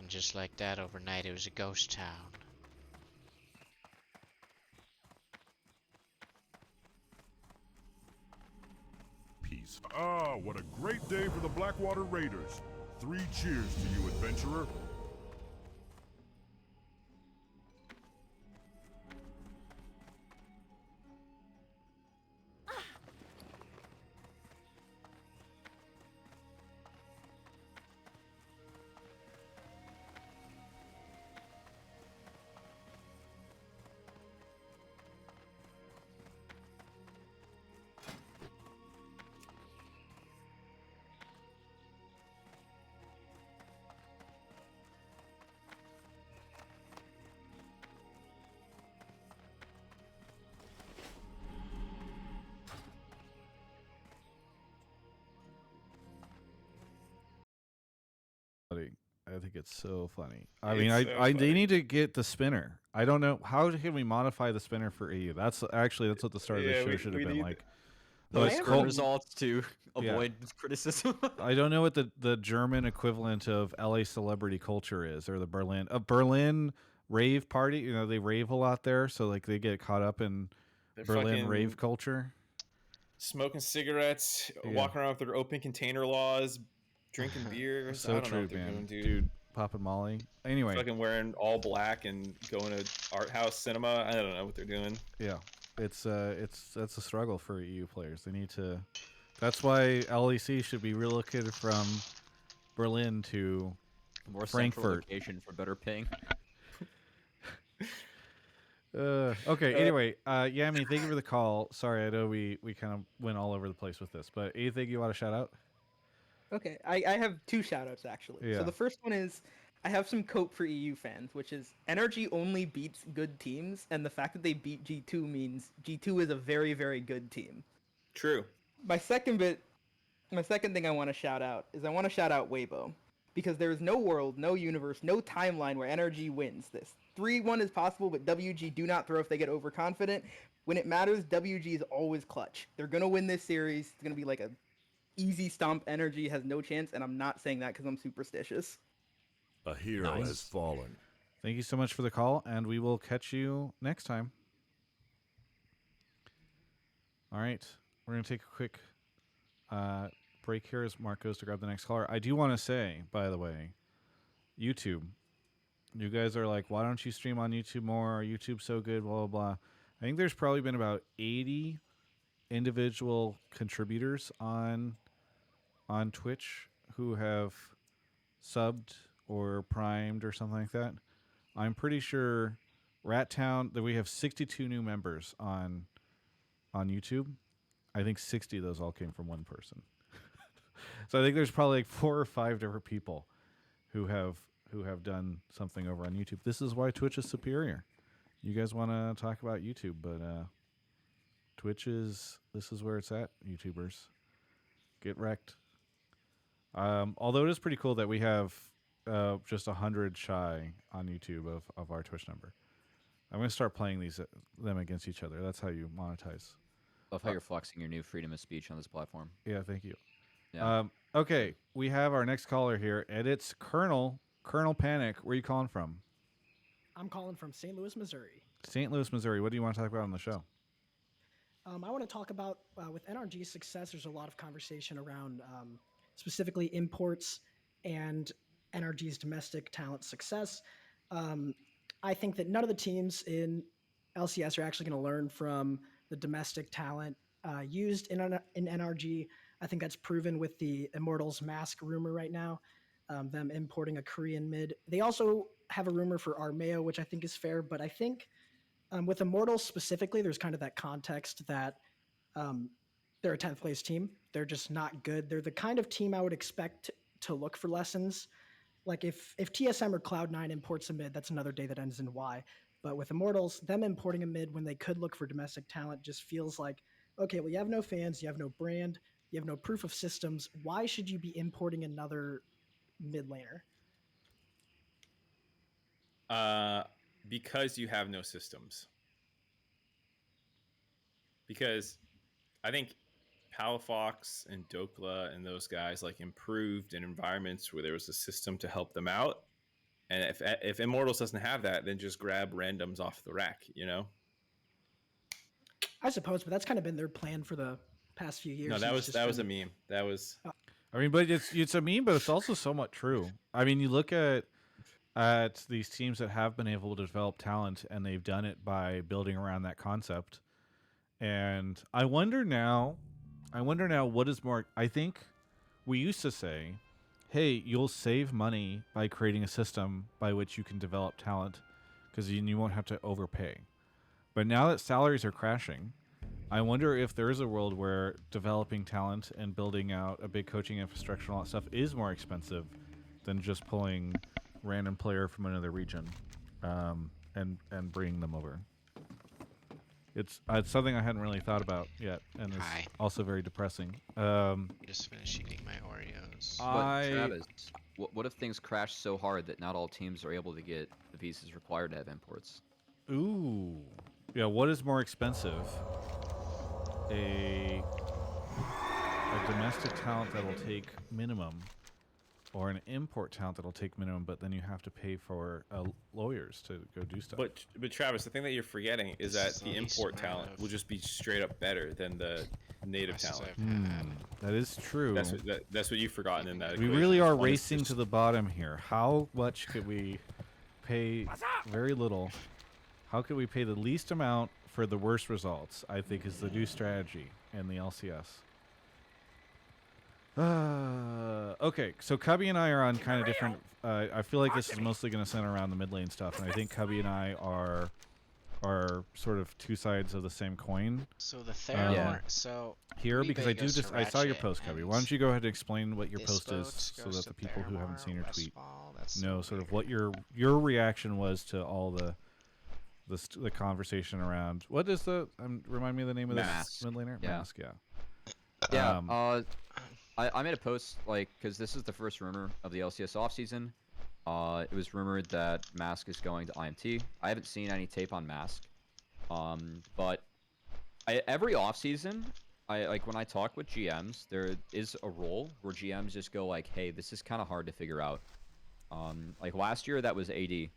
And just like that, overnight, it was a ghost town. Peace. Ah, what a great day for the Blackwater Raiders. 3 cheers to you, adventurer. I think it's so funny. I It's mean, so they funny. need to get the spinner. I don't know how can we modify the spinner for EU. That's what the start of the Yeah, show we- should have we been need- like. Post Col- results to avoid criticism. I don't know what the German equivalent of LA celebrity culture is, or the Berlin rave party. You know, they rave a lot there, so like they get caught up in They're Berlin fucking rave culture. smoking cigarettes, Yeah. walking around with their open container laws, drinking beers. So I don't know true, what they're man. doing, dude. Popping Molly. Anyway, Fucking wearing all black and going to art house cinema. I don't know what they're doing. yeah, that's a struggle for EU players. They need to. That's why LEC should be relocated from Berlin to More central Frankfurt. location for better ping. Okay. Anyway, Yami, thank you for the call. Sorry, I know we kind of went all over the place with this, but anything you want to shout out? Okay, I have 2 shoutouts actually. Yeah. So the first one is I have some cope for EU fans, which is Energy only beats good teams, and the fact that they beat G2 means G2 is a very, very good team. True. My second thing I want to shout out is I want to shout out Weibo, because there is no world, no universe, no timeline where Energy wins this. 3-1 is possible, but WG do not throw if they get overconfident. When it matters, WG is always clutch. They're gonna win this series. It's gonna be like a easy stomp. Energy has no chance, and I'm not saying that because I'm superstitious. A hero has fallen. Thank you so much for the call, and we will catch you next time. All right, we're going to take a quick break here as Mark goes to grab the next caller. I do want to say, by the way, YouTube. You guys are like, why don't you stream on YouTube more? YouTube's so good, blah, blah, blah. I think there's probably been about 80 individual contributors on Twitch who have subbed or primed or something like that. I'm pretty sure Rat Town that we have 62 new members on YouTube. I think 60 of those all came from one person. So I think there's probably like 4 or 5 different people who have done something over on YouTube. This is why Twitch is superior. you guys want to talk about YouTube, but Twitch this is where it's at. YouTubers, get wrecked. Although it is pretty cool that we have just 100 shy on YouTube of our Twitch number. I'm gonna start playing them against each other. That's how you monetize. Love how you're flexing your new freedom of speech on this platform. Yeah, thank you. Yeah. Okay, we have our next caller here, and it's Colonel Panic. Where are you calling from? I'm calling from St. Louis, Missouri. St. Louis, Missouri. What do you want to talk about on the show? I want to talk about, with NRG's success, there's a lot of conversation around specifically imports and NRG's domestic talent success. I think that none of the teams in LCS are actually going to learn from the domestic talent used in NRG. I think that's proven with the Immortals Mask rumor right now, them importing a Korean mid. They also have a rumor for Armeo, which I think is fair, but I think with Immortals specifically, there's kind of that context that they're a 10th place team. They're just not good. They're the kind of team I would expect to look for lessons. Like if TSM or Cloud9 imports a mid, that's another day that ends in Y. But with Immortals, them importing a mid when they could look for domestic talent just feels like, okay, well, you have no fans, you have no brand, you have no proof of systems. Why should you be importing another mid laner? Because you have no systems. Because I think Palafox and Dokla and those guys like improved in environments where there was a system to help them out. And if Immortals doesn't have that, then just grab randoms off the rack, you know? I suppose, but that's kind of been their plan for the past few years. No, that was a meme. That was. I mean, but it's a meme, but it's also somewhat true. I mean, you look at these teams that have been able to develop talent, and they've done it by building around that concept. And I wonder now what is more. I think we used to say, hey, you'll save money by creating a system by which you can develop talent because you won't have to overpay. But now that salaries are crashing, I wonder if there is a world where developing talent and building out a big coaching infrastructure and all that stuff is more expensive than just pulling random player from another region and bringing them over. It's something I hadn't really thought about yet, and it's also very depressing. Just finished eating my Oreos. But Travis, what if things crash so hard that not all teams are able to get the visas required to have imports? Ooh. Yeah, what is more expensive? A domestic talent that'll take minimum, or an import talent that'll take minimum, but then you have to pay for lawyers to go do stuff. But Travis, the thing that you're forgetting is that the import talent will just be straight up better than the native talent. That is true. That's what you've forgotten in that. We equation. really are racing to the bottom here. How much could we pay? Very little. How could we pay the least amount for the worst results? I think is the new strategy in the LCS. Okay, so Cubby and I are on kind of different. I feel like this is mostly going to center around the mid lane stuff, and I think Cubby and I are sort of two sides of the same coin. So the Theramore. So here, because I goes to I saw your Ratchet, post, Cubby. and Why don't you go ahead and explain what your post is, Ispotes so goes that to the people who haven't seen your tweet Westfall, that's know sort of what your reaction was to all the conversation around what is the remind me of the name of Mask. this mid laner? Yeah. Mask, yeah. Yeah. I made a post because this is the first rumor of the LCS offseason. It was rumored that Mask is going to IMT. I haven't seen any tape on Mask. But every offseason, like when I talk with GMs, there is a role where GMs just go like, hey, this is kind of hard to figure out. Like last year, that was AD.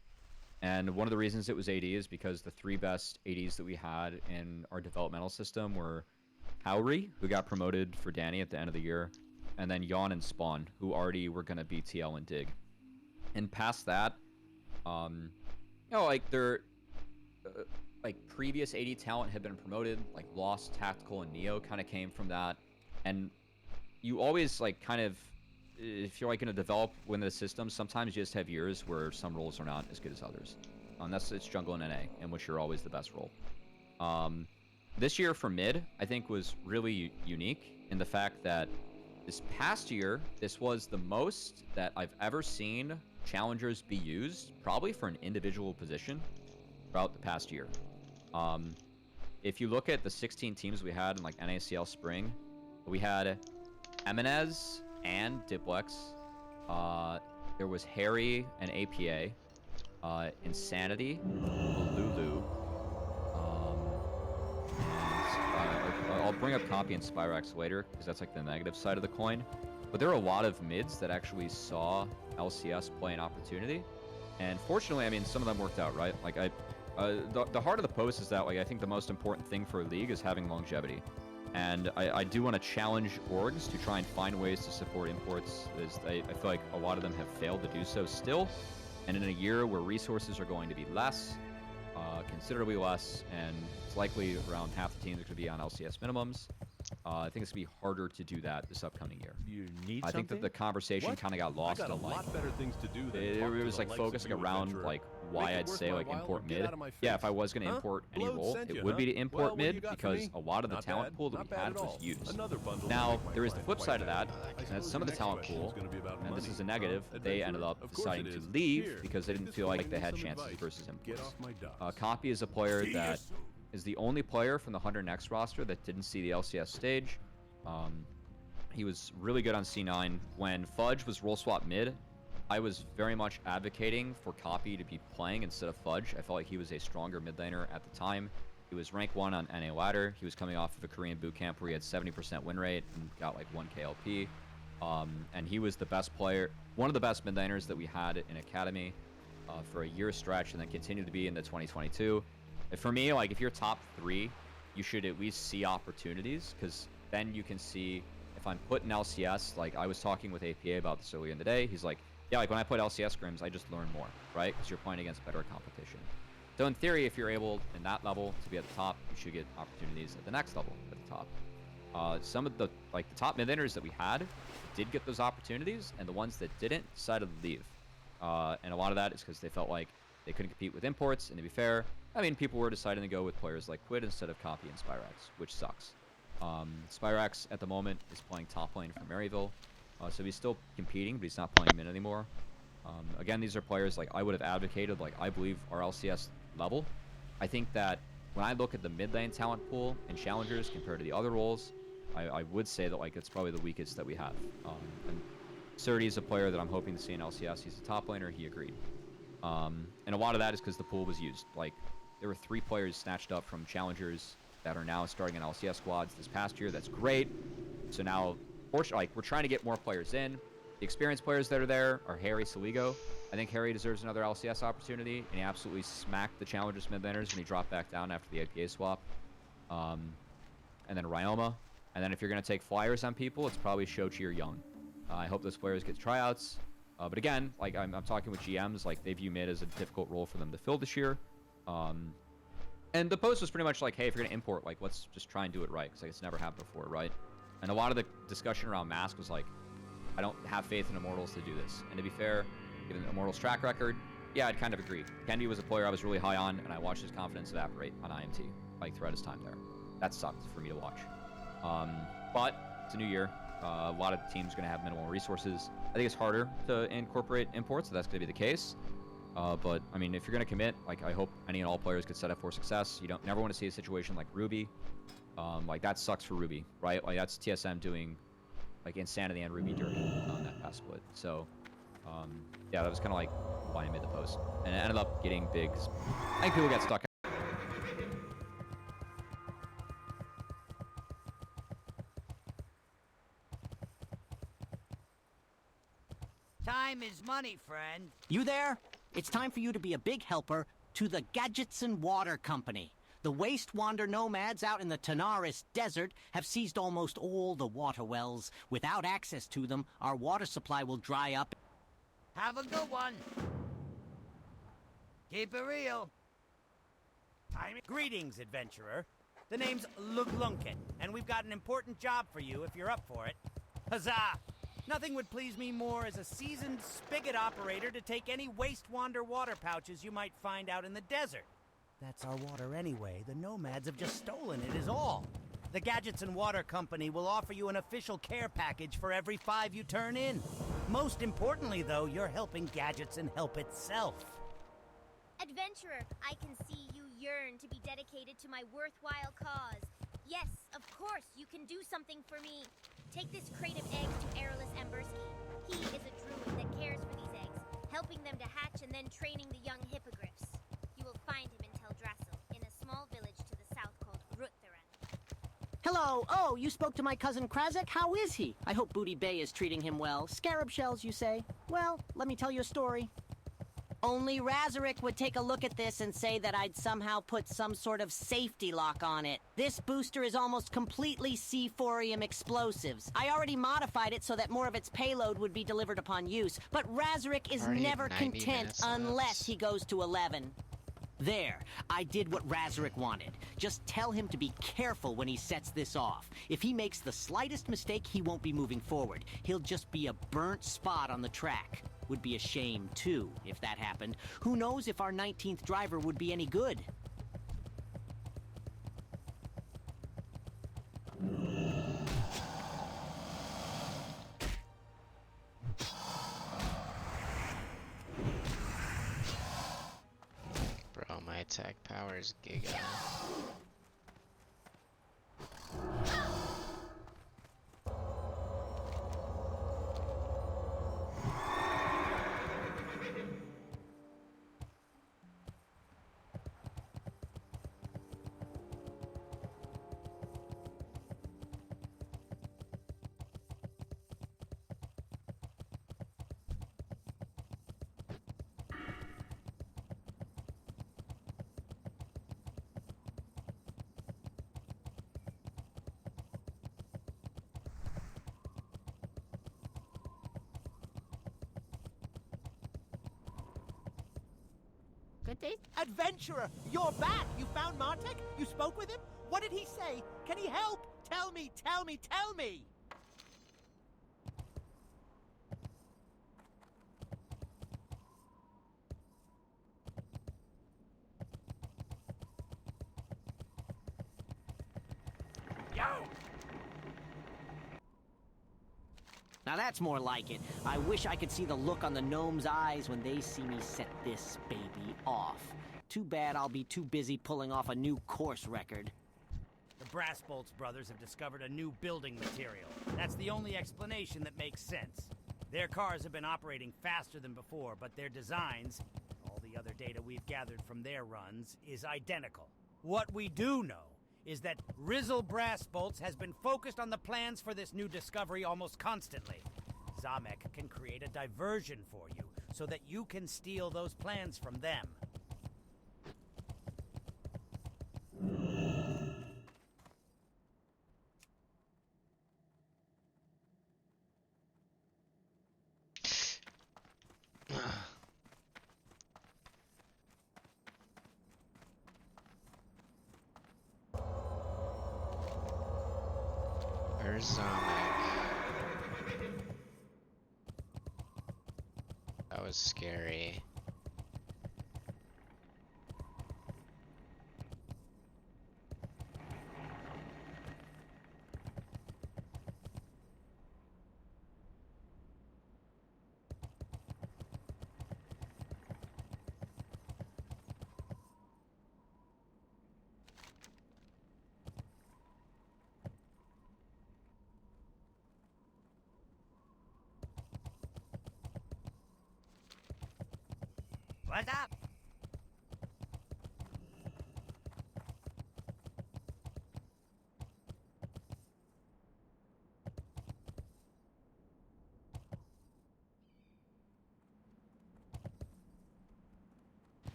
And one of the reasons it was AD is because the three best ADs that we had in our developmental system were Howry, who got promoted for Danny at the end of the year, and then Yawn and Spawn, who already were going to be TL and Dig. And past that, like their like previous AD talent had been promoted, like Lost, Tactical, and Neo kind of came from that. And you always like kind of, if you're like going to develop within the system, sometimes you just have years where some roles are not as good as others. It's jungle and NA, in which you're always the best role. This year for mid, I think was really unique in the fact that this past year, this was the most that I've ever seen challengers be used, probably for an individual position, throughout the past year. If you look at the 16 teams we had in like NACL Spring, we had Eminez and Diplex. There was Harry and APA. Insanity, Lulu. I'll bring up Copy and Spyrax later, because that's like the negative side of the coin. But there are a lot of mids that actually saw LCS play an opportunity. And fortunately, I mean, some of them worked out, right? Like, the heart of the post is that, like, I think the most important thing for a league is having longevity. And I do want to challenge orgs to try and find ways to support imports, as I feel like a lot of them have failed to do so still. And in a year where resources are going to be less, considerably less, and it's likely around half the teams are going to be on LCS minimums, I think it's going to be harder to do that this upcoming year. You need I think that the conversation kind of got lost I got in a like lot better things to do than it talk to was the like likes of focusing you, around adventurer. like Make why it I'd worth say my like while import or get mid. out of my Yeah, face. if I was going to Huh? import any Blood role, sent it you, would huh? be to import Well, what do you mid got for because me? a lot of the Not talent bad. pool that Not we bad had at was all. used. Another bundle Now, will make my there is the client flip quite side of that, happy. I and suppose some of your the talent next question pool, is gonna be about and this money, is a negative, huh, they ended adventurer? up Of course deciding it to is. leave Here, because they take didn't this feel for like you they with had some chances advice. versus Get imports. off my docks. Copy is a player See that ya soon. is the only player from the Hunter Next roster that didn't see the LCS stage. He was really good on C9. When Fudge was role swap mid, I was very much advocating for Copy to be playing instead of Fudge. I felt like he was a stronger mid laner at the time. He was rank 1 on NA ladder. He was coming off of a Korean boot camp where he had 70% win rate and got like 1 KLP. And he was the best player, one of the best mid laners that we had in Academy for a year stretch, and then continued to be in the 2022. And for me, like if you're top 3, you should at least see opportunities, because then you can see if I'm put in LCS. Like I was talking with APA about this earlier in the day. He's like, yeah, like when I put LCS scrims, I just learn more, right? Because you're playing against better competition. So in theory, if you're able in that level to be at the top, you should get opportunities at the next level at the top. Some of the top mid laners that we had did get those opportunities, and the ones that didn't decided to leave. And a lot of that is because they felt like they couldn't compete with imports. And to be fair, I mean, people were deciding to go with players like Quid instead of Copy and Spyrax, which sucks. Spyrax at the moment is playing top lane for Maryville, so he's still competing, but he's not playing mid anymore. Again, these are players like I would have advocated, like I believe are LCS level. I think that when I look at the mid lane talent pool and challengers compared to the other roles, I would say that like it's probably the weakest that we have. And Surdy is a player that I'm hoping to see in LCS. He's a top laner. He agreed. And a lot of that is because the pool was used. Like there were 3 players snatched up from challengers that are now starting in LCS squads this past year. That's great. So now, like we're trying to get more players in. The experienced players that are there are Harry Saligo. I think Harry deserves another LCS opportunity, and he absolutely smacked the challengers mid laners when he dropped back down after the APA swap. And then Ryoma. And then if you're going to take flyers on people, it's probably Shochi or Young. I hope those players get tryouts. But again, like I'm talking with GMs, like they view mid as a difficult role for them to fill this year. And the post was pretty much like, hey, if you're going to import, like let's just try and do it right, because like, it's never happened before, right? And a lot of the discussion around Mask was like, I don't have faith in Immortals to do this. And to be fair, given Immortals' track record, yeah, I'd kind of agree. Kendi was a player I was really high on, and I watched his confidence evaporate on IMT, like throughout his time there. That sucked for me to watch. But it's a new year. A lot of teams are going to have minimal resources. I think it's harder to incorporate imports, so that's going to be the case. But I mean, if you're going to commit, like I hope any and all players get set up for success. You never want to see a situation like Ruby. Like that sucks for Ruby, right? Like that's TSM doing like Insanity and Ruby dirty on that past split. So yeah, that was kind of like why I made the post, and it ended up getting big. I think people get stuck. Time is money, friend. You there? It's time for you to be a big helper to the Gadgetson Water Company. The waste wander nomads out in the Tanaris Desert have seized almost all the water wells. Without access to them, our water supply will dry up. Have a good one. Keep it real. Greetings, adventurer. The name's Luglunkin, and we've got an important job for you if you're up for it. Huzzah! Nothing would please me more as a seasoned spigot operator to take any waste wander water pouches you might find out in the desert. That's our water anyway. The nomads have just stolen it is all. The Gadgetson Water Company will offer you an official care package for every 5 you turn in. Most importantly, though, you're helping Gadgetson help itself. Adventurer, I can see you yearn to be dedicated to my worthwhile cause. Yes, of course, you can do something for me. Take this crate of eggs to Aerolus Ambersky. He is a druid that cares for these eggs, helping them to hatch and then training the young hippogriffs. You will find him in Teldrassil, in a small village to the south called Ruttheran. Hello. Oh, you spoke to my cousin Krazek? How is he? I hope Booty Bay is treating him well. Scarab shells, you say? Well, let me tell you a story. Only Razoric would take a look at this and say that I'd somehow put some sort of safety lock on it. This booster is almost completely C4ium explosives. I already modified it so that more of its payload would be delivered upon use, but Razoric is Already never 90 content minutes left. unless he goes to 11. There, I did what Razoric wanted. Just tell him to be careful when he sets this off. If he makes the slightest mistake, he won't be moving forward. He'll just be a burnt spot on the track. Would be a shame, too, if that happened. Who knows if our 19th driver would be any good? Bro, my attack power is giga. Good day. Adventurer, you're back! You found Martek? You spoke with him? What did he say? Can he help? Tell me, tell me, tell me! Now that's more like it. I wish I could see the look on the gnomes' eyes when they see me set this baby off. Too bad I'll be too busy pulling off a new course record. The Brassbolts brothers have discovered a new building material. That's the only explanation that makes sense. Their cars have been operating faster than before, but their designs, all the other data we've gathered from their runs, is identical. What we do know is that Rizzle Brassbolts has been focused on the plans for this new discovery almost constantly. Zamek can create a diversion for you so that you can steal those plans from them. Where's Zamek? That was scary. What's up?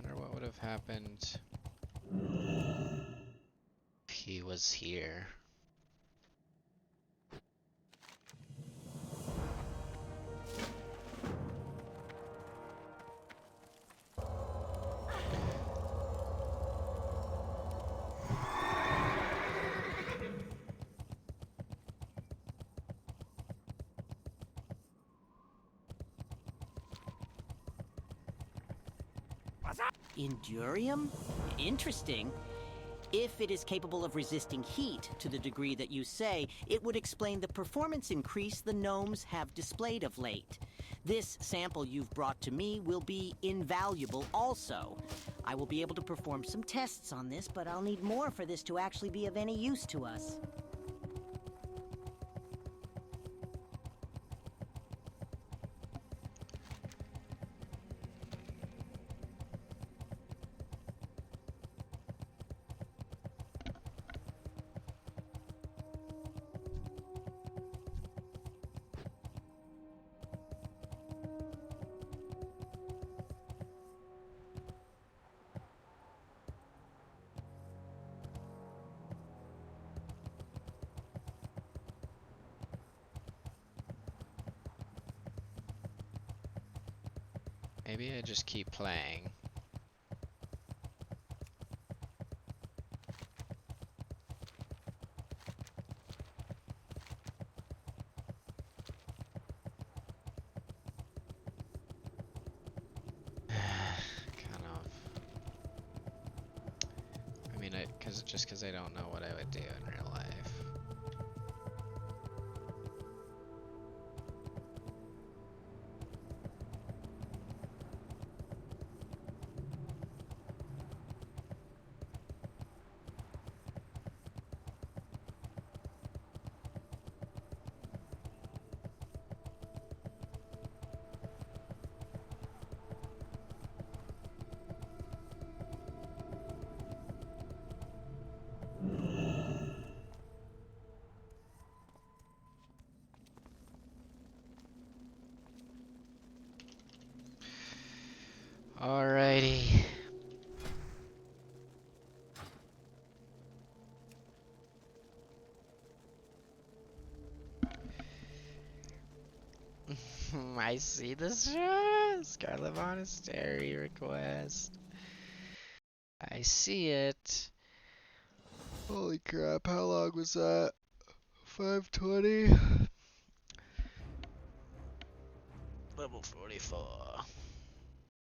Wonder what would have happened if he was here. Endurium? Interesting. If it is capable of resisting heat to the degree that you say, it would explain the performance increase the gnomes have displayed of late. This sample you've brought to me will be invaluable also. I will be able to perform some tests on this, but I'll need more for this to actually be of any use to us. Maybe I just keep playing. Kind of. I mean, just because I don't know what I would do in real life. Alrighty. I see this Scarlet Monastery request. I see it. Holy crap, how long was that? 520? Level 44.